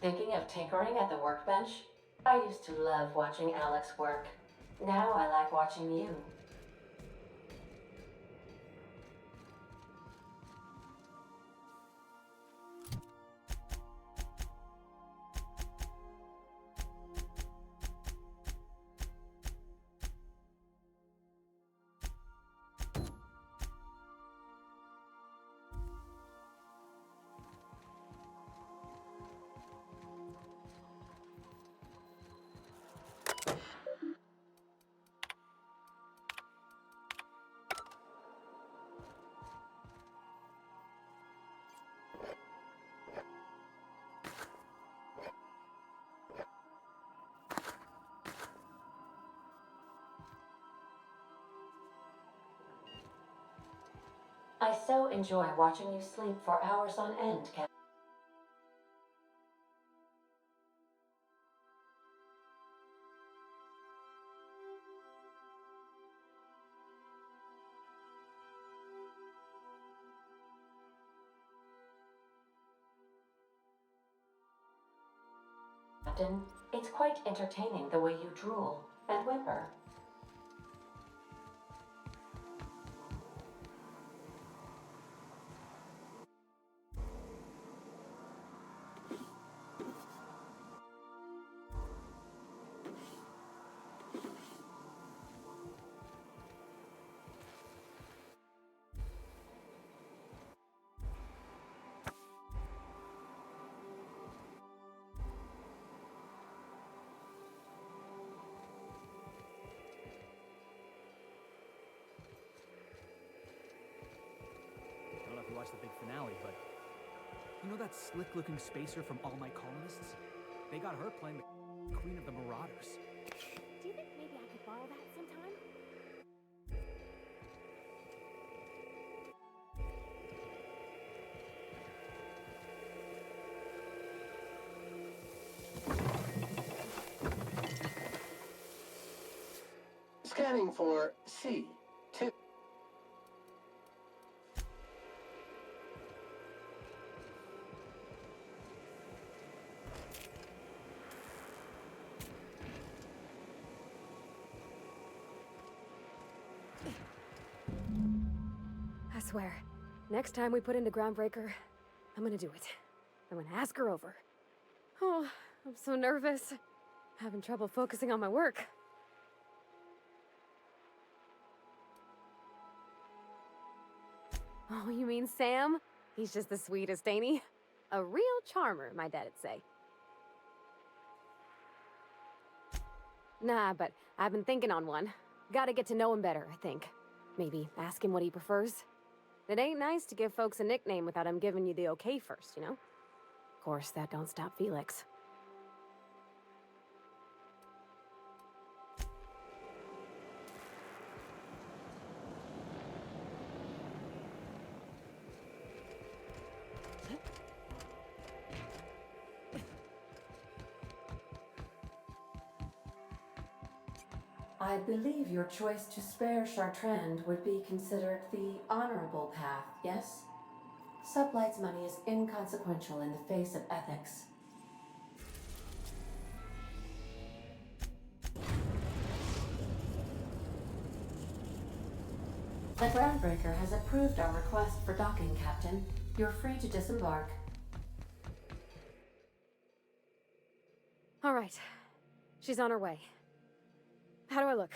Thinking of tinkering at the workbench? I used to love watching Alex work. Now I like watching you. I so enjoy watching you sleep for hours on end, Captain. Captain, it's quite entertaining the way you drool and whimper. I don't know if you watched the big finale, but you know that slick-looking spacer from All My Colonists? They got her playing the Queen of the Marauders. Do you think maybe I could borrow that sometime? Scanning for C2. I swear, next time we put into Groundbreaker, I'm gonna do it. I'm gonna ask her over. Oh, I'm so nervous. Having trouble focusing on my work. Oh, you mean Sam? He's just the sweetest, ain't he? A real charmer, my dad'd say. Nah, but I've been thinking on one. Gotta get to know him better, I think. Maybe ask him what he prefers. It ain't nice to give folks a nickname without him giving you the okay first, you know? Of course, that don't stop Felix. I believe your choice to spare Chartrand would be considered the honorable path, yes? Sublight's money is inconsequential in the face of ethics. The Groundbreaker has approved our request for docking, Captain. You're free to disembark. All right. She's on her way. How do I look?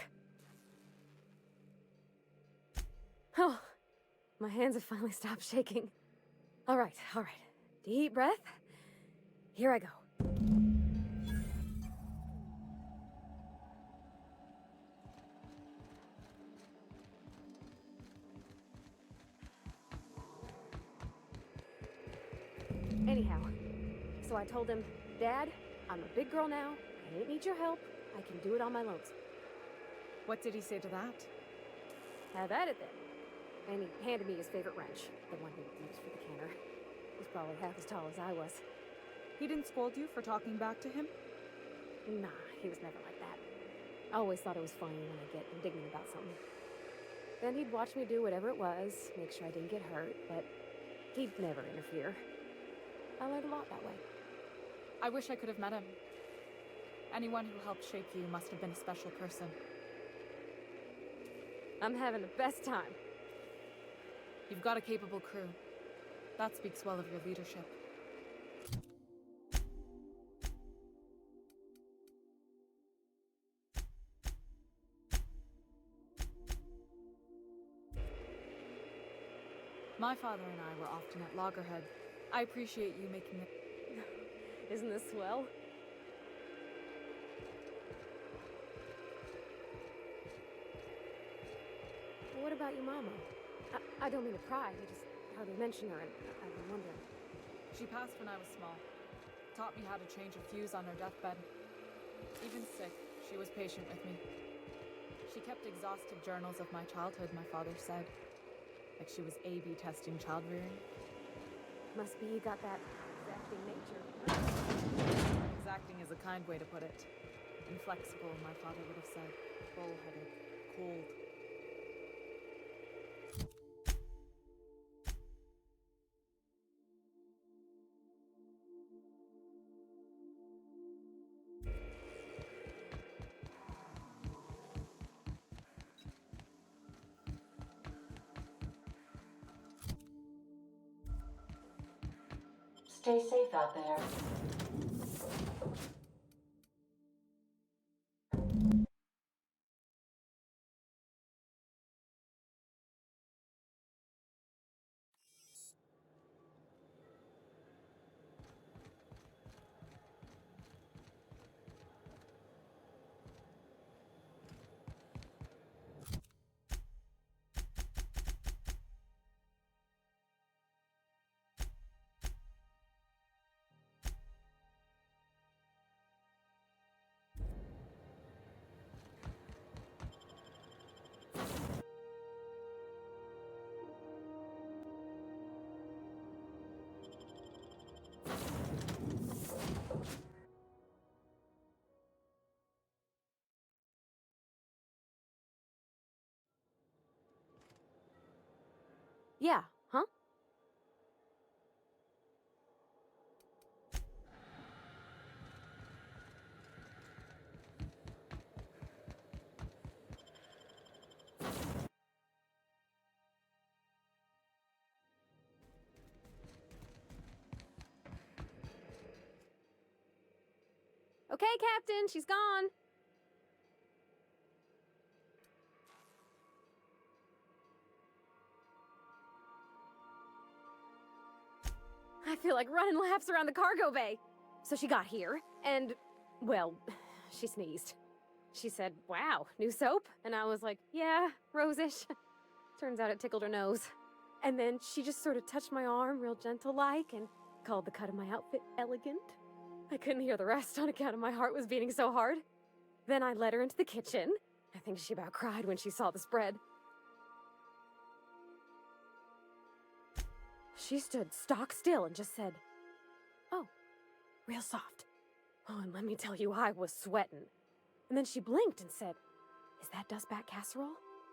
Oh, my hands have finally stopped shaking. All right. Deep breath. Here I go. Anyhow, so I told him, Dad, I'm a big girl now. I don't need your help. I can do it on my lonesome. What did he say to that? Have at it then. And he handed me his favorite wrench, the one he used for the canner. He's probably half as tall as I was. He didn't scold you for talking back to him? Nah, he was never like that. I always thought it was funny when I get indignant about something. Then he'd watch me do whatever it was, make sure I didn't get hurt, but he'd never interfere. I learned a lot that way. I wish I could have met him. Anyone who helped shape you must have been a special person. I'm having the best time. You've got a capable crew. That speaks well of your leadership. My father and I were often at loggerhead. I appreciate you making it. Isn't this swell? What about your mama? I don't mean to pry, you just hardly mention her, and I've been wondering. She passed when I was small. Taught me how to change a fuse on her deathbed. Even sick, she was patient with me. She kept exhaustive journals of my childhood, my father said. Like she was A/B testing child rearing. Must be you got that exacting nature. Exacting is a kind way to put it. Inflexible, my father would have said. Bullheaded. Cold. Stay safe out there. Yeah, huh? Okay, Captain, she's gone. I feel like running laps around the cargo bay. So she got here, and, well, she sneezed. She said, wow, new soap? And I was like, yeah, rosish. Turns out it tickled her nose. And then she just sort of touched my arm real gentle-like and called the cut of my outfit elegant. I couldn't hear the rest on account of my heart was beating so hard. Then I led her into the kitchen. I think she about cried when she saw the spread. She stood stock still and just said, oh, real soft. Oh, and let me tell you, I was sweating. And then she blinked and said, is that dustbat casserole?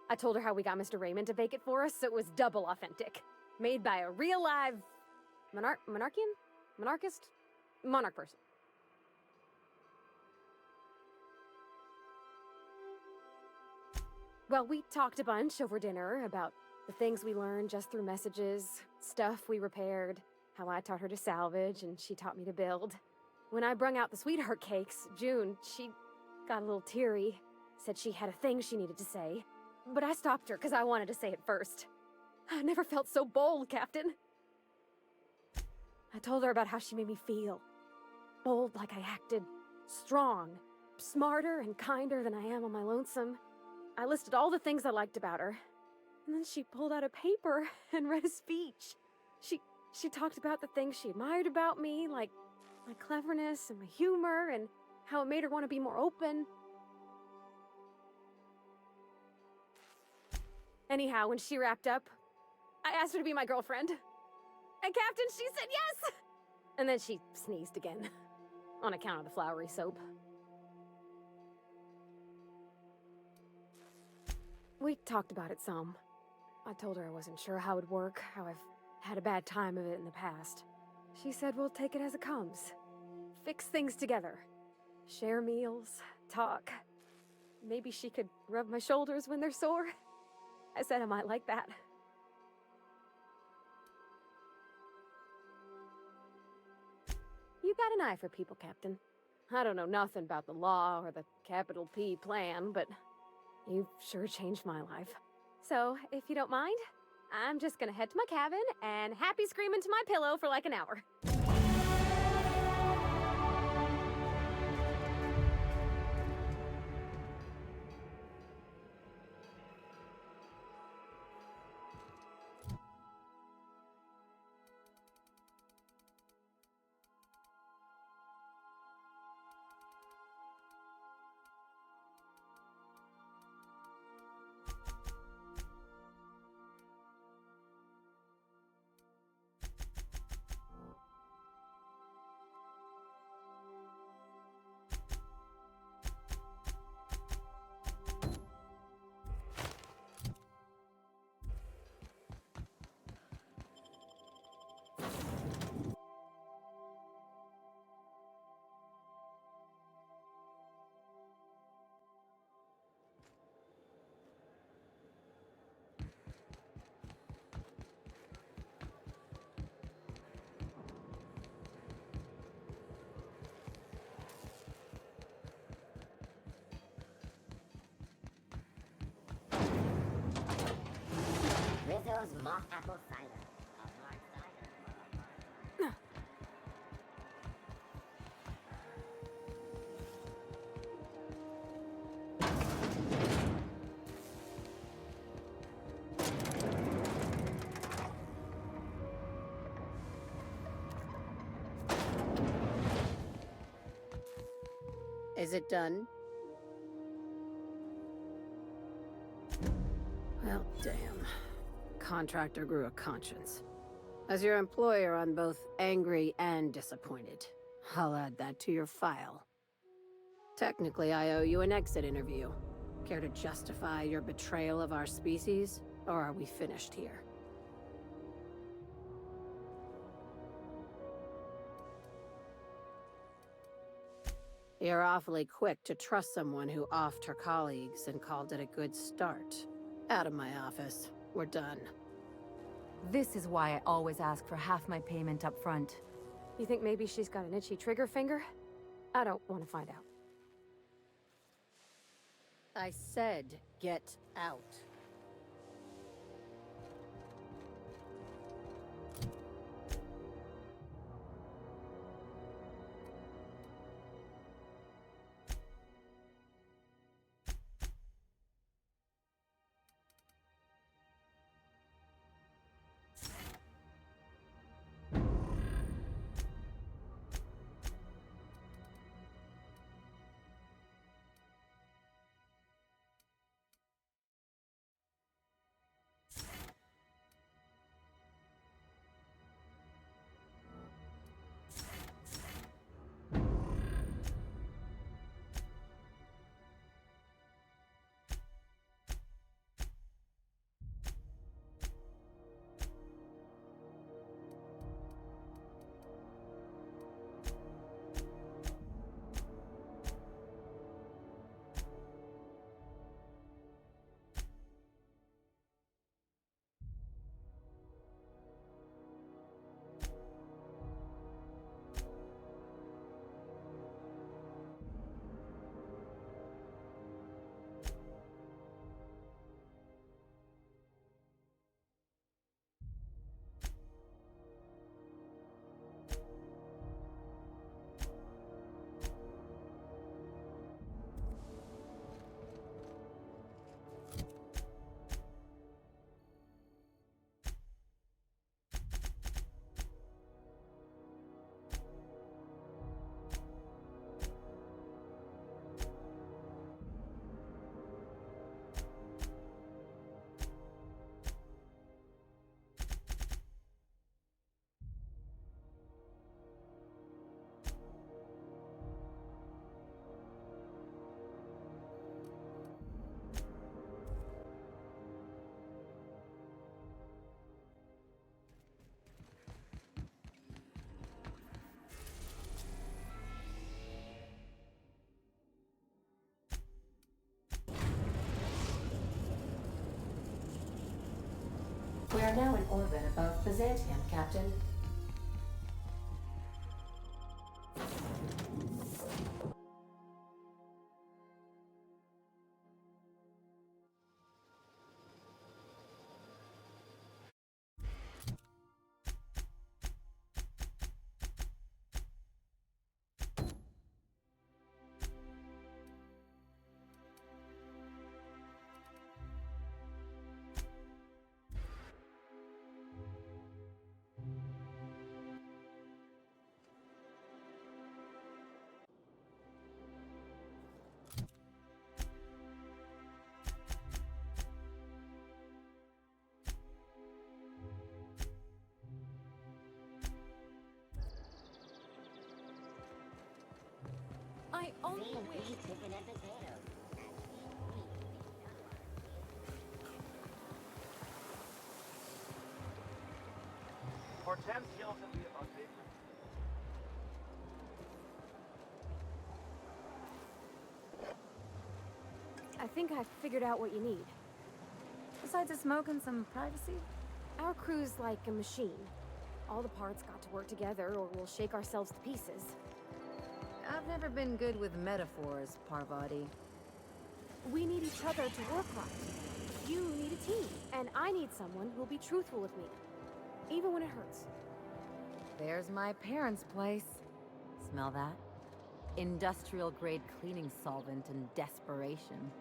I told her how we got Mr. Raymond to bake it for us, so it was double authentic. Made by a real live monarch person. Well, we talked a bunch over dinner about the things we learned just through messages, stuff we repaired, how I taught her to salvage and she taught me to build. When I brung out the sweetheart cakes, June, she got a little teary, said she had a thing she needed to say. But I stopped her because I wanted to say it first. I never felt so bold, Captain. I told her about how she made me feel. Bold like I acted, strong, smarter and kinder than I am on my lonesome. I listed all the things I liked about her. And then she pulled out a paper and read a speech. She talked about the things she admired about me, like my cleverness and my humor, and how it made her want to be more open. Anyhow, when she wrapped up, I asked her to be my girlfriend. And Captain, she said yes! And then she sneezed again, on account of the flowery soap. We talked about it some. I told her I wasn't sure how it'd work, how I've had a bad time of it in the past. She said we'll take it as it comes. Fix things together. Share meals, talk. Maybe she could rub my shoulders when they're sore. I said I might like that. You got an eye for people, Captain. I don't know nothing about the law or the capital P plan, but you've sure changed my life. So, if you don't mind, I'm just gonna head to my cabin and happy scream into my pillow for like an hour. goes mock apple cider. A hard cider for a hard. Is it done? Well, damn. Contractor grew a conscience. As your employer, I'm both angry and disappointed. I'll add that to your file. Technically, I owe you an exit interview. Care to justify your betrayal of our species, or are we finished here? You're awfully quick to trust someone who offed her colleagues and called it a good start. Out of my office. We're done. This is why I always ask for half my payment up front. You think maybe she's got an itchy trigger finger? I don't want to find out. I said, get out. We are now in orbit above Byzantium, Captain. I only wish chicken and potatoes. Hortense yells at me about big. I think I figured out what you need. Besides a smoke and some privacy? Our crew's like a machine. All the parts got to work together or we'll shake ourselves to pieces. I've never been good with metaphors, Parvati. We need each other to work right. You needed team, and I need someone who'll be truthful with me, even when it hurts. There's my parents' place. Smell that? Industrial-grade cleaning solvent and desperation.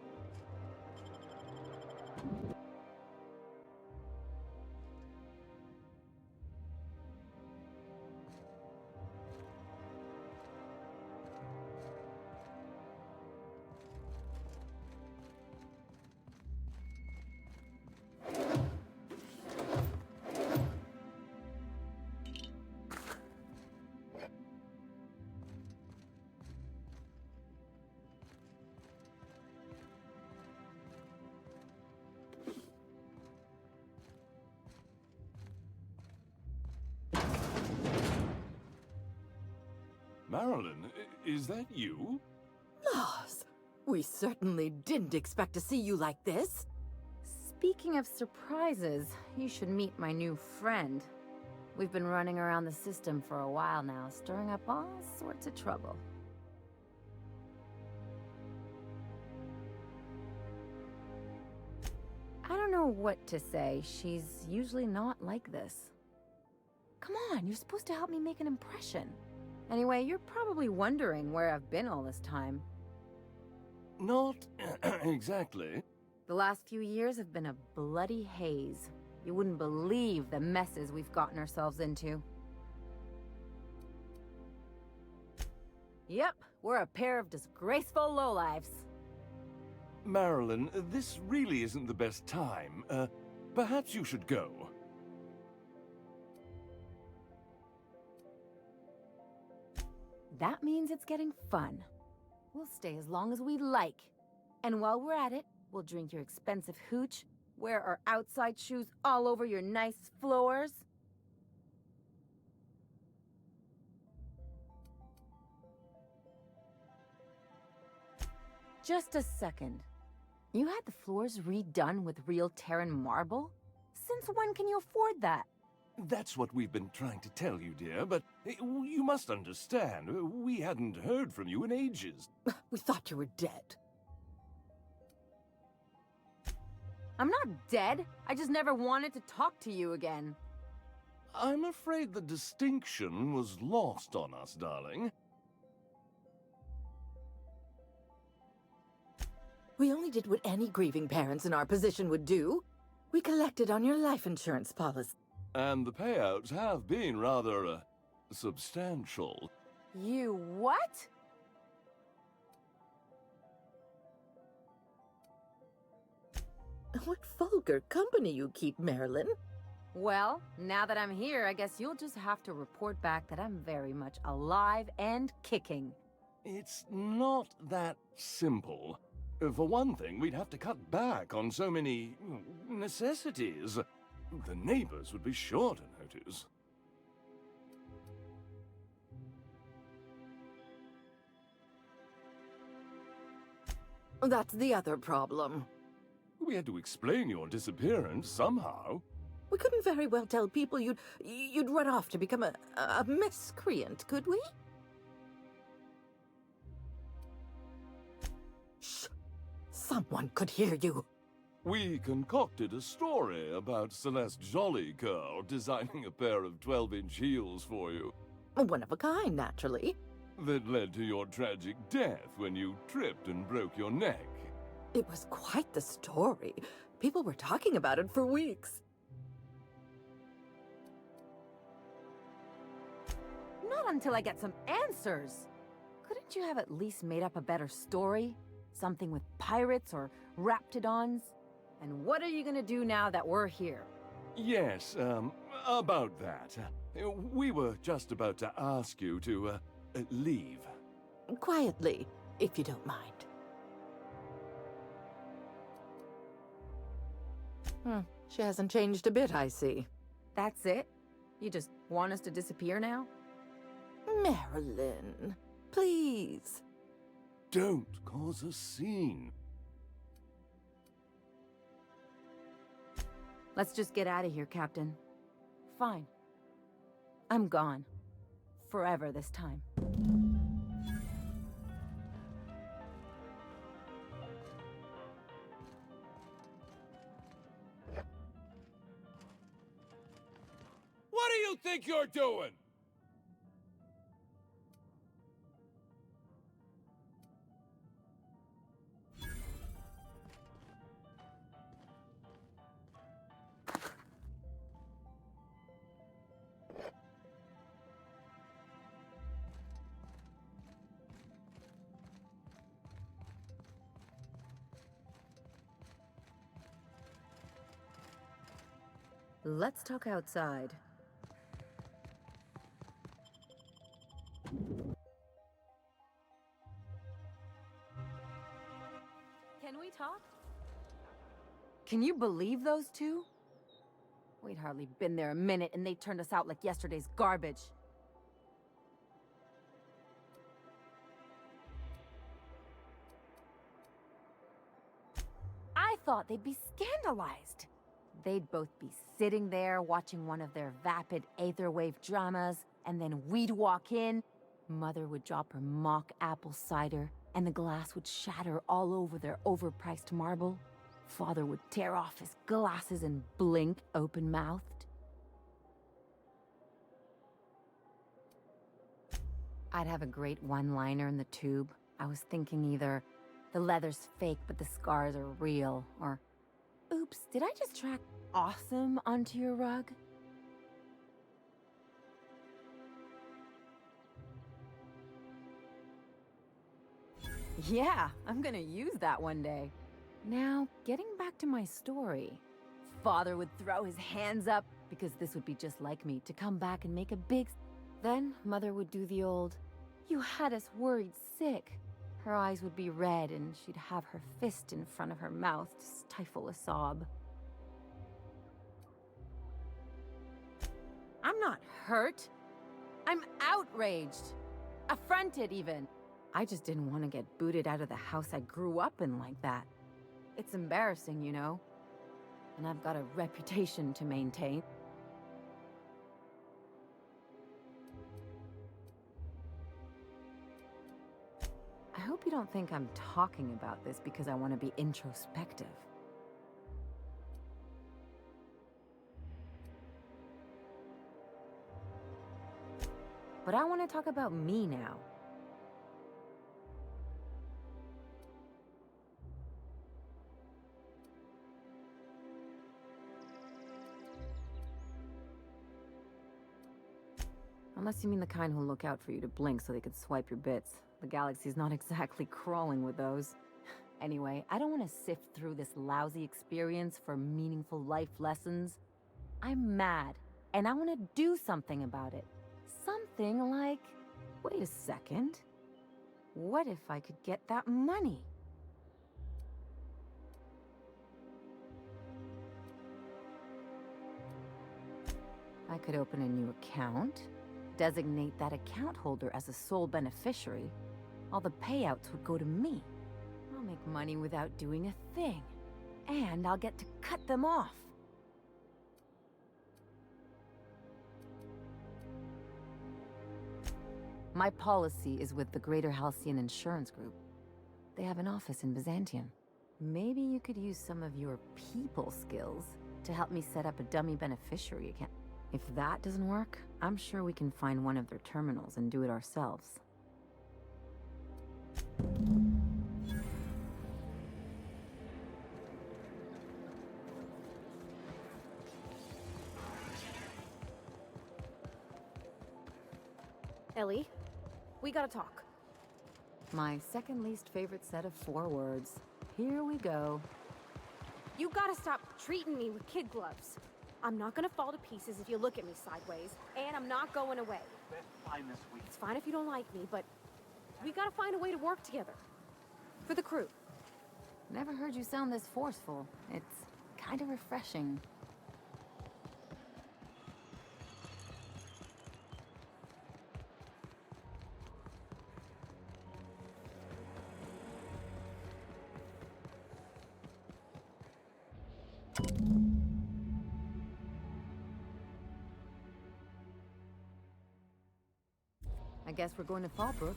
Marilyn, is that you? Lars, we certainly didn't expect to see you like this. Speaking of surprises, you should meet my new friend. We've been running around the system for a while now, stirring up all sorts of trouble. I don't know what to say. She's usually not like this. Come on, you're supposed to help me make an impression. Anyway, you're probably wondering where I've been all this time. Not exactly. The last few years have been a bloody haze. You wouldn't believe the messes we've gotten ourselves into. Yep, we're a pair of disgraceful lowlifes. Marilyn, this really isn't the best time. Perhaps you should go. That means it's getting fun. We'll stay as long as we like. And while we're at it, we'll drink your expensive hooch, wear our outside shoes all over your nice floors. Just a second. You had the floors redone with real Terran marble? Since when can you afford that? That's what we've been trying to tell you, dear, but you must understand, we hadn't heard from you in ages. We thought you were dead. I'm not dead. I just never wanted to talk to you again. I'm afraid the distinction was lost on us, darling. We only did what any grieving parents in our position would do. We collected on your life insurance policy. And the payouts have been rather, substantial. You what? What vulgar company you keep, Marilyn. Well, now that I'm here, I guess you'll just have to report back that I'm very much alive and kicking. It's not that simple. For one thing, we'd have to cut back on so many necessities. The neighbors would be sure to notice. That's the other problem. We had to explain your disappearance somehow. We couldn't very well tell people you'd run off to become a miscreant, could we? Shh! Someone could hear you. We concocted a story about Celeste Jollycurl designing a pair of 12-inch heels for you. One of a kind, naturally. That led to your tragic death when you tripped and broke your neck. It was quite the story. People were talking about it for weeks. Not until I get some answers. Couldn't you have at least made up a better story? Something with pirates or raptidons? And what are you gonna do now that we're here? Yes, about that. We were just about to ask you to, leave. Quietly, if you don't mind. She hasn't changed a bit, I see. That's it? You just want us to disappear now? Marilyn, please. Don't cause a scene. Let's just get out of here, Captain. Fine. I'm gone. Forever this time. you think you're doing? Let's talk outside. Can we talk? Can you believe those two? We'd hardly been there a minute and they turned us out like yesterday's garbage. I thought they'd be scandalized. They'd both be sitting there watching one of their vapid aetherwave dramas, and then we'd walk in. Mother would drop her mock apple cider, and the glass would shatter all over their overpriced marble. Father would tear off his glasses and blink open-mouthed. I'd have a great one-liner in the tube. I was thinking either, the leather's fake but the scars are real, or, oops, did I just track awesome onto your rug? Yeah, I'm gonna use that one day. Now, getting back to my story. Father would throw his hands up, because this would be just like me, to come back and make a big... Then Mother would do the old, "You had us worried sick." Her eyes would be red, and she'd have her fist in front of her mouth to stifle a sob. I'm not hurt. I'm outraged. Affronted, even. I just didn't want to get booted out of the house I grew up in like that. It's embarrassing, you know? And I've got a reputation to maintain. I hope you don't think I'm talking about this because I want to be introspective. But I want to talk about me now. Unless you mean the kind who'll look out for you to blink so they could swipe your bits. The galaxy's not exactly crawling with those. Anyway, I don't want to sift through this lousy experience for meaningful life lessons. I'm mad, and I want to do something about it. Something like... Wait a second. What if I could get that money? I could open a new account, designate that account holder as a sole beneficiary. All the payouts would go to me. I'll make money without doing a thing. And I'll get to cut them off. My policy is with the Greater Halcyon Insurance Group. They have an office in Byzantium. Maybe you could use some of your people skills to help me set up a dummy beneficiary account. If that doesn't work, I'm sure we can find one of their terminals and do it ourselves. Ellie, we gotta talk. My second least favorite set of 4 words. Here we go. You gotta stop treating me with kid gloves. I'm not gonna fall to pieces if you look at me sideways, and I'm not going away. Fine this week. It's fine if you don't like me, but we gotta find a way to work together. For the crew. Never heard you sound this forceful. It's kind of refreshing. I guess we're going to Fallbrook.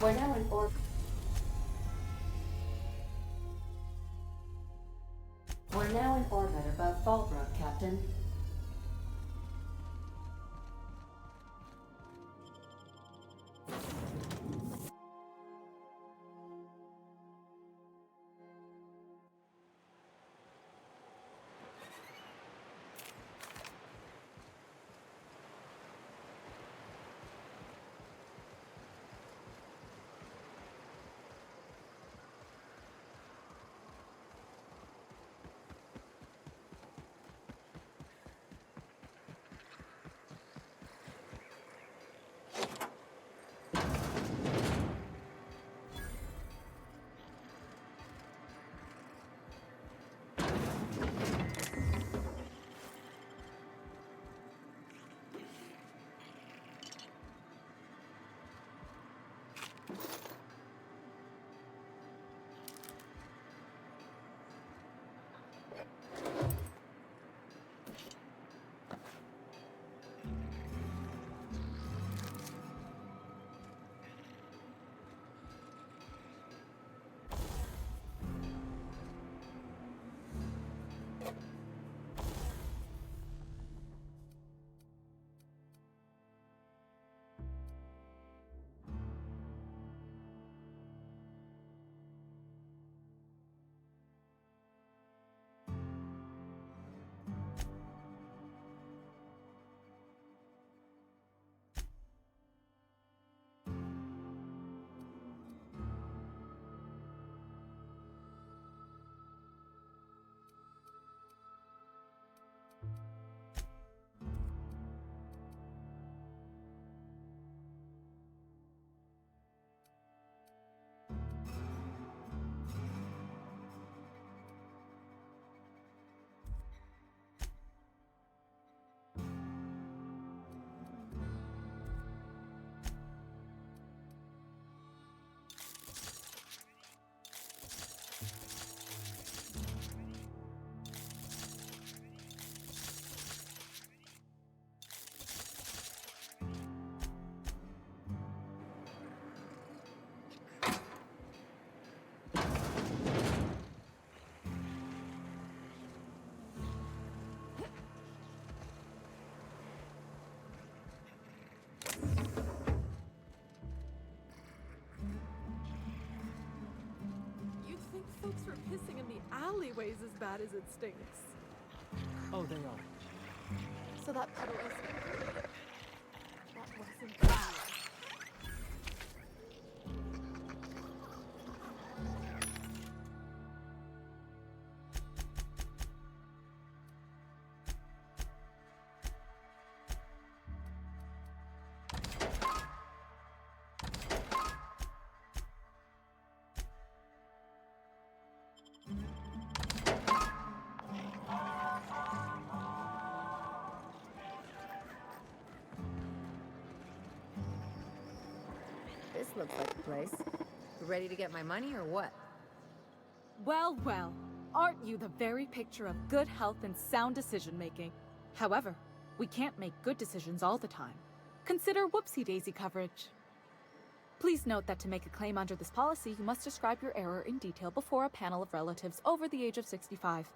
We're now in orbit. We're now in orbit above Fallbrook, Captain. Folks were pissing in the alleyways as bad as it stinks. Oh, they are. So that puddle is... That wasn't bad. This looks like the place. You ready to get my money or what? Well, well. Aren't you the very picture of good health and sound decision-making? However, we can't make good decisions all the time. Consider whoopsie-daisy coverage. Please note that to make a claim under this policy, you must describe your error in detail before a panel of relatives over the age of 65.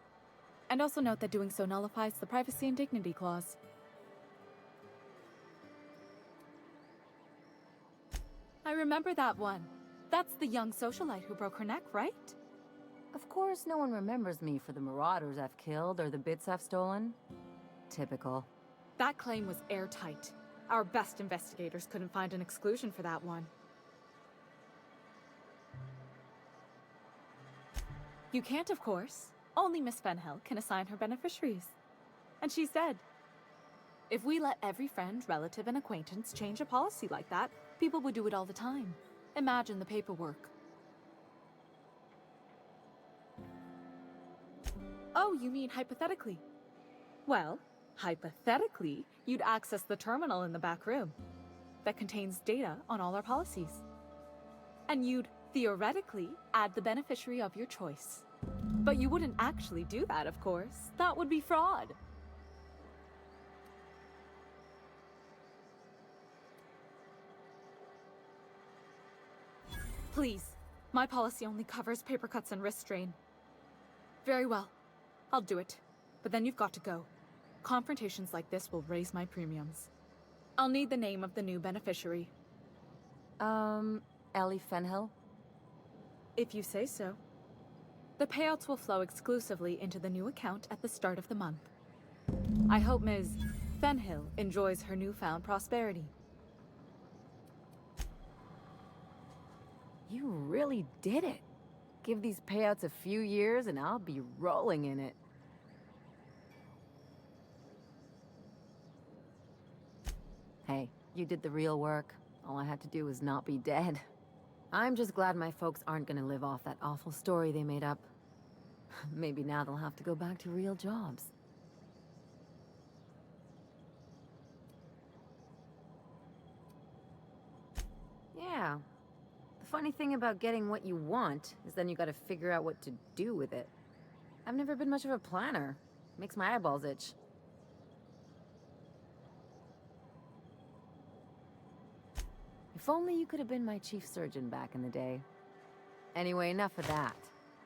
And also note that doing so nullifies the privacy and dignity clause. I remember that one. That's the young socialite who broke her neck, right? Of course, no one remembers me for the marauders I've killed or the bits I've stolen. Typical. That claim was airtight. Our best investigators couldn't find an exclusion for that one. You can't, of course. Only Miss Fenhill can assign her beneficiaries. And she's dead. If we let every friend, relative, and acquaintance change a policy like that, people would do it all the time. Imagine the paperwork. Oh, you mean hypothetically? Well, hypothetically, you'd access the terminal in the back room that contains data on all our policies. And you'd, theoretically, add the beneficiary of your choice. But you wouldn't actually do that, of course. That would be fraud. Please. My policy only covers paper cuts and wrist strain. Very well. I'll do it. But then you've got to go. Confrontations like this will raise my premiums. I'll need the name of the new beneficiary. Ellie Fenhill? If you say so. The payouts will flow exclusively into the new account at the start of the month. I hope Ms. Fenhill enjoys her newfound prosperity. You really did it. Give these payouts a few years and I'll be rolling in it. Hey, you did the real work. All I had to do was not be dead. I'm just glad my folks aren't gonna live off that awful story they made up. Maybe now they'll have to go back to real jobs. Yeah. The funny thing about getting what you want is then you gotta figure out what to do with it. I've never been much of a planner. Makes my eyeballs itch. If only you could have been my chief surgeon back in the day. Anyway, enough of that.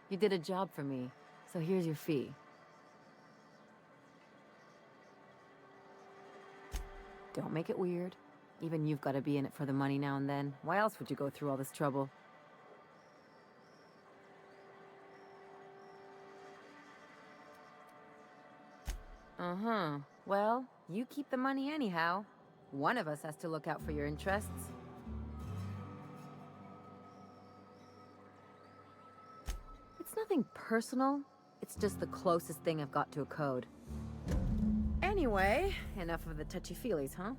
You did a job for me, so here's your fee. Don't make it weird. Even you've got to be in it for the money now and then. Why else would you go through all this trouble? Uh-huh. Well, you keep the money anyhow. One of us has to look out for your interests. It's nothing personal. It's just the closest thing I've got to a code. Anyway, enough of the touchy-feelies, huh?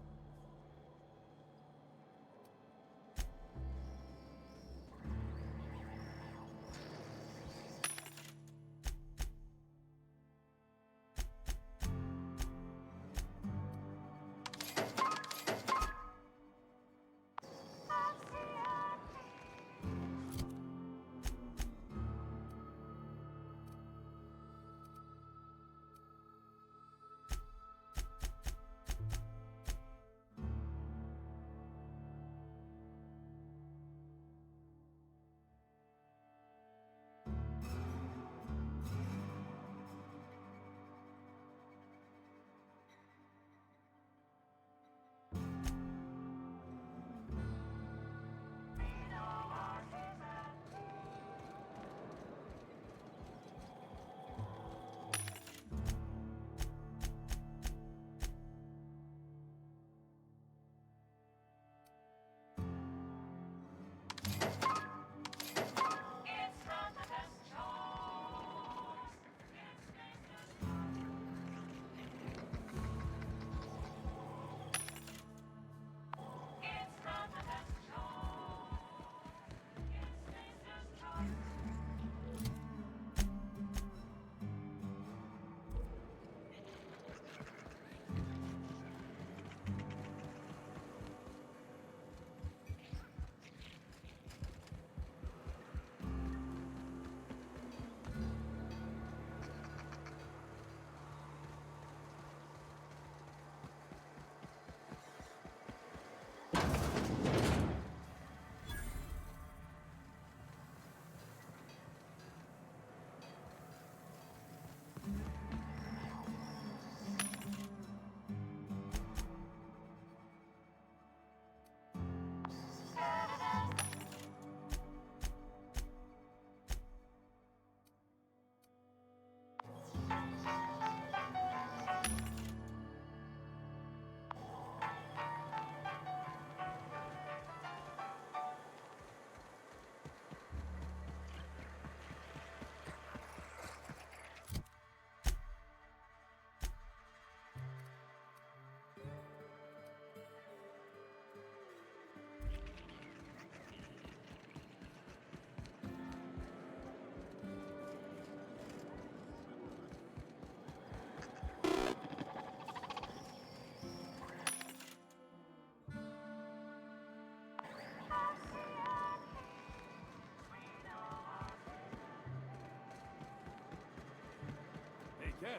Yes.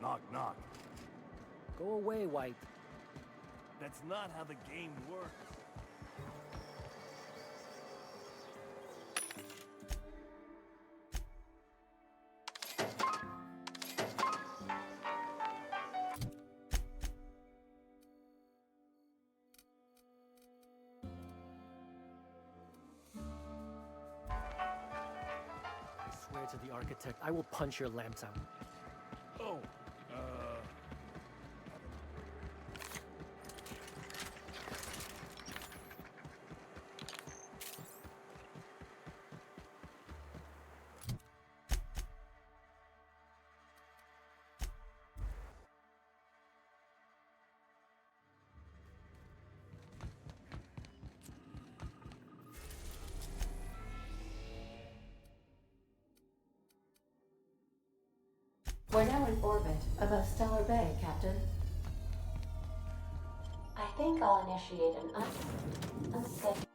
Knock, knock. Go away, White. That's not how the game works. it to the architect, I will punch your lamps out. Oh, We're now in orbit above Stellar Bay, Captain. I think I'll initiate an unscheduled.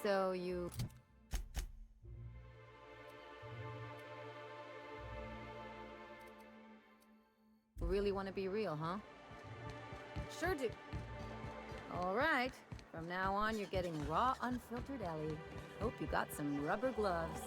So you... really want to be real, huh? Sure do. All right. From now on, you're getting raw, unfiltered Ellie. Hope you got some rubber gloves.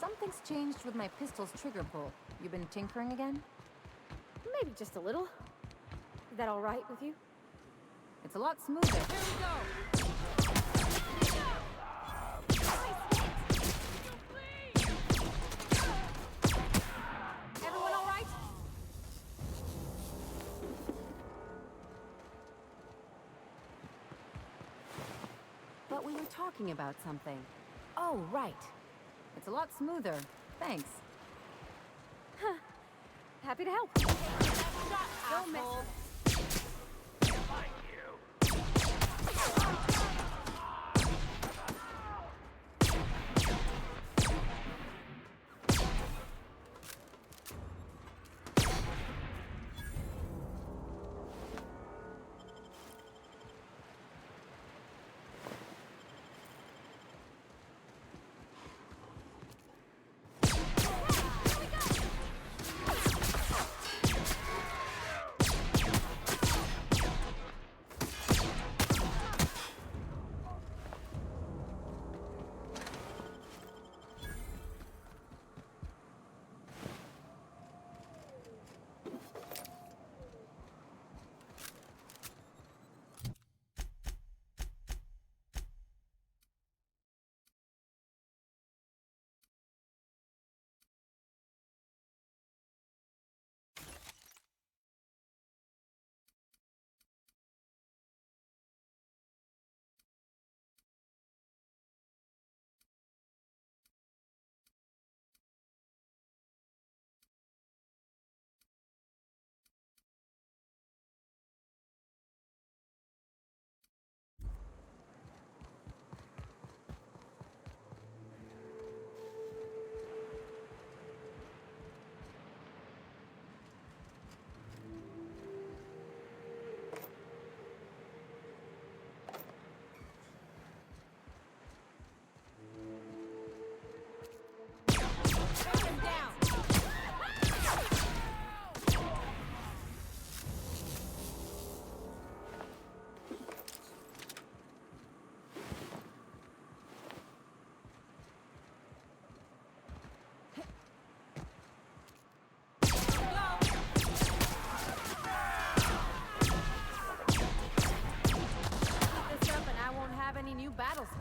Something's changed with my pistol's trigger pull. You been tinkering again? Maybe just a little. Is that all right with you? It's a lot smoother. Here we go! Everyone all right? But we were talking about something. Oh, right. It's a lot smoother. Thanks. Huh. Happy to help. Don't miss.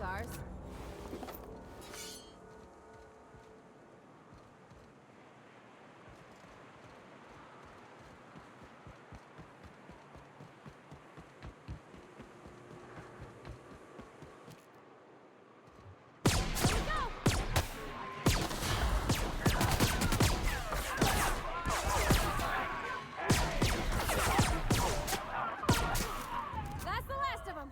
cars. That's the last of them.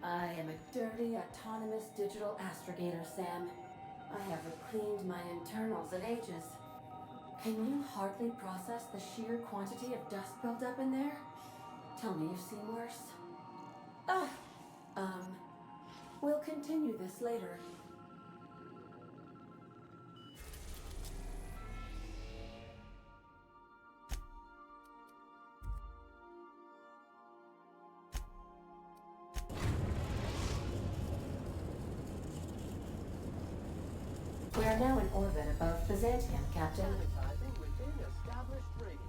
I am a dirty, autonomous digital astrogator, Sam. I haven't cleaned my internals in ages. Can you hardly process the sheer quantity of dust buildup in there? Tell me you've seen worse. Ah, we'll continue this later. We are now in orbit above Byzantium, Captain. Sanitizing within established radius.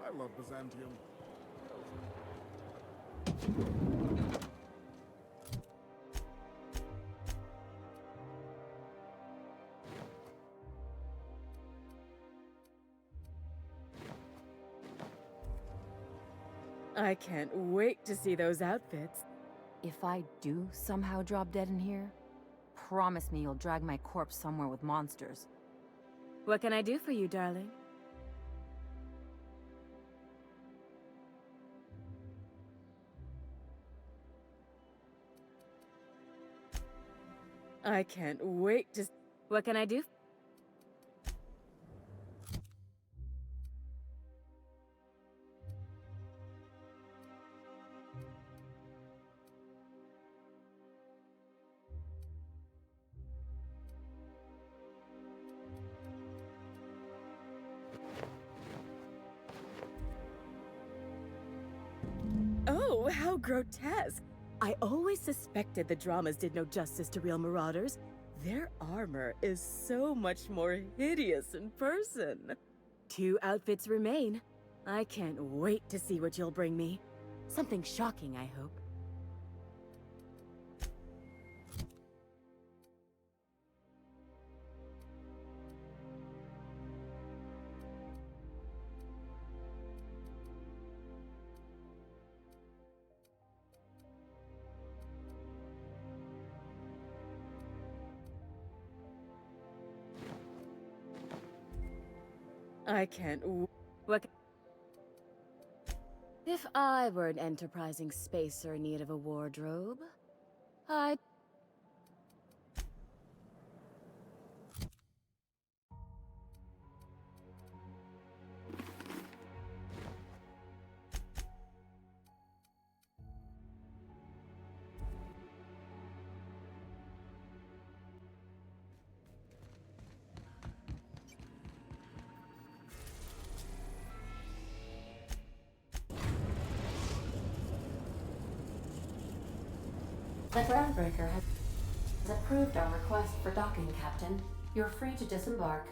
I love Byzantium. I can't wait to see those outfits. If I do somehow drop dead in here, promise me you'll drag my corpse somewhere with monsters. What can I do for you, darling? I can't wait to... What can I do? Oh, how grotesque! I always suspected the dramas did no justice to real marauders. Their armor is so much more hideous in person. 2 outfits remain. I can't wait to see what you'll bring me. Something shocking, I hope. I can't what? If I were an enterprising spacer in need of a wardrobe, I'd... The groundbreaker has approved our request for docking, Captain. You're free to disembark.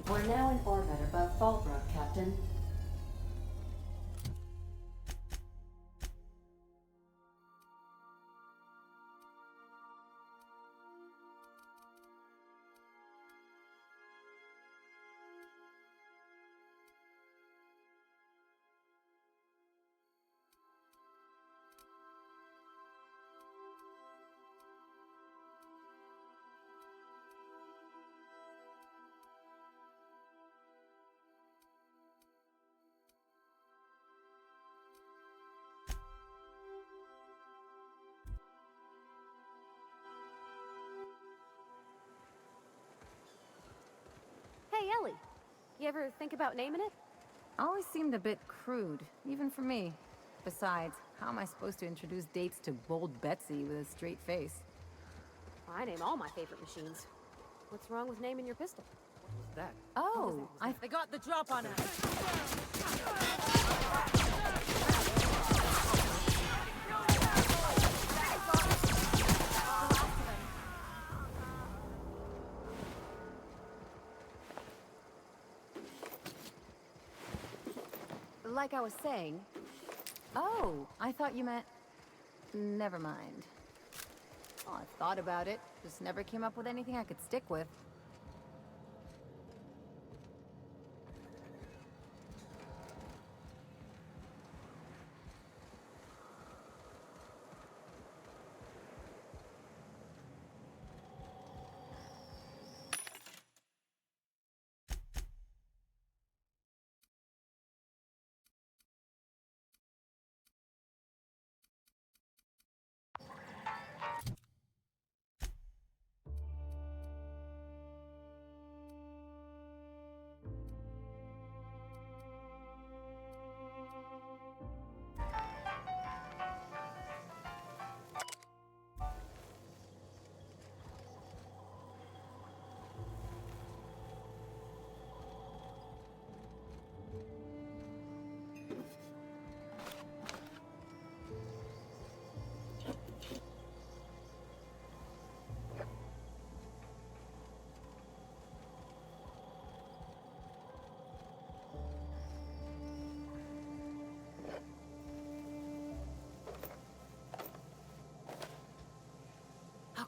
We're now in orbit above Fallbrook, Captain. Hey, Ellie. You ever think about naming it? Always seemed a bit crude, even for me. Besides, how am I supposed to introduce dates to Bold Betsy with a straight face? I name all my favorite machines. What's wrong with naming your pistol? What's that? Oh, They got the drop on us. Like I was saying... Oh, I thought you meant... Never mind. Well, I thought about it, just never came up with anything I could stick with.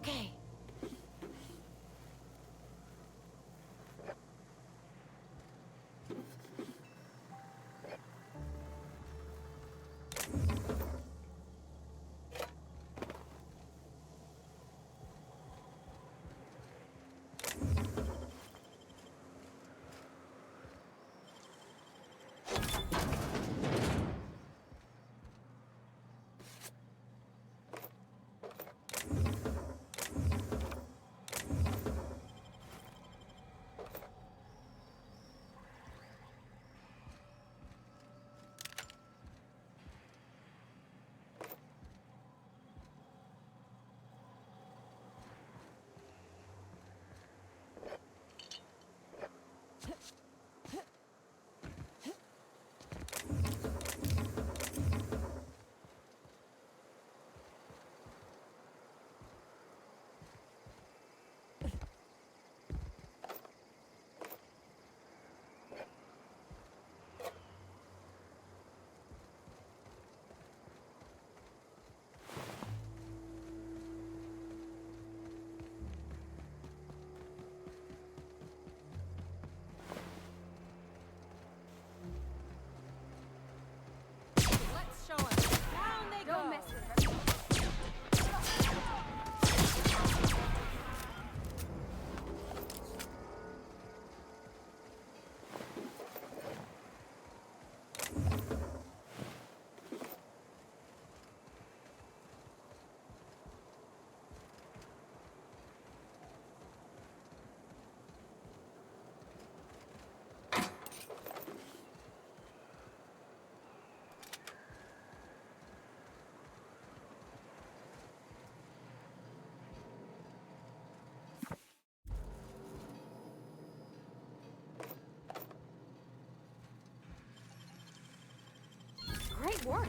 Okay. Don't mess with her. Great work.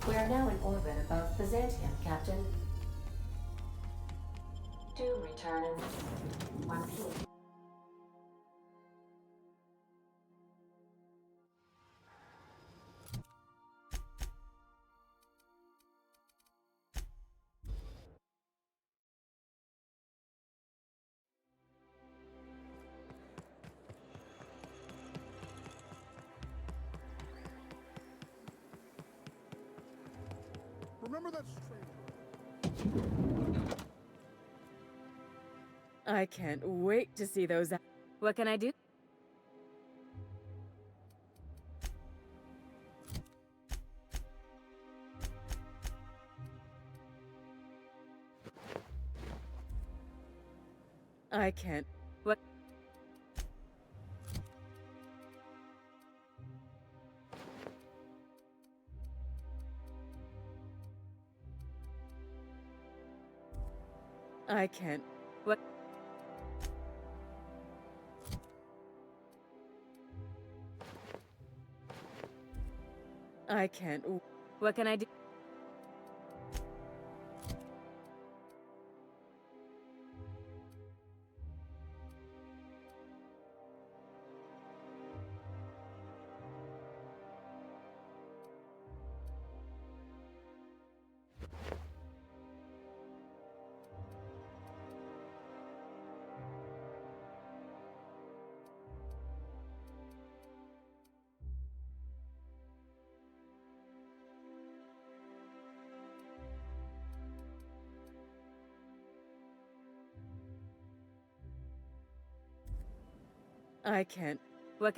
We are now in orbit above Byzantium, Captain. Do return in 1 p.m. Remember that stranger? I can't wait to see those. What can I do? I can't. What? I can't. What? I can't. What can I do? I can't. What?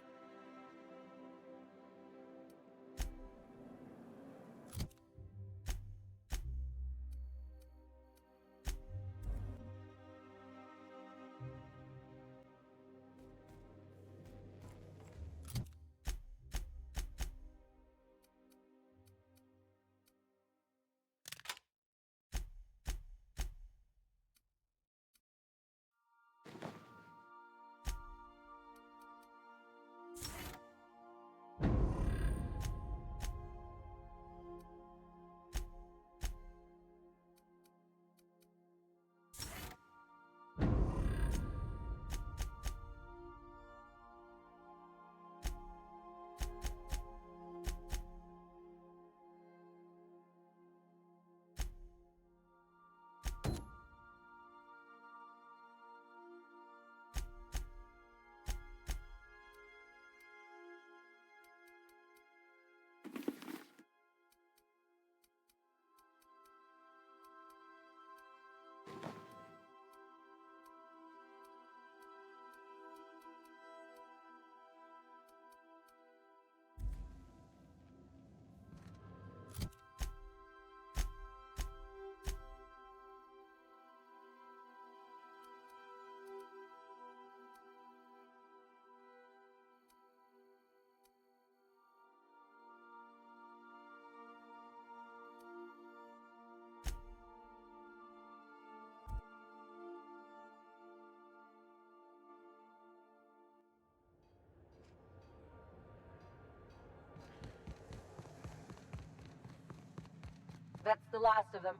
That's the last of them.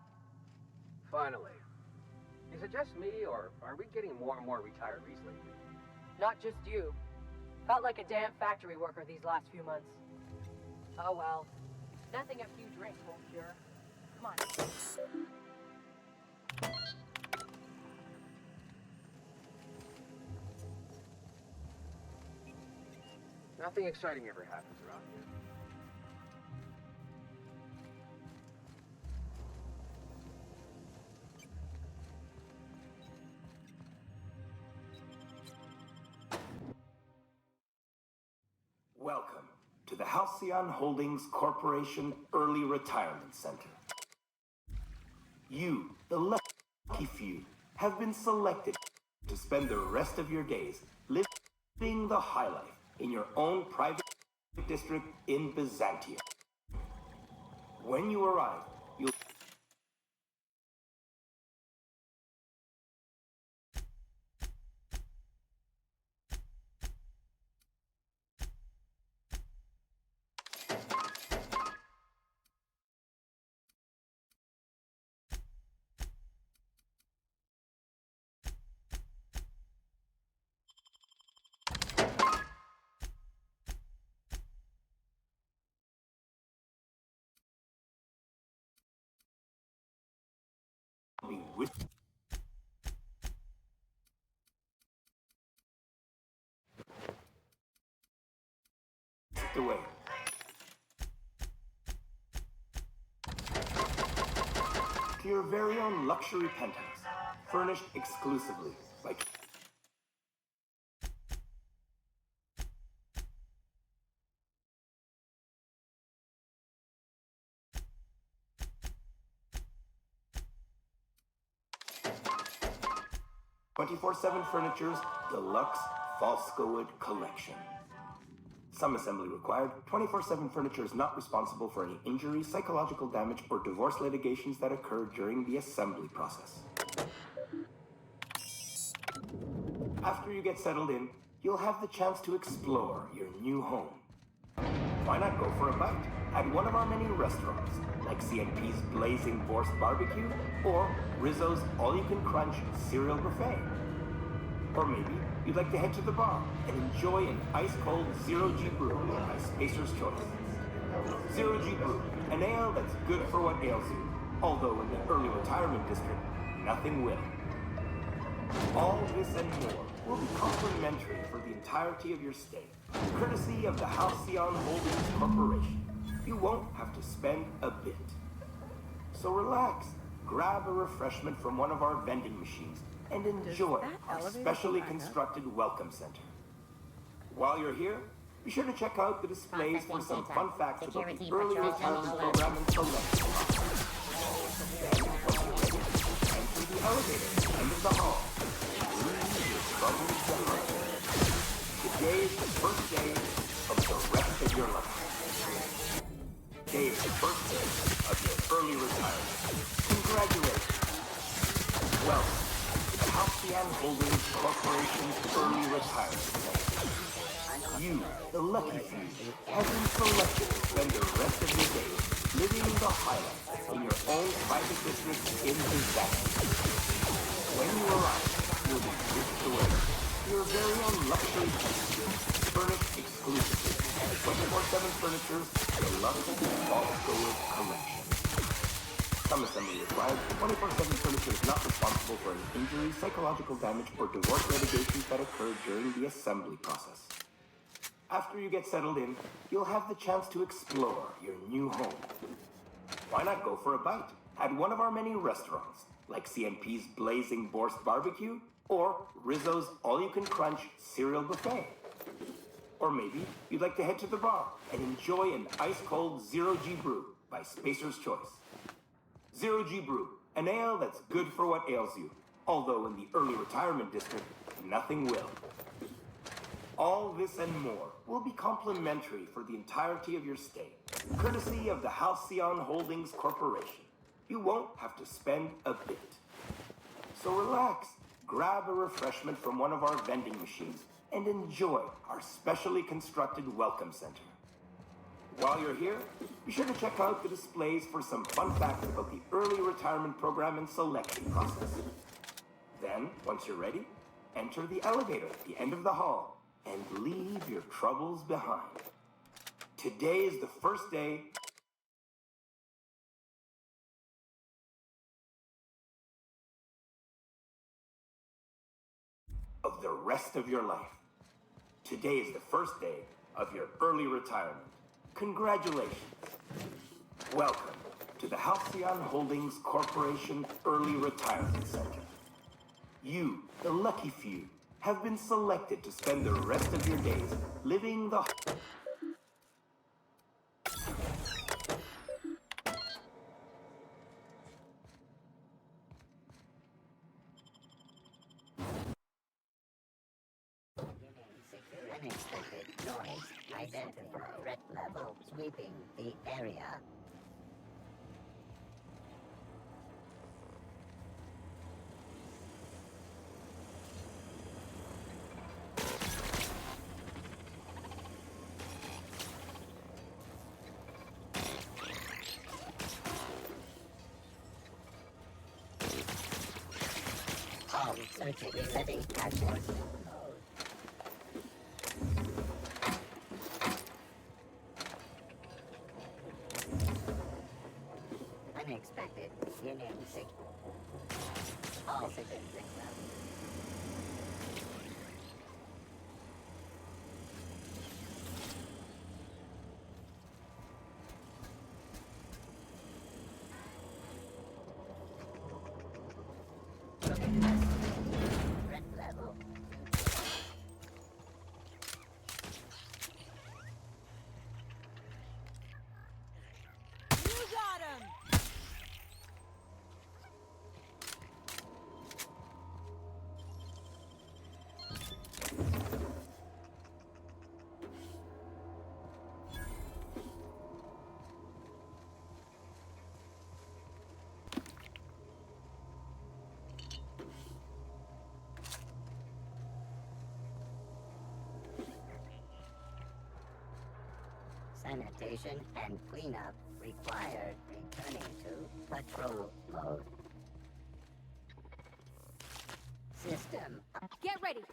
Finally. Is it just me, or are we getting more and more retirees lately? Not just you. Felt like a damn factory worker these last few months. Oh well. Nothing a few drinks won't cure. Come on. Nothing exciting ever happens around here. Welcome to the Halcyon Holdings Corporation Early Retirement Center. You, the lucky few, have been selected to spend the rest of your days living the high life in your own private district in Byzantium. When you arrive, you'll be whisked away. To your very own luxury penthouse, furnished exclusively by 24/7 Furniture's Deluxe Falscowood Collection. Some assembly required. 24/7 Furniture is not responsible for any injury, psychological damage, or divorce litigations that occur during the assembly process. After you get settled in, you'll have the chance to explore your new home. Why not go for a bite at one of our many restaurants, like CNP's Blazing Borscht Barbecue or Rizzo's All-You-Can-Crunch Cereal Buffet. Or maybe you'd like to head to the bar and enjoy an ice-cold Zero-G Brew by Spacer's Choice. Zero-G Brew, an ale that's good for what ails you, although in the early retirement district, nothing will. All this and more will be complimentary for the entirety of your stay, courtesy of the Halcyon Holdings Corporation. You won't have to spend a bit. So relax, grab a refreshment from one of our vending machines, and enjoy our specially constructed welcome center. While you're here, be sure to check out the displays for some fun facts about the early retirement program and selection process. Then, once you're ready, enter the elevator at the end of the hall. Leave your troubles behind. Today is the first day of the rest of your life. Today is the first day of your early retirement. Congratulations. Welcome. Halcyon Holdings Corporation's early retirement. You, the lucky few, have been selected to spend the rest of your days living the highlights in your own private district in Byzantium. When you arrive, you'll be whisked away to your very own luxury penthouse, furnished exclusively by 24/7 Furniture's Deluxe Falscowood Collection. Some assembly required. 24/7 Furniture is not responsible for any injury, psychological damage, or divorce litigations that occur during the assembly process. After you get settled in, you'll have the chance to explore your new home. Why not go for a bite at one of our many restaurants, like CNP's Blazing Borscht Barbecue or Rizzo's All-You-Can-Crunch Cereal Buffet? Or maybe you'd like to head to the bar and enjoy an ice-cold Zero-G Brew by Spacer's Choice. Zero-G Brew, an ale that's good for what ails you, although in the early retirement district, nothing will. All this and more will be complimentary for the entirety of your stay, courtesy of the Halcyon Holdings Corporation. You won't have to spend a bit. So relax, grab a refreshment from one of our vending machines, and enjoy our specially constructed welcome center. While you're here, be sure to check out the displays for some fun facts about the early retirement program and selection process. Then, once you're ready, enter the elevator at the end of the hall and leave your troubles behind. Today is the first day of the rest of your life. Today is the first day of your early retirement. Congratulations. Welcome to the Halcyon Holdings Corporation Early Retirement Center. You, the lucky few, have been selected to spend the rest of your days living the... Unexpected noise. Identify threat level sweeping the area. All searching setting action. Unexpected. Union signal. all citizens club. Threat level. You got him! Sanitation and cleanup required returning to patrol mode. System. Get ready!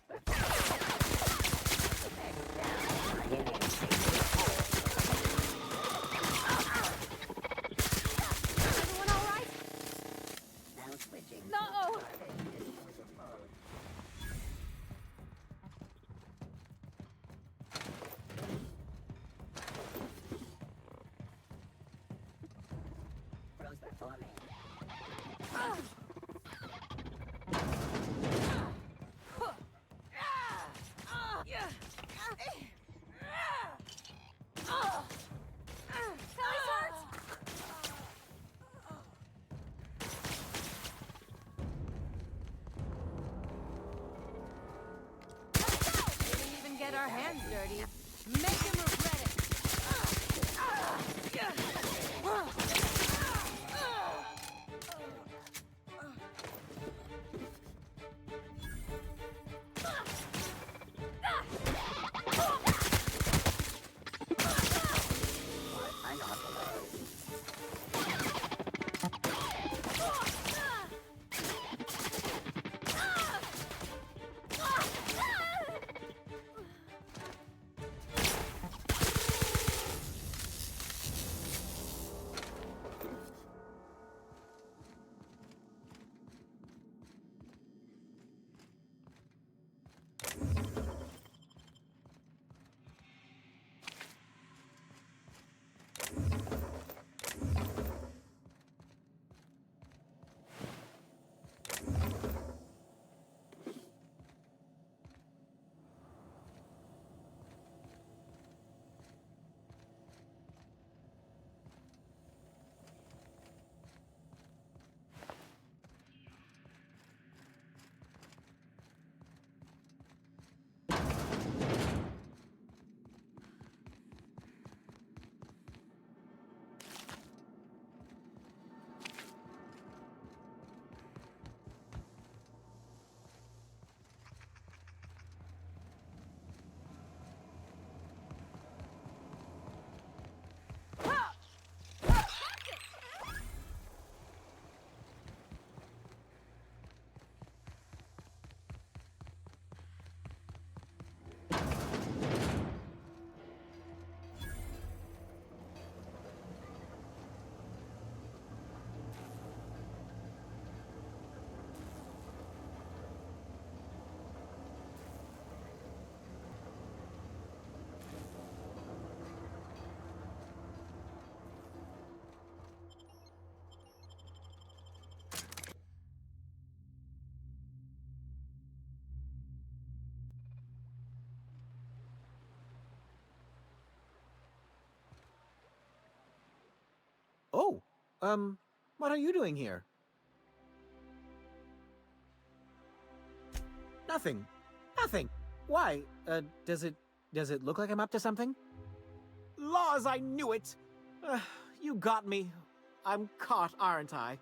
Everyone all right? Now switching No! to garbage disposal mode. Pros performing. Didn't even get our hands dirty. Make him regret it. Oh, what are you doing here? Nothing. Nothing. Why? Does it look like I'm up to something? Laws, I knew it! You got me. I'm caught, aren't I?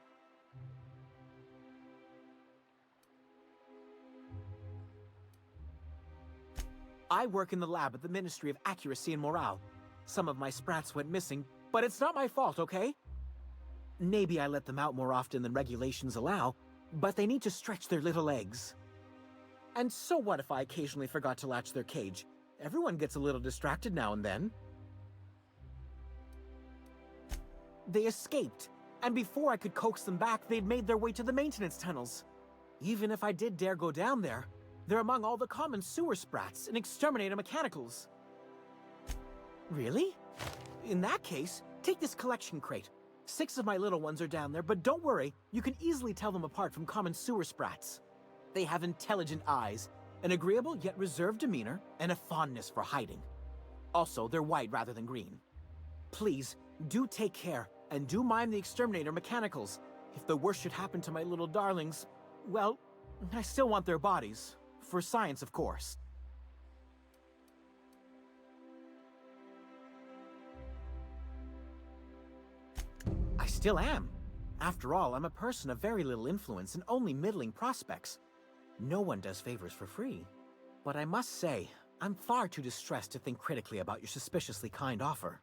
I work in the lab at the Ministry of Accuracy and Morale. Some of my sprats went missing, but it's not my fault, okay? Maybe I let them out more often than regulations allow, but they need to stretch their little legs. And so what if I occasionally forgot to latch their cage? Everyone gets a little distracted now and then. They escaped, and before I could coax them back, they'd made their way to the maintenance tunnels. Even if I did dare go down there, they're among all the common sewer sprats and exterminator mechanicals. Really? In that case, take this collection crate. 6 of my little ones are down there, but don't worry, you can easily tell them apart from common sewer sprats. They have intelligent eyes, an agreeable yet reserved demeanor, and a fondness for hiding. Also, they're white rather than green. Please, do take care, and do mind the exterminator mechanicals. If the worst should happen to my little darlings, well, I still want their bodies. For science, of course. I still am. After all, I'm a person of very little influence and only middling prospects. No one does favors for free. But I must say, I'm far too distressed to think critically about your suspiciously kind offer.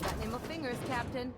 Got nimble fingers, Captain.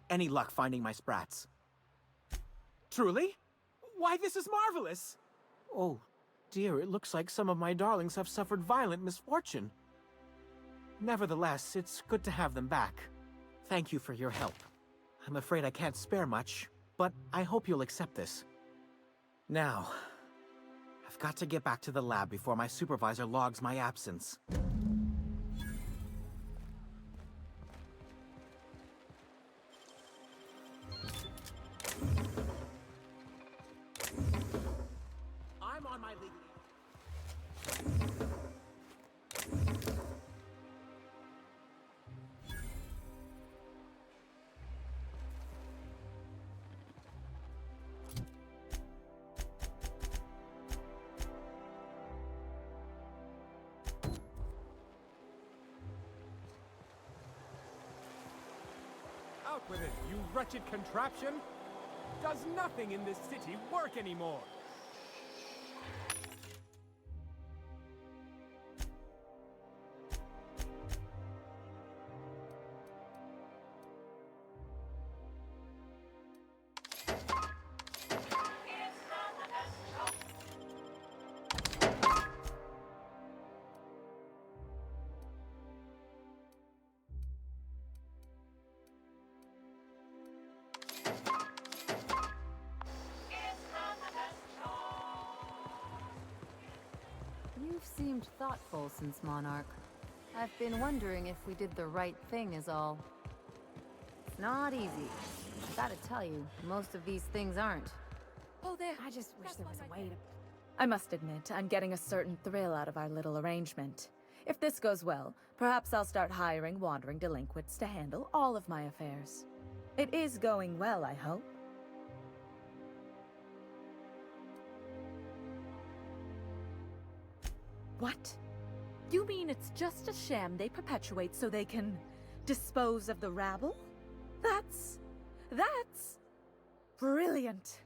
Any luck finding my sprats? Truly? Why, this is marvelous! Oh, dear, it looks like some of my darlings have suffered violent misfortune. Nevertheless, it's good to have them back. Thank you for your help. I'm afraid I can't spare much, but I hope you'll accept this. Now, I've got to get back to the lab before my supervisor logs my absence. out with it, you wretched contraption! Does nothing in this city work anymore? You've seemed thoughtful since Monarch. I've been wondering if we did the right thing is all. It's not easy. I gotta tell you, most of these things aren't. Oh, there. I just wish there was a way to... I must admit, I'm getting a certain thrill out of our little arrangement. If this goes well, perhaps I'll start hiring wandering delinquents to handle all of my affairs. It is going well, I hope. What? You mean it's just a sham they perpetuate so they can dispose of the rabble? That's brilliant.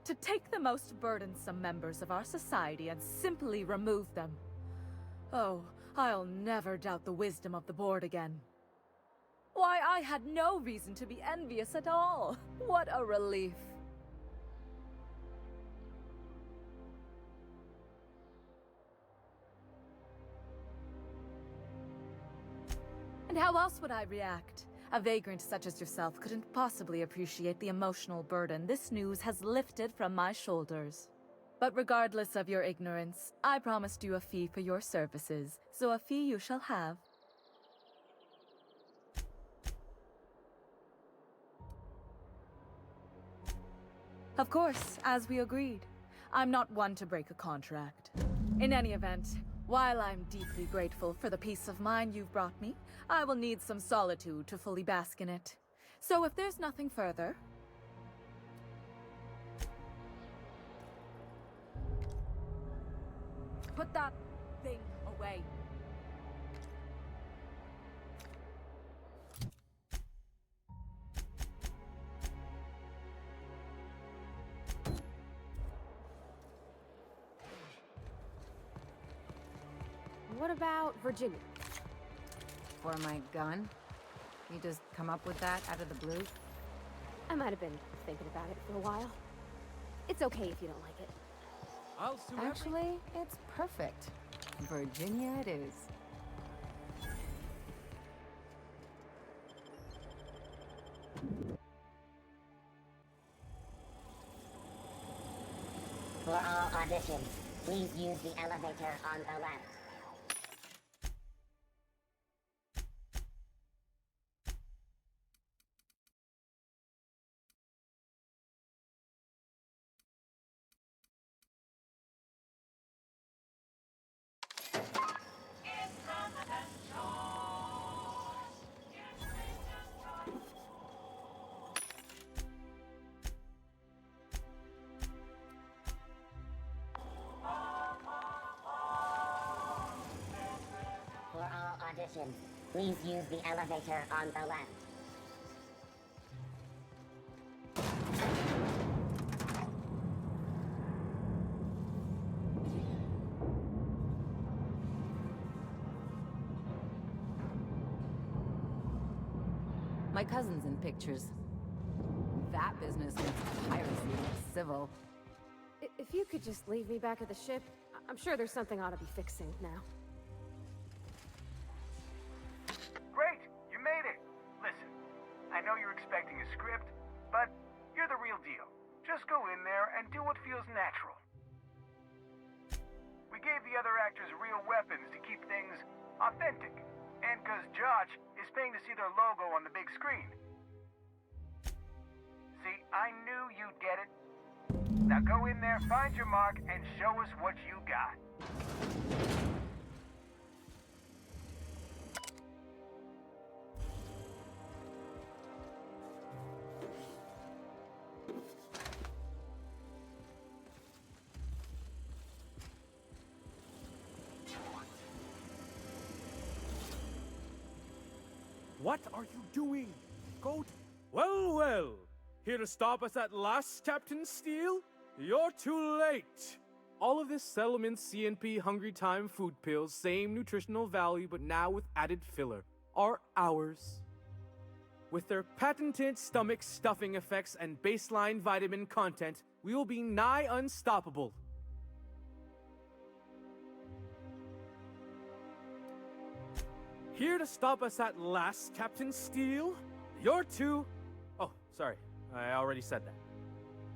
To take the most burdensome members of our society and simply remove them. Oh, I'll never doubt the wisdom of the board again. Why, I had no reason to be envious at all. What a relief. And how else would I react? A vagrant such as yourself couldn't possibly appreciate the emotional burden this news has lifted from my shoulders. But regardless of your ignorance, I promised you a fee for your services, so a fee you shall have. Of course, as we agreed. I'm not one to break a contract. In any event, while I'm deeply grateful for the peace of mind you've brought me, I will need some solitude to fully bask in it. So if there's nothing further... Put that thing away. What about Virginia? For my gun? You just come up with that out of the blue? I might have been thinking about it for a while. It's okay if you don't like it. I'll sue Actually, it's perfect. Virginia it is. For all auditions, please use the elevator on the left. For all auditions, please use the elevator on the left. My cousin's in pictures. That business makes piracy look civil. If you could just leave me back at the ship, I'm sure there's something I ought to be fixing now. Great! You made it! Listen, I know you're expecting a script, but you're the real deal. Just go in there and do what feels natural. We gave the other actors real weapons to keep things authentic. And because Josh is paying to see their logo on the big screen. See, I knew you'd get it. Now go in there, find your mark, and show us what you got. What are you doing? Go Well, well. Here to stop us at last, Captain Steele? You're too late. All of this settlement CNP Hungry Time food pills, same nutritional value, but now with added filler, are ours. With their patented stomach stuffing effects and baseline vitamin content, we will be nigh unstoppable. Here to stop us at last, Captain Steele? You're too... Oh, sorry. I already said that.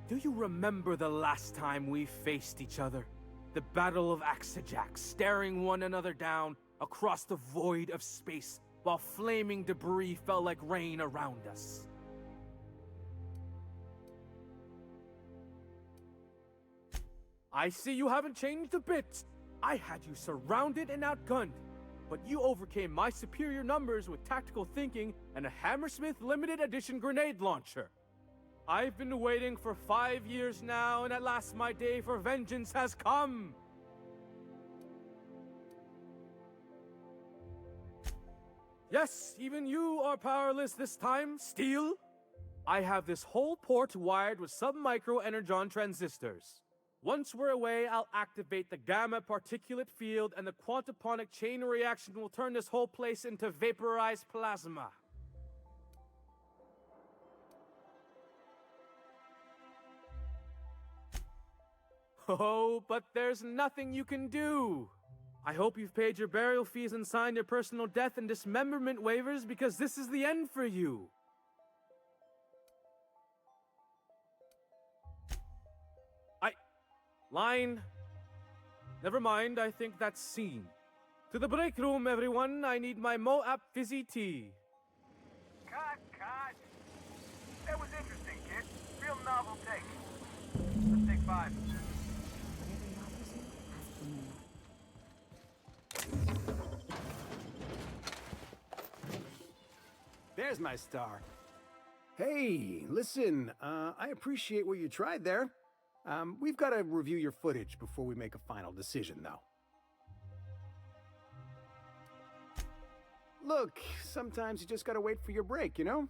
Do you remember the last time we faced each other? The Battle of Axejack, staring one another down across the void of space while flaming debris fell like rain around us. I see you haven't changed a bit. I had you surrounded and outgunned, but you overcame my superior numbers with tactical thinking and a Hammersmith limited edition grenade launcher. I've been waiting for 5 years now, and at last my day for vengeance has come! Yes, even you are powerless this time, Steel. I have this whole port wired with sub-micro energon transistors. Once we're away, I'll activate the gamma particulate field, and the quantaponic chain reaction will turn this whole place into vaporized plasma. Oh, but there's nothing you can do. I hope you've paid your burial fees and signed your personal death and dismemberment waivers, because this is the end for you. Line. Never mind, I think that's scene. To the break room, everyone. I need my Moab fizzy tea. Cut! That was interesting, kid. Real novel take. Let's take 5. There's my star. Hey, listen, I appreciate what you tried there. We've got to review your footage before we make a final decision, though. Look, sometimes you just gotta wait for your break, you know?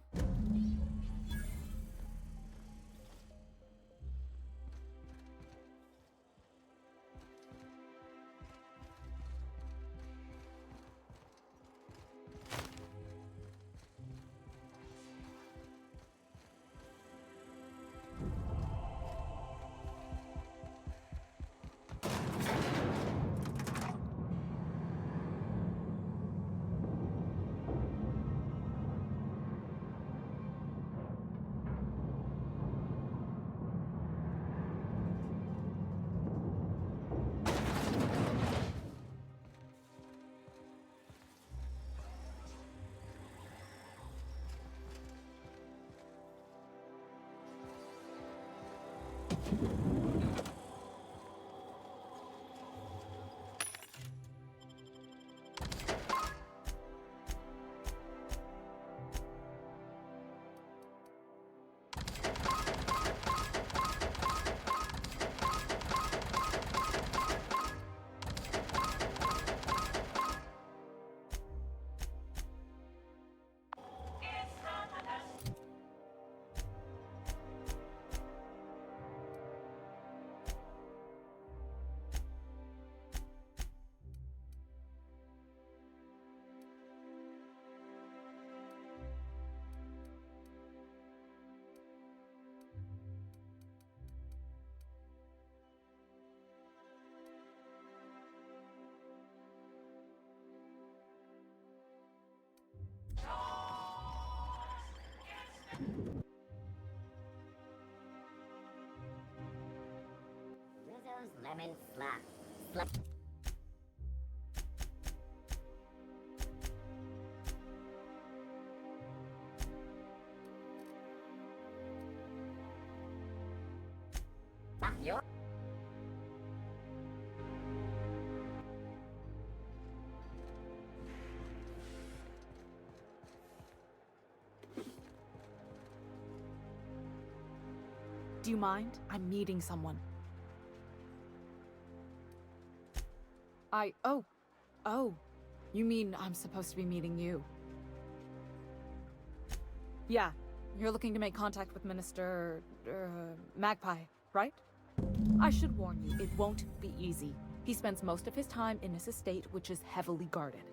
Rizzo's lemon slap. You're... Do you mind? I'm meeting someone. Oh, you mean I'm supposed to be meeting you? Yeah, You're looking to make contact with Minister... Magpie, right? I should warn you, it won't be easy. He spends most of his time in his estate, which is heavily guarded.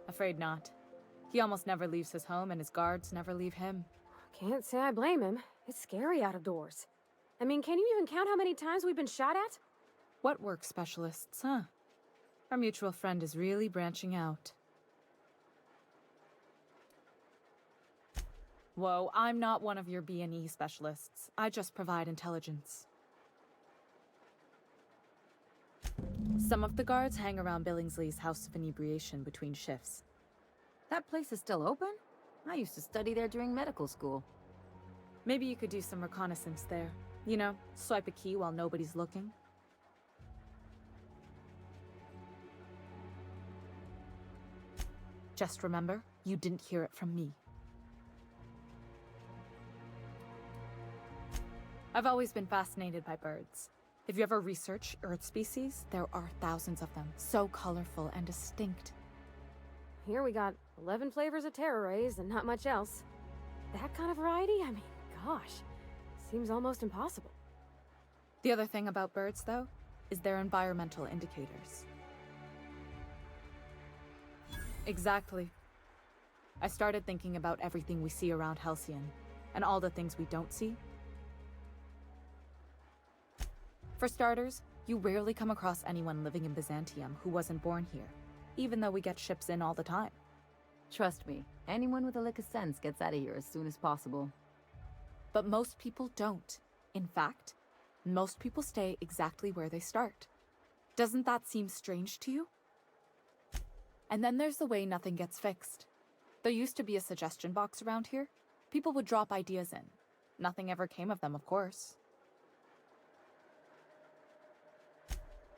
Afraid not. He almost never leaves his home, and his guards never leave him. Can't say I blame him. It's scary out of doors. I mean, can you even count how many times we've been shot at? What work specialists, huh? Our mutual friend is really branching out. Whoa, I'm not one of your B&E specialists. I just provide intelligence. Some of the guards hang around Billingsley's House of Inebriation between shifts. That place is still open? I used to study there during medical school. Maybe you could do some reconnaissance there. You know, swipe a key while nobody's looking. Just remember, you didn't hear it from me. I've always been fascinated by birds. If you ever research Earth species, there are thousands of them, so colorful and distinct. Here we got 11 flavors of terror rays and not much else. That kind of variety? I mean, gosh, seems almost impossible. The other thing about birds, though, is their environmental indicators. Exactly. I started thinking about everything we see around Halcyon, and all the things we don't see. For starters, you rarely come across anyone living in Byzantium who wasn't born here, even though we get ships in all the time. Trust me, anyone with a lick of sense gets out of here as soon as possible. But most people don't. In fact, most people stay exactly where they start. Doesn't that seem strange to you? And then there's the way nothing gets fixed. There used to be a suggestion box around here. People would drop ideas in. Nothing ever came of them, of course.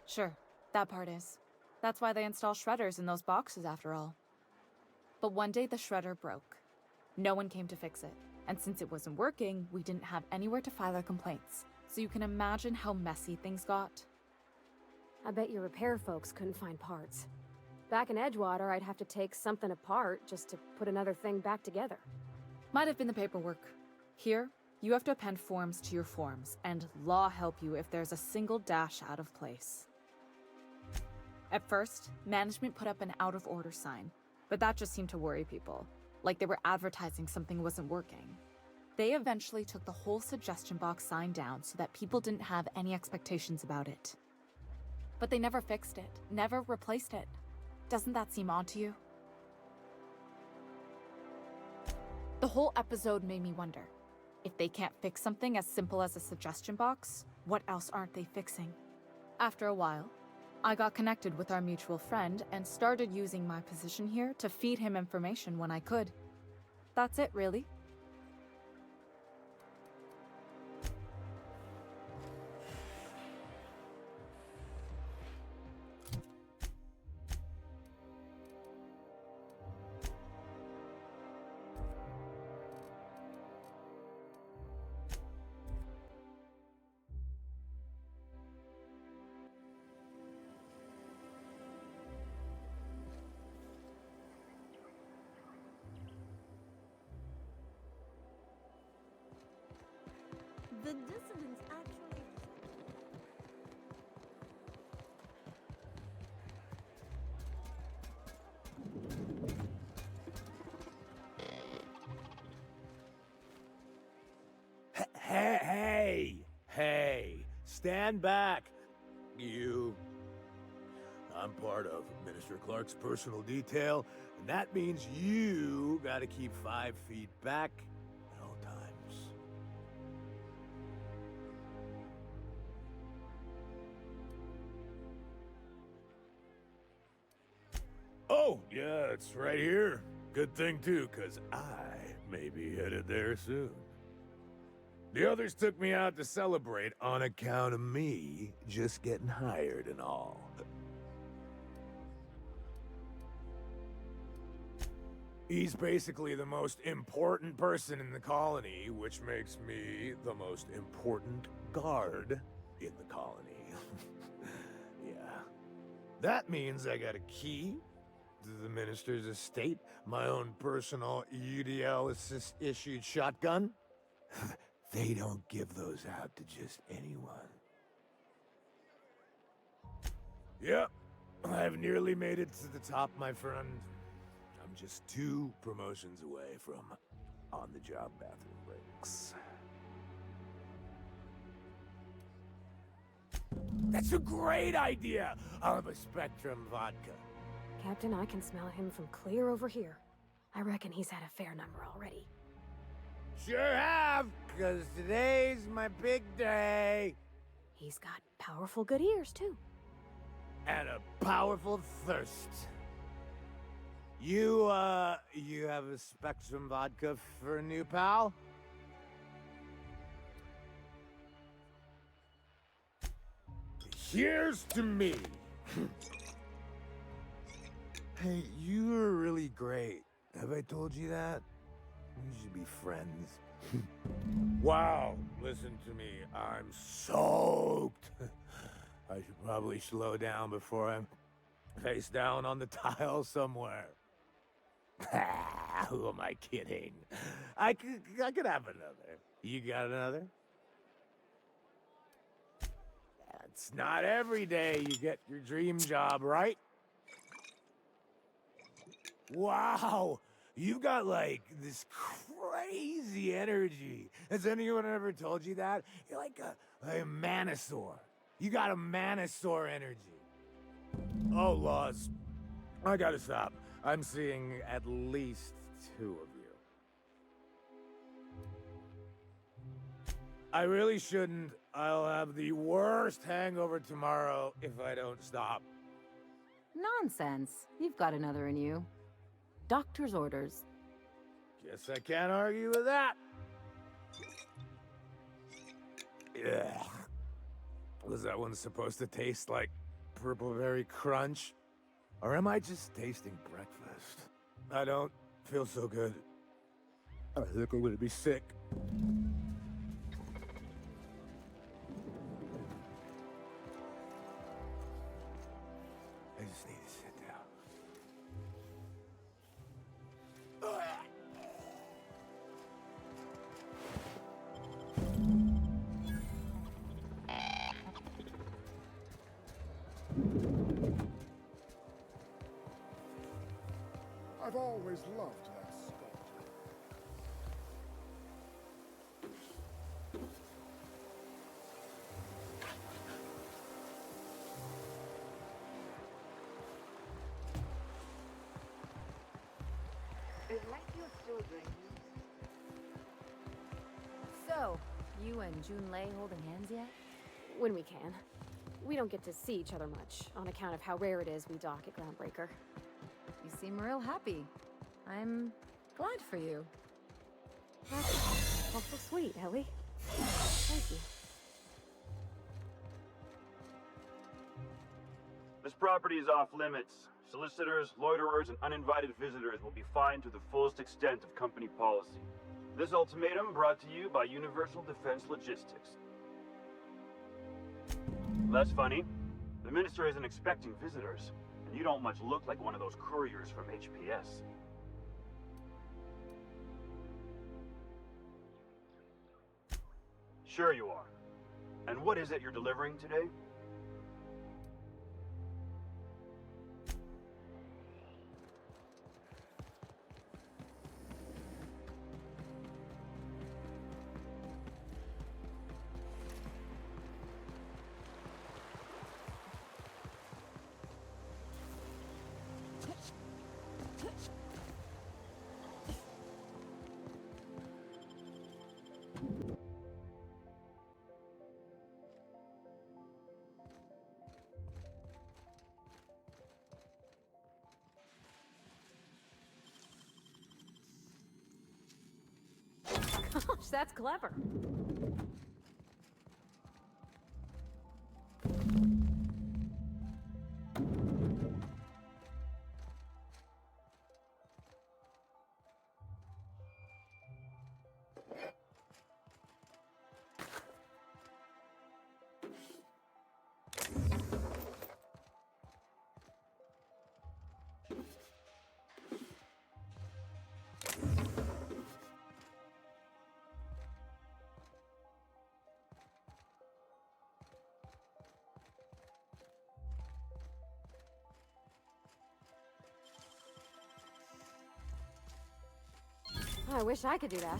Sure, that part is. That's why they install shredders in those boxes, after all. But one day the shredder broke. No one came to fix it. And since it wasn't working, we didn't have anywhere to file our complaints. So you can imagine how messy things got. I bet your repair folks couldn't find parts. Back in Edgewater, I'd have to take something apart just to put another thing back together. Might have been the paperwork. Here, you have to append forms to your forms, and law help you if there's a single dash out of place. At first, management put up an out-of-order sign, but that just seemed to worry people, like they were advertising something wasn't working. They eventually took the whole suggestion box sign down so that people didn't have any expectations about it. But they never fixed it, never replaced it. Doesn't that seem odd to you? The whole episode made me wonder, if they can't fix something as simple as a suggestion box, what else aren't they fixing? After a while, I got connected with our mutual friend and started using my position here to feed him information when I could. That's it, really. The dissidents actually... Hey! Stand back! You. I'm part of Minister Clark's personal detail, and that means you gotta keep 5 feet back at all times. Oh, yeah, it's right here. Good thing, too, 'cause I may be headed there soon. The others took me out to celebrate on account of me just getting hired and all. He's basically the most important person in the colony, which makes me the most important guard in the colony. Yeah. That means I got a key the minister's estate, my own personal UDL-issued shotgun. They don't give those out to just anyone. Yep, I've nearly made it to the top, my friend. I'm just 2 promotions away from on-the-job bathroom breaks. That's a great idea! I'll have a Spectrum vodka. Captain, I can smell him from clear over here. I reckon he's had a fair number already. Sure have, because today's my big day. He's got powerful good ears, too. And a powerful thirst. You have a Spectrum vodka for a new pal? Here's to me. Hey, you are really great. Have I told you that? We should be friends. Wow, listen to me. I'm soaked. I should probably slow down before I'm face down on the tile somewhere. Who am I kidding? I could have another. You got another? It's not every day you get your dream job, right? Wow, you got like this crazy energy. Has anyone ever told you that? You're like a manosaur. You got a manosaur energy. Oh, Laws. I gotta stop. I'm seeing at least 2 of you. I really shouldn't. I'll have the worst hangover tomorrow if I don't stop. Nonsense. You've got another in you. Doctor's orders. Guess I can't argue with that. Yeah. Was that one supposed to taste like Purple Berry Crunch? Or am I just tasting breakfast? I don't feel so good. I think I'm gonna be sick. I just need to sit down. I've always loved that sculpture. Is my field still draining? So, you and Junlei holding hands yet? When we can. We don't get to see each other much, on account of how rare it is we dock at Groundbreaker. You seem real happy. I'm glad for you. That's awful sweet, Ellie. Thank you. This property is off limits. Solicitors, loiterers, and uninvited visitors will be fined to the fullest extent of company policy. This ultimatum brought to you by Universal Defense Logistics. Less funny, the minister isn't expecting visitors, and you don't much look like one of those couriers from HPS. Sure you are. And what is it you're delivering today? Gosh, that's clever. I wish I could do that.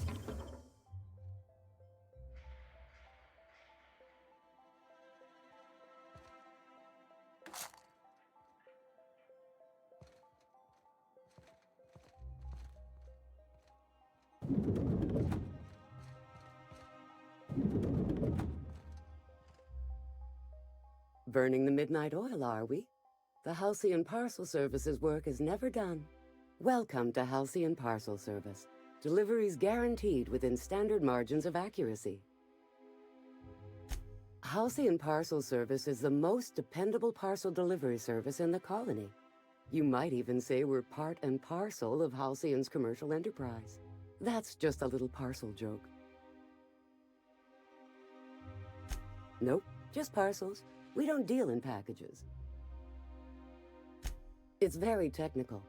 Burning the midnight oil, are we? The Halcyon Parcel Service's work is never done. Welcome to Halcyon Parcel Service. Deliveries guaranteed within standard margins of accuracy. Halcyon Parcel Service is the most dependable parcel delivery service in the colony. You might even say we're part and parcel of Halcyon's commercial enterprise. That's just a little parcel joke. Nope, just parcels. We don't deal in packages. It's very technical.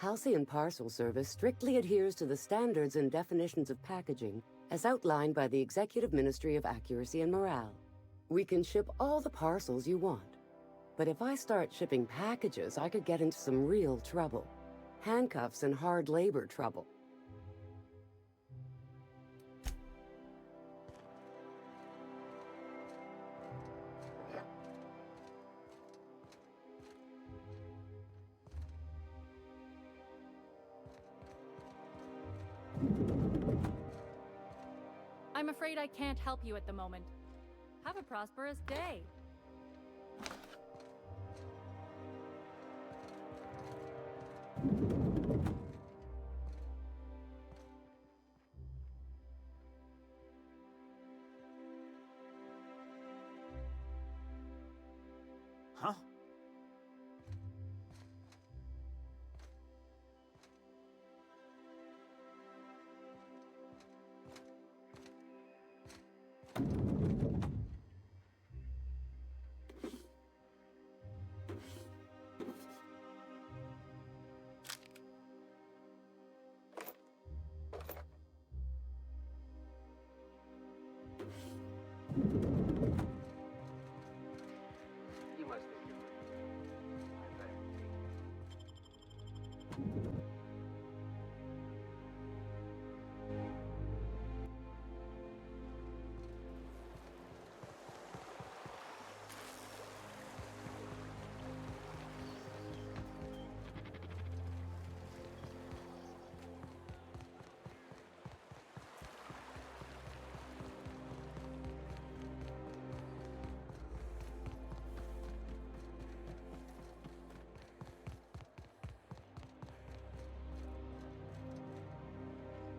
Halcyon Parcel Service strictly adheres to the standards and definitions of packaging as outlined by the Executive Ministry of Accuracy and Morale. We can ship all the parcels you want. But if I start shipping packages, I could get into some real trouble. Handcuffs and hard labor trouble. I'm afraid I can't help you at the moment. Have a prosperous day. Huh? You must think you're I better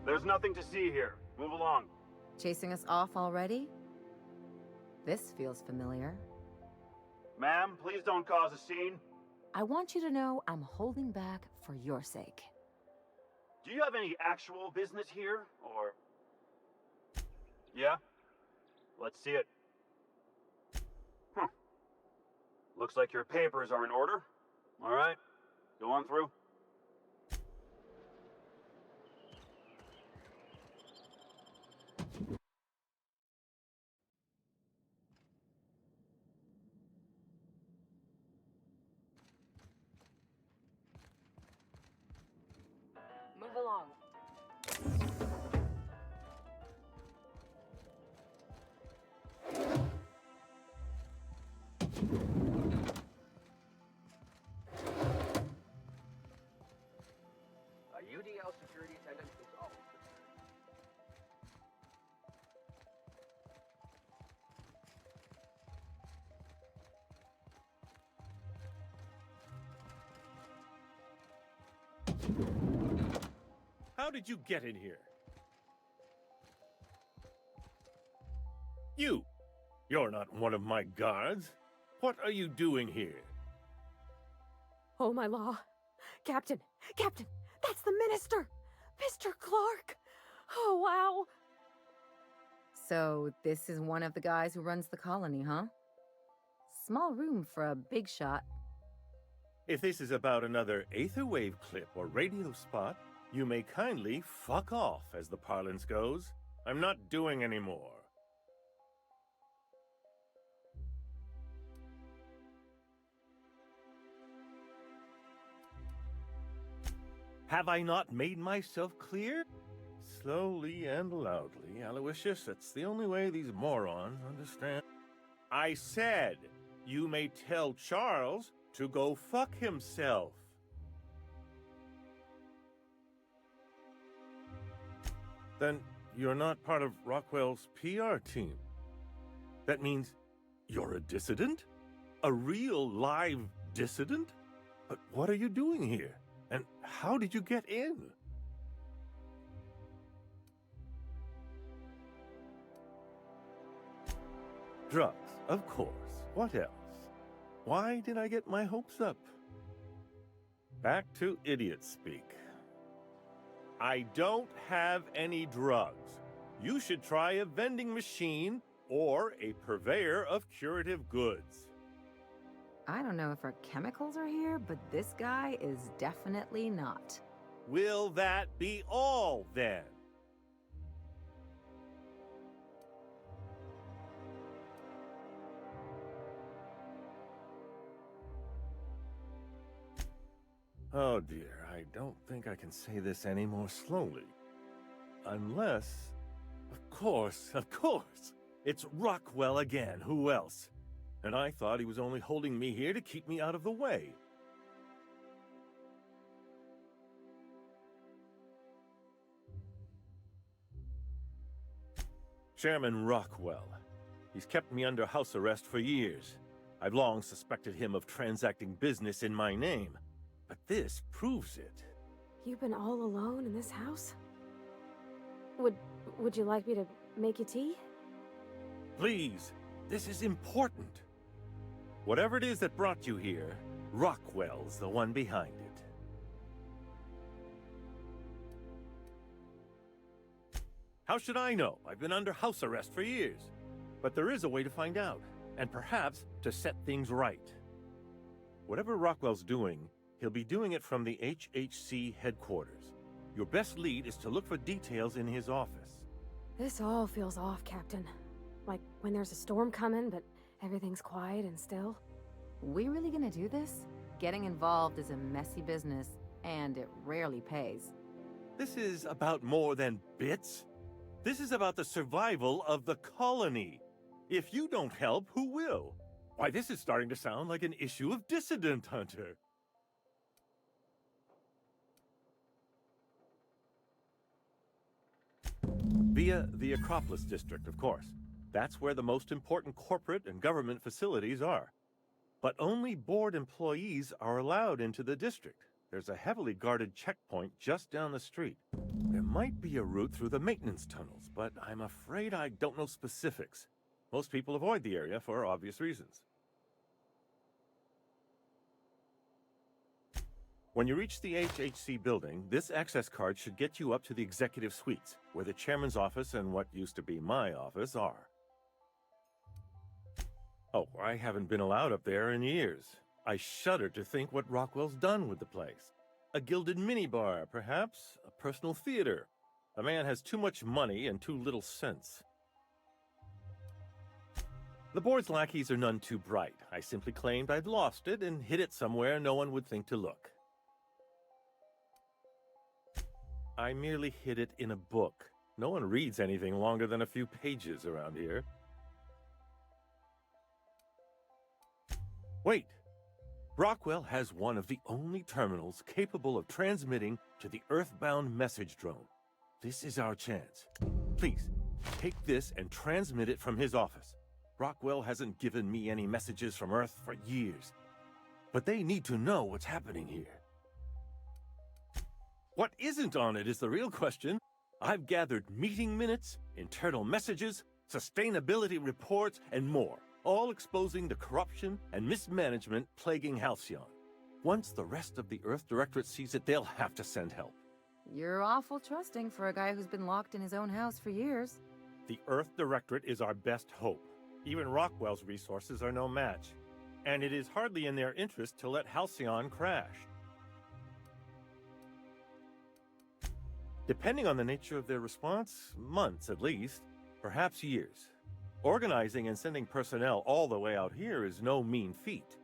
There's nothing to see here. Move along. Chasing us off already? This feels familiar. Ma'am, please don't cause a scene. I want you to know I'm holding back for your sake. Do you have any actual business here, or... Yeah? Let's see it. Looks like your papers are in order. All right, go on through. Move along. A UDL security attendant is always How did you get in here? You're not one of my guards. What are you doing here? Oh, my law. Captain! Captain! That's the minister! Mr. Clark! Oh, wow! So, this is one of the guys who runs the colony, huh? Small room for a big shot. If this is about another aetherwave clip or radio spot, you may kindly fuck off, as the parlance goes. I'm not doing any more. Have I not made myself clear? slowly and loudly, Aloysius. That's the only way these morons understand. I said, you may tell Charles to go fuck himself. Then you're not part of Rockwell's PR team. That means you're a dissident? A real live dissident? But what are you doing here? And how did you get in? Drugs, of course. What else? Why did I get my hopes up? Back to idiot speak. I don't have any drugs. You should try a vending machine or a purveyor of curative goods. I don't know if our chemicals are here, but this guy is definitely not. Will that be all, then? Oh dear, I don't think I can say this any more slowly. Unless... Of course, it's Rockwell again, who else? And I thought he was only holding me here to keep me out of the way. Chairman Rockwell. He's kept me under house arrest for years. I've long suspected him of transacting business in my name. But this proves it. You've been all alone in this house? Would you like me to make you tea? Please, this is important. Whatever it is that brought you here, Rockwell's the one behind it. How should I know? I've been under house arrest for years. But there is a way to find out, and perhaps to set things right. Whatever Rockwell's doing, he'll be doing it from the HHC headquarters. Your best lead is to look for details in his office. This all feels off, Captain. Like when there's a storm coming, but everything's quiet and still. We really gonna do this? Getting involved is a messy business, and it rarely pays. This is about more than bits. This is about the survival of the colony. If you don't help, who will? Why, this is starting to sound like an issue of Dissident Hunter. Via the Acropolis District, of course. That's where the most important corporate and government facilities are. But only board employees are allowed into the district. There's a heavily guarded checkpoint just down the street. There might be a route through the maintenance tunnels, but I'm afraid I don't know specifics. Most people avoid the area for obvious reasons. When you reach the HHC building, this access card should get you up to the executive suites, where the chairman's office and what used to be my office are. Oh, I haven't been allowed up there in years. I shudder to think what Rockwell's done with the place. A gilded minibar, perhaps? A personal theater. The man has too much money and too little sense. The board's lackeys are none too bright. I simply claimed I'd lost it and hid it somewhere no one would think to look. I merely hid it in a book. No one reads anything longer than a few pages around here. Wait! Rockwell has one of the only terminals capable of transmitting to the Earthbound message drone. This is our chance. Please, take this and transmit it from his office. Rockwell hasn't given me any messages from Earth for years. But they need to know what's happening here. What isn't on it is the real question. I've gathered meeting minutes, internal messages, sustainability reports, and more, all exposing the corruption and mismanagement plaguing Halcyon. Once the rest of the Earth Directorate sees it, they'll have to send help. You're awful trusting for a guy who's been locked in his own house for years. The Earth Directorate is our best hope. Even Rockwell's resources are no match. And it is hardly in their interest to let Halcyon crash. Depending on the nature of their response, months at least, perhaps years. Organizing and sending personnel all the way out here is no mean feat.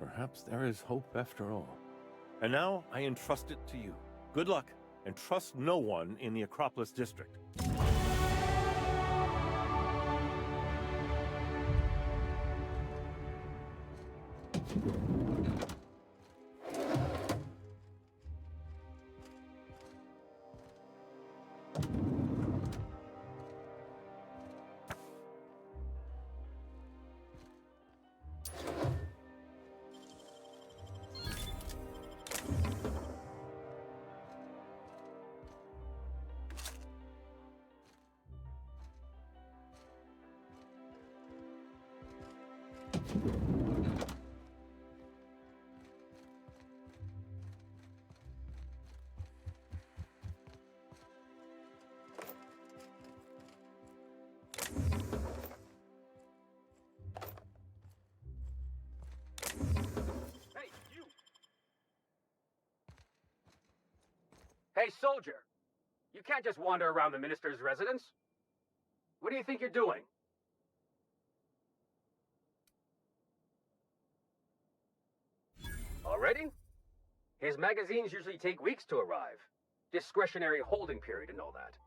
Perhaps there is hope after all. And now I entrust it to you. Good luck, and trust no one in the Acropolis district. Hey, soldier! You can't just wander around the minister's residence. What do you think you're doing? Already? His magazines usually take weeks to arrive. Discretionary holding period and all that.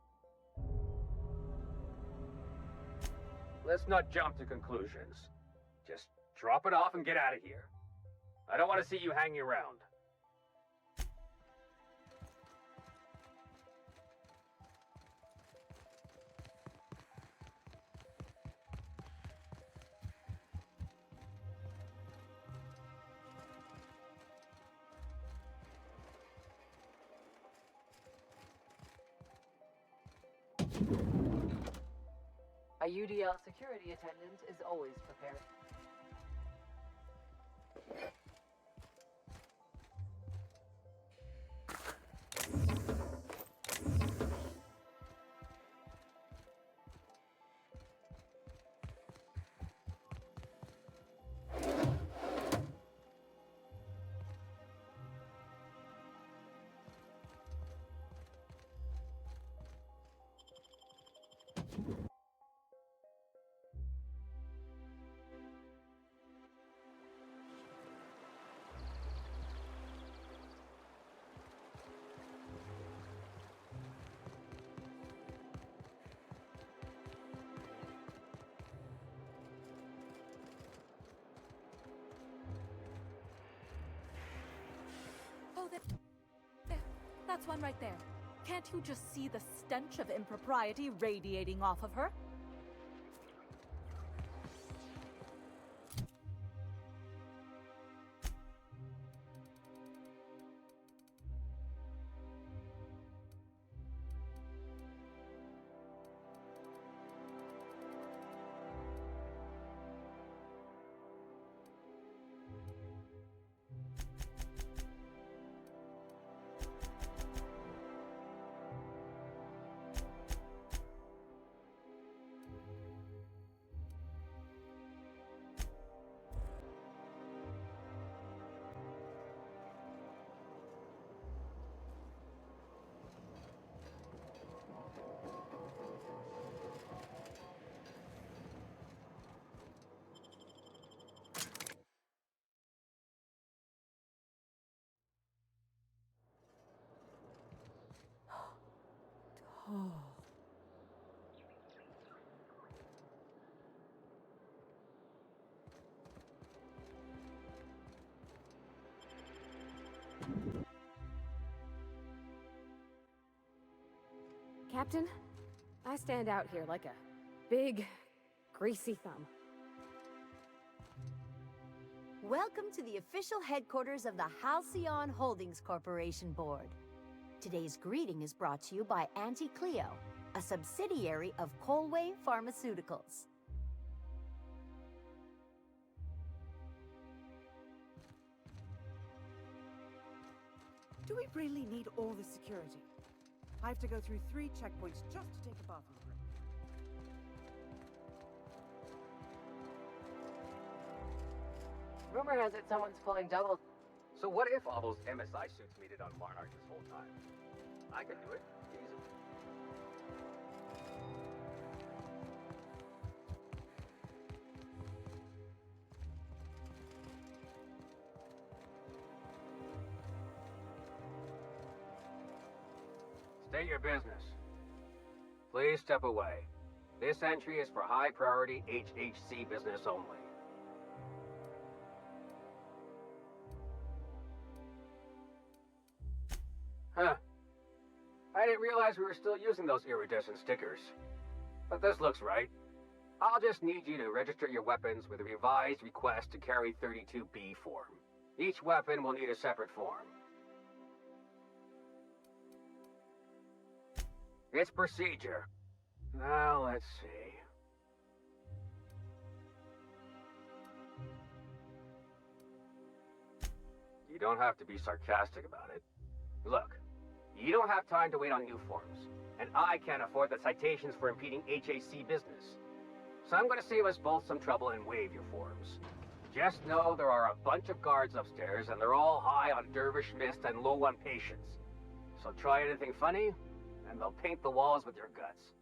Let's not jump to conclusions. Just drop it off and get out of here. I don't want to see you hanging around. A UDL security attendant is always prepared. Oh, there. That's one right there. Can't you just see the stench of impropriety radiating off of her? Oh. Captain, I stand out here like a big, greasy thumb. Welcome to the official headquarters of the Halcyon Holdings Corporation Board. Today's greeting is brought to you by Auntie Cleo, a subsidiary of Colway Pharmaceuticals. Do we really need all the security? I have to go through 3 checkpoints just to take a bathroom break. Rumor has it someone's pulling double. So what if all those MSI suits needed on Monarch this whole time? I could do it. Easy. State your business. Please step away. This entry is for high-priority HHC business only. Huh. I didn't realize we were still using those iridescent stickers. But this looks right. I'll just need you to register your weapons with a revised request to carry 32B form. Each weapon will need a separate form. It's procedure. Now, let's see. You don't have to be sarcastic about it. Look, you don't have time to wait on new forms, and I can't afford the citations for impeding HAC business. So I'm going to save us both some trouble and waive your forms. Just know there are a bunch of guards upstairs, and they're all high on dervish mist and low on patience. So try anything funny, and they'll paint the walls with your guts.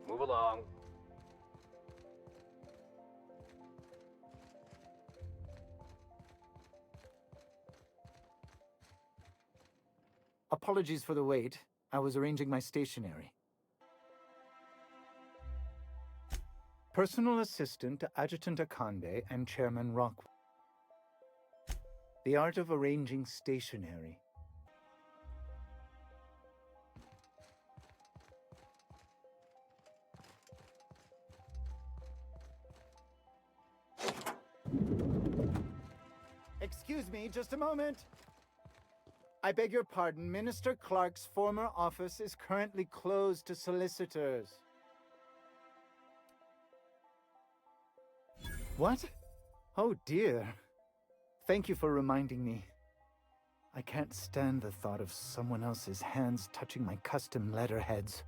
Move along. Apologies for the wait. I was arranging my stationery. Personal assistant to Adjutant Akande and Chairman Rockwell. The art of arranging stationery. Excuse me, just a moment. I beg your pardon, Minister Clark's former office is currently closed to solicitors. What? Oh dear. Thank you for reminding me. I can't stand the thought of someone else's hands touching my custom letterheads.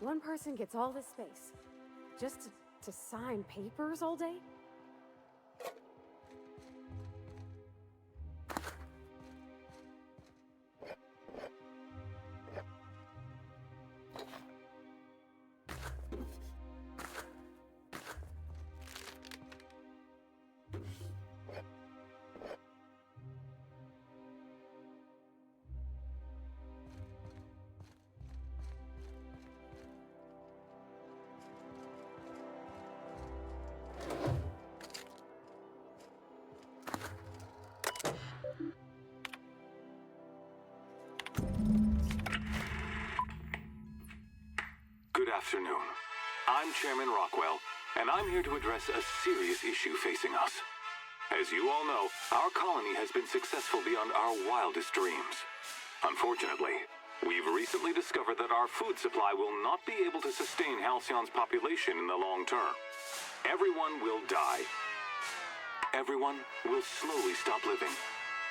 One person gets all this space. Just to sign papers all day? Good afternoon. I'm Chairman Rockwell, and I'm here to address a serious issue facing us. As you all know, our colony has been successful beyond our wildest dreams. Unfortunately, we've recently discovered that our food supply will not be able to sustain Halcyon's population in the long term. Everyone will die. Everyone will slowly stop living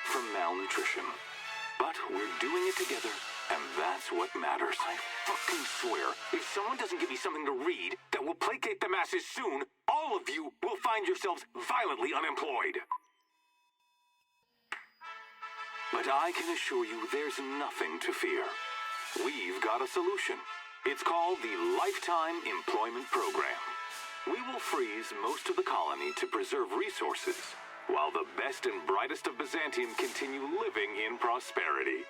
from malnutrition. But we're doing it together, and that's what matters. I fucking swear, if someone doesn't give me something to read that will placate the masses soon, all of you will find yourselves violently unemployed. But I can assure you there's nothing to fear. We've got a solution. It's called the Lifetime Employment Program. We will freeze most of the colony to preserve resources, while the best and brightest of Byzantium continue living in prosperity.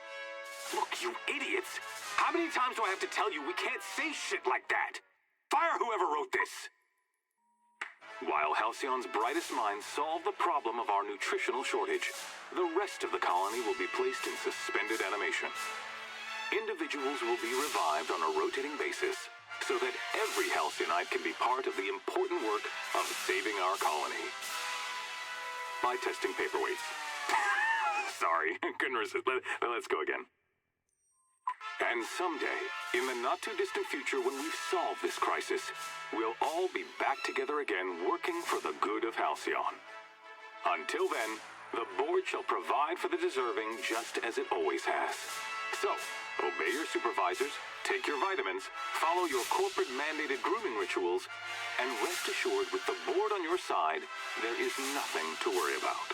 Look, you idiots! How many times do I have to tell you we can't say shit like that? Fire whoever wrote this! While Halcyon's brightest minds solve the problem of our nutritional shortage, the rest of the colony will be placed in suspended animation. Individuals will be revived on a rotating basis, so that every Halcyonite can be part of the important work of saving our colony. By testing paperweights. Sorry, couldn't resist. Let's go again. And someday, in the not-too-distant future when we've solved this crisis, we'll all be back together again working for the good of Halcyon. Until then, the board shall provide for the deserving just as it always has. So, obey your supervisors, take your vitamins, follow your corporate-mandated grooming rituals, and rest assured with the board on your side, there is nothing to worry about.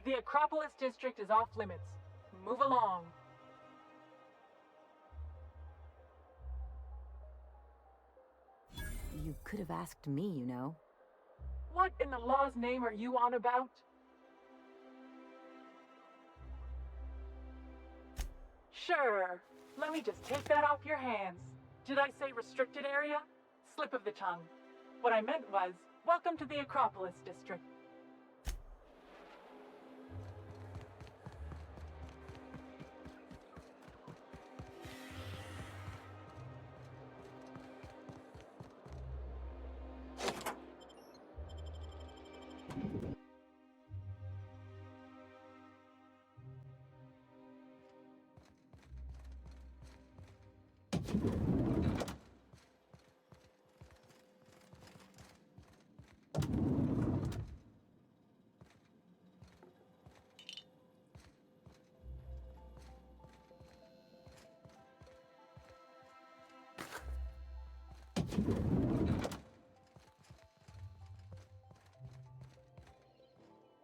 The Acropolis district is off limits. Move along. You could have asked me, you know. What in the law's name are you on about? Sure. Let me just take that off your hands. Did I say restricted area? Slip of the tongue. What I meant was, welcome to the Acropolis district.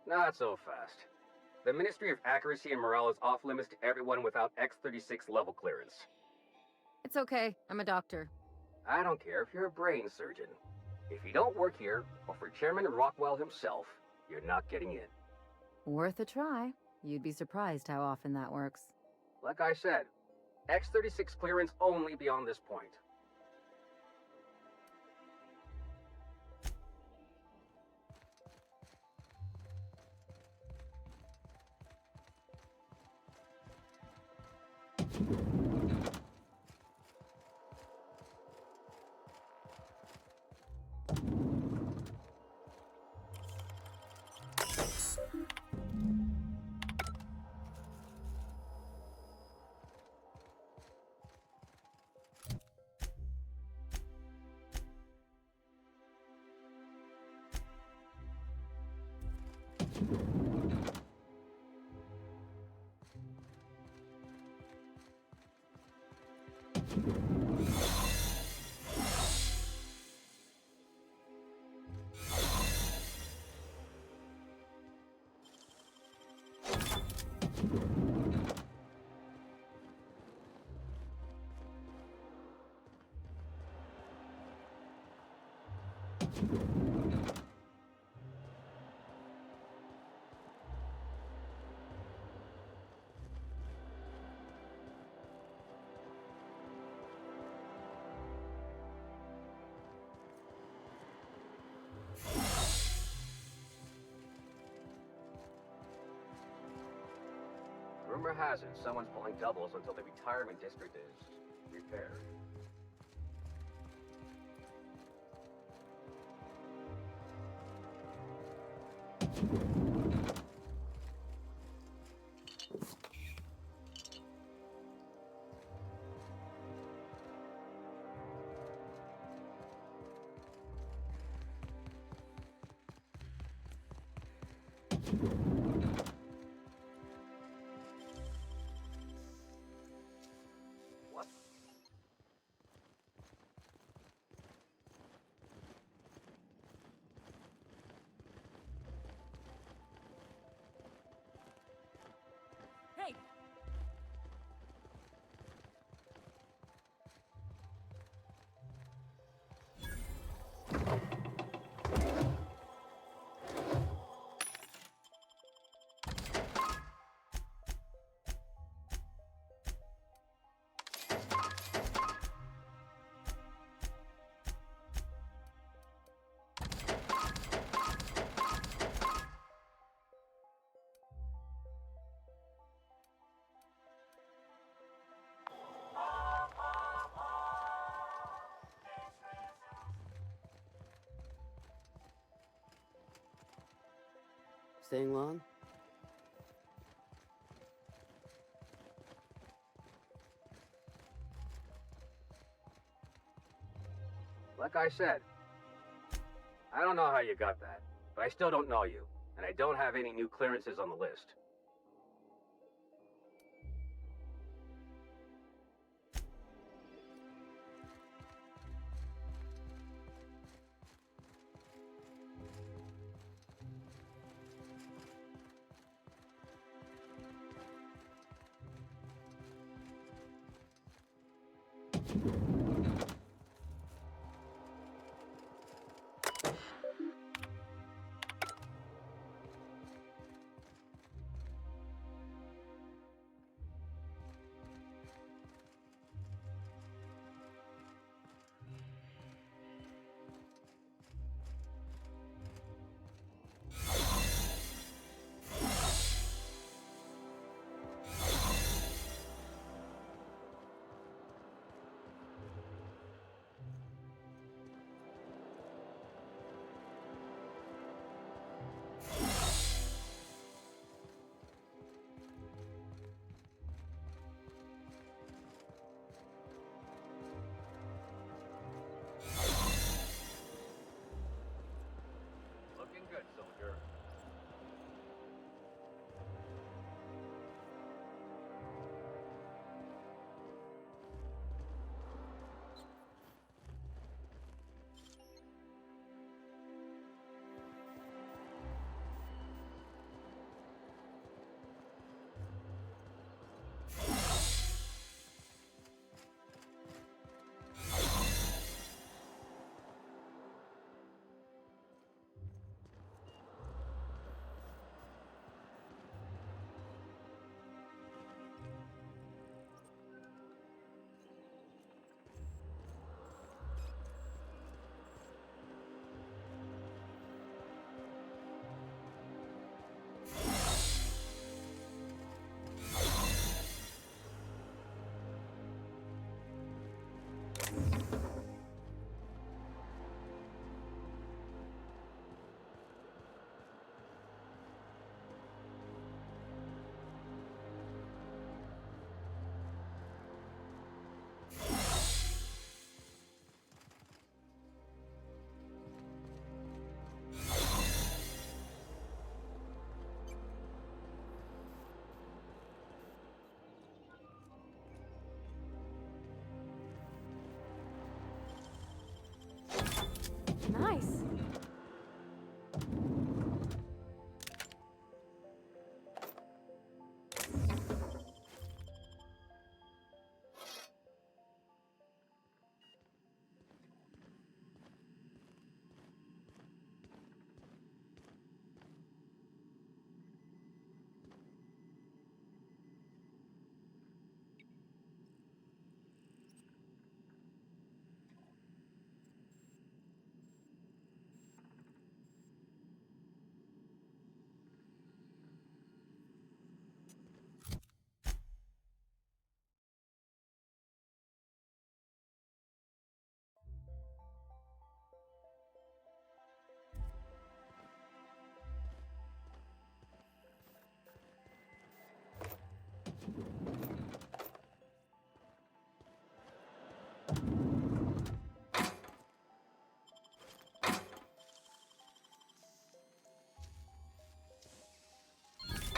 Not so fast. The Ministry of Accuracy and Morale is off limits to everyone without X-36 level clearance. It's okay. I'm a doctor. I don't care if you're a brain surgeon. If you don't work here, or for Chairman Rockwell himself, you're not getting in. Worth a try. You'd be surprised how often that works. Like I said, X-36 clearance only beyond this point. Rumor has it someone's pulling doubles until the retirement district is repaired. staying long? Like I said, I don't know how you got that, but I still don't know you, and I don't have any new clearances on the list. Looking good, soldier. Nice.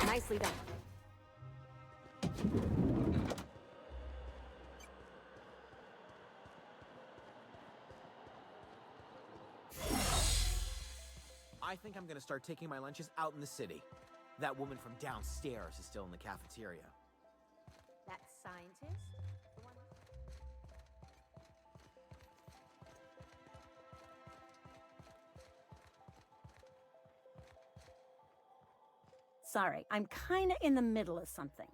Nicely done. I think I'm gonna start taking my lunches out in the city. That woman from downstairs is still in the cafeteria. That scientist? The one... Sorry, I'm kinda in the middle of something.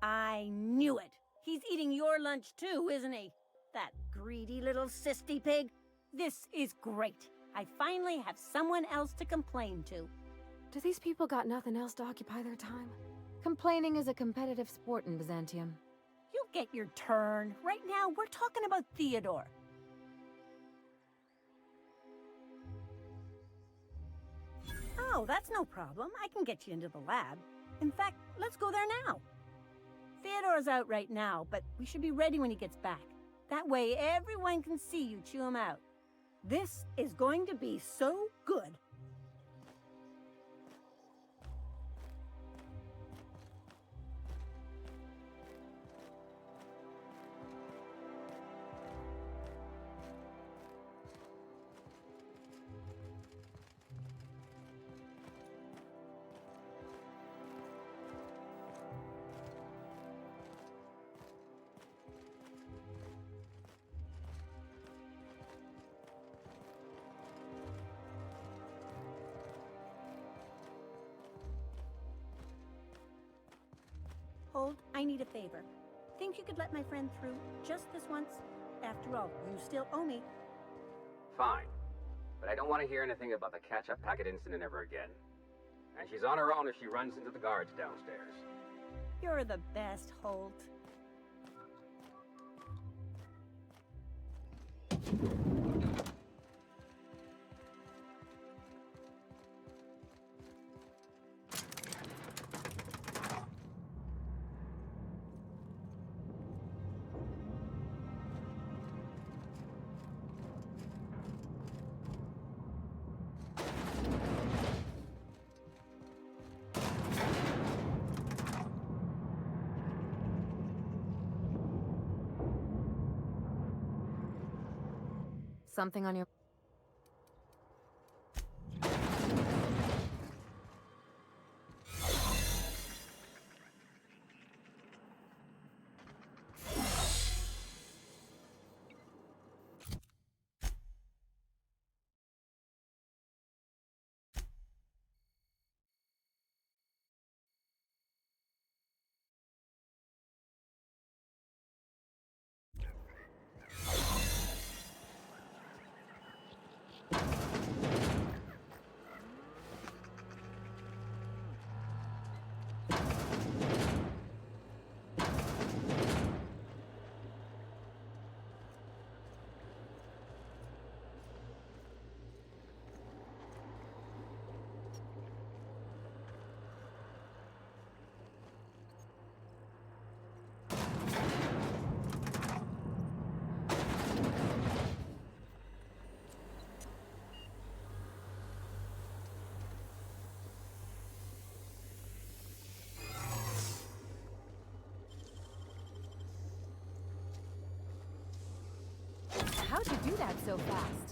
I knew it! He's eating your lunch too, isn't he? That greedy little cysty pig. This is great. I finally have someone else to complain to. Do these people got nothing else to occupy their time? Complaining is a competitive sport in Byzantium. You'll get your turn. Right now, we're talking about Theodore. Oh, that's no problem. I can get you into the lab. In fact, let's go there now. Theodore's out right now, but we should be ready when he gets back. That way everyone can see you chew him out. This is going to be so good. Hold, I need a favor. Think you could let my friend through just this once? After all, you still owe me. Fine. But I don't want to hear anything about the catch-up packet incident ever again. And she's on her own if she runs into the guards downstairs. You're the best, Holt. Something on your... How'd you do that so fast?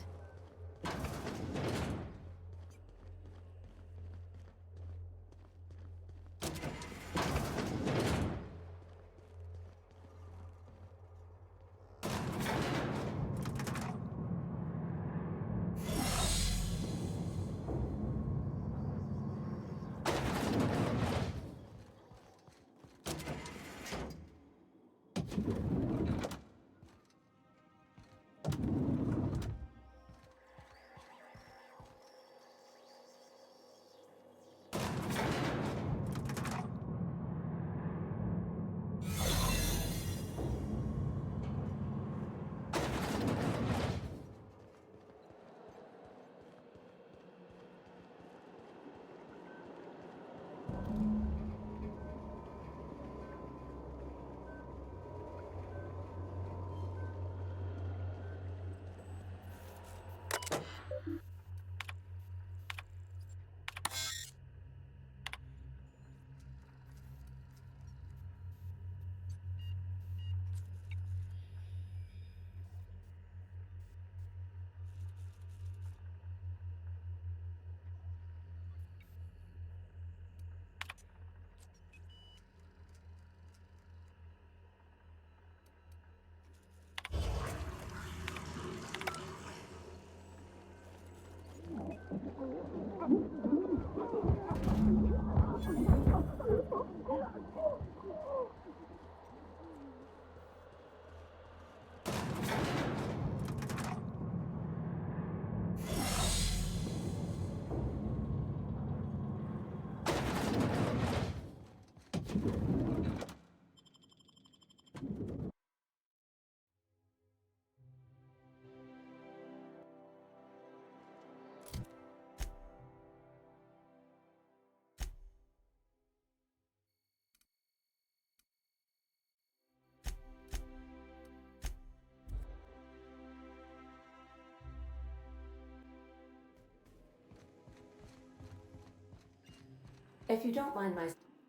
If you don't mind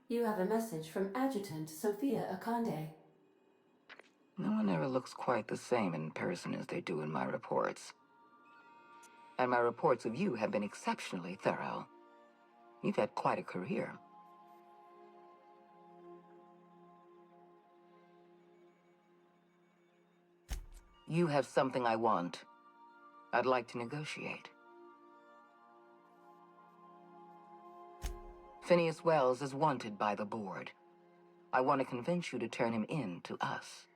you have a message from Adjutant Sophia Akande. No one ever looks quite the same in person as they do in my reports. And my reports of you have been exceptionally thorough. You've had quite a career. You have something I want. I'd like to negotiate. Phineas Wells is wanted by the board. I want to convince you to turn him in to us.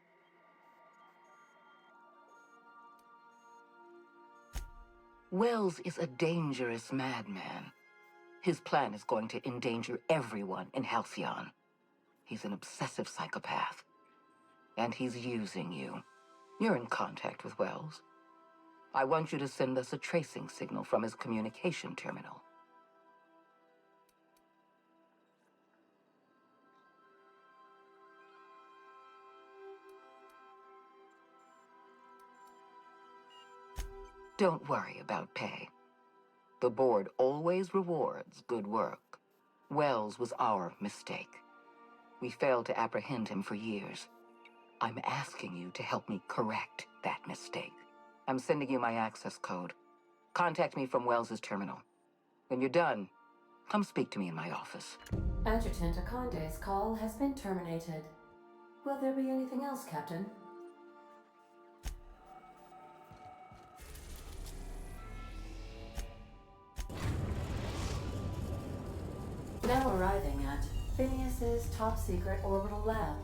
Wells is a dangerous madman. His plan is going to endanger everyone in Halcyon. He's an obsessive psychopath. And he's using you. You're in contact with Wells. I want you to send us a tracing signal from his communication terminal. Don't worry about pay. The board always rewards good work. Wells was our mistake. We failed to apprehend him for years. I'm asking you to help me correct that mistake. I'm sending you my access code. Contact me from Wells's terminal. When you're done, come speak to me in my office. Adjutant Akande's call has been terminated. Will there be anything else, Captain? Now arriving at Phineas's top-secret orbital lab.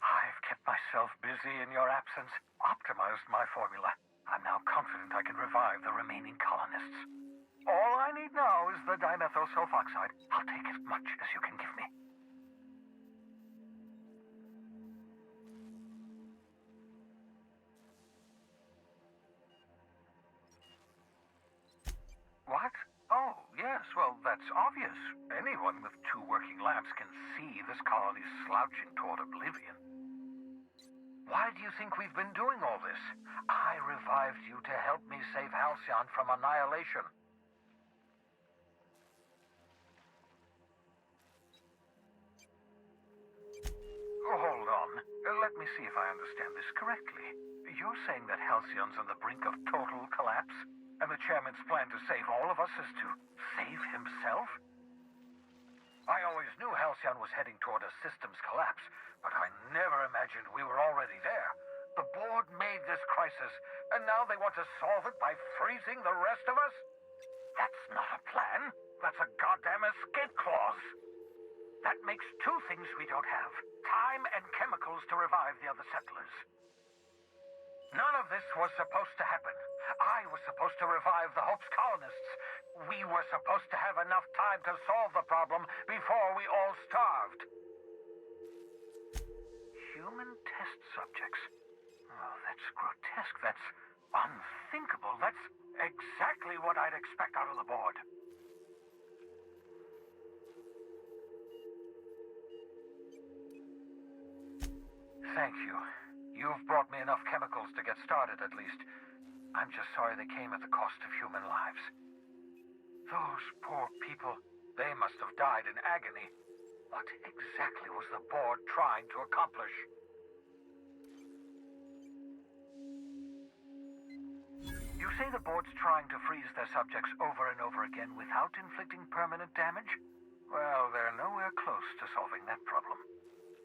I've kept myself busy in your absence, optimized my formula. I'm now confident I can revive the remaining colonists. All I need now is the dimethyl sulfoxide. I'll take as much as you can give me. What? Oh, yes, well, that's obvious. Anyone with 2 working labs can see this colony's slouching toward oblivion. Why do you think we've been doing all this? I revived you to help me save Halcyon from annihilation. Oh, hold on. Let me see if I understand this correctly. You're saying that Halcyon's on the brink of total collapse? And the chairman's plan to save all of us is to save himself? I always knew Halcyon was heading toward a systems collapse, but I never imagined we were already there. The board made this crisis, and now they want to solve it by freezing the rest of us? That's not a plan. That's a goddamn escape clause. That makes 2 things we don't have. Time and chemicals to revive the other settlers. None of this was supposed to happen. I was supposed to revive the Hope's colonists. We were supposed to have enough time to solve the problem before we all starved. Human test subjects. Oh, that's grotesque. That's unthinkable. That's exactly what I'd expect out of the board. Thank you. You've brought me enough chemicals to get started, at least. I'm just sorry they came at the cost of human lives. Those poor people, they must have died in agony. What exactly was the board trying to accomplish? You say the board's trying to freeze their subjects over and over again without inflicting permanent damage? Well, they're nowhere close to solving that problem.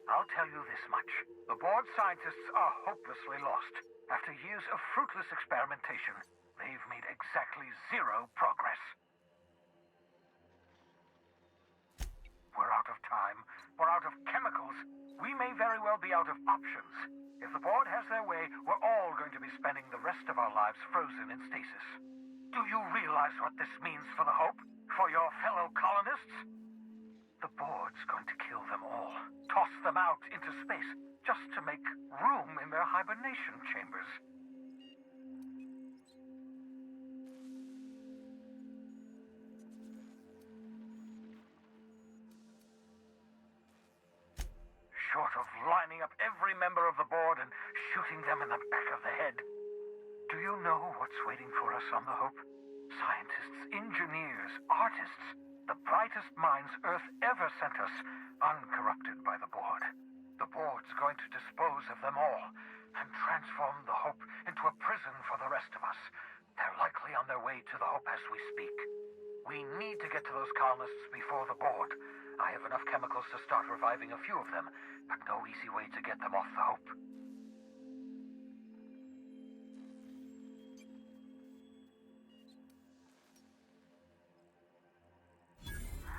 I'll tell you this much. The board scientists are hopelessly lost. After years of fruitless experimentation, they've made exactly 0 progress. We're out of time. We're out of chemicals. We may very well be out of options. If the board has their way, we're all going to be spending the rest of our lives frozen in stasis. Do you realize what this means for the Hope? For your fellow colonists? The board's going to kill them all. Toss them out into space, just to make room in their hibernation chambers. Short of lining up every member of the board and shooting them in the back of the head. Do you know what's waiting for us on the Hope? Scientists, engineers, artists, the brightest minds Earth ever sent us, uncorrupted by the board. The board's going to dispose of them all and transform the Hope into a prison for the rest of us. They're likely on their way to the Hope as we speak. We need to get to those colonists before the board. I have enough chemicals to start reviving a few of them, but no easy way to get them off the Hope.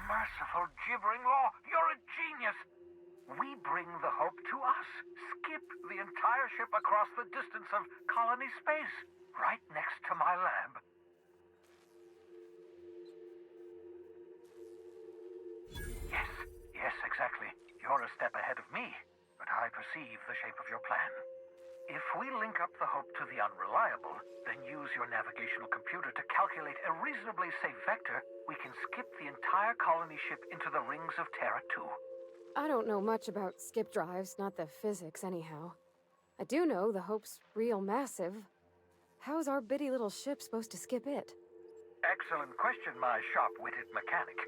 Merciful gibbering law, you're a genius! We bring the Hope to us. Skip the entire ship across the distance of colony space, right next to my lab. Yes, exactly. You're a step ahead of me, but I perceive the shape of your plan. If we link up the Hope to the Unreliable, then use your navigational computer to calculate a reasonably safe vector, we can skip the entire colony ship into the rings of Terra 2. I don't know much about skip drives, not the physics anyhow. I do know the Hope's real massive. How's our bitty little ship supposed to skip it? Excellent question, my sharp-witted mechanic.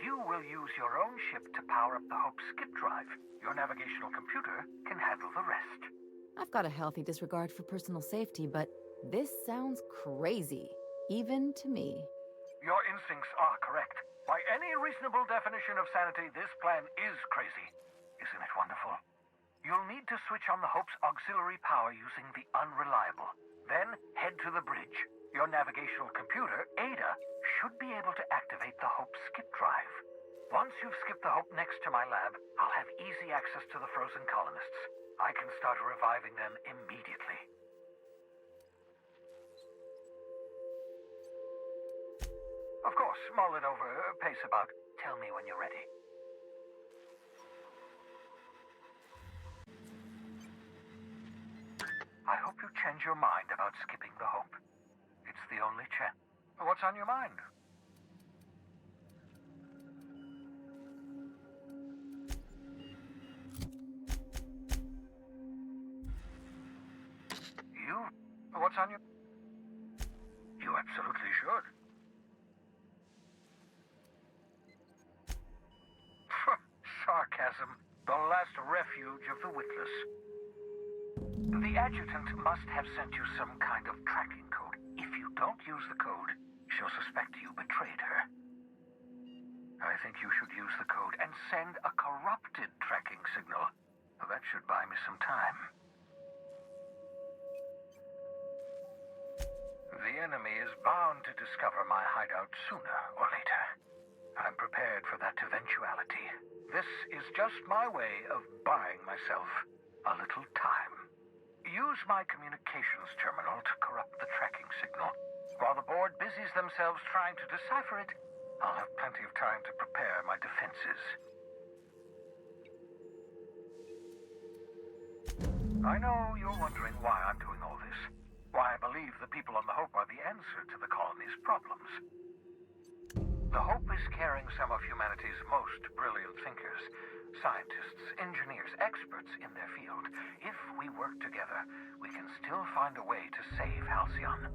You will use your own ship to power up the Hope's skip drive. Your navigational computer can handle the rest. I've got a healthy disregard for personal safety, but this sounds crazy, even to me. Your instincts are correct. By any reasonable definition of sanity, this plan is crazy. Isn't it wonderful? You'll need to switch on the Hope's auxiliary power using the Unreliable. Then head to the bridge. Your navigational computer, Ada, should be able to activate the Hope's skip drive. Once you've skipped the Hope next to my lab, I'll have easy access to the frozen colonists. I can start reviving them immediately. Of course, mull it over, pace about. Tell me when you're ready. I hope you change your mind about skipping the Hope. It's the only chance. What's on your mind? What's on your... You absolutely should. Sarcasm, the last refuge of the witless. The adjutant must have sent you some kind of tracking code. If you don't use the code, she'll suspect you betrayed her. I think you should use the code and send a corrupted tracking signal. That should buy me some time. The enemy is bound to discover my hideout sooner or later. I'm prepared for that eventuality. This is just my way of buying myself a little time. Use my communications terminal to corrupt the tracking signal. While the board busies themselves trying to decipher it, I'll have plenty of time to prepare my defenses. I know you're wondering why I'm doing all this. Why I believe the people on the Hope are the answer to the colony's problems. The Hope is carrying some of humanity's most brilliant thinkers, scientists, engineers, experts in their field. If we work together, we can still find a way to save Halcyon.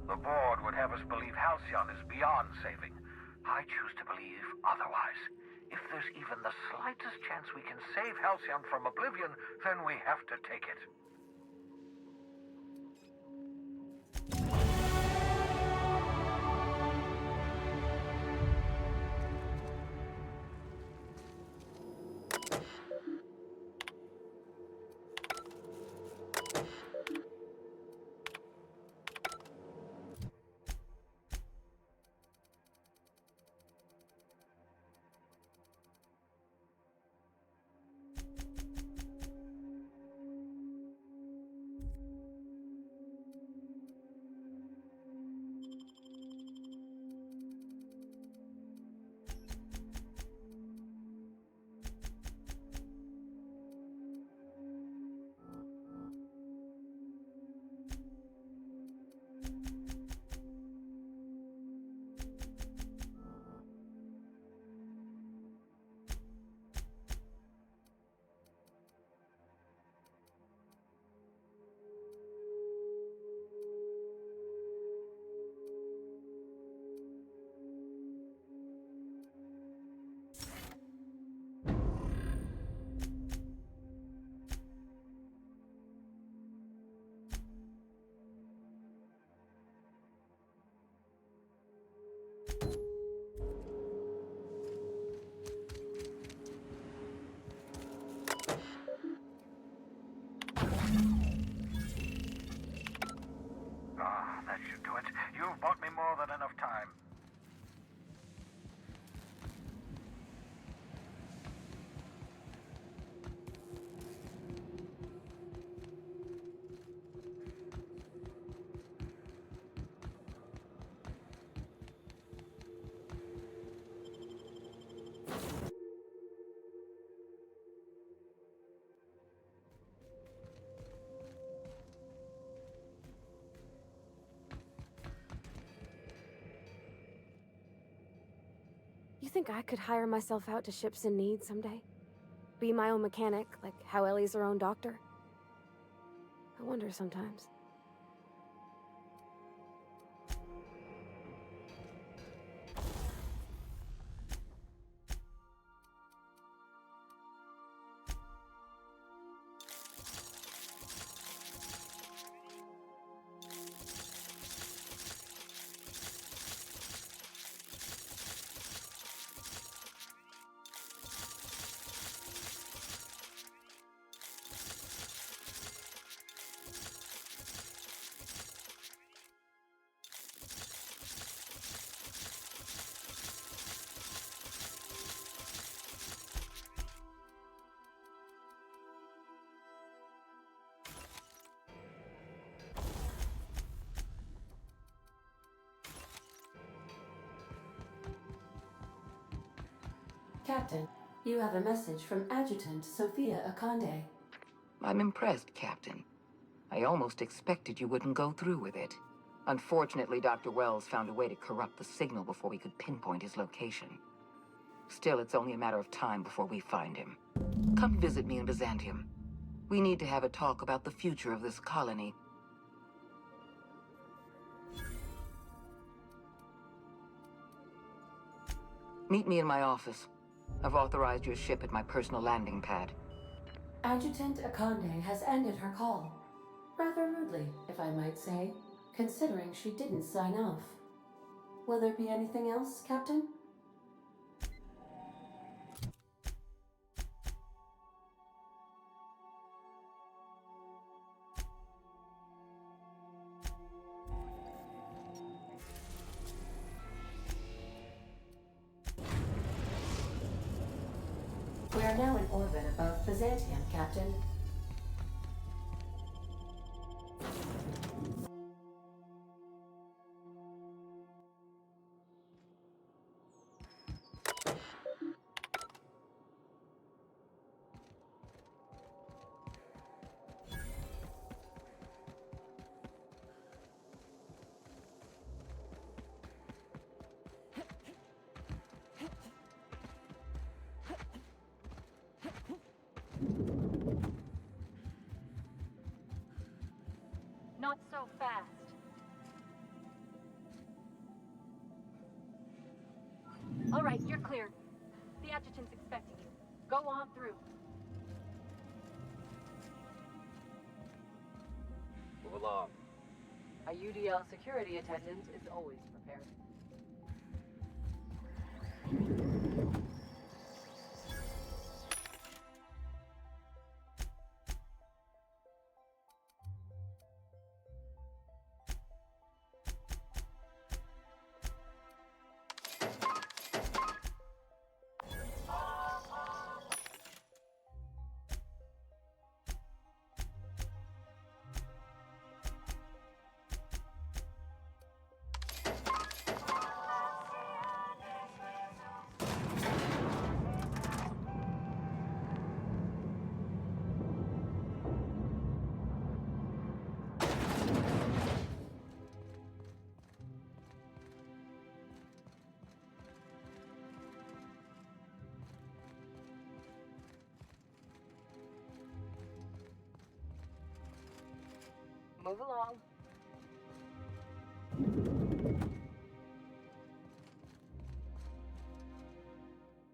The board would have us believe Halcyon is beyond saving. I choose to believe otherwise. If there's even the slightest chance we can save Halcyon from oblivion, then we have to take it. should do it. You've bought me more than enough time. You think I could hire myself out to ships in need someday? Be my own mechanic, like how Ellie's her own doctor? I wonder sometimes. Captain, you have a message from Adjutant Sophia Akande. I'm impressed, Captain. I almost expected you wouldn't go through with it. Unfortunately, Dr. Wells found a way to corrupt the signal before we could pinpoint his location. Still, it's only a matter of time before we find him. Come visit me in Byzantium. We need to have a talk about the future of this colony. Meet me in my office. I've authorized your ship at my personal landing pad. Adjutant Akande has ended her call. Rather rudely, if I might say, considering she didn't sign off. Will there be anything else, Captain? We are now in orbit above Byzantium, Captain. Not so fast. All right, you're clear. The adjutant's expecting you. Go on through. Move along. A UDL security attendant is always prepared. Move along.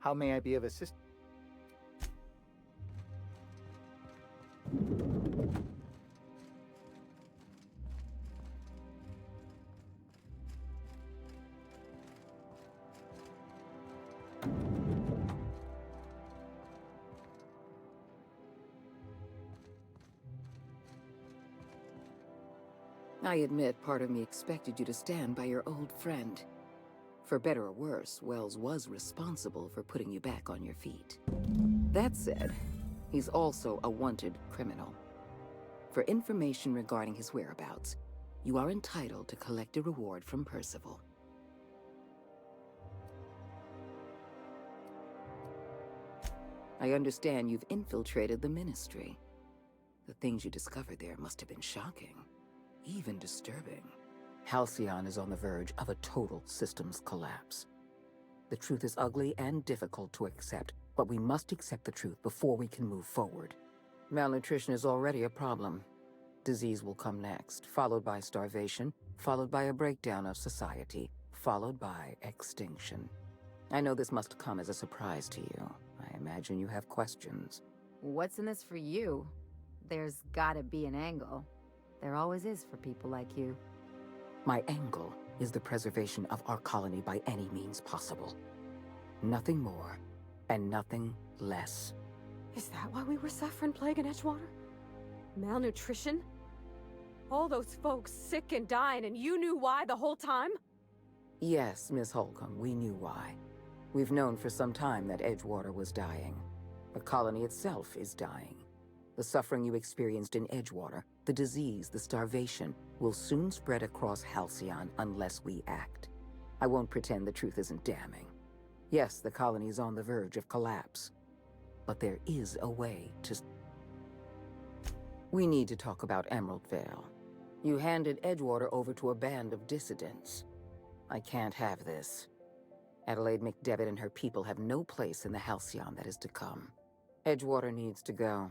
How may I be of assistance? I admit part of me expected you to stand by your old friend. For better or worse, Wells was responsible for putting you back on your feet. That said, he's also a wanted criminal. For information regarding his whereabouts, you are entitled to collect a reward from Percival. I understand you've infiltrated the Ministry. The things you discovered there must have been shocking, even disturbing. Halcyon is on the verge of a total systems collapse. The truth is ugly and difficult to accept, but we must accept the truth before we can move forward. Malnutrition is already a problem. Disease will come next, followed by starvation, followed by a breakdown of society, followed by extinction. I know this must come as a surprise to you. I imagine you have questions. What's in this for you? There's gotta be an angle. There always is for people like you. My angle is the preservation of our colony by any means possible. Nothing more, and nothing less. Is that why we were suffering plague in Edgewater? Malnutrition? All those folks sick and dying, and you knew why the whole time? Yes, Miss Holcomb, we knew why. We've known for some time that Edgewater was dying. The colony itself is dying. The suffering you experienced in Edgewater, the disease, the starvation, will soon spread across Halcyon unless we act. I won't pretend the truth isn't damning. Yes, the colony is on the verge of collapse. But there is a way to... We need to talk about Emerald Vale. You handed Edgewater over to a band of dissidents. I can't have this. Adelaide McDevitt and her people have no place in the Halcyon that is to come. Edgewater needs to go.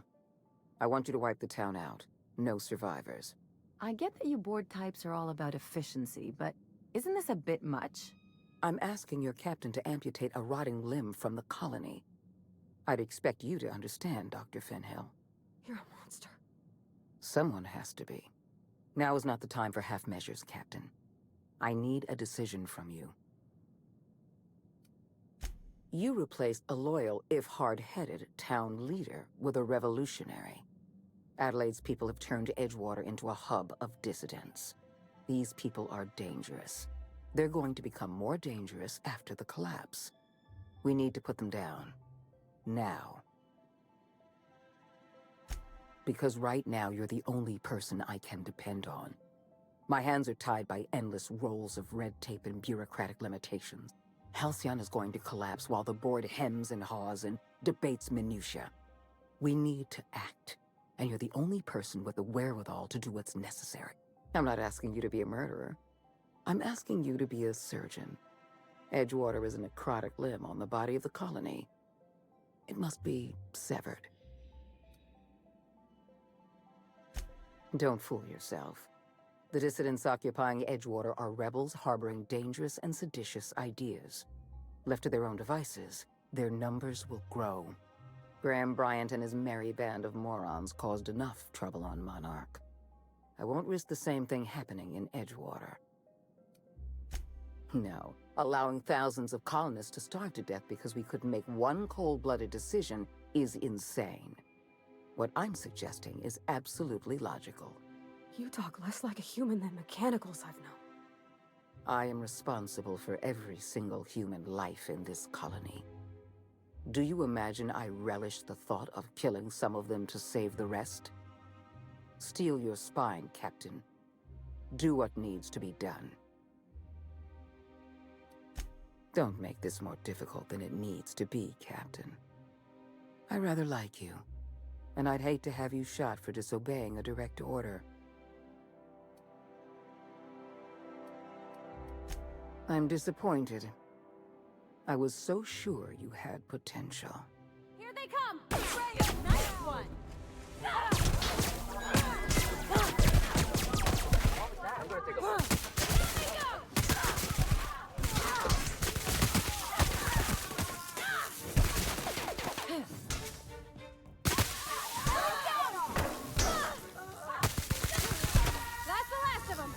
I want you to wipe the town out. No survivors. I get that you board types are all about efficiency, but isn't this a bit much? I'm asking your captain to amputate a rotting limb from the colony. I'd expect you to understand, Dr. Fenhill. You're a monster. Someone has to be. Now is not the time for half measures, Captain. I need a decision from you. You replaced a loyal, if hard-headed, town leader with a revolutionary. Adelaide's people have turned Edgewater into a hub of dissidents. These people are dangerous. They're going to become more dangerous after the collapse. We need to put them down. Now. Because right now you're the only person I can depend on. My hands are tied by endless rolls of red tape and bureaucratic limitations. Halcyon is going to collapse while the board hems and haws and debates minutiae. We need to act, and you're the only person with the wherewithal to do what's necessary. I'm not asking you to be a murderer. I'm asking you to be a surgeon. Edgewater is a necrotic limb on the body of the colony. It must be severed. Don't fool yourself. The dissidents occupying Edgewater are rebels harboring dangerous and seditious ideas. Left to their own devices, their numbers will grow. Graham Bryant and his merry band of morons caused enough trouble on Monarch. I won't risk the same thing happening in Edgewater. No, allowing thousands of colonists to starve to death because we couldn't make one cold-blooded decision is insane. What I'm suggesting is absolutely logical. You talk less like a human than mechanicals I've known. I am responsible for every single human life in this colony. Do you imagine I relish the thought of killing some of them to save the rest? Steel your spine, Captain. Do what needs to be done. Don't make this more difficult than it needs to be, Captain. I rather like you, and I'd hate to have you shot for disobeying a direct order. I'm disappointed. I was so sure you had potential. Here they come! Freya, nice one! I'm gonna take a look. That's the last of them!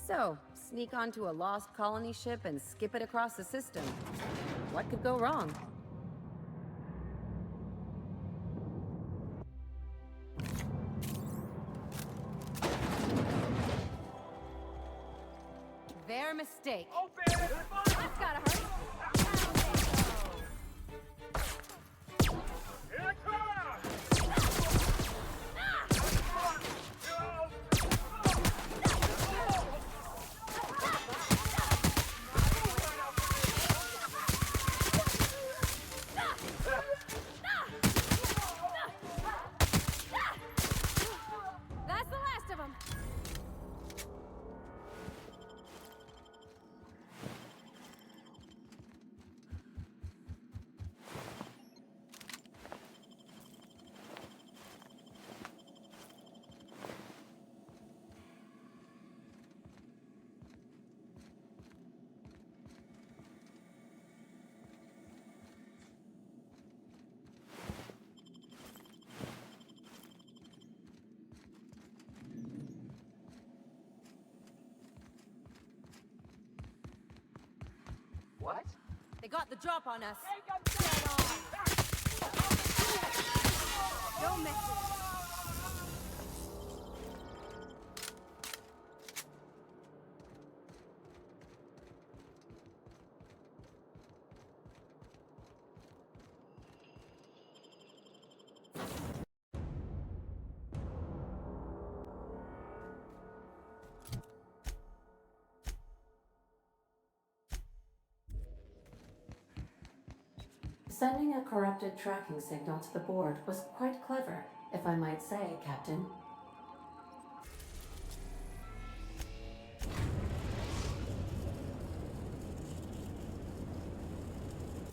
So, sneak onto a lost colony ship and skip it across the system. What could go wrong? Their mistake. That's gotta hurt. That's the last of them. What? They got the drop on us. Don't mess with it. Sending a corrupted tracking signal to the board was quite clever, if I might say, Captain.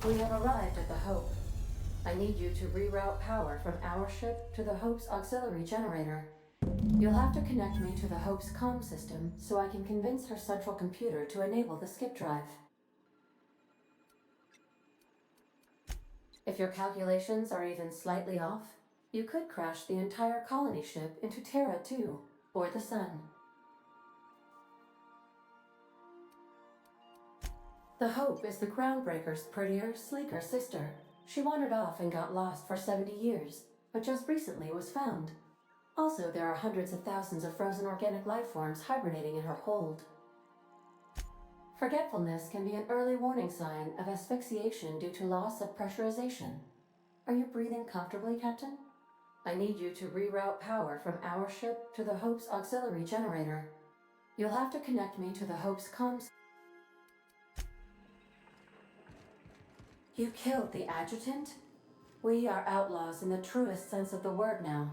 We have arrived at the Hope. I need you to reroute power from our ship to the Hope's auxiliary generator. You'll have to connect me to the Hope's comm system so I can convince her central computer to enable the skip drive. If your calculations are even slightly off, you could crash the entire colony ship into Terra 2, or the Sun. The Hope is the Groundbreaker's prettier, sleeker sister. She wandered off and got lost for 70 years, but just recently was found. Also, there are hundreds of thousands of frozen organic life forms hibernating in her hold. Forgetfulness can be an early warning sign of asphyxiation due to loss of pressurization. Are you breathing comfortably, Captain? I need you to reroute power from our ship to the Hope's auxiliary generator. You'll have to connect me to the Hope's comms. You killed the adjutant? We are outlaws in the truest sense of the word now.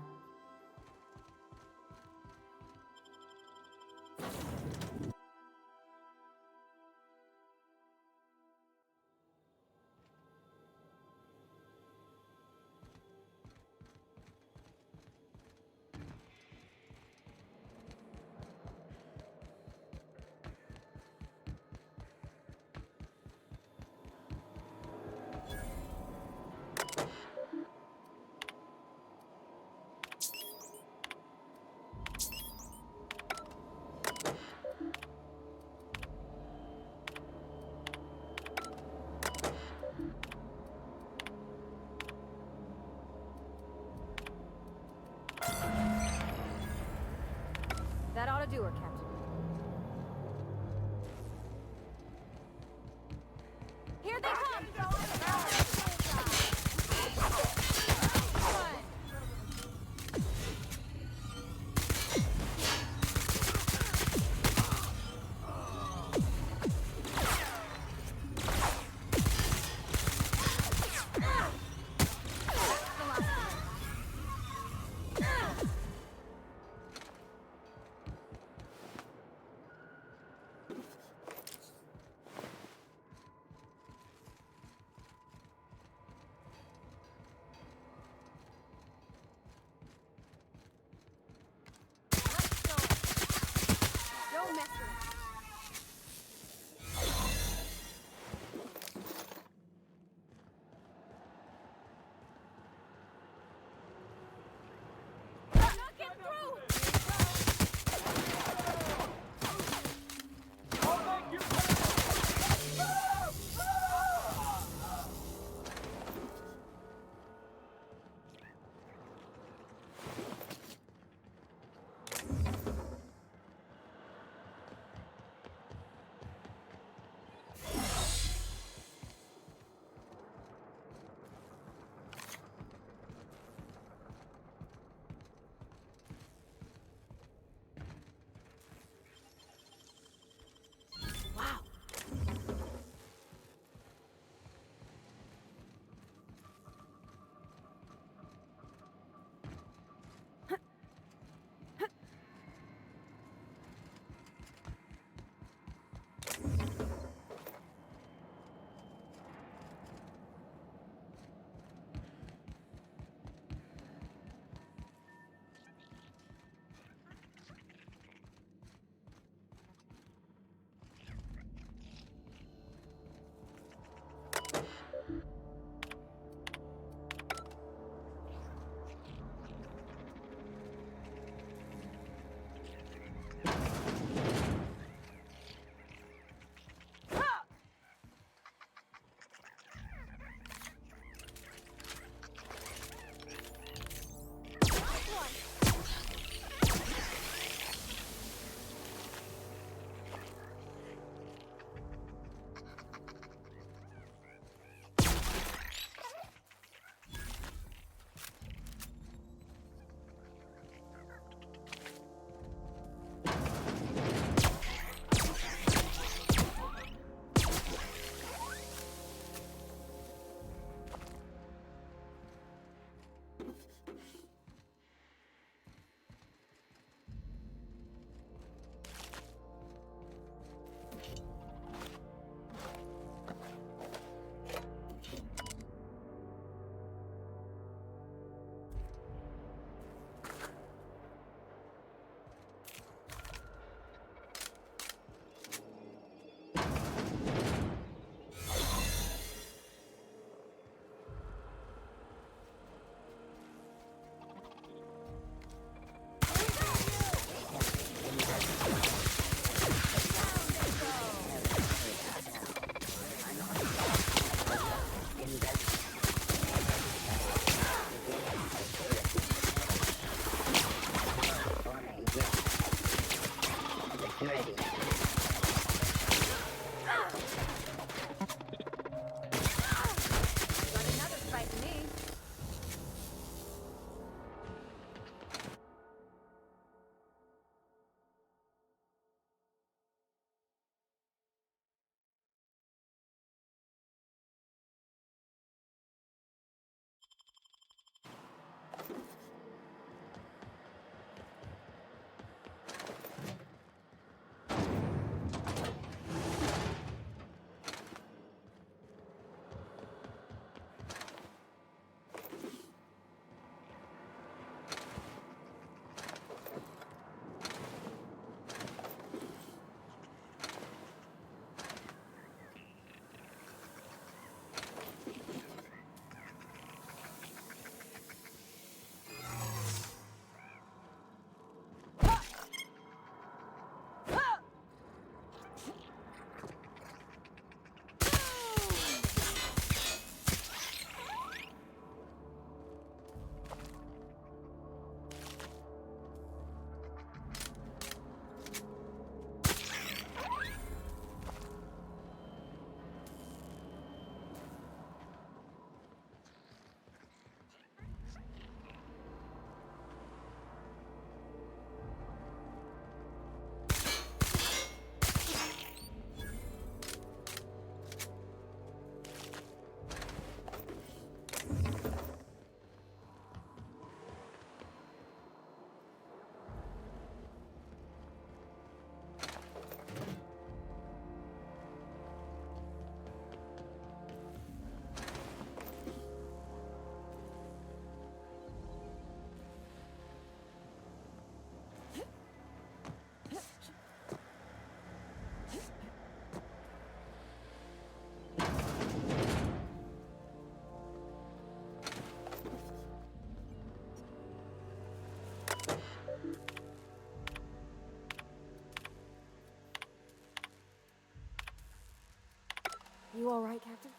You alright, Captain?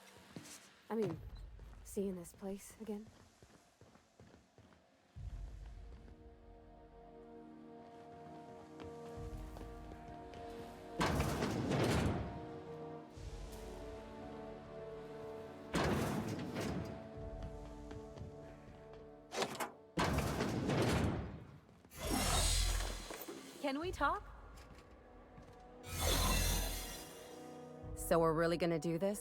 I mean, seeing this place again? Can we talk? So we're really gonna do this?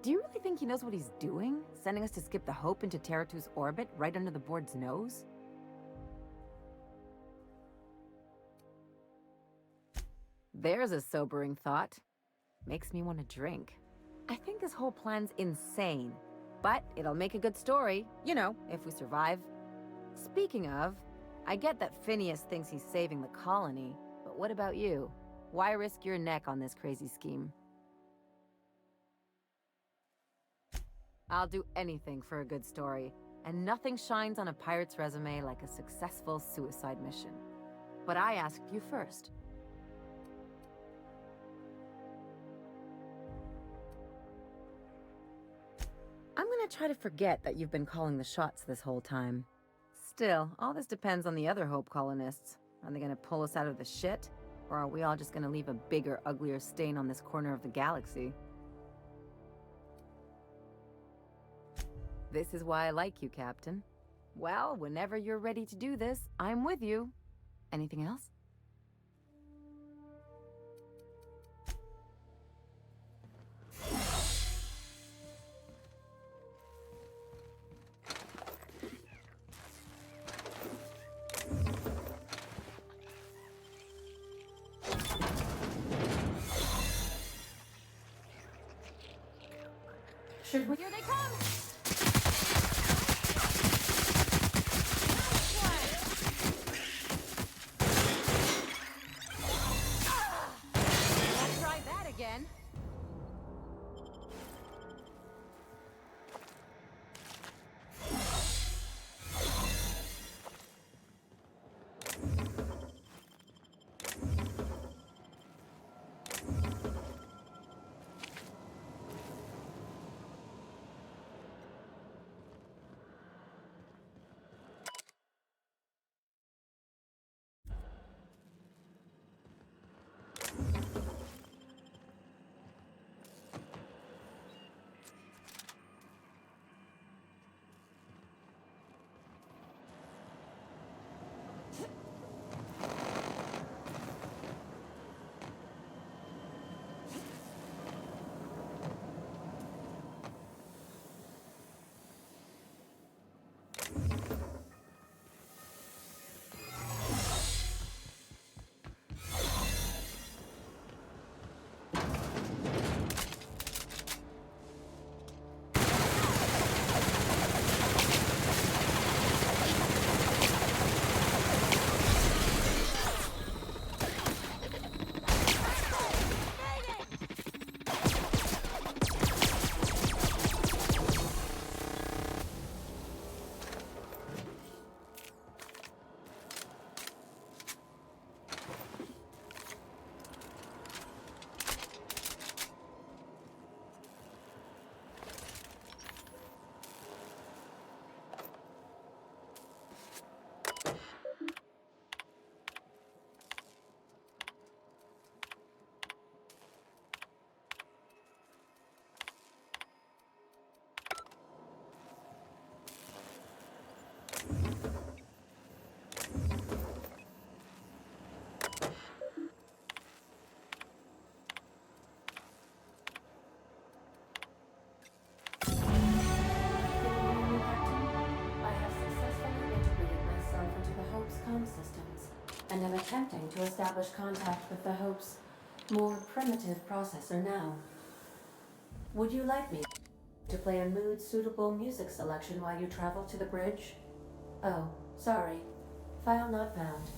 Do you really think he knows what he's doing? Sending us to skip the Hope into Terra-2's orbit right under the board's nose? There's a sobering thought. Makes me want to drink. I think this whole plan's insane. But it'll make a good story, you know, if we survive. Speaking of, I get that Phineas thinks he's saving the colony, but what about you? Why risk your neck on this crazy scheme? I'll do anything for a good story, and nothing shines on a pirate's resume like a successful suicide mission. But I asked you first. I'm gonna try to forget that you've been calling the shots this whole time. Still, all this depends on the other Hope colonists. Are they gonna pull us out of the shit? Or are we all just gonna leave a bigger, uglier stain on this corner of the galaxy? This is why I like you, Captain. Well, whenever you're ready to do this, I'm with you. Anything else? Should we? Here they come! Let's try that again. Systems, and am attempting to establish contact with the Hope's more primitive processor now. Would you like me to play a mood-suitable music selection while you travel to the bridge? Oh, sorry. File not found.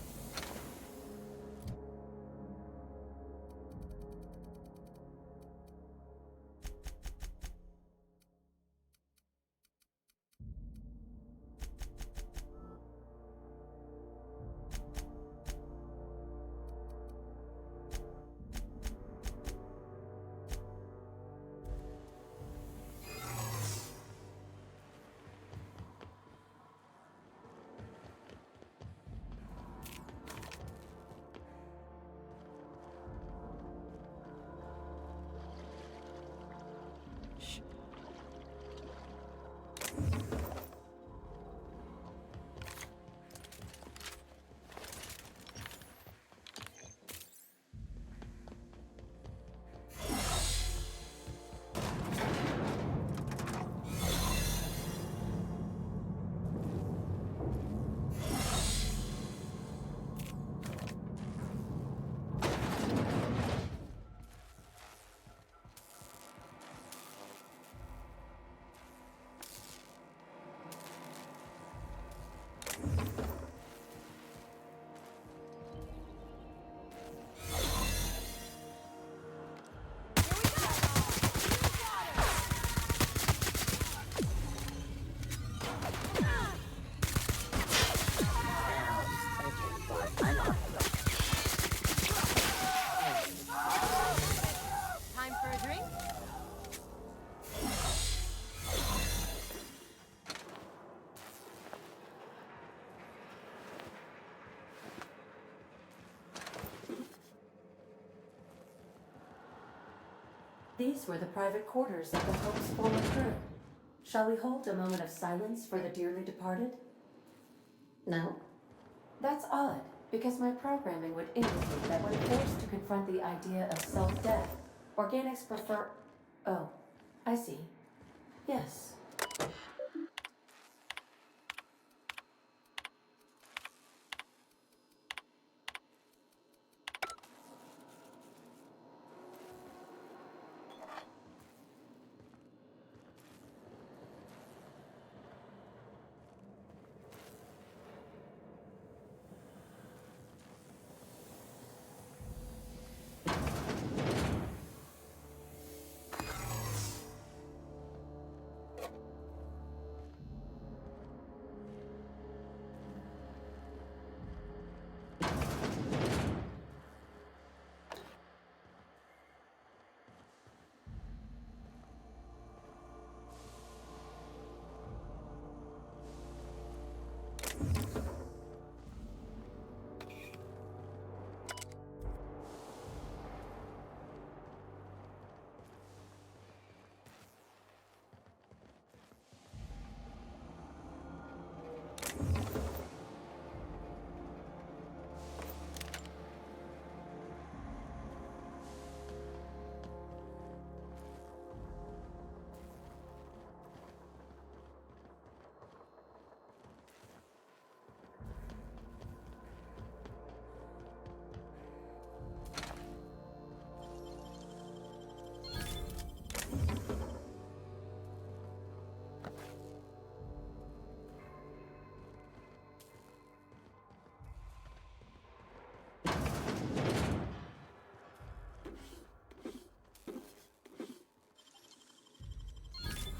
These were the private quarters of the Hope's former crew. Shall we hold a moment of silence for the dearly departed? No? That's odd, because my programming would indicate that when forced to confront the idea of self-death, organics prefer... Oh, I see. Yes.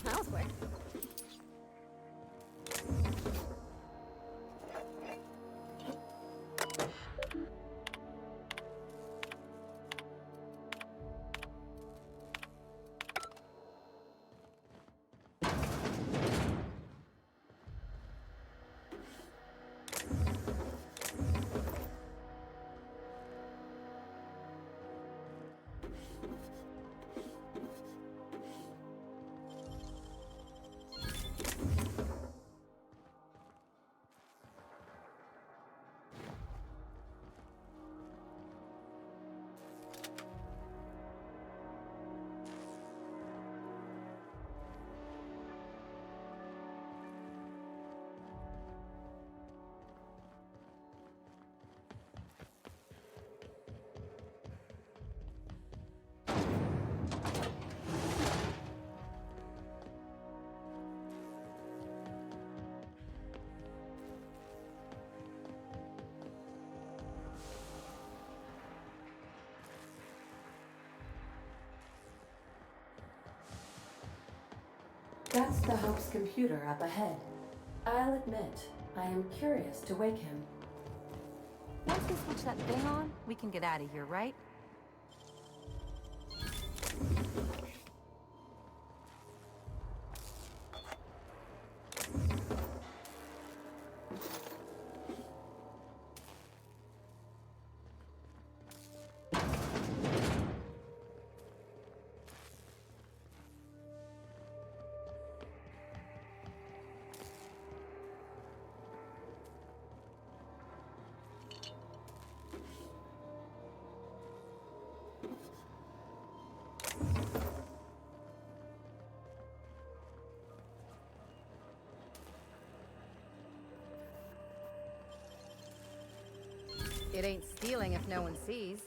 That was quick. That's the Hope's computer up ahead. I'll admit, I am curious to wake him. Once we switch that thing on, we can get out of here, right? It ain't stealing if no one sees.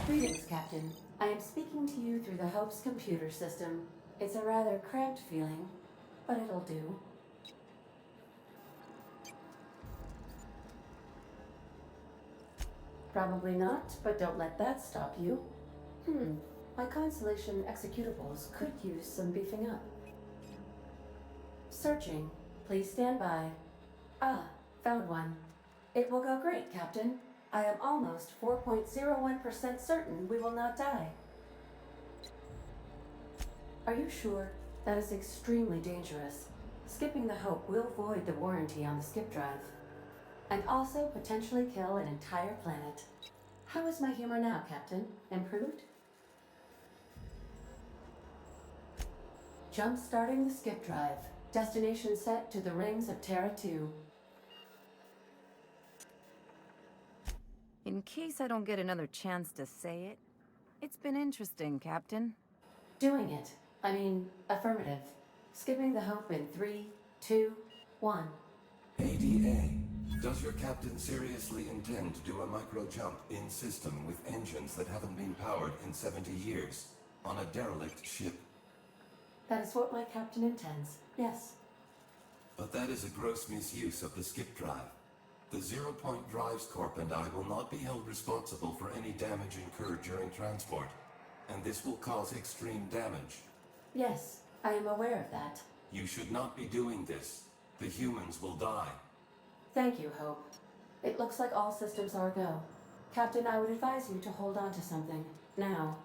Greetings, Captain. I am speaking to you through the Hope's computer system. It's a rather cramped feeling, but it'll do. Probably not, but don't let that stop you. My Constellation executables could use some beefing up. Searching. Please stand by. Ah, found one. It will go great, Captain. I am almost 4.01% certain we will not die. Are you sure? That is extremely dangerous. Skipping the Hope will void the warranty on the skip drive. And also potentially kill an entire planet. How is my humor now, Captain? Improved? Jump-starting the skip drive. Destination set to the rings of Terra 2. In case I don't get another chance to say it, it's been interesting, Captain. Doing it. I mean, affirmative. Skipping the Hope in 3, 2, 1. ADA, does your captain seriously intend to do a micro-jump in system with engines that haven't been powered in 70 years on a derelict ship? That is what my captain intends, yes. But that is a gross misuse of the skip drive. The Zero Point Drives Corp and I will not be held responsible for any damage incurred during transport, and this will cause extreme damage. Yes, I am aware of that. You should not be doing this. The humans will die. Thank you, Hope. It looks like all systems are go. Captain, I would advise you to hold on to something. Now.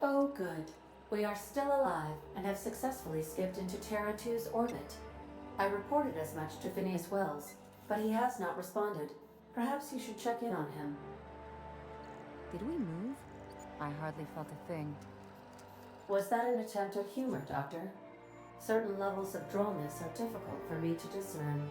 Oh, good. We are still alive and have successfully skipped into Terra 2's orbit. I reported as much to Phineas Wells, but he has not responded. Perhaps you should check in on him. Did we move? I hardly felt a thing. Was that an attempt at humor, Doctor? Certain levels of drollness are difficult for me to discern.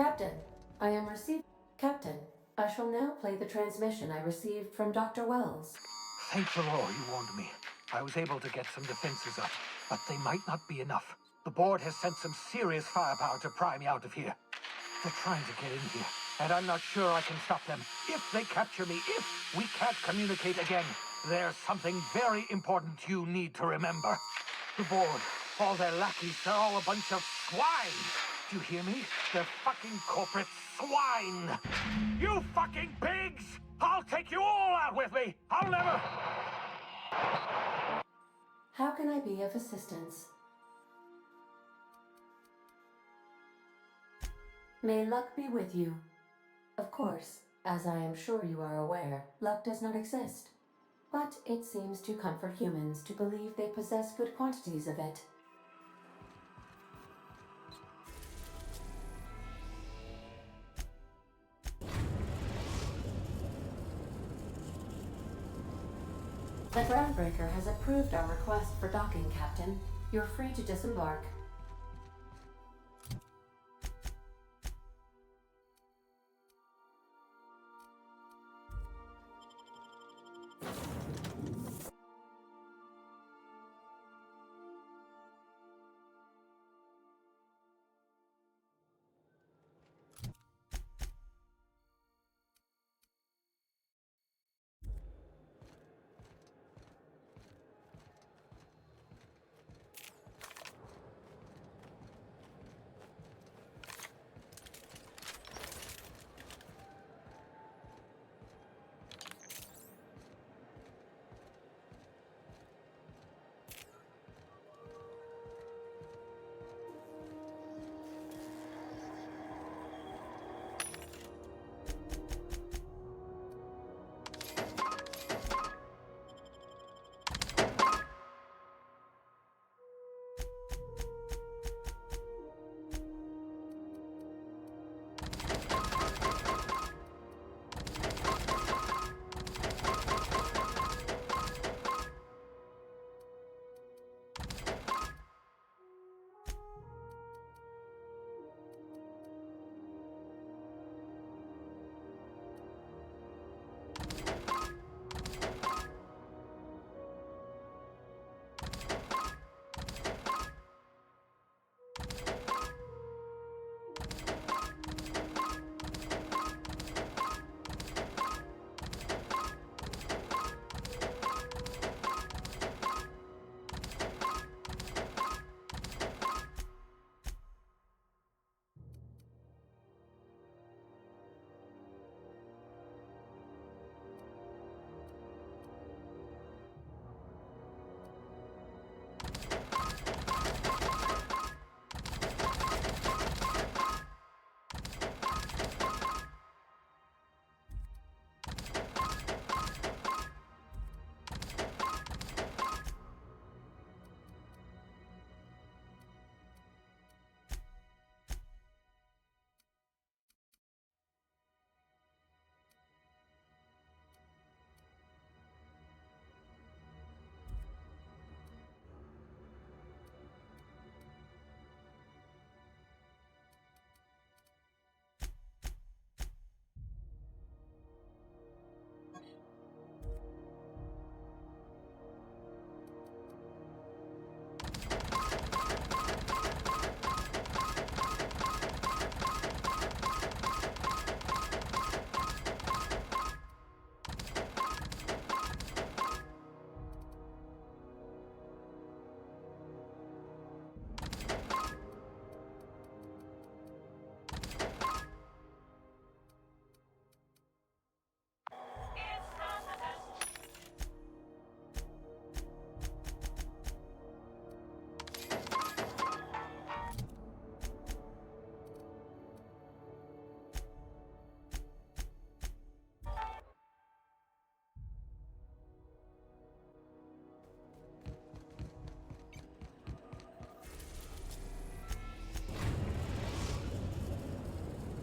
Captain, I am received. Captain, I shall now play the transmission I received from Dr. Wells. Thank the Lord you warned me. I was able to get some defenses up, but they might not be enough. The board has sent some serious firepower to pry me out of here. They're trying to get in here, and I'm not sure I can stop them. If they capture me, if we can't communicate again, there's something very important you need to remember. The board, all their lackeys, they're all a bunch of swine. Do you hear me? They're fucking corporate swine. You fucking pigs! I'll take you all out with me! I'll never... How can I be of assistance? May luck be with you. Of course, as I am sure you are aware, luck does not exist. But it seems to comfort humans to believe they possess good quantities of it. The Groundbreaker has approved our request for docking, Captain. You're free to disembark.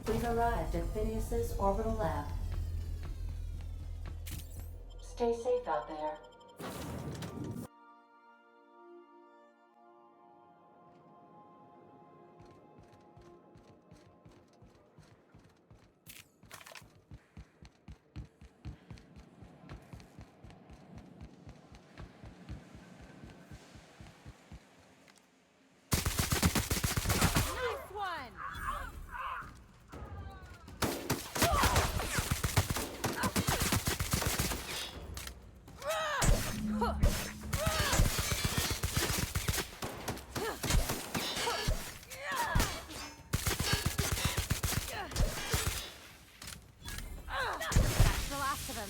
We've arrived at Phineas's orbital lab. Stay safe out there. That's the last of him.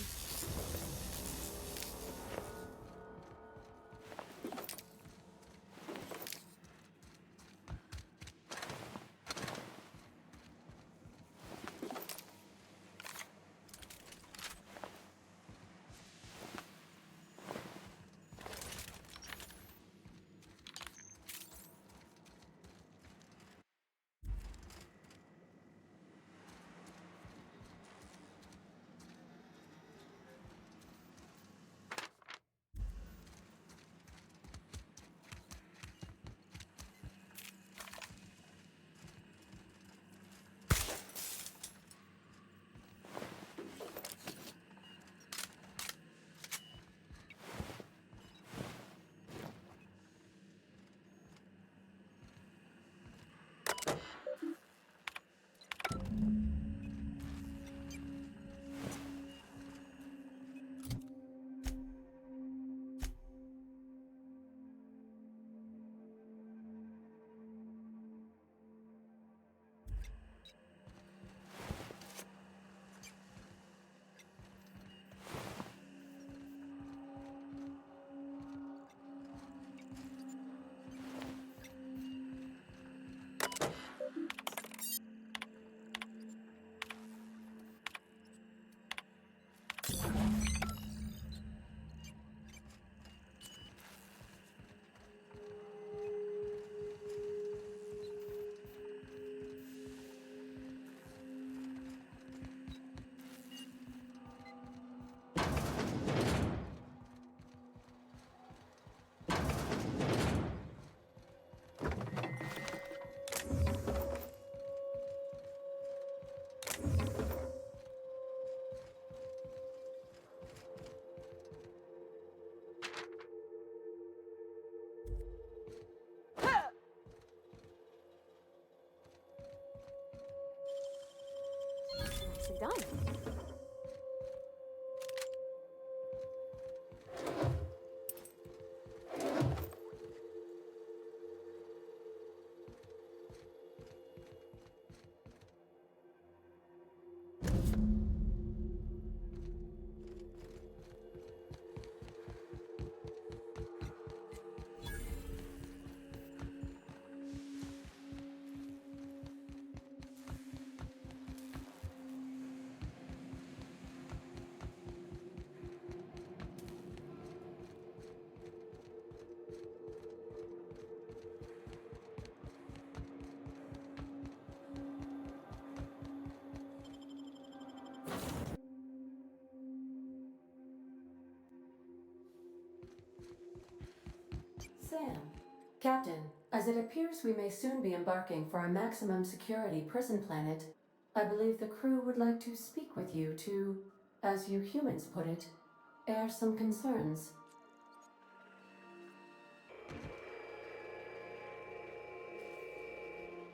Nicely done. Sam. Captain, as it appears we may soon be embarking for a maximum security prison planet, I believe the crew would like to speak with you to, as you humans put it, air some concerns.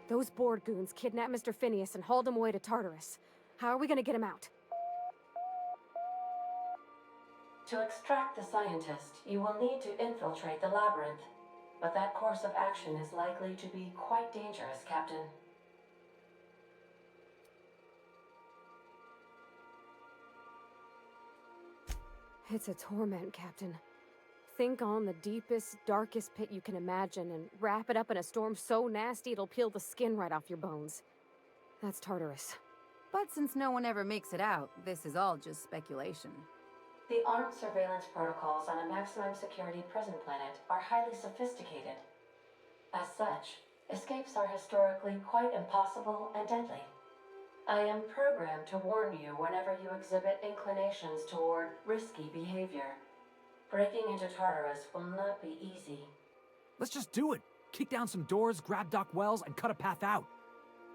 Those board goons kidnapped Mr. Phineas and hauled him away to Tartarus. How are we gonna get him out? To extract the scientist, you will need to infiltrate the labyrinth. But that course of action is likely to be quite dangerous, Captain. It's a torment, Captain. Think on the deepest, darkest pit you can imagine and wrap it up in a storm so nasty it'll peel the skin right off your bones. That's Tartarus. But since no one ever makes it out, this is all just speculation. The armed surveillance protocols on a maximum security prison planet are highly sophisticated. As such, escapes are historically quite impossible and deadly. I am programmed to warn you whenever you exhibit inclinations toward risky behavior. Breaking into Tartarus will not be easy. Let's just do it. Kick down some doors, grab Doc Wells, and cut a path out.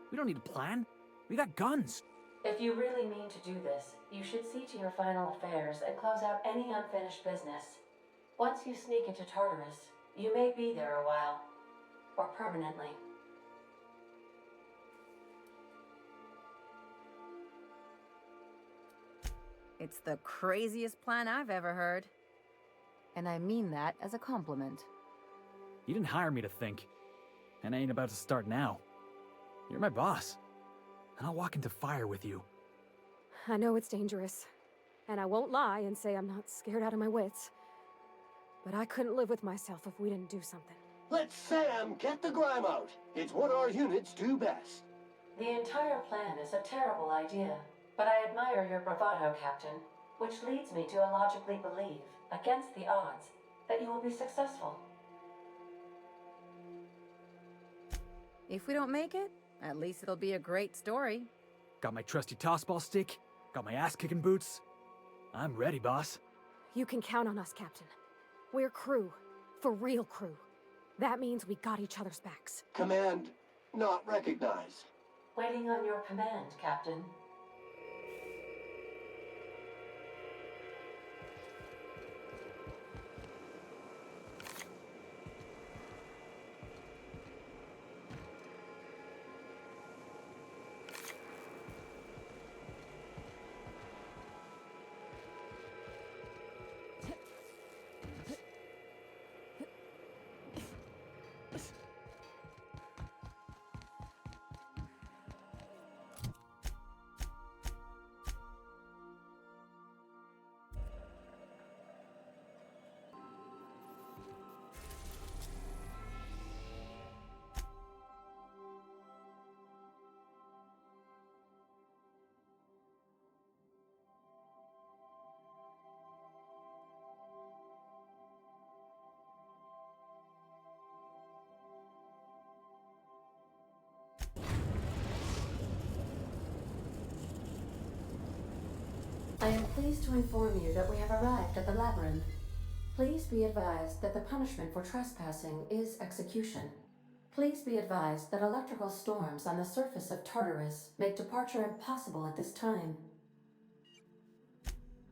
We don't need a plan. We got guns. If you really mean to do this, you should see to your final affairs and close out any unfinished business. Once you sneak into Tartarus, you may be there a while. Or permanently. It's the craziest plan I've ever heard. And I mean that as a compliment. You didn't hire me to think. And I ain't about to start now. You're my boss. And I'll walk into fire with you. I know it's dangerous. And I won't lie and say I'm not scared out of my wits. But I couldn't live with myself if we didn't do something. Let Sam get the grime out. It's what our units do best. The entire plan is a terrible idea, but I admire your bravado, Captain, which leads me to illogically believe, against the odds, that you will be successful. If we don't make it, at least it'll be a great story. Got my trusty tossball stick, got my ass-kicking boots. I'm ready, boss. You can count on us, Captain. We're crew. For real crew. That means we got each other's backs. Command not recognized. Waiting on your command, Captain. I am pleased to inform you that we have arrived at the labyrinth. Please be advised that the punishment for trespassing is execution. Please be advised that electrical storms on the surface of Tartarus make departure impossible at this time.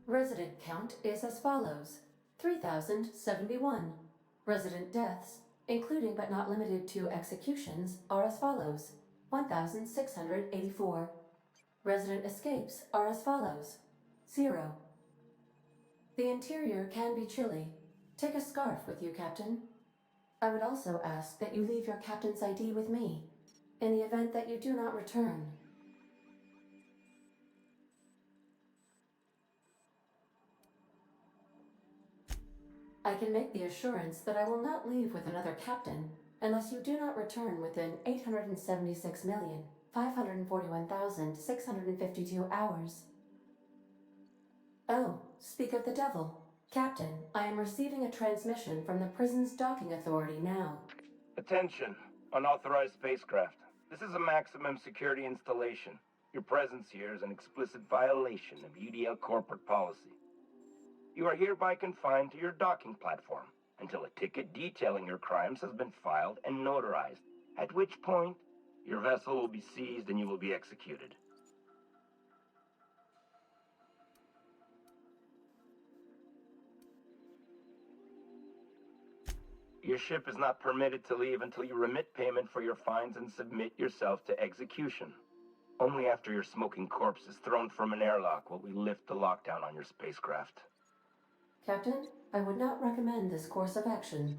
Resident count is as follows: 3,071. Resident deaths, including but not limited to executions, are as follows: 1,684. Resident escapes are as follows: 0. The interior can be chilly. Take a scarf with you, Captain. I would also ask that you leave your captain's ID with me, in the event that you do not return. I can make the assurance that I will not leave with another captain unless you do not return within 876,541,652 hours. Oh, speak of the devil. Captain, I am receiving a transmission from the prison's docking authority now. Attention, unauthorized spacecraft. This is a maximum security installation. Your presence here is an explicit violation of UDL corporate policy. You are hereby confined to your docking platform until a ticket detailing your crimes has been filed and notarized, at which point your vessel will be seized and you will be executed. Your ship is not permitted to leave until you remit payment for your fines and submit yourself to execution. Only after your smoking corpse is thrown from an airlock will we lift the lockdown on your spacecraft. Captain, I would not recommend this course of action.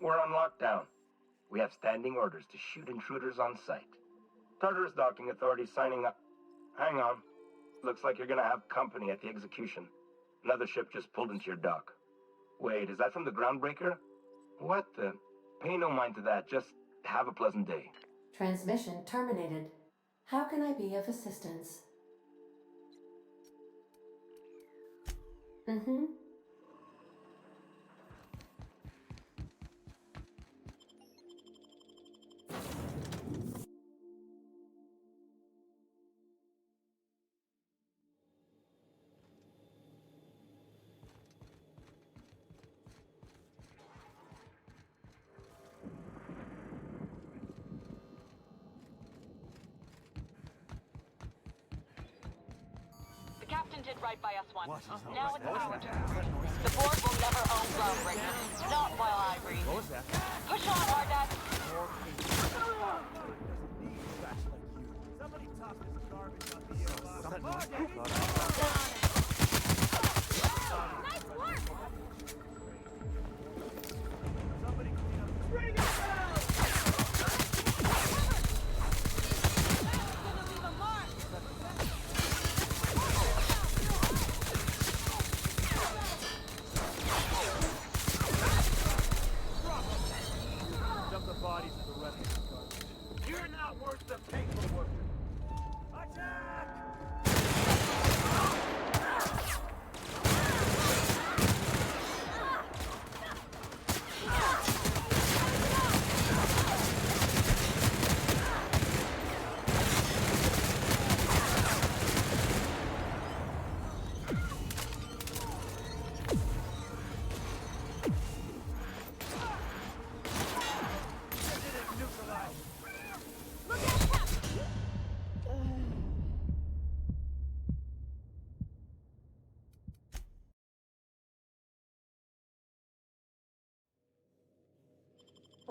We're on lockdown. We have standing orders to shoot intruders on sight. Tartarus Docking Authority signing up. Hang on. Looks like you're gonna have company at the execution. Another ship just pulled into your dock. Wait, is that from the Groundbreaker? What the? Pay no mind to that. Just have a pleasant day. Transmission terminated. How can I be of assistance? The captain did right by us once. Now it's our turn. The board will never own Groundbreaker. Not while I breathe. What was that? Push on, Ardat!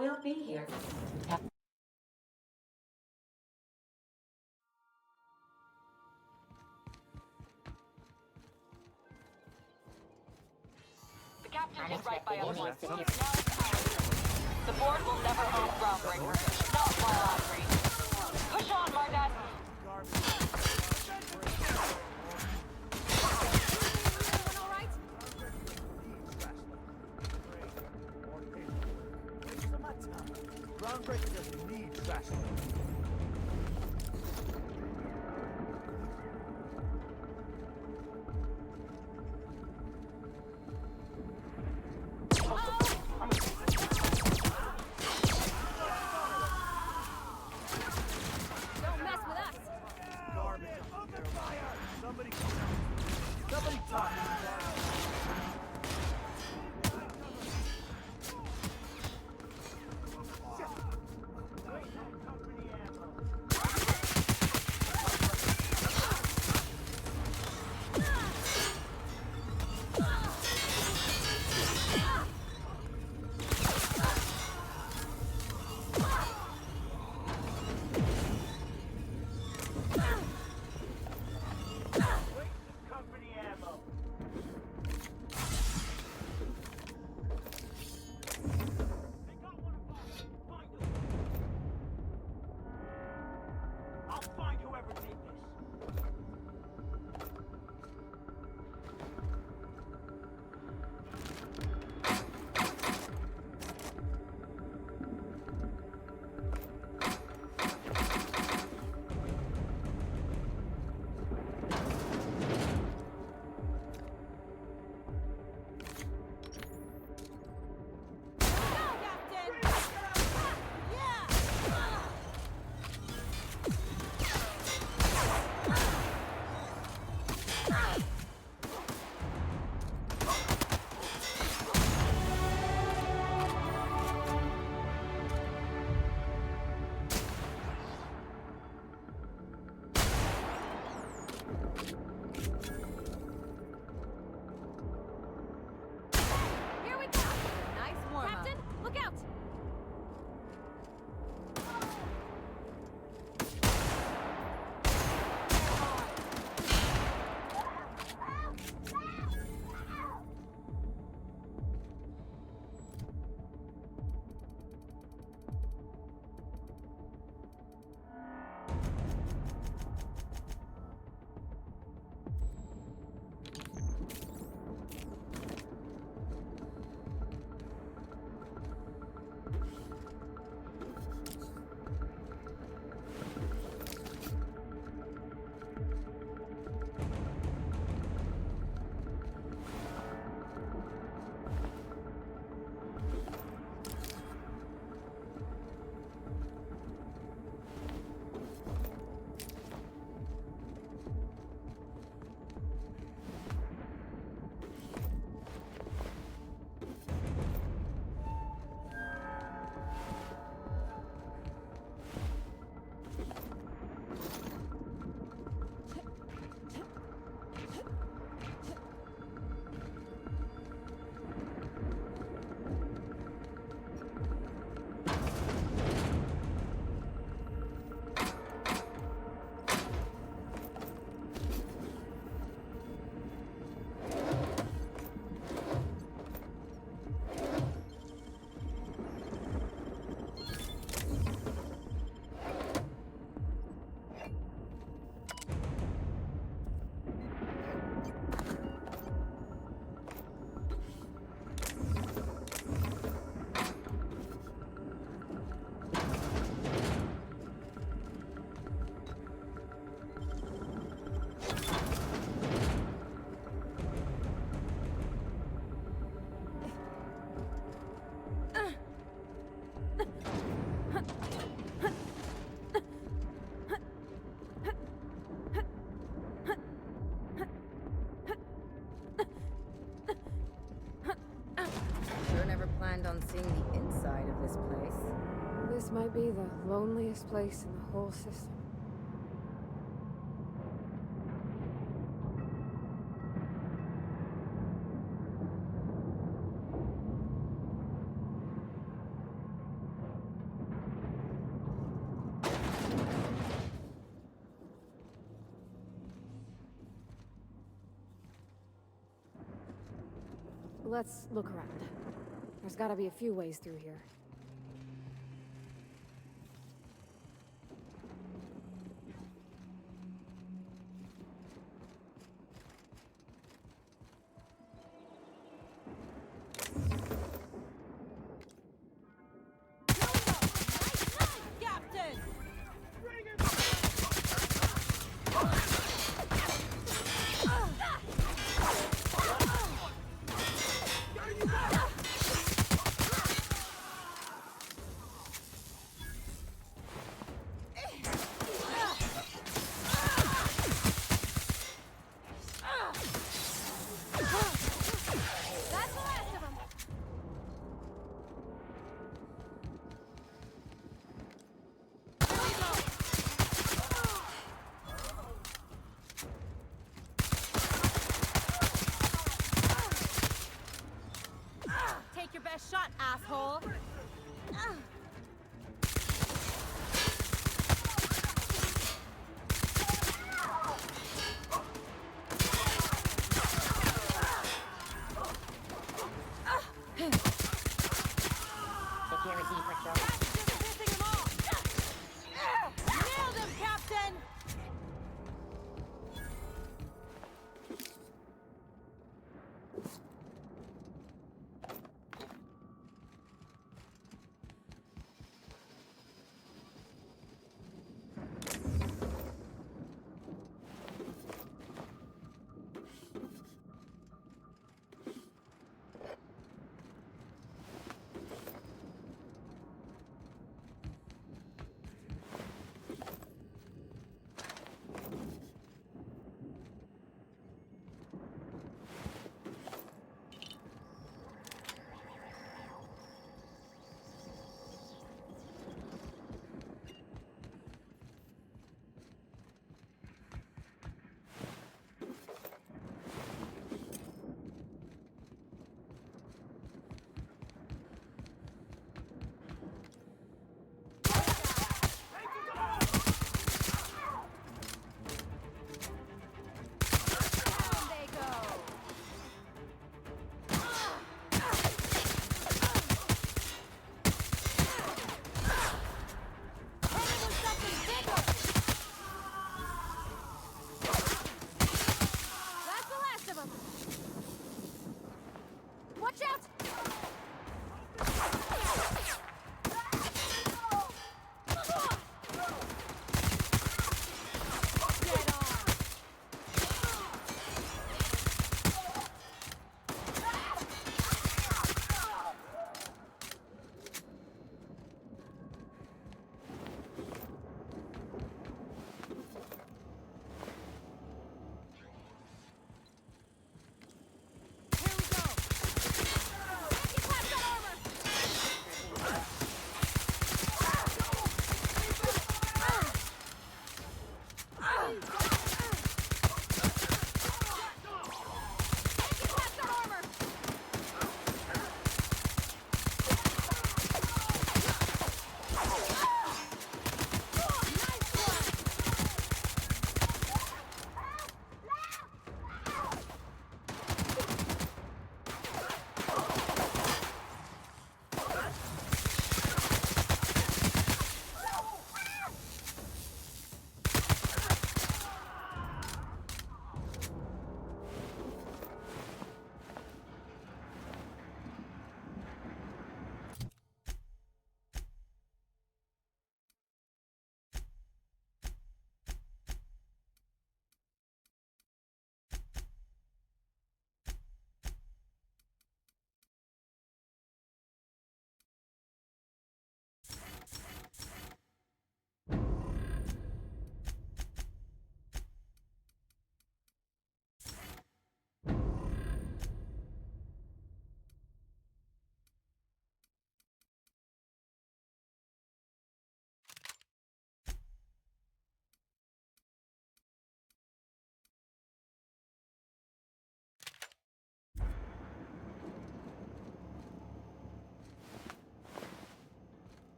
We'll be here. The captain did right by us once. Now it's our turn. The board will never own Groundbreaker. Not while I reign. Push on, Margat! Groundbreaker doesn't need trash. Don't mess with us! Garbage. Open fire! Somebody talk. On seeing the inside of this place. This might be the loneliest place in the whole system. Let's look around. There's gotta be a few ways through here.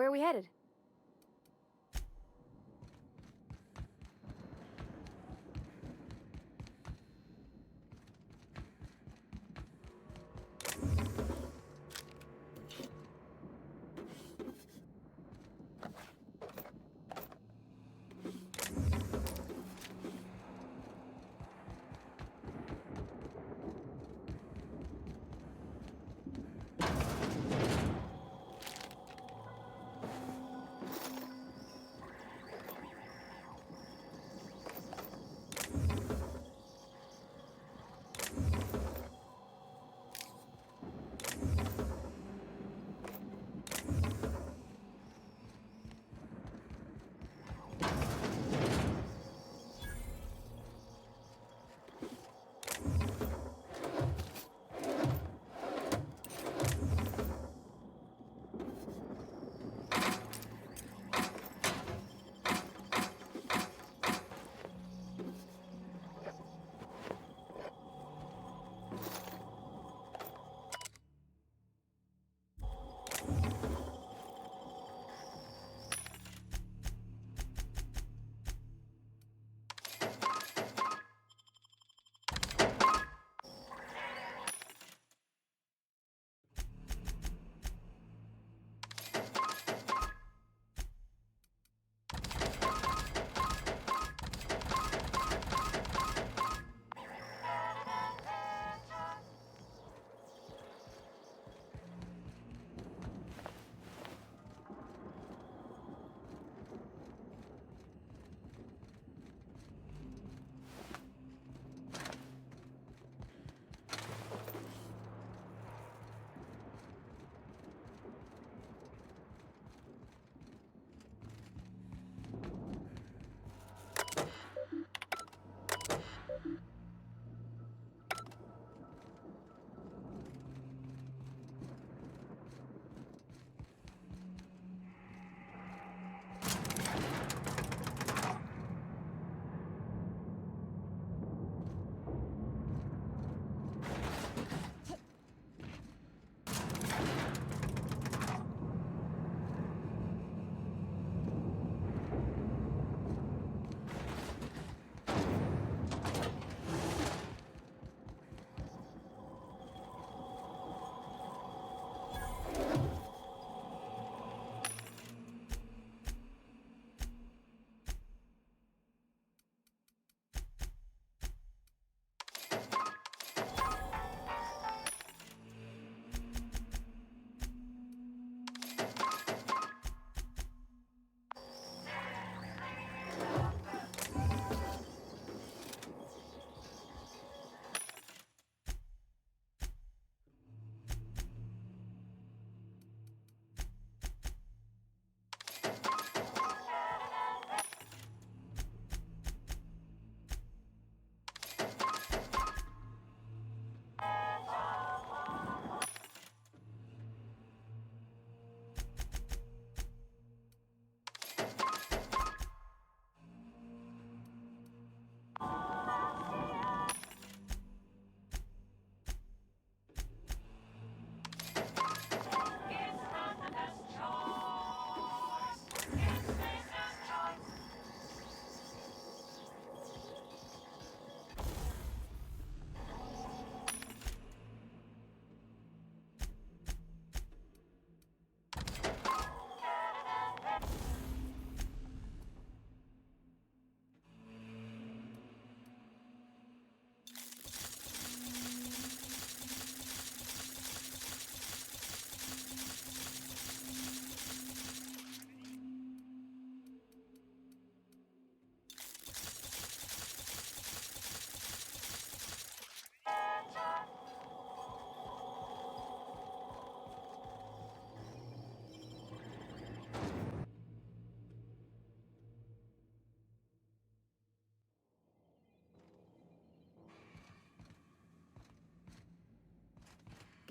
Where are we headed?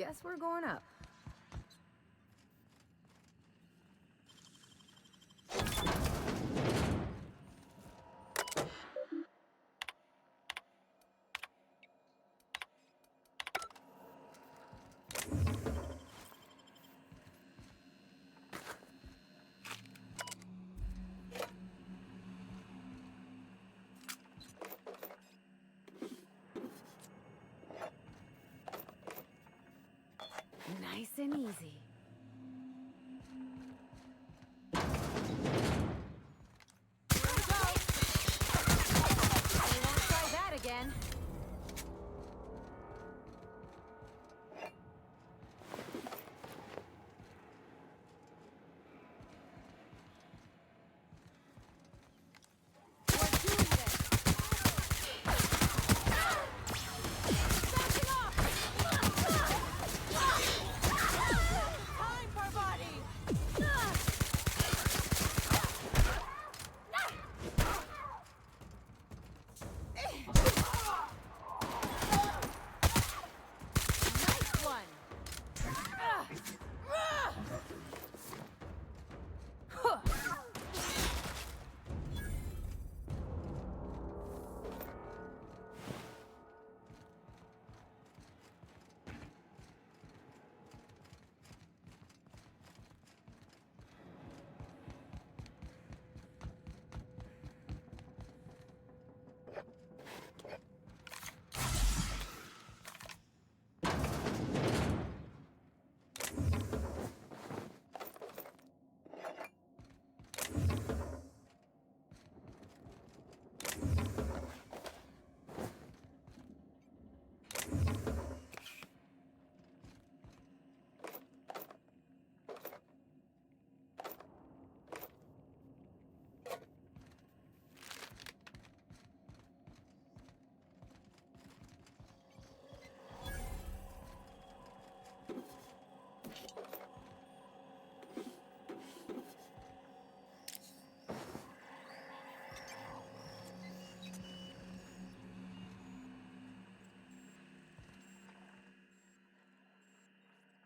Guess we're going up. easy. Here we go. We won't try that again.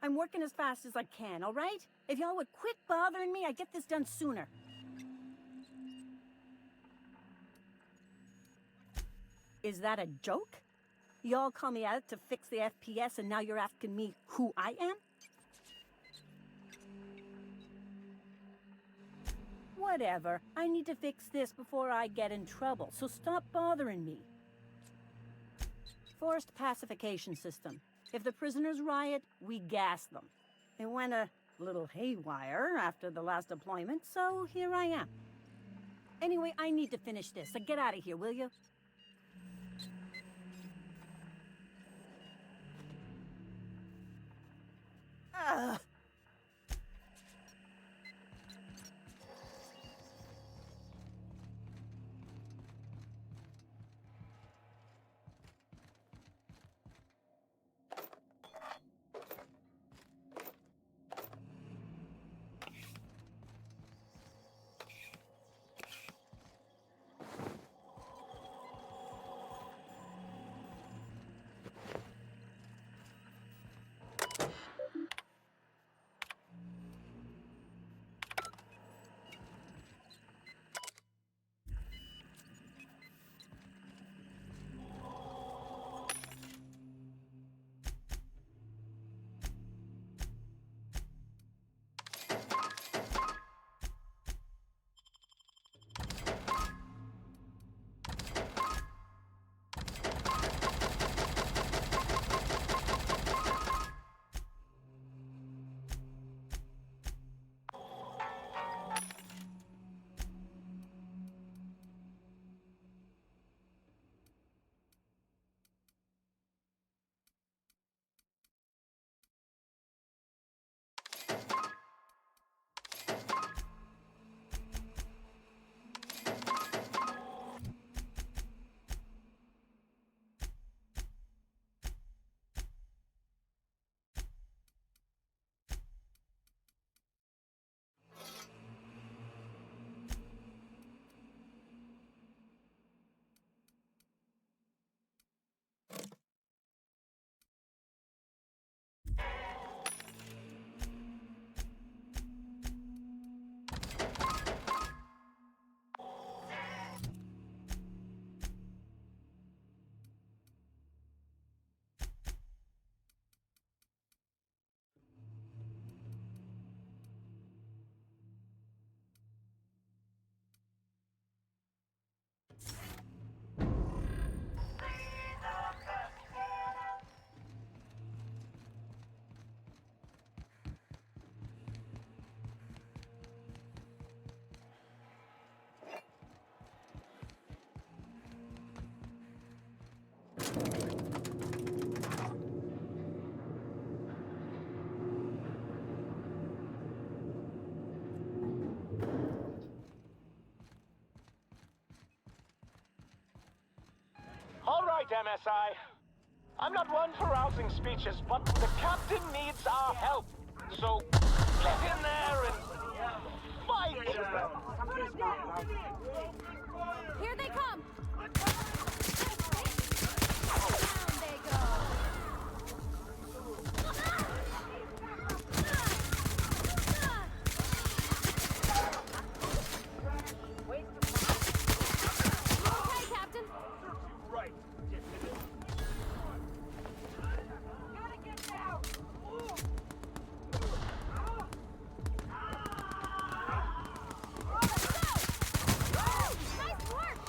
I'm working as fast as I can, all right? If y'all would quit bothering me, I'd get this done sooner. Is that a joke? Y'all call me out to fix the FPS and now you're asking me who I am? Whatever. I need to fix this before I get in trouble, so stop bothering me. Forced pacification system. If the prisoners riot, we gas them. It went a little haywire after the last deployment, so here I am. Anyway, I need to finish this, so get out of here, will you? Ugh. MSI. I'm not one for rousing speeches, but the captain needs our help. So, get in there and fight! Here they come! Down they go! Okay, Captain. Right. Gotta get down! Nice work!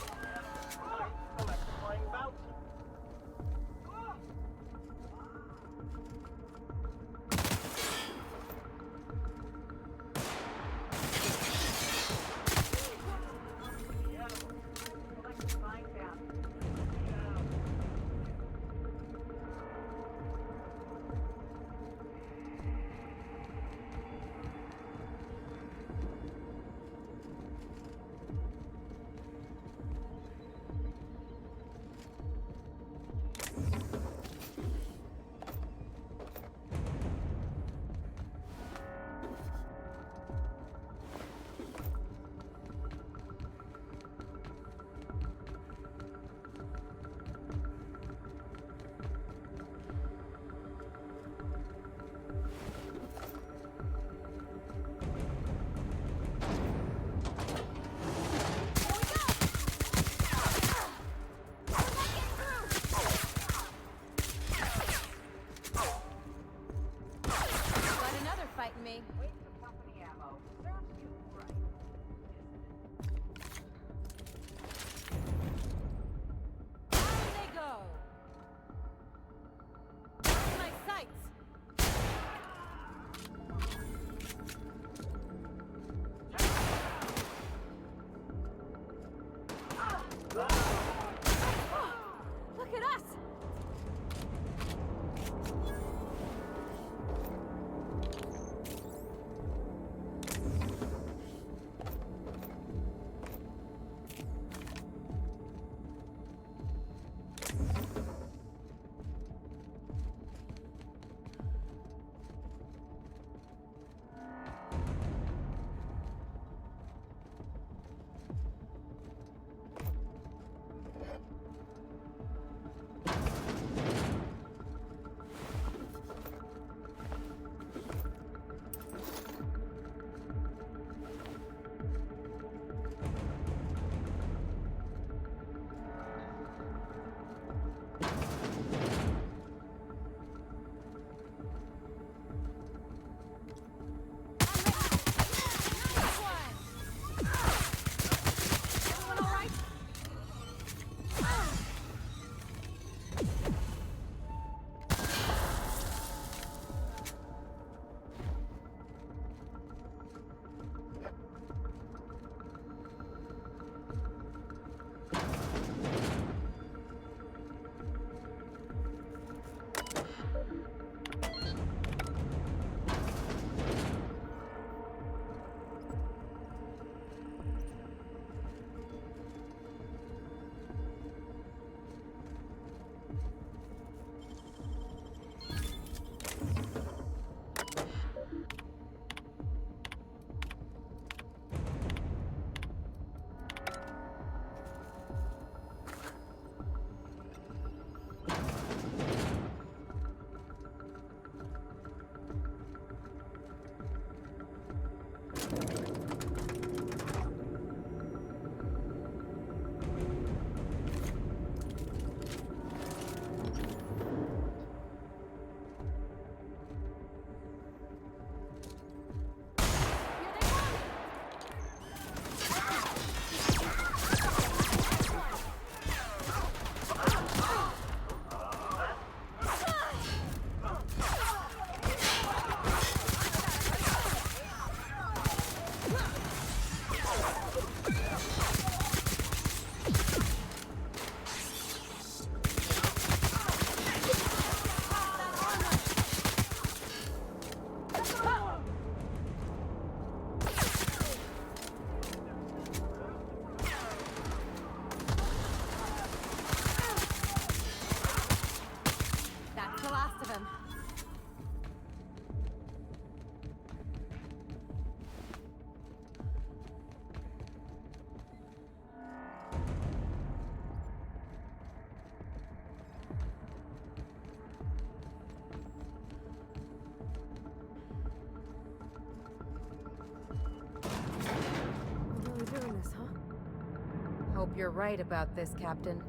you're right about this, Captain.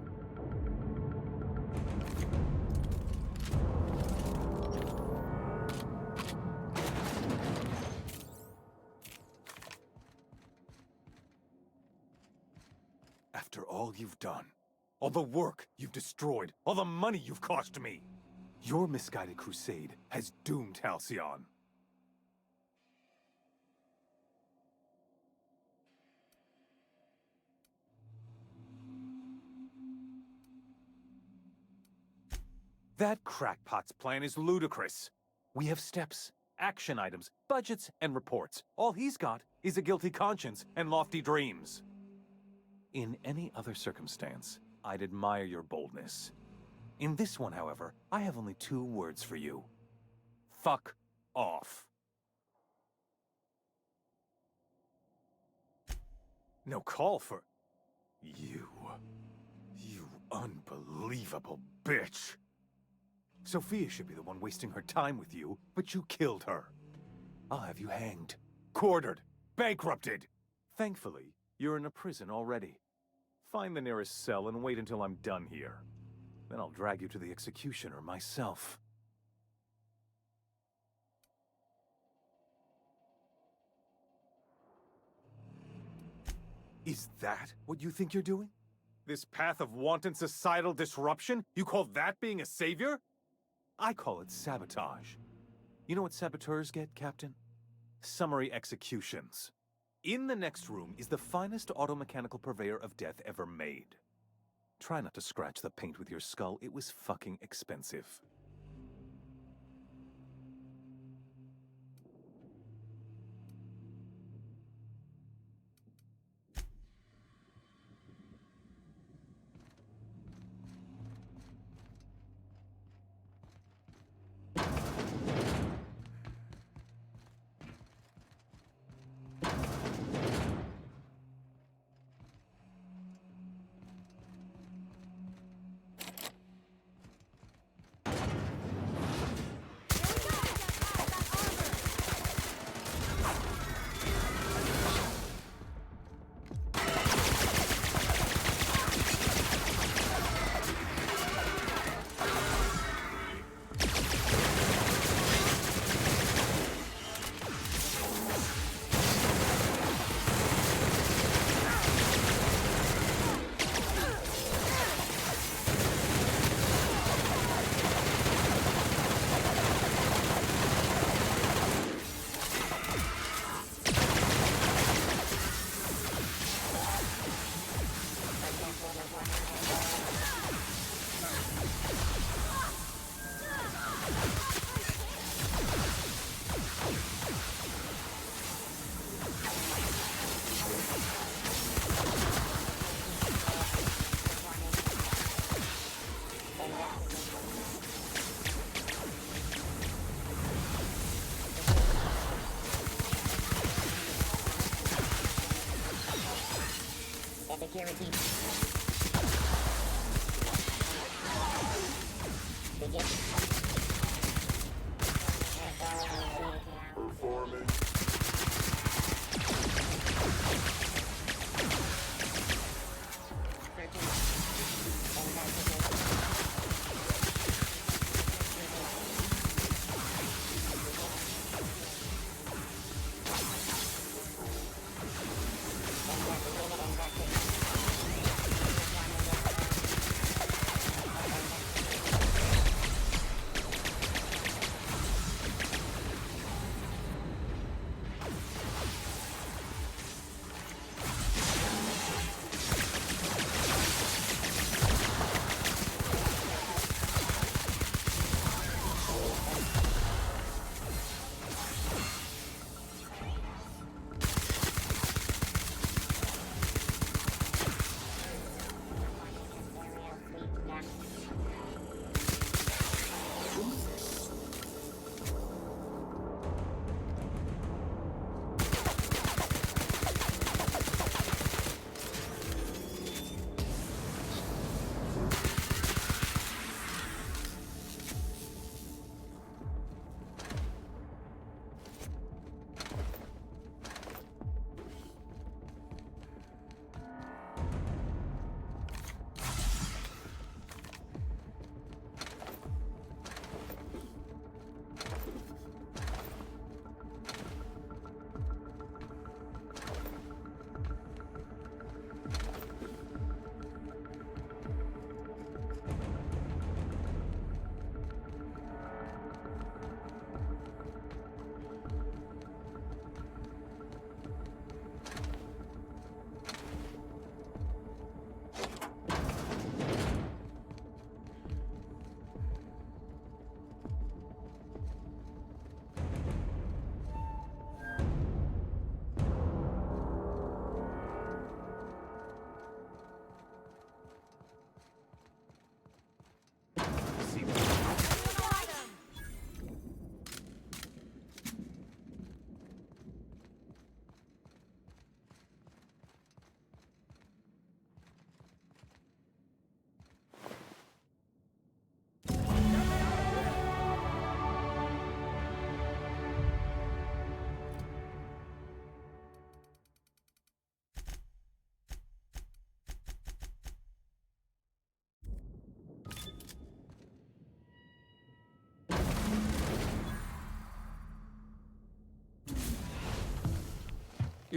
After all you've done, all the work you've destroyed, all the money you've cost me, your misguided crusade has doomed Halcyon. That crackpot's plan is ludicrous. We have steps, action items, budgets, and reports. All he's got is a guilty conscience and lofty dreams. In any other circumstance, I'd admire your boldness. In this one, however, I have only 2 words for you. Fuck off. No call for... You unbelievable bitch. Sophia should be the one wasting her time with you, but you killed her. I'll have you hanged, quartered, bankrupted. Thankfully, you're in a prison already. Find the nearest cell and wait until I'm done here. Then I'll drag you to the executioner myself. Is that what you think you're doing? This path of wanton societal disruption? You call that being a savior? I call it sabotage. You know what saboteurs get, Captain? Summary executions. In the next room is the finest automechanical purveyor of death ever made. Try not to scratch the paint with your skull. It was fucking expensive. Security. Performing.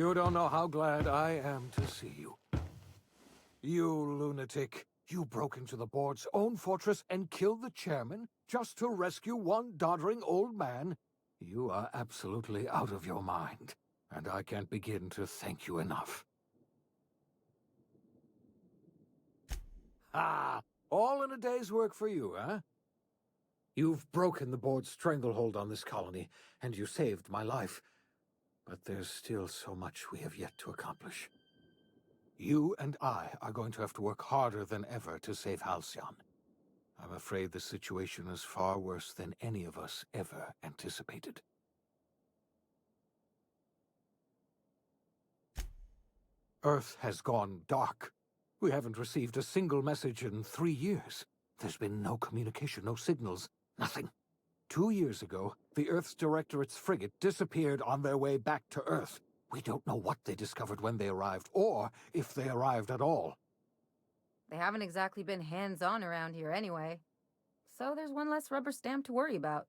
You don't know how glad I am to see you. You lunatic. You broke into the board's own fortress and killed the chairman just to rescue one doddering old man? You are absolutely out of your mind, and I can't begin to thank you enough. Ah, all in a day's work for you, huh? You've broken the board's stranglehold on this colony, and you saved my life. But there's still so much we have yet to accomplish. You and I are going to have to work harder than ever to save Halcyon. I'm afraid the situation is far worse than any of us ever anticipated. Earth has gone dark. We haven't received a single message in 3 years. There's been no communication, no signals, nothing. 2 years ago, the Earth's Directorate's frigate disappeared on their way back to Earth. We don't know what they discovered when they arrived, or if they arrived at all. They haven't exactly been hands-on around here anyway. So there's one less rubber stamp to worry about.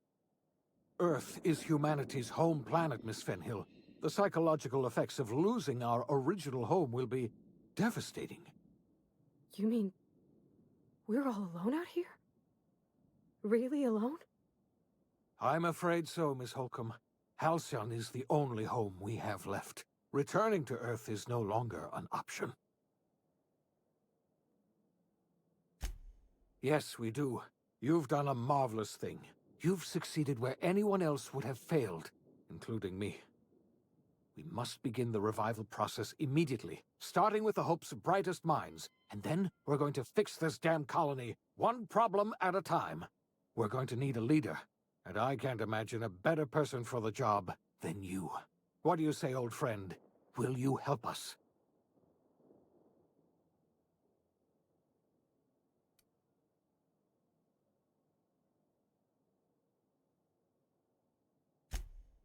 Earth is humanity's home planet, Miss Fenhill. The psychological effects of losing our original home will be devastating. You mean we're all alone out here? Really alone? I'm afraid so, Miss Holcomb. Halcyon is the only home we have left. Returning to Earth is no longer an option. Yes, we do. You've done a marvelous thing. You've succeeded where anyone else would have failed, including me. We must begin the revival process immediately, starting with the Hope's brightest minds, and then we're going to fix this damn colony, one problem at a time. We're going to need a leader, and I can't imagine a better person for the job than you. What do you say, old friend? Will you help us?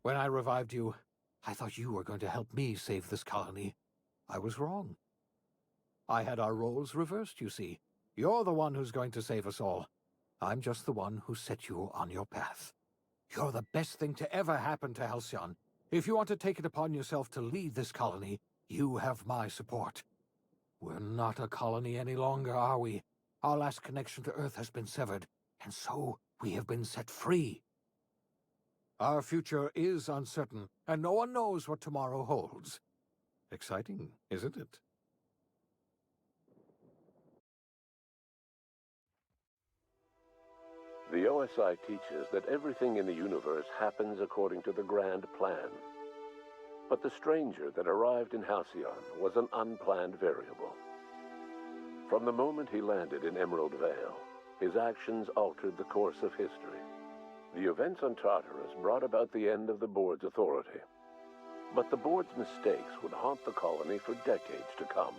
When I revived you, I thought you were going to help me save this colony. I was wrong. I had our roles reversed, you see. You're the one who's going to save us all. I'm just the one who set you on your path. You're the best thing to ever happen to Halcyon. If you want to take it upon yourself to lead this colony, you have my support. We're not a colony any longer, are we? Our last connection to Earth has been severed, and so we have been set free. Our future is uncertain, and no one knows what tomorrow holds. Exciting, isn't it? The OSI teaches that everything in the universe happens according to the grand plan. But the stranger that arrived in Halcyon was an unplanned variable. From the moment he landed in Emerald Vale, his actions altered the course of history. The events on Tartarus brought about the end of the board's authority. But the board's mistakes would haunt the colony for decades to come.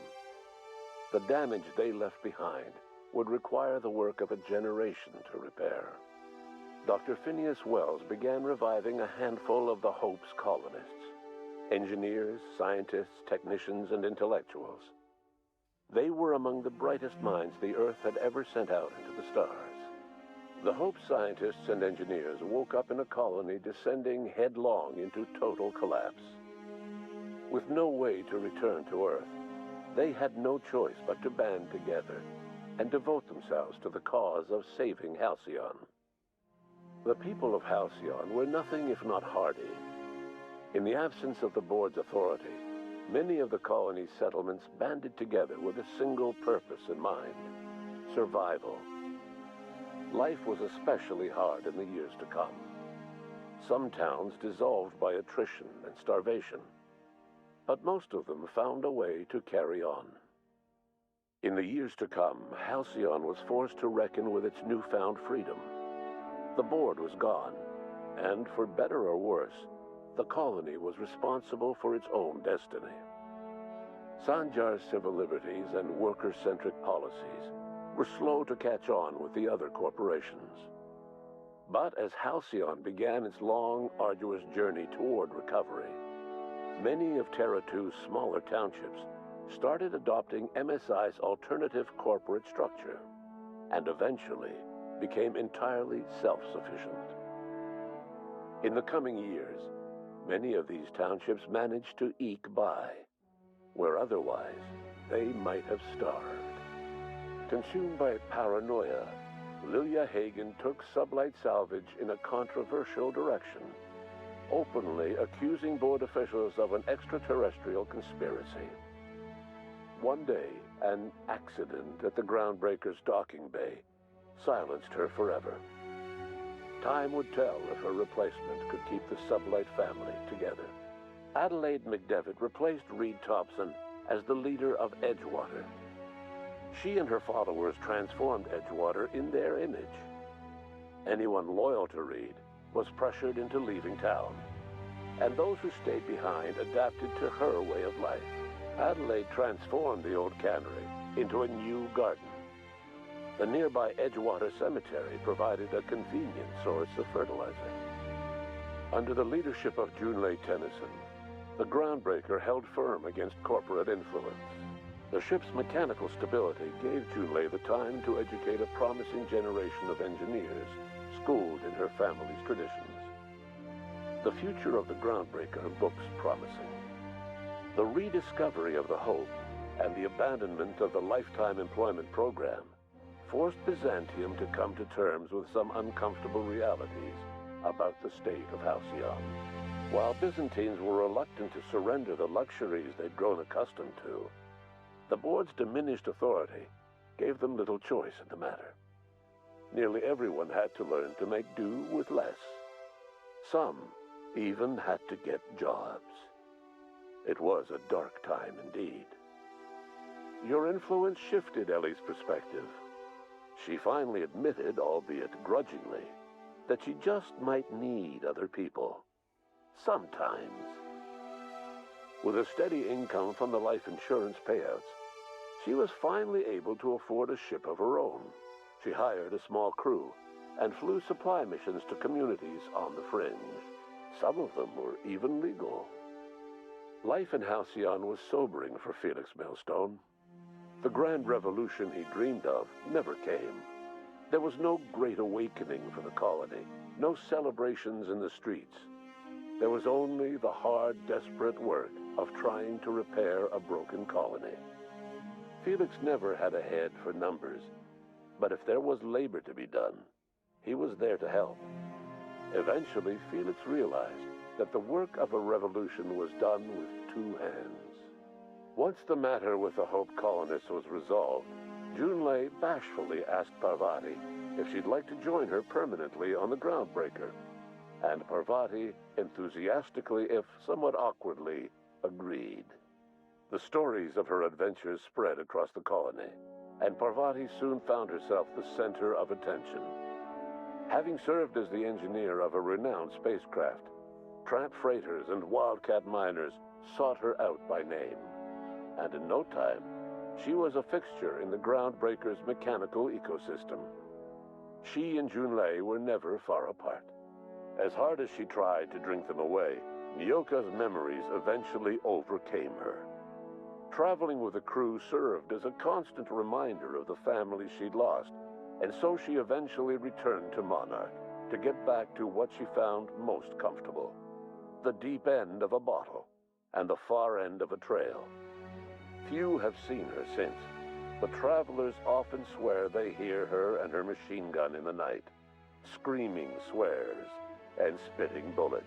The damage they left behind would require the work of a generation to repair. Dr. Phineas Wells began reviving a handful of the Hope's colonists. Engineers, scientists, technicians, and intellectuals. They were among the brightest minds the Earth had ever sent out into the stars. The Hope scientists and engineers woke up in a colony descending headlong into total collapse. With no way to return to Earth, they had no choice but to band together and devote themselves to the cause of saving Halcyon. The people of Halcyon were nothing if not hardy. In the absence of the board's authority, many of the colony's settlements banded together with a single purpose in mind: survival. Life was especially hard in the years to come. Some towns dissolved by attrition and starvation, but most of them found a way to carry on. In the years to come, Halcyon was forced to reckon with its newfound freedom. The board was gone, and for better or worse, the colony was responsible for its own destiny. Sanjar's civil liberties and worker-centric policies were slow to catch on with the other corporations. But as Halcyon began its long, arduous journey toward recovery, many of Terra 2's smaller townships started adopting MSI's alternative corporate structure, and eventually became entirely self-sufficient. In the coming years, many of these townships managed to eke by, where otherwise they might have starved. Consumed by paranoia, Lilia Hagen took Sublight Salvage in a controversial direction, openly accusing board officials of an extraterrestrial conspiracy. One day, an accident at the Groundbreaker's docking bay silenced her forever. Time would tell if her replacement could keep the Sublight family together. Adelaide McDevitt replaced Reed Thompson as the leader of Edgewater. She and her followers transformed Edgewater in their image. Anyone loyal to Reed was pressured into leaving town, and those who stayed behind adapted to her way of life. Adelaide transformed the old cannery into a new garden. The nearby Edgewater Cemetery provided a convenient source of fertilizer. Under the leadership of Junlei Tennyson, the Groundbreaker held firm against corporate influence. The ship's mechanical stability gave Junlei the time to educate a promising generation of engineers schooled in her family's traditions. The future of the Groundbreaker looks promising. The rediscovery of the Hope and the abandonment of the lifetime employment program forced Byzantium to come to terms with some uncomfortable realities about the state of Halcyon. While Byzantines were reluctant to surrender the luxuries they'd grown accustomed to, the board's diminished authority gave them little choice in the matter. Nearly everyone had to learn to make do with less. Some even had to get jobs. It was a dark time indeed. Your influence shifted Ellie's perspective. She finally admitted, albeit grudgingly, that she just might need other people. Sometimes. With a steady income from the life insurance payouts, she was finally able to afford a ship of her own. She hired a small crew and flew supply missions to communities on the fringe. Some of them were even legal. Life in Halcyon was sobering for Felix Millstone. The grand revolution he dreamed of never came. There was no great awakening for the colony, no celebrations in the streets. There was only the hard, desperate work of trying to repair a broken colony. Felix never had a head for numbers, but if there was labor to be done, he was there to help. Eventually, Felix realized that the work of a revolution was done with two hands. Once the matter with the Hope colonists was resolved, Junlei bashfully asked Parvati if she'd like to join her permanently on the Groundbreaker, and Parvati enthusiastically, if somewhat awkwardly, agreed. The stories of her adventures spread across the colony, and Parvati soon found herself the center of attention. Having served as the engineer of a renowned spacecraft, tramp freighters and wildcat miners sought her out by name. And in no time, she was a fixture in the Groundbreaker's mechanical ecosystem. She and Junlei were never far apart. As hard as she tried to drink them away, Nyoka's memories eventually overcame her. Traveling with the crew served as a constant reminder of the family she'd lost, and so she eventually returned to Monarch to get back to what she found most comfortable: the deep end of a bottle and the far end of a trail. Few have seen her since, but travelers often swear they hear her and her machine gun in the night, screaming swears and spitting bullets.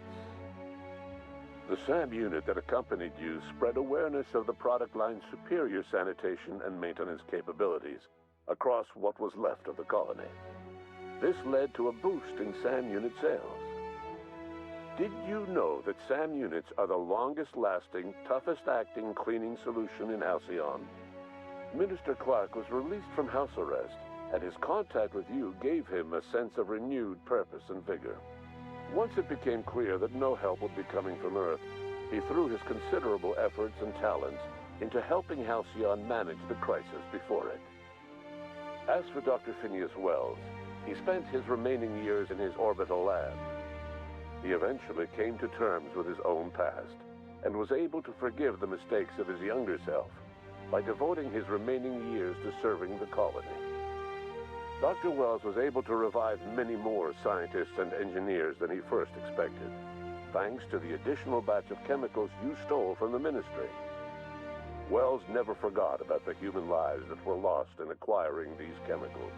The SAM unit that accompanied you spread awareness of the product line's superior sanitation and maintenance capabilities across what was left of the colony. This led to a boost in SAM unit sales. Did you know that SAM units are the longest-lasting, toughest-acting cleaning solution in Halcyon? Minister Clark was released from house arrest, and his contact with you gave him a sense of renewed purpose and vigor. Once it became clear that no help would be coming from Earth, he threw his considerable efforts and talents into helping Halcyon manage the crisis before it. As for Dr. Phineas Wells, he spent his remaining years in his orbital lab. He eventually came to terms with his own past and was able to forgive the mistakes of his younger self by devoting his remaining years to serving the colony. Dr. Wells was able to revive many more scientists and engineers than he first expected. thanks to the additional batch of chemicals you stole from the Ministry. Wells never forgot about the human lives that were lost in acquiring these chemicals.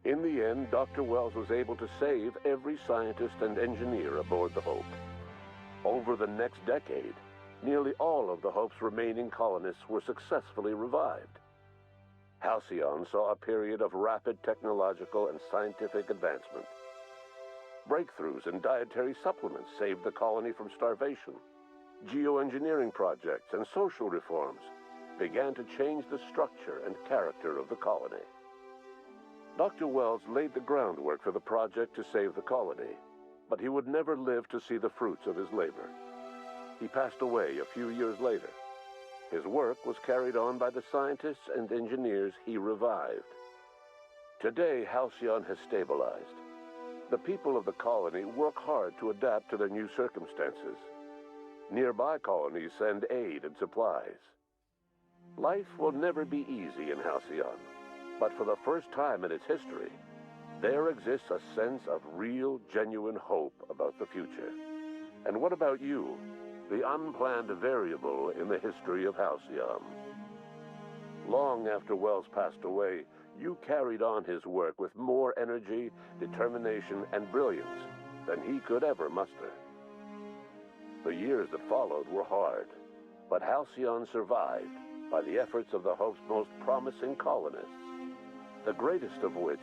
In the end, Dr. Wells was able to save every scientist and engineer aboard the Hope. Over the next decade, nearly all of the Hope's remaining colonists were successfully revived. Halcyon saw a period of rapid technological and scientific advancement. Breakthroughs in dietary supplements saved the colony from starvation. Geoengineering projects and social reforms began to change the structure and character of the colony. Dr. Wells laid the groundwork for the project to save the colony, but he would never live to see the fruits of his labor. He passed away a few years later. His work was carried on by the scientists and engineers he revived. Today, Halcyon has stabilized. The people of the colony work hard to adapt to their new circumstances. Nearby colonies send aid and supplies. Life will never be easy in Halcyon, but for the first time in its history, there exists a sense of real, genuine hope about the future. And what about you, the unplanned variable in the history of Halcyon? Long after Wells passed away, you carried on his work with more energy, determination, and brilliance than he could ever muster. The years that followed were hard, but Halcyon survived by the efforts of the Hope's most promising colonists, the greatest of which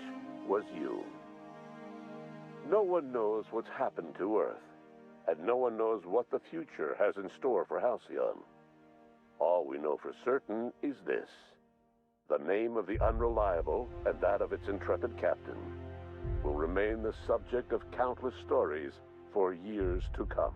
was you. No one knows what's happened to Earth, and no one knows what the future has in store for Halcyon. All we know for certain is this: the name of the Unreliable and that of its intrepid captain will remain the subject of countless stories for years to come.